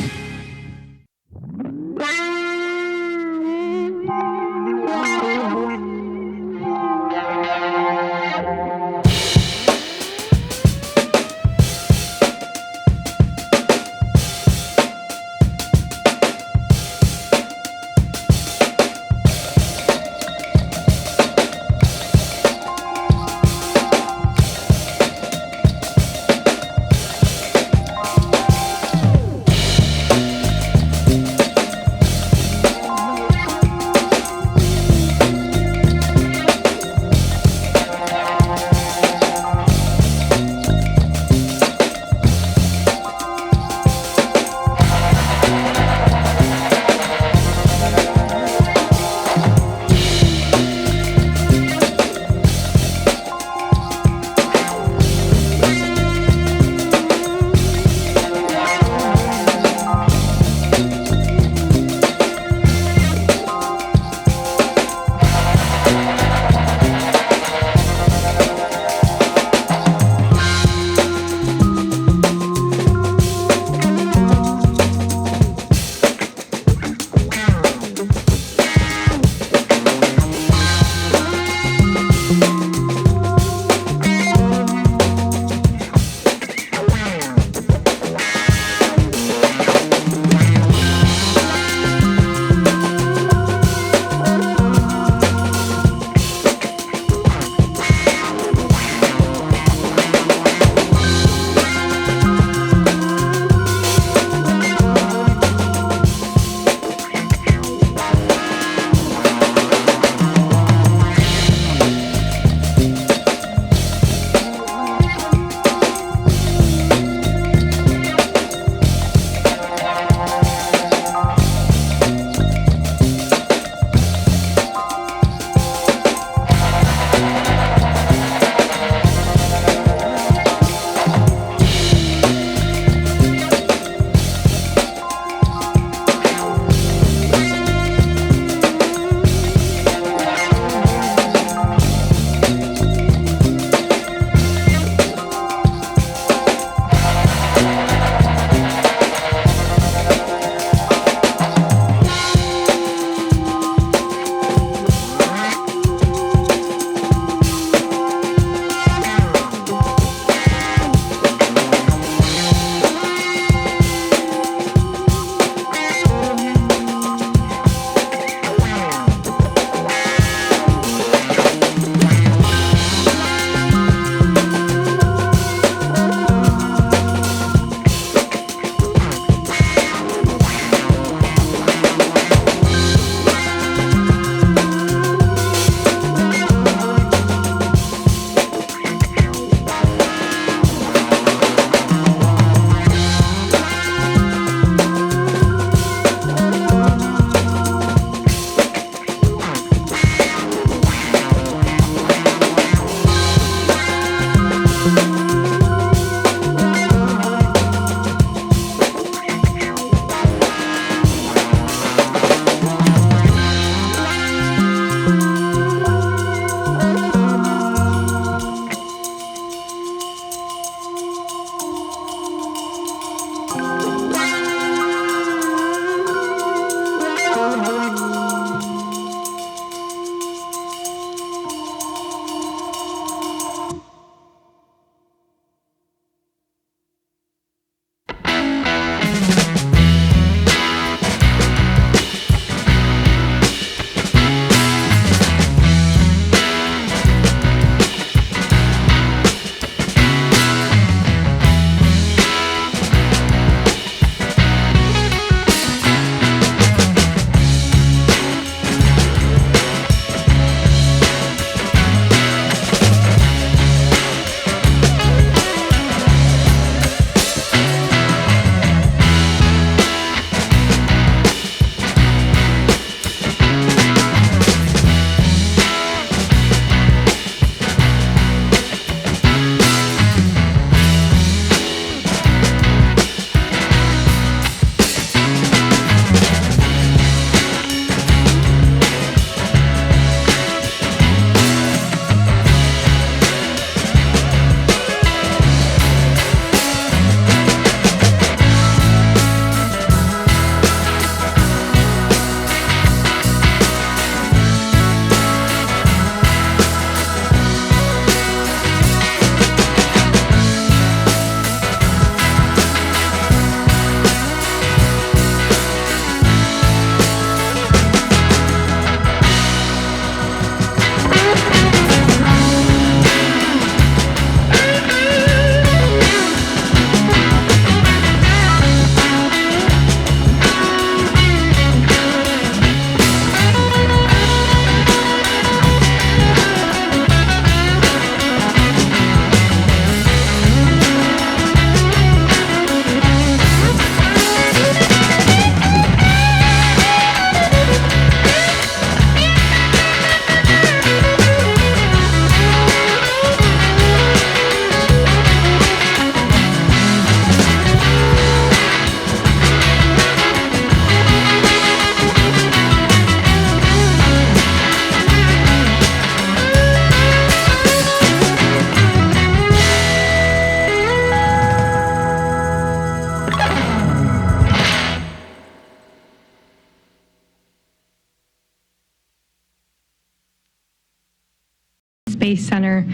Space Center.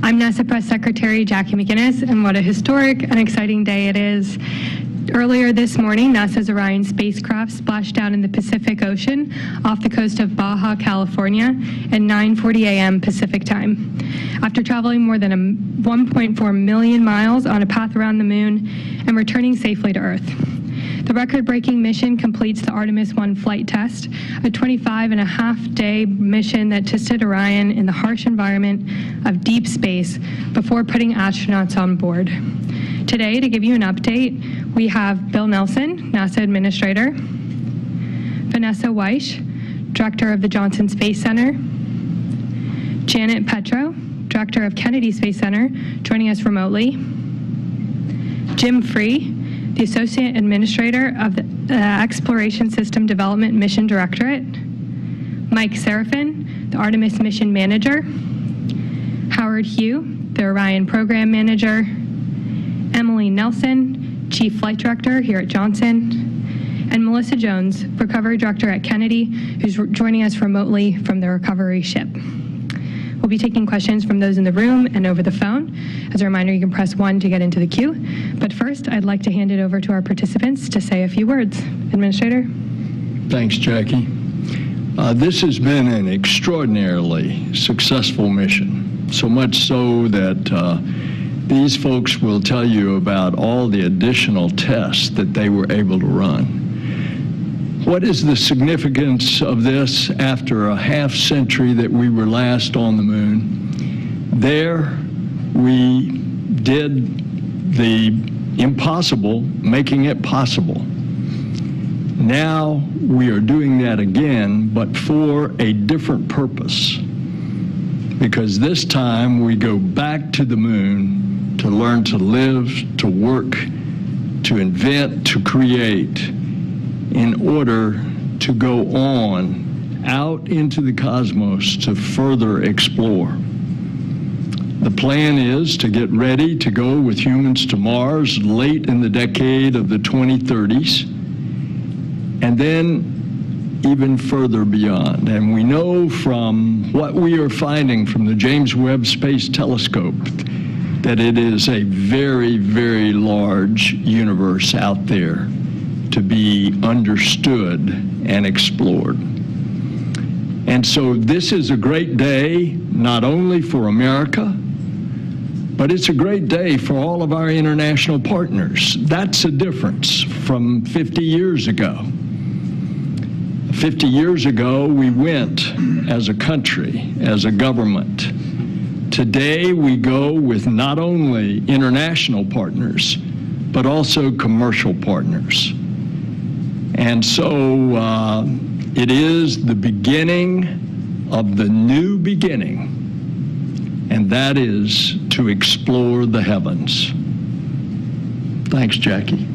I'm NASA Press Secretary Jackie McGinnis, and what a historic and exciting day it is. Earlier this morning, NASA's Orion spacecraft splashed down in the Pacific Ocean off the coast of Baja, California at 9:40 a.m. Pacific time. After traveling more than 1.4 million miles on a path around the moon and returning safely to Earth. The record-breaking mission completes the Artemis 1 flight test, a 25-and-a-half-day mission that tested Orion in the harsh environment of deep space before putting astronauts on board. Today, to give you an update, we have Bill Nelson, NASA Administrator, Vanessa Weish, Director of the Johnson Space Center, Janet Petro, Director of Kennedy Space Center, joining us remotely, Jim Free, the Associate Administrator of the Exploration System Development Mission Directorate, Mike Seraphin, the Artemis Mission Manager, Howard Hugh, the Orion Program Manager, Emily Nelson, Chief Flight Director here at Johnson, and Melissa Jones, Recovery Director at Kennedy, who's joining us remotely from the recovery ship. We'll be taking questions from those in the room and over the phone. As a reminder, you can press 1 to get into the queue. But first, I'd like to hand it over to our participants to say a few words. Administrator? Thanks, Jackie. This has been an extraordinarily successful mission, so much so that these folks will tell you about all the additional tests that they were able to run. What is the significance of this after a half century that we were last on the moon? There, we did the impossible, making it possible. Now we are doing that again, but for a different purpose. Because this time we go back to the moon to learn to live, to work, to invent, to create, in order to go on out into the cosmos to further explore. The plan is to get ready to go with humans to Mars late in the decade of the 2030s, and then even further beyond. And we know from what we are finding from the James Webb Space Telescope that it is a very, very large universe out there to be understood and explored. And so this is a great day, not only for America, but it's a great day for all of our international partners. That's a difference from 50 years ago. 50 years ago, we went as a country, as a government. Today, we go with not only international partners, but also commercial partners. And so it is the beginning of the new beginning, and that is to explore the heavens. Thanks, Jackie.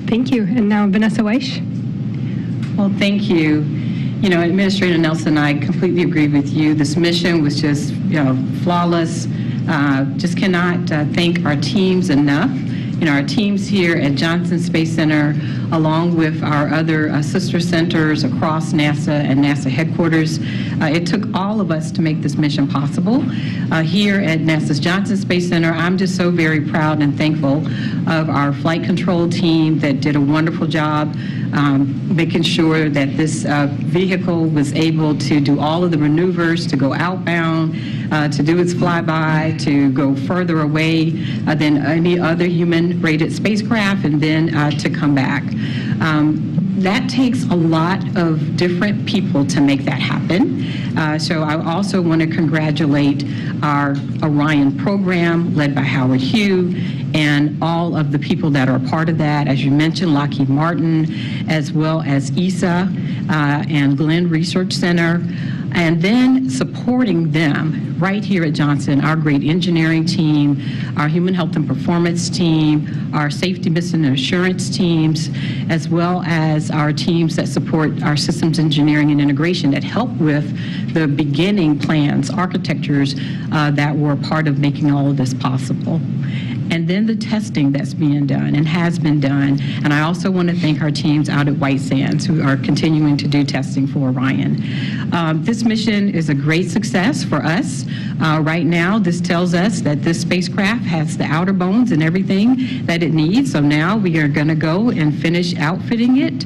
Thank you. And now Vanessa Weish. Well, thank you. You know, Administrator Nelson, I completely agree with you. This mission was just, flawless. Just cannot thank our teams enough. Our teams here at Johnson Space Center, along with our other sister centers across NASA and NASA headquarters. It took all of us to make this mission possible. Here at NASA's Johnson Space Center, I'm just so very proud and thankful of our flight control team that did a wonderful job making sure that this vehicle was able to do all of the maneuvers, to go outbound, to do its flyby, to go further away than any other human-rated spacecraft, and then to come back. That takes a lot of different people to make that happen. So I also want to congratulate our Orion program led by Howard Hugh and all of the people that are a part of that. As you mentioned, Lockheed Martin, as well as ESA and Glenn Research Center. And then supporting them right here at Johnson, our great engineering team, our human health and performance team, our safety, mission, and assurance teams, as well as our teams that support our systems engineering and integration that help with the beginning plans, architectures that were part of making all of this possible. And then the testing that's being done and has been done. And I also want to thank our teams out at White Sands who are continuing to do testing for Orion. This mission is a great success for us, Right now, this tells us that this spacecraft has the outer bones and everything that it needs. So now we are going to go and finish outfitting it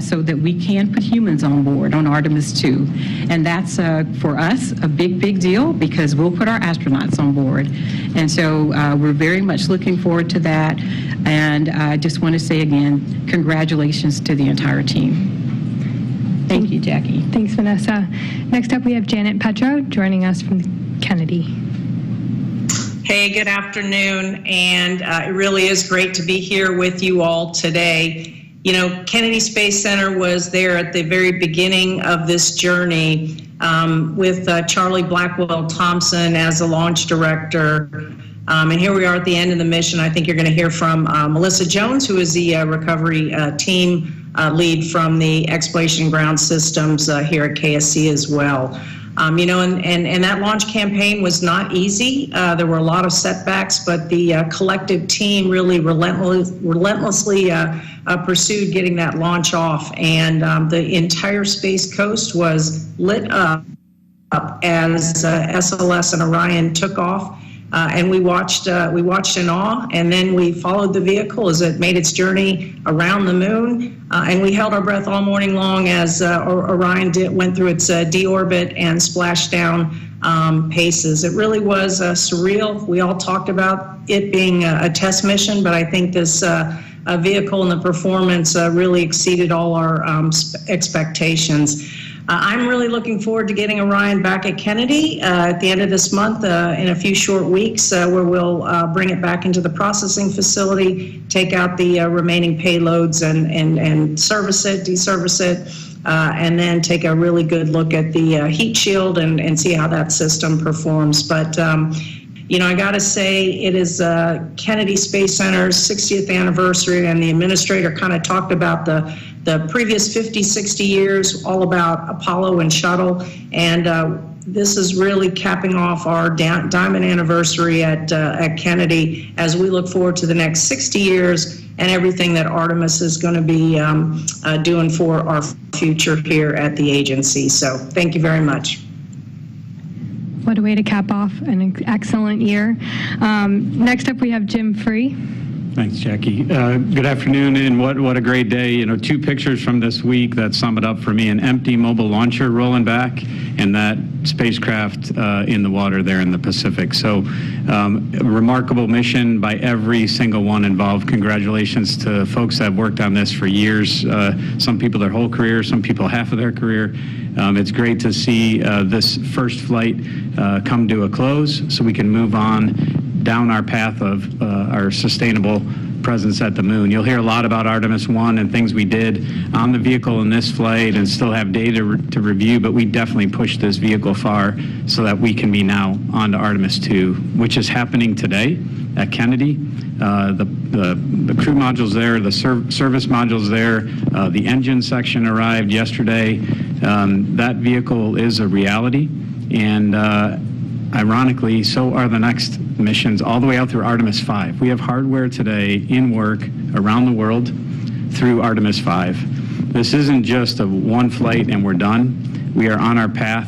so that we can put humans on board on Artemis 2. And that's, for us, a big deal because we'll put our astronauts on board. And so we're very much looking forward to that. And I just want to say again, congratulations to the entire team. Thank you, Jackie. Thanks, Vanessa. Next up, we have Janet Petro joining us from Kennedy. Hey, good afternoon, and it really is great to be here with you all today. You know, Kennedy Space Center was there at the very beginning of this journey with Charlie Blackwell Thompson as a launch director. And here we are at the end of the mission. I think you're going to hear from Melissa Jones, who is the recovery team lead from the Exploration Ground Systems here at KSC as well. You know, and that launch campaign was not easy. There were a lot of setbacks, but the collective team really relentlessly pursued getting that launch off. And the entire Space Coast was lit up as SLS and Orion took off. And we watched in awe, and then we followed the vehicle as it made its journey around the moon, and we held our breath all morning long as Orion went through its deorbit and splashdown paces. It really was surreal. We all talked about it being a test mission, but I think this vehicle and the performance really exceeded all our expectations. I'm really looking forward to getting Orion back at Kennedy at the end of this month in a few short weeks where we'll bring it back into the processing facility, take out the remaining payloads and service it, deservice it, and then take a really good look at the heat shield and see how that system performs. But you know, I got to say, it is Kennedy Space Center's 60th anniversary, and the administrator kind of talked about the previous 50, 60 years, all about Apollo and shuttle, and this is really capping off our diamond anniversary at Kennedy as we look forward to the next 60 years and everything that Artemis is going to be doing for our future here at the agency. So thank you very much. What a way to cap off an excellent year. Next up, we have Jim Free. Thanks, Jackie. Good afternoon, and what a great day. You know, two pictures from this week that sum it up for me: an empty mobile launcher rolling back, and that spacecraft in the water there in the Pacific. So, a remarkable mission by every single one involved. Congratulations to folks that have worked on this for years. Some people their whole career, some people half of their career. It's great to see this first flight come to a close so we can move on down our path of our sustainable presence at the moon. You'll hear a lot about Artemis 1 and things we did on the vehicle in this flight and still have data to review, but we definitely pushed this vehicle far so that we can be now on to Artemis 2, which is happening today at Kennedy. The crew module's there, the service module's there, the engine section arrived yesterday. That vehicle is a reality, and ironically, so are the next missions all the way out through Artemis 5. We have hardware today in work around the world through Artemis 5. This isn't just a one flight and we're done. We are on our path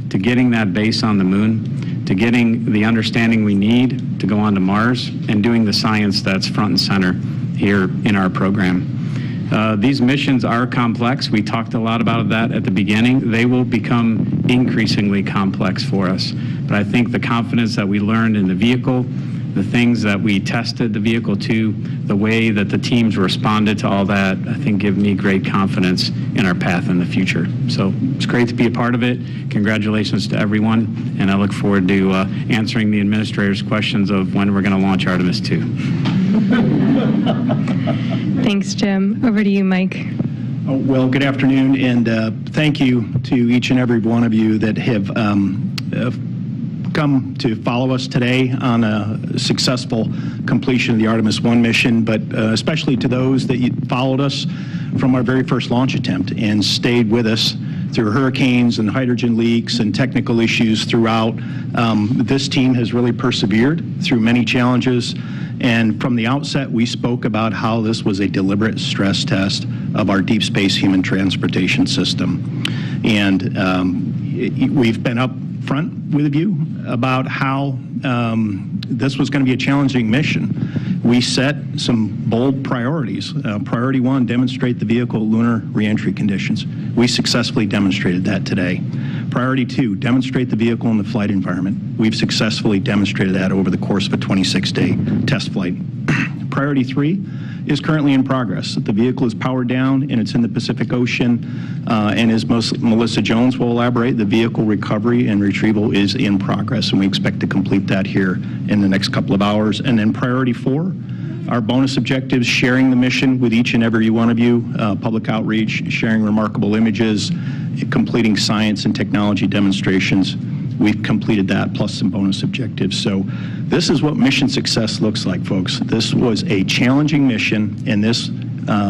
to getting that base on the moon, to getting the understanding we need to go on to Mars, and doing the science that's front and center here in our program. These missions are complex. We talked a lot about that at the beginning. They will become increasingly complex for us. But I think the confidence that we learned in the vehicle, the things that we tested the vehicle to, the way that the teams responded to all that, I think give me great confidence in our path in the future. So it's great to be a part of it. Congratulations to everyone, and I look forward to answering the administrator's questions of when we're going to launch Artemis 2. Thanks, Jim. Over to you, Mike. Oh, well, good afternoon, and thank you to each and every one of you that have come to follow us today on a successful completion of the Artemis 1 mission, but especially to those that followed us from our very first launch attempt and stayed with us through hurricanes and hydrogen leaks and technical issues throughout. This team has really persevered through many challenges, and from the outset we spoke about how this was a deliberate stress test of our deep space human transportation system. And we've been up upfront with you about how this was going to be a challenging mission. We set some bold priorities. Priority 1, demonstrate the vehicle lunar reentry conditions. We successfully demonstrated that today. Priority 2, demonstrate the vehicle in the flight environment. We've successfully demonstrated that over the course of a 26-day test flight. Priority 3 is currently in progress. The vehicle is powered down and it's in the Pacific Ocean, and as Melissa Jones will elaborate, the vehicle recovery and retrieval is in progress, and we expect to complete that here in the next couple of hours. And then priority 4, our bonus objectives, sharing the mission with each and every one of you, public outreach, sharing remarkable images, completing science and technology demonstrations. We've completed that, plus some bonus objectives. So this is what mission success looks like, folks. This was a challenging mission, and this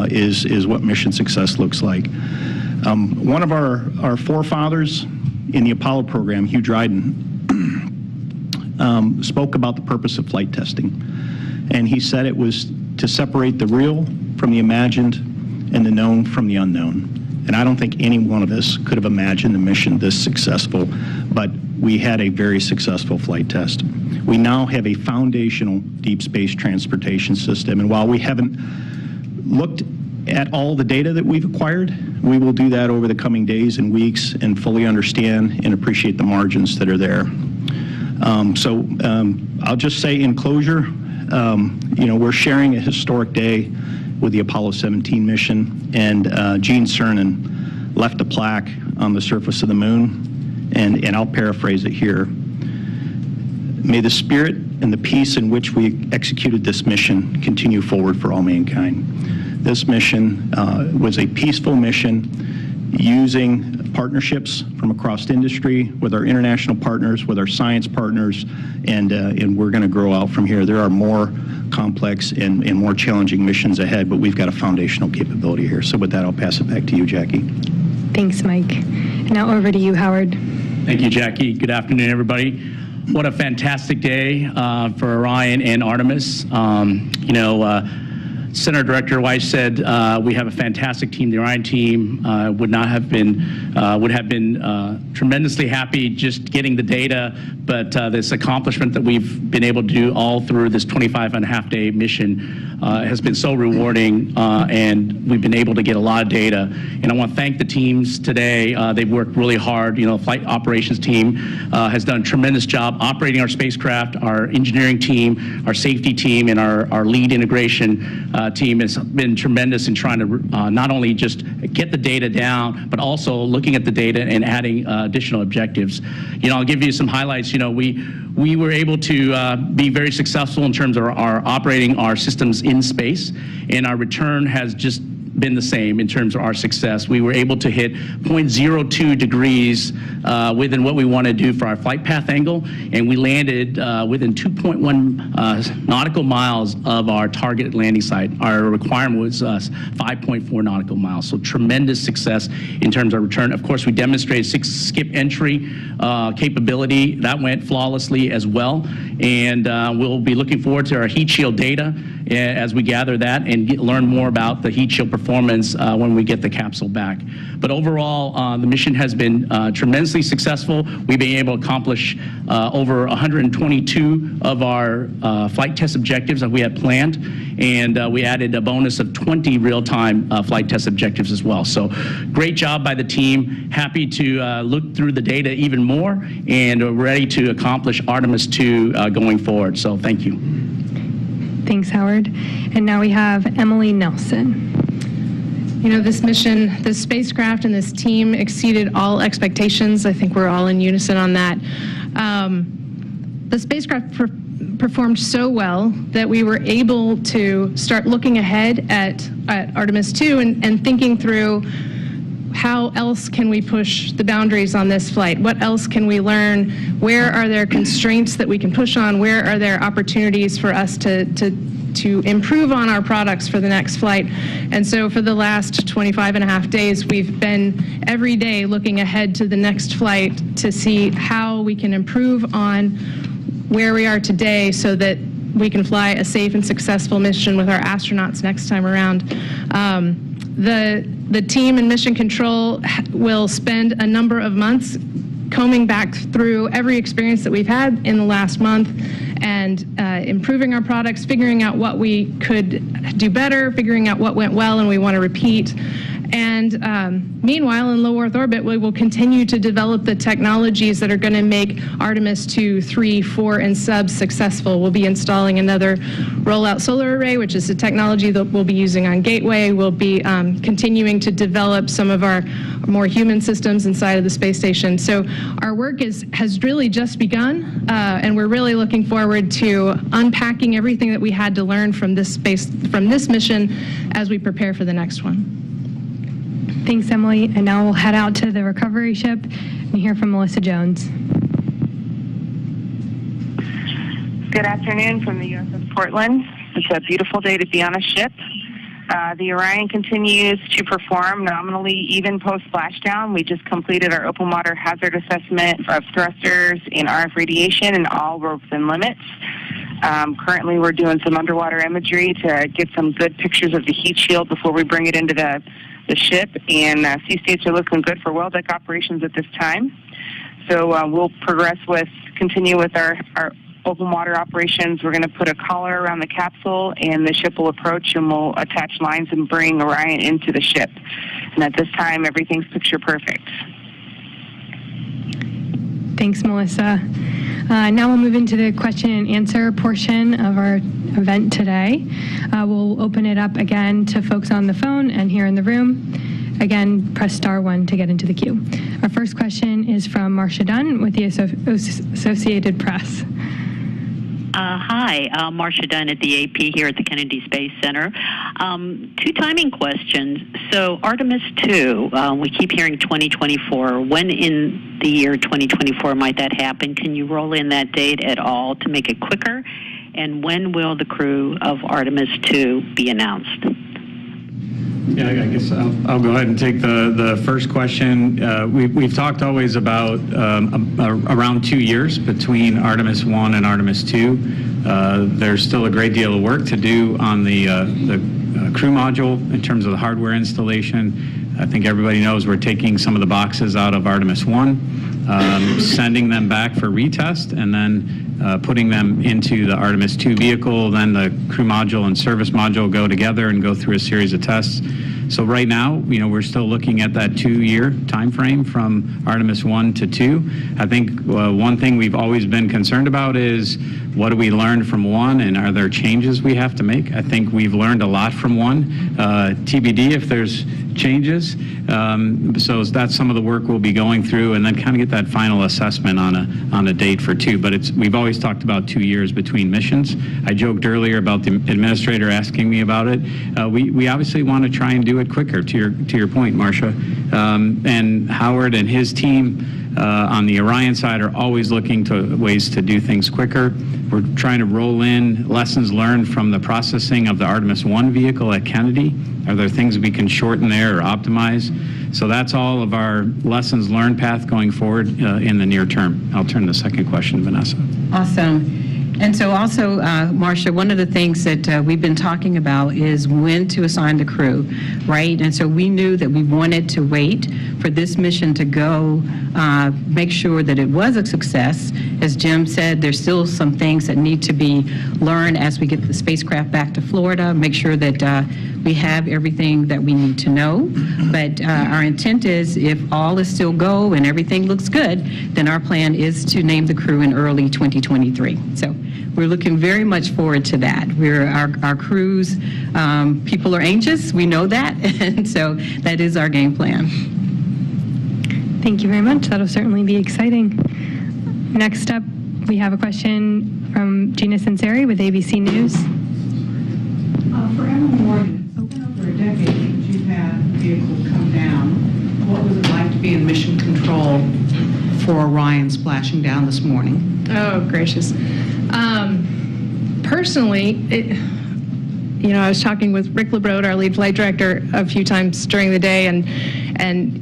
is what mission success looks like. One of our forefathers in the Apollo program, Hugh Dryden, spoke about the purpose of flight testing. And he said it was to separate the real from the imagined and the known from the unknown. And I don't think any one of us could have imagined a mission this successful, but we had a very successful flight test. We now have a foundational deep space transportation system, and while we haven't looked at all the data that we've acquired, we will do that over the coming days and weeks and fully understand and appreciate the margins that are there. I'll just say in closure, we're sharing a historic day with the Apollo 17 mission, and Gene Cernan left a plaque on the surface of the moon, and I'll paraphrase it here. May the spirit and the peace in which we executed this mission continue forward for all mankind. This mission was a peaceful mission using partnerships from across industry with our international partners, with our science partners, and we're going to grow out from here. There are more complex and more challenging missions ahead, but we've got a foundational capability here. So with that, I'll pass it back to you, Jackie. Thanks, Mike. Now over to you, Howard. Thank you, Jackie. Good afternoon, everybody. What a fantastic day for Orion and Artemis. Senator Director Weiss said we have a fantastic team. The Orion team would have been tremendously happy just getting the data, but this accomplishment that we've been able to do all through this 25.5-day mission has been so rewarding, and we've been able to get a lot of data. And I want to thank the teams today. They've worked really hard. Flight operations team has done a tremendous job operating our spacecraft. Our engineering team, our safety team, and our lead integration team has been tremendous in trying to not only just get the data down, but also looking at the data and adding additional objectives. I'll give you some highlights. We were able to be very successful in terms of our operating our systems in space, and our return has just been the same in terms of our success. We were able to hit 0.02 degrees within what we want to do for our flight path angle, and we landed within 2.1 nautical miles of our targeted landing site. Our requirement was 5.4 nautical miles, so tremendous success in terms of return. Of course, we demonstrated 6 skip entry capability. That went flawlessly as well, and we'll be looking forward to our heat shield data as we gather that and learn more about the heat shield performance when we get the capsule back. But overall, the mission has been tremendously successful. We've been able to accomplish over 122 of our flight test objectives that we had planned, and we added a bonus of 20 real-time flight test objectives as well. So great job by the team. Happy to look through the data even more, and ready to accomplish Artemis 2 going forward. So thank you. Thanks, Howard. And now we have Emily Nelson. This mission, this spacecraft and this team exceeded all expectations. I think we're all in unison on that. The spacecraft performed so well that we were able to start looking ahead at Artemis 2 and thinking through how else can we push the boundaries on this flight? What else can we learn? Where are there constraints that we can push on? Where are there opportunities for us to improve on our products for the next flight? And so for the last 25.5 days, we've been every day looking ahead to the next flight to see how we can improve on where we are today so that we can fly a safe and successful mission with our astronauts next time around. The team in Mission Control will spend a number of months combing back through every experience that we've had in the last month and improving our products, figuring out what we could do better, figuring out what went well and we want to repeat. And meanwhile, in low Earth orbit, we will continue to develop the technologies that are going to make Artemis 2, 3, 4, and sub successful. We'll be installing another rollout solar array, which is the technology that we'll be using on Gateway. We'll be continuing to develop some of our more human systems inside of the space station. So our work has really just begun, and we're really looking forward to unpacking everything that we had to learn from this mission as we prepare for the next one. Thanks, Emily. And now we'll head out to the recovery ship and hear from Melissa Jones. Good afternoon from the USS Portland. It's a beautiful day to be on a ship. The Orion continues to perform nominally even post-splashdown. We just completed our open water hazard assessment of thrusters and RF radiation, and all were within limits. Currently, we're doing some underwater imagery to get some good pictures of the heat shield before we bring it into the ship, and sea states are looking good for well deck operations at this time. So we'll continue with our open water operations. We're going to put a collar around the capsule, and the ship will approach, and we'll attach lines and bring Orion into the ship. And at this time, everything's picture perfect. Thanks, Melissa. Now we'll move into the question and answer portion of our event today. We'll open it up again to folks on the phone and here in the room. Again, press *1 to get into the queue. Our first question is from Marcia Dunn with the Associated Press. Hi, Marcia Dunn at the AP here at the Kennedy Space Center. Two timing questions. So Artemis 2, we keep hearing 2024. When in the year 2024 might that happen? Can you roll in that date at all to make it quicker? And when will the crew of Artemis 2 be announced? Yeah, I guess I'll go ahead and take the first question. We've talked always about around 2 years between Artemis 1 and Artemis 2. There's still a great deal of work to do on the crew module in terms of the hardware installation. I think everybody knows we're taking some of the boxes out of Artemis 1, sending them back for retest, and then putting them into the Artemis 2 vehicle. Then the crew module and service module go together and go through a series of tests. So right now, we're still looking at that 2-year time frame from Artemis 1 to 2. I think one thing we've always been concerned about is what do we learn from 1, and are there changes we have to make? I think we've learned a lot from 1. TBD if there's changes. So that's some of the work we'll be going through, and then kind of get that final assessment on a date for 2. But we've always talked about 2 years between missions. I joked earlier about the administrator asking me about it. We obviously want to try and do it quicker, to your point, Marcia. And Howard and his team on the Orion side are always looking to ways to do things quicker. We're trying to roll in lessons learned from the processing of the Artemis 1 vehicle at Kennedy. Are there things we can shorten there or optimize? So that's all of our lessons learned path going forward in the near term. I'll turn the second question to Vanessa. Awesome. And so also, Marcia, one of the things that we've been talking about is when to assign the crew, right? And so we knew that we wanted to wait for this mission to go, make sure that it was a success. As Jim said, there's still some things that need to be learned as we get the spacecraft back to Florida, make sure that we have everything that we need to know. But our intent is, if all is still go and everything looks good, then our plan is to name the crew in early 2023. So we're looking very much forward to that. Our crews, people are anxious, we know that, and so that is our game plan. Thank you very much. That'll certainly be exciting. Next up, we have a question from Gina Sinceri with ABC News. For Emily Morgan, it's been over a decade since you've had a vehicle come down. What was it like to be in mission control for Orion splashing down this morning? Oh, gracious. Personally, I was talking with Rick LeBrode, our lead flight director, a few times during the day, and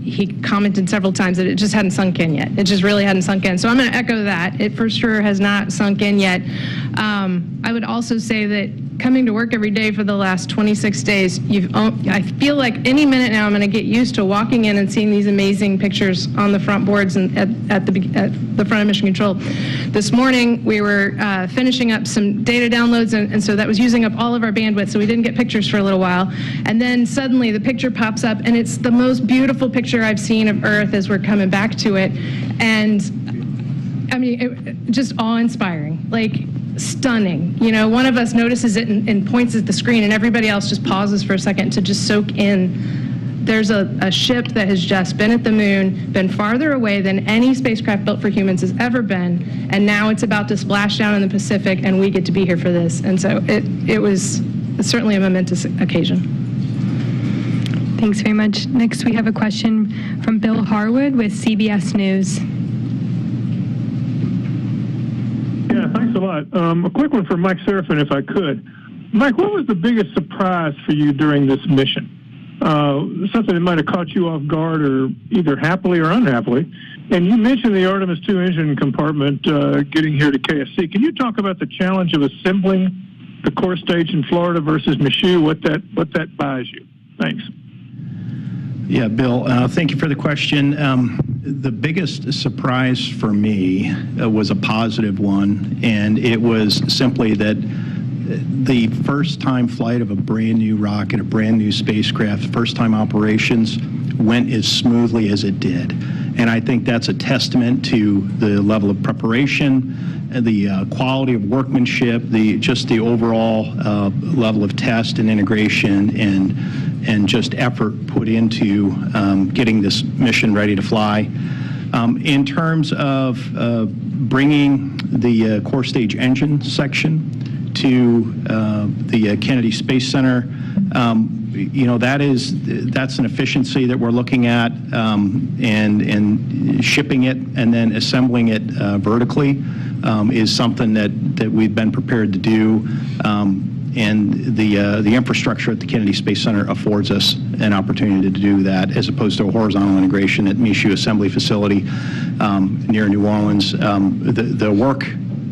he commented several times that it just hadn't sunk in yet. It just really hadn't sunk in. So I'm going to echo that. It for sure has not sunk in yet. I would also say that coming to work every day for the last 26 days, I feel like any minute now I'm going to get used to walking in and seeing these amazing pictures on the front boards and at the front of Mission Control. This morning we were finishing up some data downloads, and so that was using up all of our bandwidth, so we didn't get pictures for a little while. And then suddenly the picture pops up, and it's the most beautiful picture I've seen of Earth as we're coming back to it. And I mean, just awe-inspiring, like stunning. You know, one of us notices it and points at the screen, and everybody else just pauses for a second to just soak in. There's a ship that has just been at the moon, been farther away than any spacecraft built for humans has ever been, and now it's about to splash down in the Pacific, and we get to be here for this. And so it's certainly a momentous occasion. Thanks very much. Next, we have a question from Bill Harwood with CBS News. Yeah, thanks a lot. A quick one for Mike Serafin, if I could. Mike, what was the biggest surprise for you during this mission? Something that might have caught you off guard, or either happily or unhappily. And you mentioned the Artemis II engine compartment getting here to KSC. Can you talk about the challenge of assembling the core stage in Florida versus Michoud, what that buys you? Thanks. Yeah, Bill, thank you for the question. The biggest surprise for me was a positive one, and it was simply that the first-time flight of a brand-new rocket, a brand-new spacecraft, first-time operations went as smoothly as it did. And I think that's a testament to the level of preparation, the quality of workmanship, just the overall level of test and integration and just effort put into getting this mission ready to fly. In terms of bringing the core stage engine section to the Kennedy Space Center, you know, that's an efficiency that we're looking at, and shipping it and then assembling it vertically is something that we've been prepared to do. And the infrastructure at the Kennedy Space Center affords us an opportunity to do that, as opposed to a horizontal integration at Michoud Assembly Facility near New Orleans. The work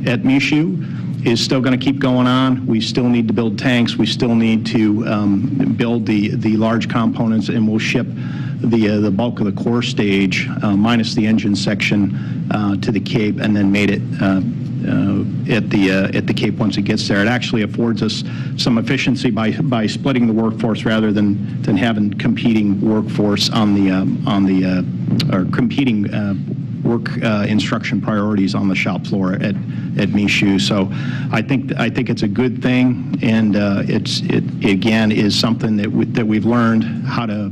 at Michoud is still going to keep going on. We still need to build tanks. We still need to build the large components, and we'll ship the bulk of the core stage, minus the engine section, to the Cape, and then made it at the Cape once it gets there. It actually affords us some efficiency by splitting the workforce rather than having competing workforce on the or competing work instruction priorities on the shop floor at Michoud. So I think it's a good thing, and it again is something that we've learned how to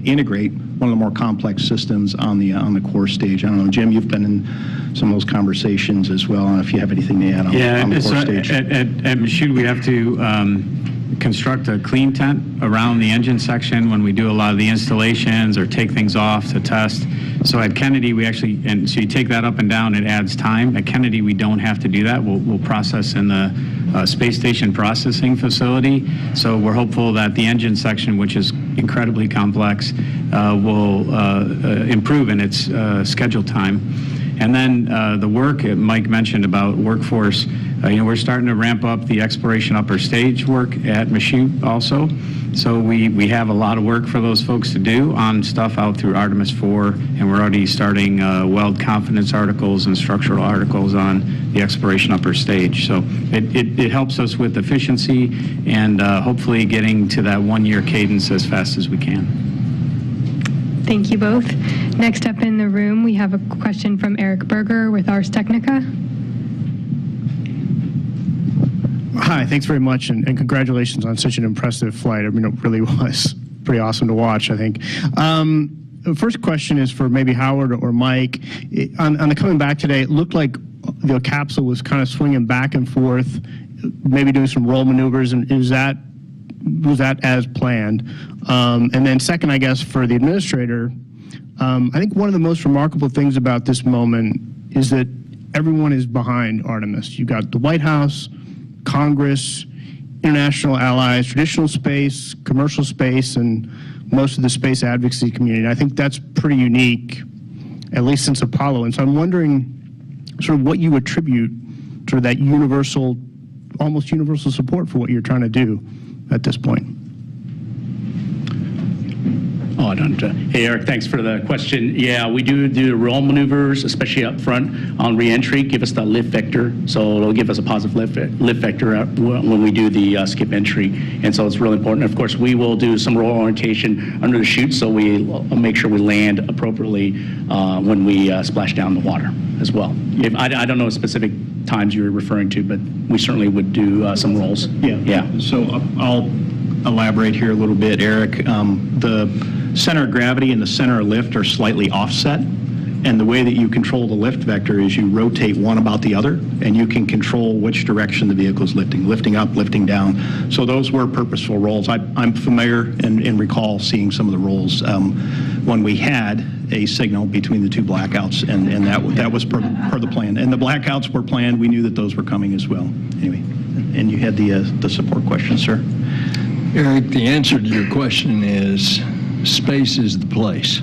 integrate one of the more complex systems on the core stage. I don't know, Jim, you've been in some of those conversations as well. I don't know if you have anything to add on the core stage. At Michoud, we have to construct a clean tent around the engine section when we do a lot of the installations or take things off to test. So at Kennedy, we actually, and so you take that up and down, it adds time. At Kennedy, we don't have to do that. We'll process in the space station processing facility. So we're hopeful that the engine section, which is incredibly complex, will improve in its schedule time. And then the work Mike mentioned about workforce, you know, we're starting to ramp up the exploration upper stage work at Michoud also. So we have a lot of work for those folks to do on stuff out through Artemis 4, and we're already starting weld confidence articles and structural articles on the exploration upper stage. So it helps us with efficiency and hopefully getting to that one-year cadence as fast as we can. Thank you both. Next up in the room, we have a question from Eric Berger with Ars Technica. Hi, thanks very much, and congratulations on such an impressive flight. I mean, it really was pretty awesome to watch, I think. The first question is for maybe Howard or Mike. On the coming back today, it looked like the capsule was kind of swinging back and forth, maybe doing some roll maneuvers, and was that as planned? And then second, I guess, for the administrator, I think one of the most remarkable things about this moment is that everyone is behind Artemis. You've got the White House, Congress, international allies, traditional space, commercial space, and most of the space advocacy community. I think that's pretty unique, at least since Apollo. And so I'm wondering sort of what you attribute to that universal, almost universal support for what you're trying to do at this point. Oh, I don't. Hey, Eric, thanks for the question. Yeah, we do the roll maneuvers, especially up front on reentry, give us the lift vector. So it'll give us a positive lift vector when we do the skip entry. And so it's really important. Of course, we will do some roll orientation under the chute, so we make sure we land appropriately when we splash down the water as well. If I don't know specific times you're referring to, but we certainly would do some rolls. Yeah. So I'll elaborate here a little bit, Eric. The center of gravity and the center of lift are slightly offset, and the way that you control the lift vector is you rotate one about the other, and you can control which direction the vehicle is lifting up, lifting down. So those were purposeful rolls. I'm familiar and recall seeing some of the rolls when we had a signal between the two blackouts, and that was per the plan. And the blackouts were planned. We knew that those were coming as well. Anyway, and you had the support question, sir. Eric, the answer to your question is space is the place.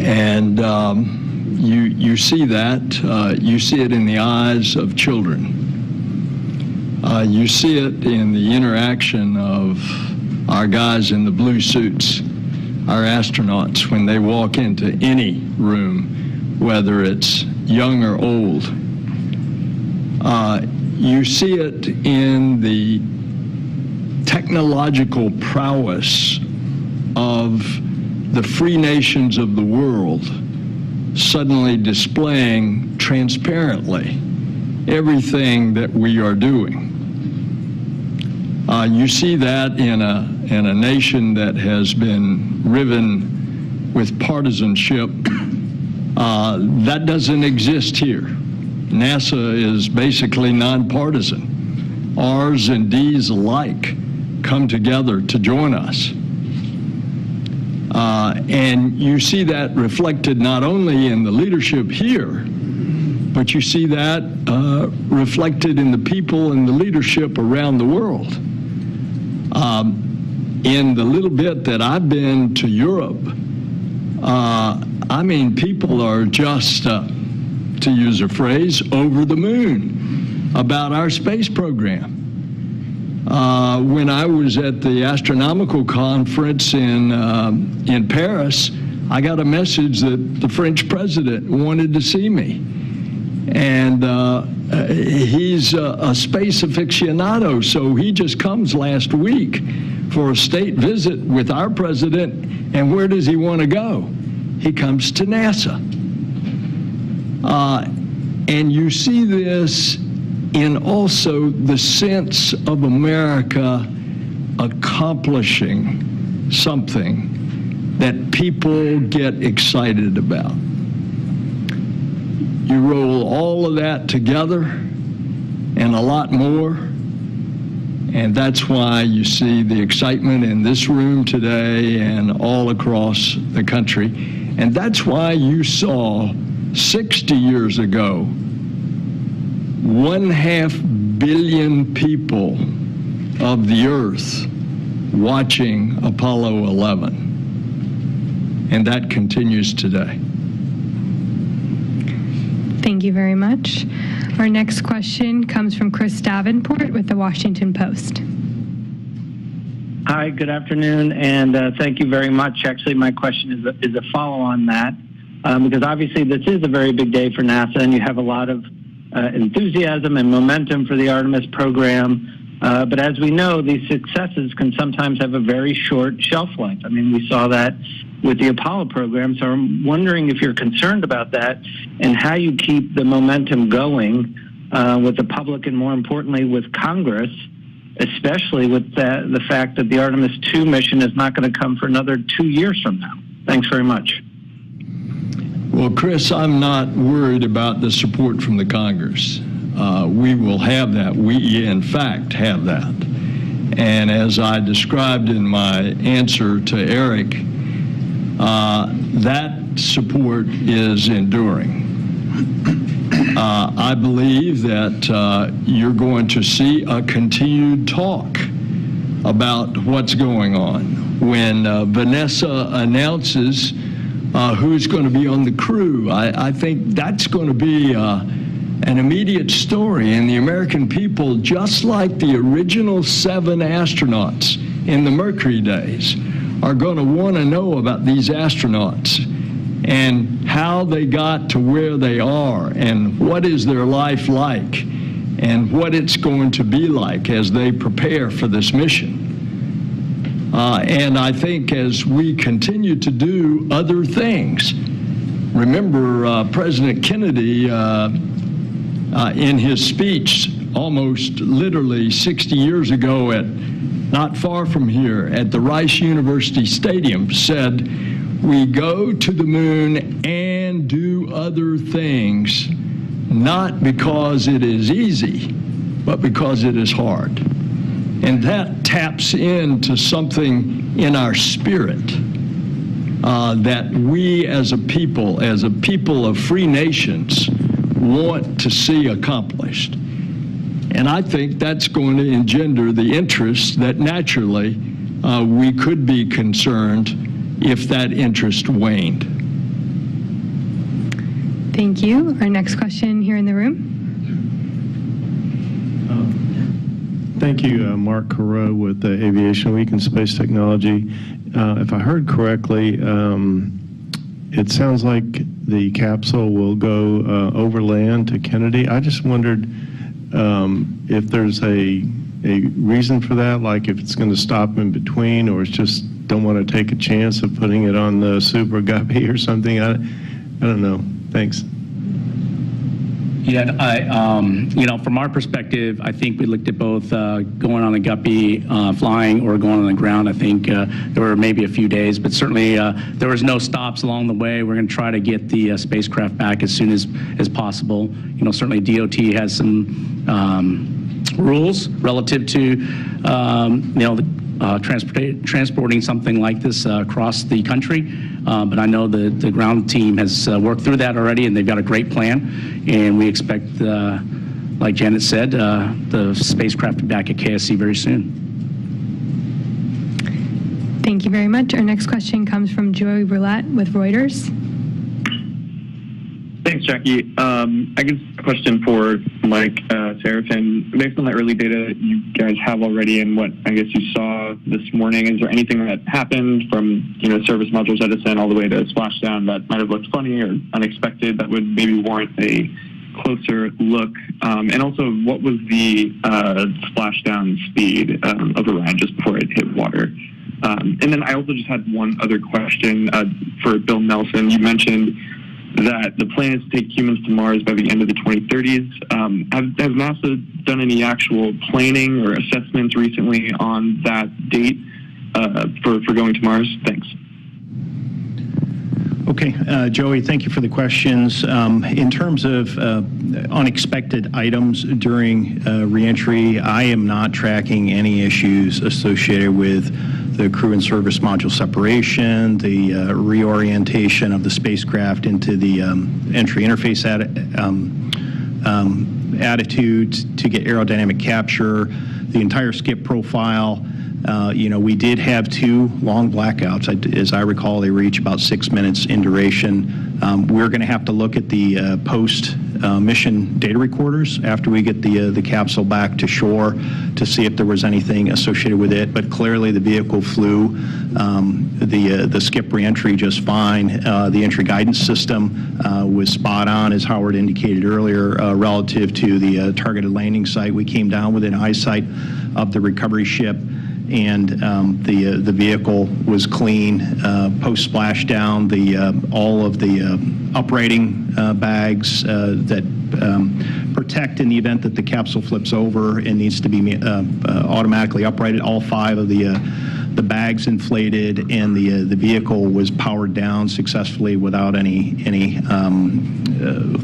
And you see that. You see it in the eyes of children. You see it in the interaction of our guys in the blue suits, our astronauts, when they walk into any room, whether it's young or old. You see it in the technological prowess of the free nations of the world suddenly displaying transparently everything that we are doing. You see that in a nation that has been riven with partisanship. That doesn't exist here. NASA is basically nonpartisan. R's and D's alike come together to join us. And you see that reflected not only in the leadership here, but you see that reflected in the people and the leadership around the world. In the little bit that I've been to Europe, I mean, people are just, to use a phrase, over the moon about our space program. When I was at the astronomical conference in Paris, I got a message that the French president wanted to see me. And he's a space aficionado, so he just comes last week for a state visit with our president. And where does he want to go? He comes to NASA. And you see this in also the sense of America accomplishing something that people get excited about. You roll all of that together and a lot more, and that's why you see the excitement in this room today and all across the country. And that's why you saw 60 years ago 1.5 billion people of the Earth watching Apollo 11. And that continues today. Thank you very much. Our next question comes from Chris Davenport with the Washington Post. Hi, good afternoon, and thank you very much. Actually, my question is a follow on that, because obviously this is a very big day for NASA, and you have a lot of enthusiasm and momentum for the Artemis program. But as we know, these successes can sometimes have a very short shelf life. I mean, we saw that with the Apollo program. So I'm wondering if you're concerned about that and how you keep the momentum going with the public and, more importantly, with Congress, especially with the fact that the Artemis 2 mission is not going to come for another 2 years from now. Thanks very much. Well, Chris, I'm not worried about the support from the Congress. We will have that. We, in fact, have that. And as I described in my answer to Eric, that support is enduring. I believe that you're going to see a continued talk about what's going on. When Vanessa announces who's going to be on the crew, I think that's going to be an immediate story, and the American people, just like the original 7 astronauts in the Mercury days, are going to want to know about these astronauts and how they got to where they are and what is their life like and what it's going to be like as they prepare for this mission. And I think as we continue to do other things, remember President Kennedy in his speech almost literally 60 years ago not far from here at the Rice University Stadium said, "We go to the moon and do other things, not because it is easy, but because it is hard." And that taps into something in our spirit that we as a people of free nations, want to see accomplished. And I think that's going to engender the interest that naturally we could be concerned if that interest waned. Thank you. Our next question here in the room. Thank you, Mark Carreau with Aviation Week and Space Technology. If I heard correctly, it sounds like the capsule will go overland to Kennedy. I just wondered if there's a reason for that, like if it's going to stop in between, or it's just don't want to take a chance of putting it on the Super Guppy or something. I don't know. Thanks. Yeah, from our perspective, I think we looked at both going on a Guppy, flying, or going on the ground. I think there were maybe a few days, but certainly there was no stops along the way. We're going to try to get the spacecraft back as soon as possible. Certainly DOT has some rules relative to, transporting something like this across the country. But I know the ground team has worked through that already, and they've got a great plan. And we expect, like Janet said, the spacecraft to be back at KSC very soon. Thank you very much. Our next question comes from Joey Roulette with Reuters. Thanks, Jackie. I guess a question for Mike Serafin. Based on the early data you guys have already and what I guess you saw this morning, is there anything that happened from service module jettison all the way to splashdown that might have looked funny or unexpected that would maybe warrant a closer look? And also, what was the splashdown speed of Orion just before it hit water? And then I also just had one other question for Bill Nelson. You mentioned that the plan is to take humans to Mars by the end of the 2030s. Has NASA done any actual planning or assessments recently on that date for going to Mars? Thanks. Okay, Joey, thank you for the questions. In terms of unexpected items during reentry, I am not tracking any issues associated with the crew and service module separation, the reorientation of the spacecraft into the entry interface attitude to get aerodynamic capture, the entire skip profile. We did have 2 long blackouts. As I recall, they reach about 6 minutes in duration. We're going to have to look at the post-mission data recorders after we get the capsule back to shore to see if there was anything associated with it. But clearly, the vehicle flew the skip reentry just fine. The entry guidance system was spot on, as Howard indicated earlier, relative to the targeted landing site. We came down within eyesight of the recovery ship, and the vehicle was clean. Post splashdown, all of the uprighting bags that protect in the event that the capsule flips over and needs to be automatically uprighted. All 5 of the bags inflated, and the vehicle was powered down successfully without any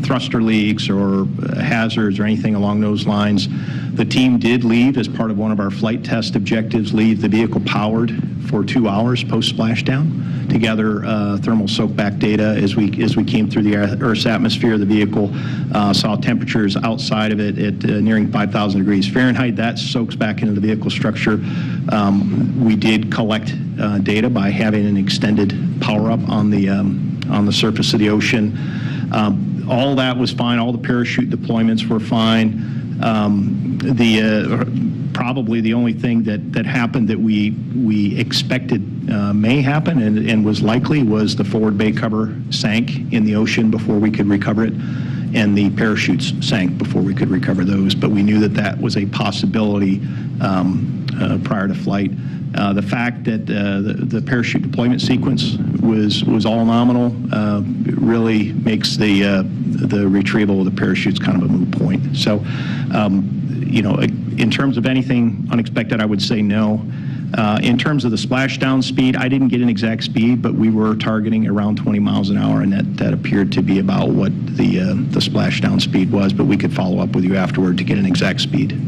thruster leaks or hazards or anything along those lines. The team did leave as part of one of our flight test objectives, leave the vehicle powered for 2 hours post splashdown to gather thermal soakback data as we came through the Earth's atmosphere. The vehicle saw temperatures outside of it at nearing 5,000 degrees Fahrenheit. That soaks back into the vehicle structure. We did collect data by having an extended power up on the surface of the ocean. all that was fine. All the parachute deployments were fine. Probably the only thing that happened that we expected may happen and was likely was the forward bay cover sank in the ocean before we could recover it, and the parachutes sank before we could recover those. But we knew that was a possibility prior to flight. The fact that the parachute deployment sequence was all nominal really makes the retrieval of the parachutes kind of a moot point. So, in terms of anything unexpected, I would say no. In terms of the splashdown speed, I didn't get an exact speed, but we were targeting around 20 miles an hour, and that appeared to be about what the splashdown speed was, but we could follow up with you afterward to get an exact speed.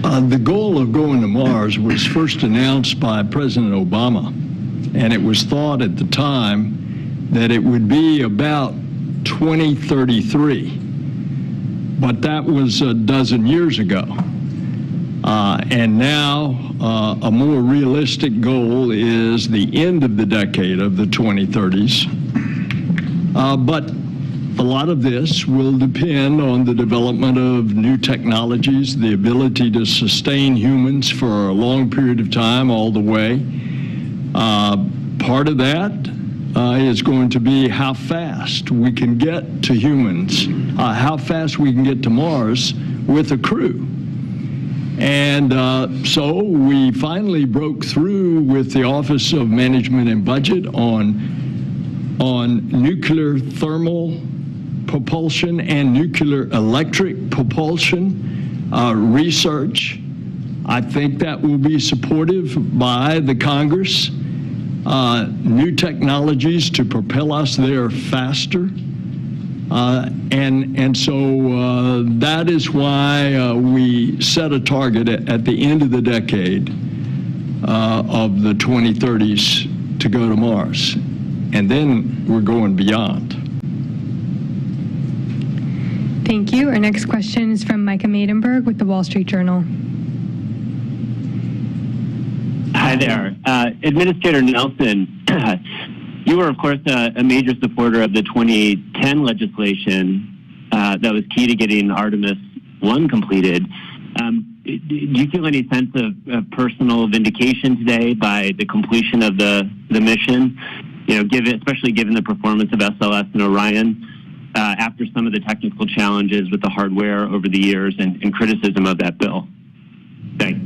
The goal of going to Mars was first announced by President Obama, and it was thought at the time that it would be about 2033, but that was a dozen years ago. And now a more realistic goal is the end of the decade of the 2030s. But a lot of this will depend on the development of new technologies, the ability to sustain humans for a long period of time all the way. Part of that is going to be how fast we can get to humans, how fast we can get to Mars with a crew. And so we finally broke through with the Office of Management and Budget on nuclear thermal propulsion and nuclear electric propulsion research. I think that will be supportive by the Congress. New technologies to propel us there faster. And so that is why we set a target at the end of the decade of the 2030s to go to Mars. And then we're going beyond. Thank you. Our next question is from Micah Maidenberg with the Wall Street Journal. Hi there. Administrator Nelson, you were, of course, a major supporter of the 2010 legislation that was key to getting Artemis 1 completed. Do you feel any sense of personal vindication today by the completion of the mission? Especially given the performance of SLS and Orion after some of the technical challenges with the hardware over the years and criticism of that bill? Thanks.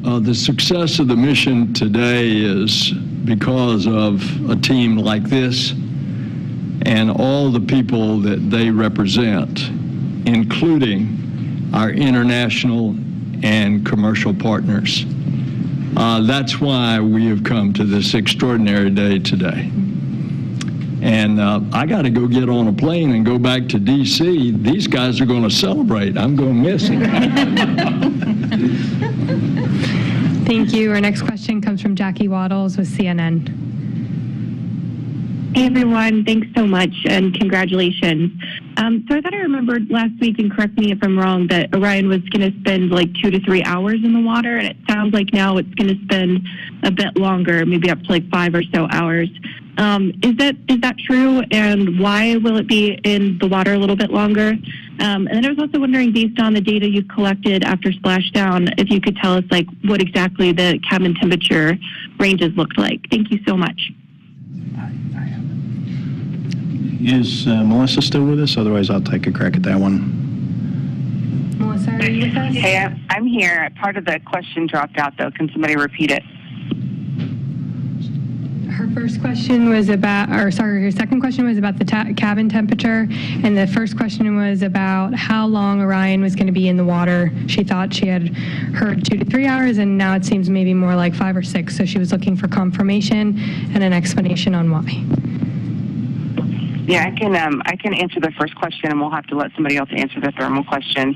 The success of the mission today is because of a team like this and all the people that they represent, including our international and commercial partners. That's why we have come to this extraordinary day today. And I got to go get on a plane and go back to D.C. These guys are going to celebrate. I'm going to miss it. Thank you. Our next question comes from Jackie Waddles with CNN. Hey, everyone. Thanks so much, and congratulations. So I thought I remembered last week, and correct me if I'm wrong, that Orion was going to spend like 2 to 3 hours in the water, and it sounds like now it's going to spend a bit longer, maybe up to like 5 or so hours. Is that true, and why will it be in the water a little bit longer? And then I was also wondering, based on the data you've collected after splashdown, if you could tell us like what exactly the cabin temperature ranges looked like. Thank you so much. Is Melissa still with us? Otherwise, I'll take a crack at that one. Melissa, are you with us? Hey, I'm here. Part of the question dropped out, though. Can somebody repeat it? Her first question was about, her second question was about the cabin temperature, and the first question was about how long Orion was going to be in the water. She thought she had heard 2 to 3 hours, and now it seems maybe more like 5 or 6. So she was looking for confirmation and an explanation on why. Yeah, I can answer the first question, and we'll have to let somebody else answer the thermal question.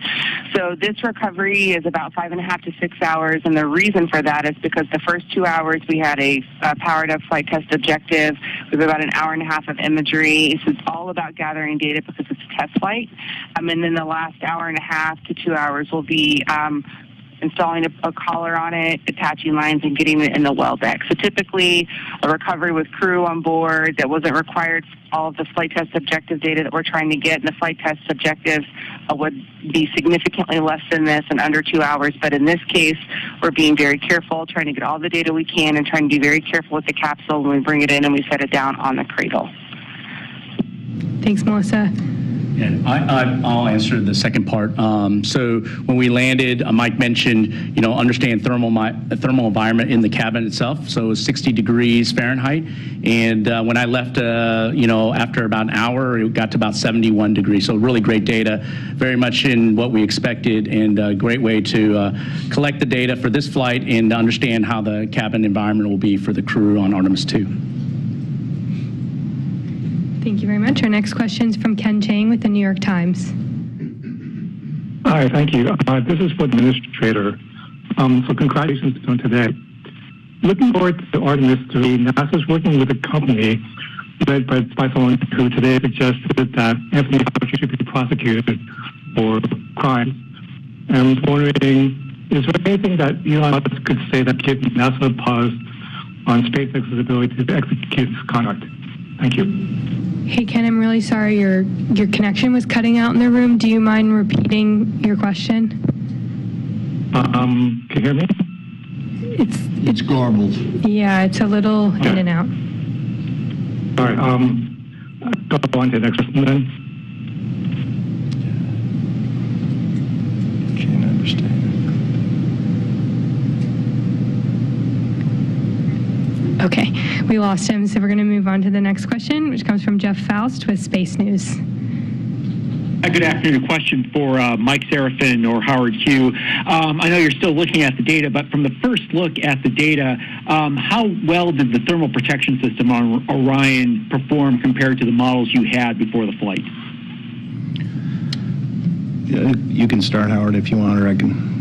So this recovery is about 5.5 to 6 hours, and the reason for that is because the first 2 hours we had a powered-up flight test objective with about an hour and a half of imagery. So it's all about gathering data because it's a test flight. And then the last hour and a half to 2 hours will be installing a collar on it, attaching lines, and getting it in the well deck. So typically, a recovery with crew on board that wasn't required for all of the flight test objective data that we're trying to get, and the flight test objectives would be significantly less than this in under 2 hours. But in this case, we're being very careful, trying to get all the data we can, and trying to be very careful with the capsule when we bring it in and we set it down on the cradle. Thanks, Melissa. And I'll answer the second part. So when we landed, Mike mentioned, understand thermal environment in the cabin itself. So it was 60 degrees Fahrenheit. And when I left, after about an hour, it got to about 71 degrees. So really great data, very much in what we expected, and a great way to collect the data for this flight and understand how the cabin environment will be for the crew on Artemis 2. Thank you very much. Our next question is from Ken Chang with the New York Times. Hi, thank you. This is for the administrator. So congratulations on today. Looking forward to Artemis 3, NASA is working with a company led by someone who today suggested that Anthony Fauci should be prosecuted for crimes. And I was wondering, is there anything that Elon Musk could say that gives NASA a pause on SpaceX's ability to execute this conduct? Thank you. Hey, Ken, I'm really sorry your connection was cutting out in the room. Do you mind repeating your question? Can you hear me? It's garbled. Yeah, it's a little in and out. All right. Go on to the next question then. Can't understand. Okay, we lost him, so we're going to move on to the next question, which comes from Jeff Faust with Space News. Good afternoon. Question for Mike Serafin or Howard Hugh. I know you're still looking at the data, but from the first look at the data, how well did the thermal protection system on Orion perform compared to the models you had before the flight? You can start, Howard, if you want, or I can.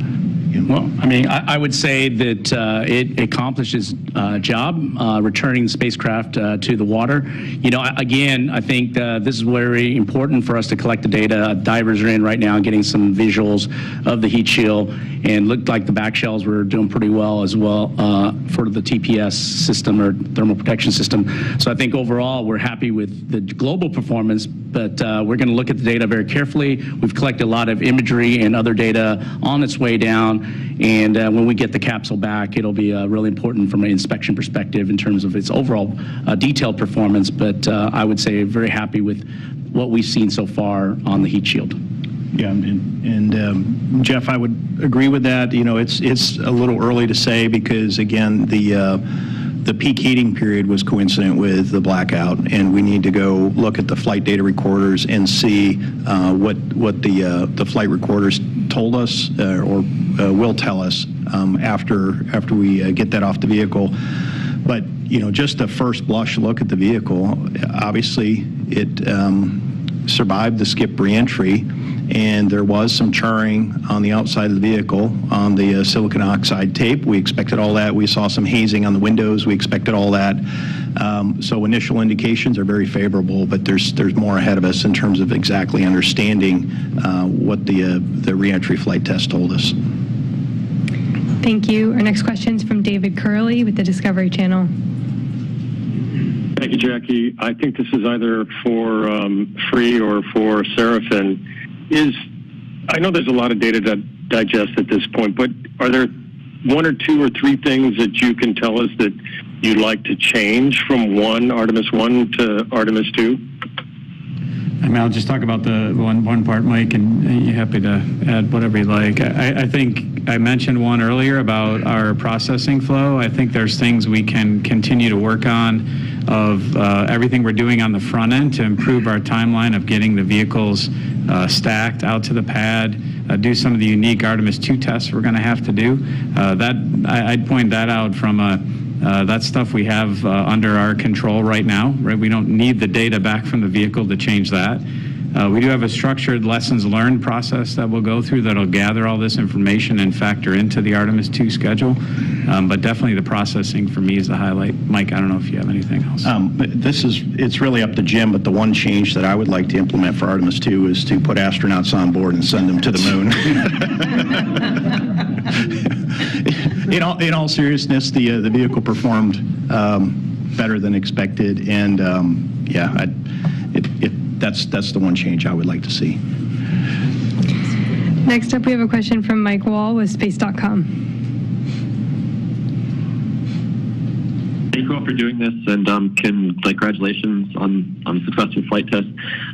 Well, I would say that it accomplished its job, returning the spacecraft to the water. Again, I think this is very important for us to collect the data. Divers are in right now getting some visuals of the heat shield, and looked like the back shells were doing pretty well as well for the TPS system, or thermal protection system. So I think overall we're happy with the global performance, but we're going to look at the data very carefully. We've collected a lot of imagery and other data on its way down. And when we get the capsule back, it'll be really important from an inspection perspective in terms of its overall detailed performance. But I would say very happy with what we've seen so far on the heat shield. Yeah, and Jeff, I would agree with that. It's a little early to say because, again, the peak heating period was coincident with the blackout, and we need to go look at the flight data recorders and see what the flight recorders told us or will tell us after we get that off the vehicle. But just a first blush look at the vehicle, obviously it survived the skip reentry, and there was some charring on the outside of the vehicle on the silicon oxide tape. We expected all that. We saw some hazing on the windows. We expected all that. So initial indications are very favorable, but there's more ahead of us in terms of exactly understanding what the reentry flight test told us. Thank you. Our next question is from David Curley with the Discovery Channel. Thank you, Jackie. I think this is either for Free or for Serafin. I know there's a lot of data to digest at this point, but are there one or two or three things that you can tell us that you'd like to change from Artemis 1 to Artemis 2? I'll just talk about the one part, Mike, and you're happy to add whatever you like. I think I mentioned one earlier about our processing flow. I think there's things we can continue to work on of everything we're doing on the front end to improve our timeline of getting the vehicles stacked out to the pad, do some of the unique Artemis 2 tests we're going to have to do. I'd point that out from that stuff we have under our control right now. Right, we don't need the data back from the vehicle to change that. We do have a structured lessons learned process that we'll go through that'll gather all this information and factor into the Artemis 2 schedule. But definitely the processing for me is the highlight. Mike, I don't know if you have anything else. It's really up to Jim, but the one change that I would like to implement for Artemis 2 is to put astronauts on board and send them to the moon. in all seriousness, the vehicle performed better than expected, and yeah, that's the one change I would like to see. Next up, we have a question from Mike Wall with Space.com. Thank you all for doing this, and congratulations on a successful flight test.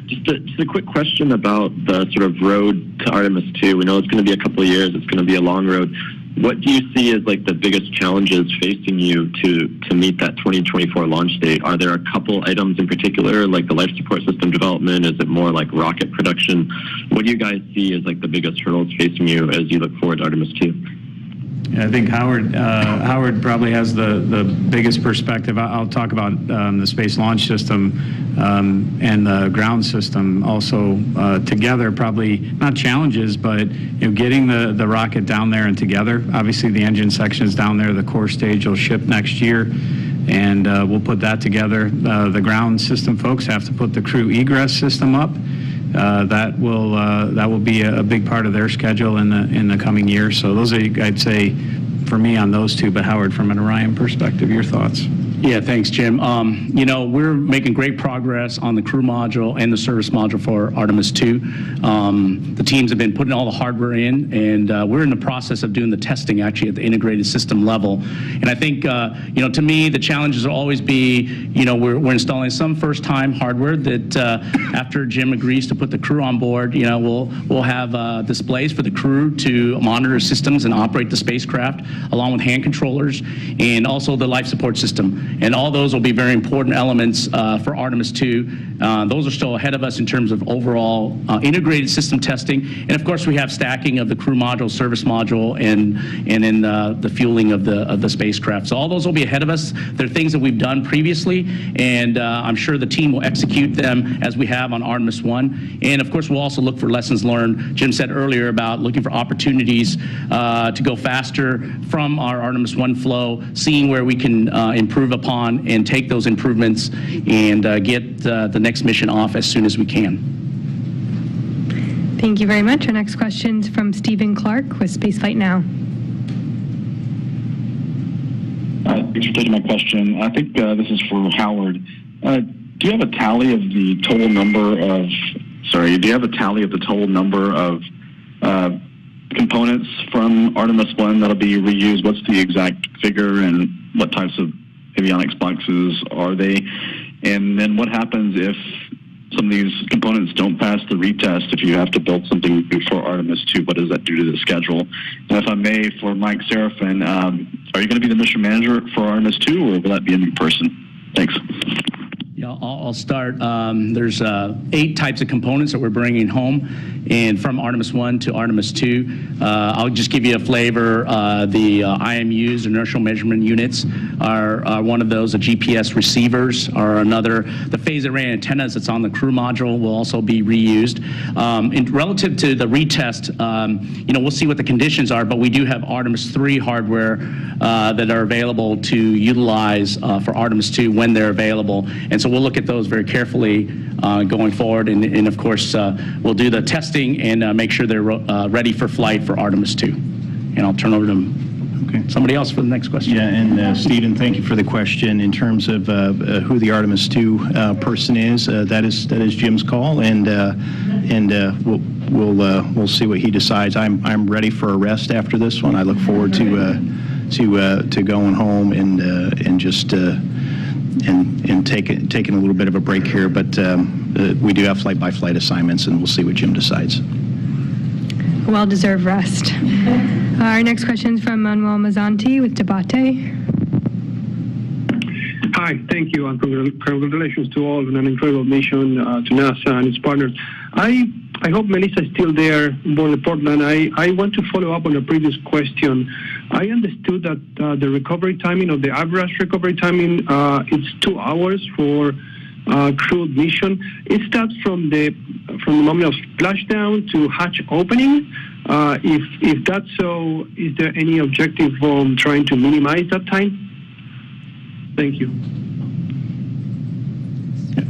Just a quick question about the sort of road to Artemis 2. We know it's going to be a couple of years. It's going to be a long road. What do you see as like the biggest challenges facing you to meet that 2024 launch date? Are there a couple items in particular, like the life support system development? Is it more like rocket production? What do you guys see as like the biggest hurdles facing you as you look forward to Artemis 2? I think Howard probably has the biggest perspective. I'll talk about the Space Launch System and the ground system also together. Probably not challenges, but getting the rocket down there and together. Obviously, the engine section is down there. The core stage will ship next year, and we'll put that together. The ground system folks have to put the crew egress system up. That will be a big part of their schedule in the coming year. So those are, I'd say, for me on those two. But Howard, from an Orion perspective, your thoughts? Yeah, thanks, Jim. We're making great progress on the crew module and the service module for Artemis 2. The teams have been putting all the hardware in, and we're in the process of doing the testing actually at the integrated system level. And I think, to me, the challenges will always be, we're installing some first-time hardware that after Jim agrees to put the crew on board, we'll have displays for the crew to monitor systems and operate the spacecraft, along with hand controllers, and also the life support system. And all those will be very important elements for Artemis 2. Those are still ahead of us in terms of overall integrated system testing. And of course, we have stacking of the crew module, service module, and in the fueling of the spacecraft. So all those will be ahead of us. They're things that we've done previously, and I'm sure the team will execute them as we have on Artemis 1. And of course, we'll also look for lessons learned. Jim said earlier about looking for opportunities to go faster from our Artemis 1 flow, seeing where we can improve upon and take those improvements and get the next mission off as soon as we can. Thank you very much. Our next question is from Stephen Clark with Spaceflight Now. Thanks for taking my question. I think this is for Howard. Do you have a tally of the total number of, components from Artemis 1 that'll be reused? What's the exact figure, and what types of avionics boxes are they? And then what happens if some of these components don't pass the retest? If you have to build something new for Artemis 2, what does that do to the schedule? And if I may, for Mike Serafin, are you going to be the mission manager for Artemis 2, or will that be a new person? Thanks. Yeah, I'll start. There's 8 types of components that we're bringing home, and from Artemis 1 to Artemis 2. I'll just give you a flavor. The IMUs, inertial measurement units, are one of those. The GPS receivers are another. The phase array antennas that's on the crew module will also be reused. Relative to the retest, we'll see what the conditions are, but we do have Artemis 3 hardware that are available to utilize for Artemis 2 when they're available. And so we'll look at those very carefully going forward, and of course we'll do the testing and make sure they're ready for flight for Artemis 2. And I'll turn over to somebody else for the next question. Yeah, and Stephen, thank you for the question. In terms of who the Artemis 2 person is, that is Jim's call, and we'll see what he decides. I'm ready for a rest after this one. I look forward to going home and just. And taking a little bit of a break here, but we do have flight-by-flight assignments, and we'll see what Jim decides. Well-deserved rest. Our next question is from Manuel Mazzanti with Debate. Hi, thank you, and congratulations to all on an incredible mission to NASA and its partners. I hope Melissa is still there in Portland. I want to follow up on a previous question. I understood that the recovery timing, or the average recovery timing, it's 2 hours for crewed mission. Is that from the moment of splashdown to hatch opening? If that's so, is there any objective on trying to minimize that time? Thank you.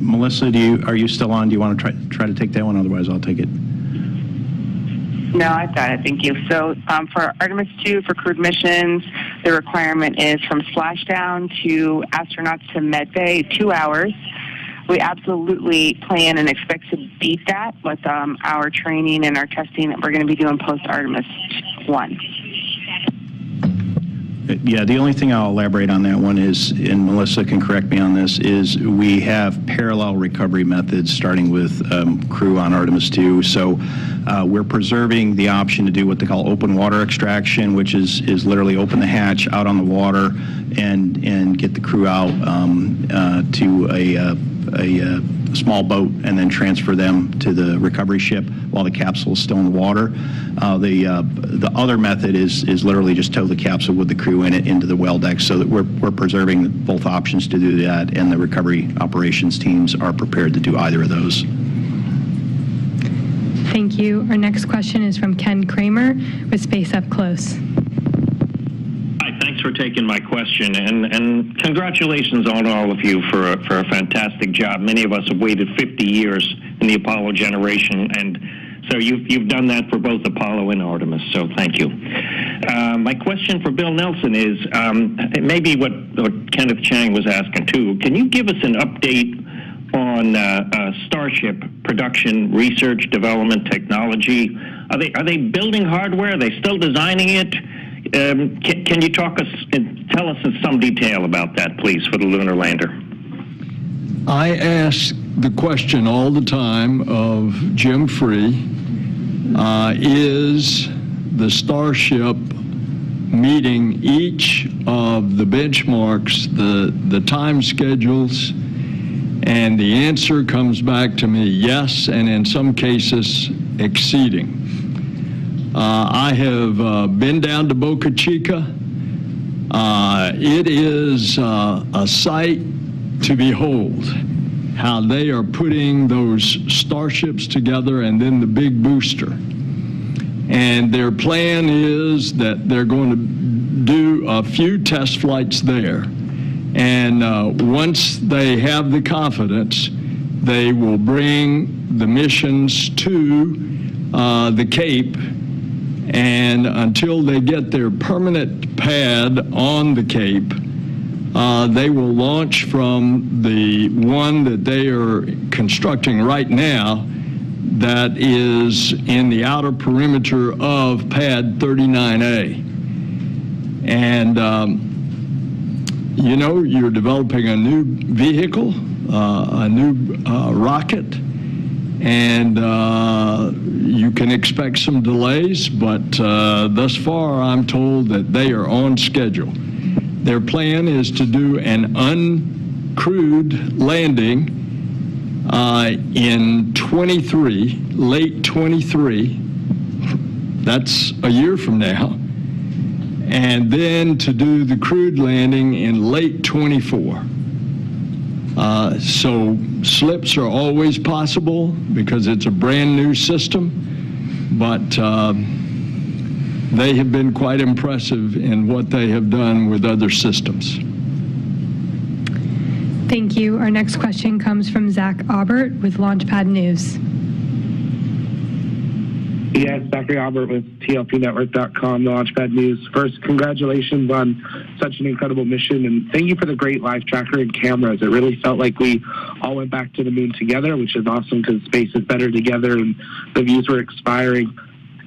Melissa, are you still on? Do you want to try to take that one? Otherwise, I'll take it. No, I've got it. Thank you. So for Artemis 2, for crewed missions, The requirement is from splashdown to astronauts to medbay, 2 hours. We absolutely plan and expect to beat that with our training and our testing that we're going to be doing post-Artemis 1. Yeah, the only thing I'll elaborate on that one is, and Melissa can correct me on this, is we have parallel recovery methods starting with crew on Artemis 2. So we're preserving the option to do what they call open water extraction, which is literally open the hatch out on the water and get the crew out to a small boat and then transfer them to the recovery ship while the capsule is still in the water. The other method is literally just tow the capsule with the crew in it into the well deck, so that we're preserving both options to do that, and the recovery operations teams are prepared to do either of those. Thank you. Our next question is from Ken Kramer with Space Up Close. Hi, thanks for taking my question, and congratulations on all of you for a fantastic job. Many of us have waited 50 years in the Apollo generation, and so you've done that for both Apollo and Artemis, so thank you. My question for Bill Nelson is maybe what Kenneth Chang was asking too. Can you give us an update on Starship production, research, development, technology? Are they building hardware? Are they still designing it? Can you tell us in some detail about that, please, for the lunar lander? I ask the question all the time of Jim Free, is the Starship meeting each of the benchmarks, the time schedules? And the answer comes back to me, yes, and in some cases, exceeding. I have been down to Boca Chica. It is a sight to behold, how they are putting those starships together and then the big booster. And their plan is that they're going to do a few test flights there. And once they have the confidence, they will bring the missions to the Cape. And until they get their permanent pad on the Cape, they will launch from the one that they are constructing right now that is in the outer perimeter of pad 39A. And, you know, you're developing a new vehicle, a new rocket, and you can expect some delays, but thus far I'm told that they are on schedule. Their plan is to do an uncrewed landing in 23, late 23, that's a year from now, and then to do the crewed landing in late 24. So slips are always possible because it's a brand new system, but they have been quite impressive in what they have done with other systems. Thank you. Our next question comes from Zach Aubert with Launchpad News. Yes, Zachary Aubert with TLPnetwork.com, Launchpad News. First, congratulations on such an incredible mission, and thank you for the great live tracker and cameras. It really felt like we all went back to the moon together, which is awesome because space is better together and the views were expiring.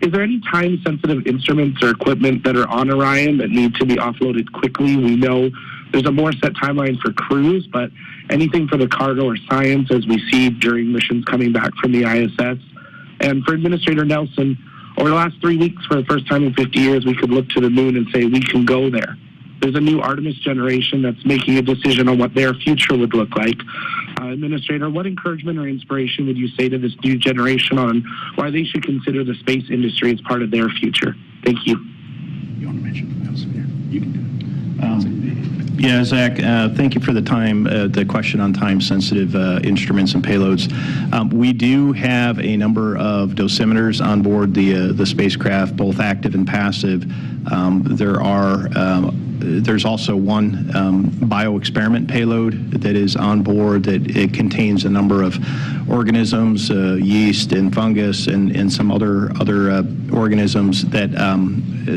Is there any time-sensitive instruments or equipment that are on Orion that need to be offloaded quickly? We know there's a more set timeline for crews, but anything for the cargo or science as we see during missions coming back from the ISS? And for Administrator Nelson, over the last 3 weeks, for the first time in 50 years, we could look to the moon and say we can go there. There's a new Artemis generation that's making a decision on what their future would look like. Administrator, what encouragement or inspiration would you say to this new generation on why they should consider the space industry as part of their future? Thank you. You want to mention what else here? You can do it. Yeah, Zach, thank you for the question on time-sensitive instruments and payloads. We do have a number of dosimeters on board the spacecraft, both active and passive. There's also one bioexperiment payload that is on board that it contains a number of organisms, yeast and fungus and some other organisms that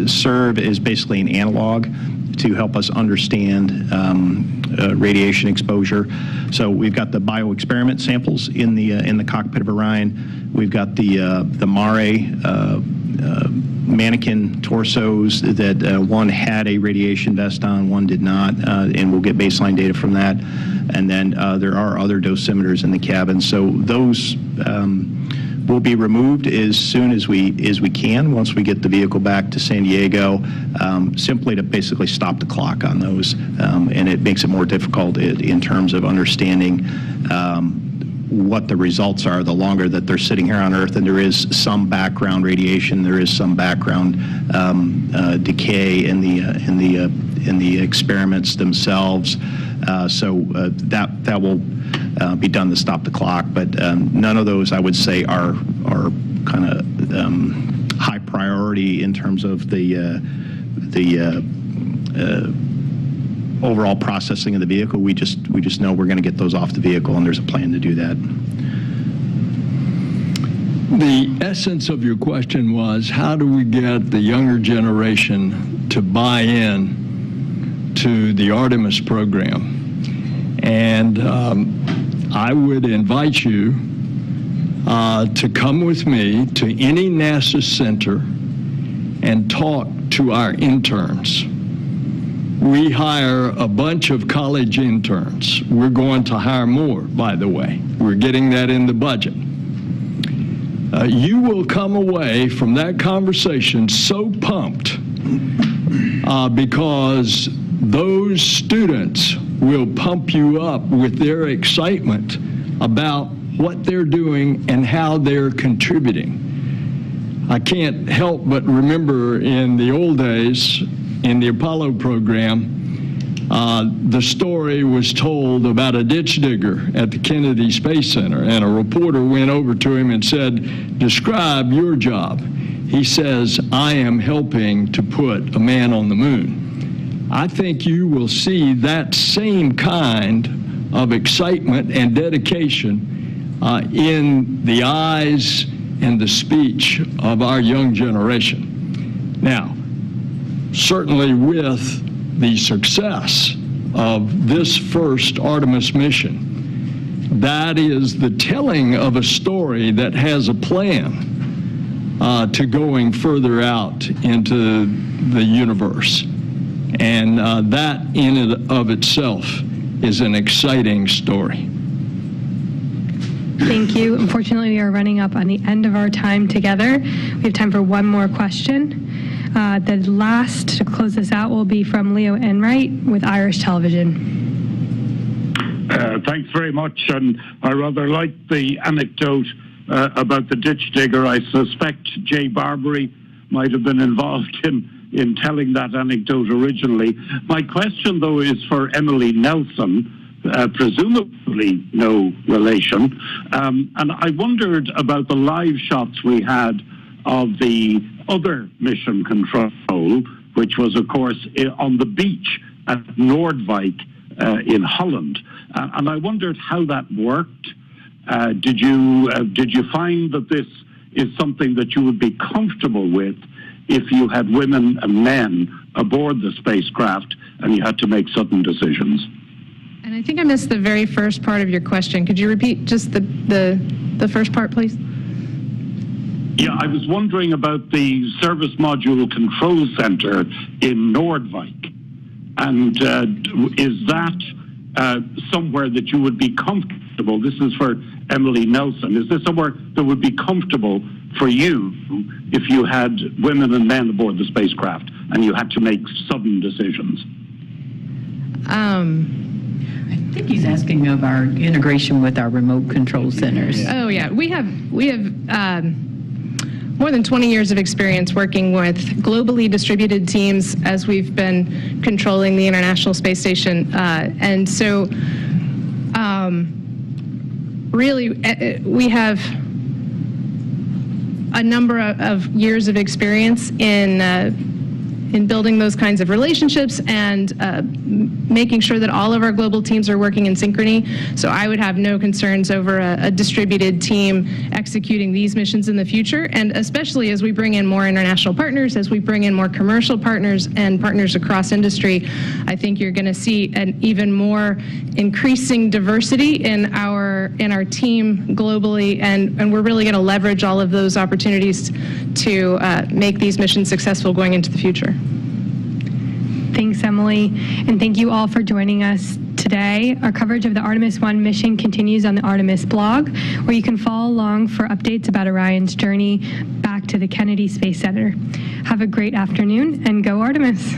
serve as basically an analog to help us understand radiation exposure. So we've got the bioexperiment samples in the cockpit of Orion. We've got the Mare mannequin torsos that one had a radiation vest on, one did not, and we'll get baseline data from that. And then there are other dosimeters in the cabin. So those will be removed as soon as we can once we get the vehicle back to San Diego, simply to basically stop the clock on those, and it makes it more difficult in terms of understanding what the results are the longer that they're sitting here on Earth. And there is some background radiation, there is some background decay in the experiments themselves. So that will be done to stop the clock, but none of those, I would say, are kind of high priority in terms of the overall processing of the vehicle. We just know we're going to get those off the vehicle, and there's a plan to do that. The essence of your question was, how do we get the younger generation to buy in to the Artemis program? And I would invite you to come with me to any NASA center and talk to our interns. We hire a bunch of college interns. We're going to hire more, by the way. We're getting that in the budget. You will come away from that conversation so pumped because those students will pump you up with their excitement about what they're doing and how they're contributing. I can't help but remember in the old days, in the Apollo program, the story was told about a ditch digger at the Kennedy Space Center, and a reporter went over to him and said, "Describe your job." He says, "I am helping to put a man on the moon." I think you will see that same kind of excitement and dedication in the eyes and the speech of our young generation. Now, certainly with the success of this first Artemis mission, that is the telling of a story that has a plan to going further out into the universe. And that in and of itself is an exciting story. Thank you. Unfortunately, we are running up on the end of our time together. We have time for one more question. The last to close this out will be from Leo Enright with Irish Television. Thanks very much. And I rather like the anecdote about the ditch digger. I suspect Jay Barbary might have been involved in telling that anecdote originally. My question, though, is for Emily Nelson, presumably no relation. And I wondered about the live shots we had of the other mission control, which was, of course, on the beach at Noordwijk in Holland. And I wondered how that worked. Did you find that this is something that you would be comfortable with if you had women and men aboard the spacecraft and you had to make sudden decisions? And I think I missed the very first part of your question. Could you repeat just the first part, please? Yeah, I was wondering about the Service Module Control Center in Noordwijk. And is that somewhere that you would be comfortable? This is for Emily Nelson. Is this somewhere that would be comfortable for you if you had women and men aboard the spacecraft and you had to make sudden decisions? I think he's asking of our integration with our remote control centers. Oh yeah, we have more than 20 years of experience working with globally distributed teams as we've been controlling the International Space Station, and so really we have a number of years of experience in in building those kinds of relationships and making sure that all of our global teams are working in synchrony. So I would have no concerns over a distributed team executing these missions in the future, and especially as we bring in more international partners, as we bring in more commercial partners and partners across industry, I think you're going to see an even more increasing diversity in our team globally, and we're really going to leverage all of those opportunities to make these missions successful going into the future. Thanks, Emily, and thank you all for joining us today. Our coverage of the Artemis 1 mission continues on the Artemis blog, where you can follow along for updates about Orion's journey back to the Kennedy Space Center. Have a great afternoon, and go Artemis!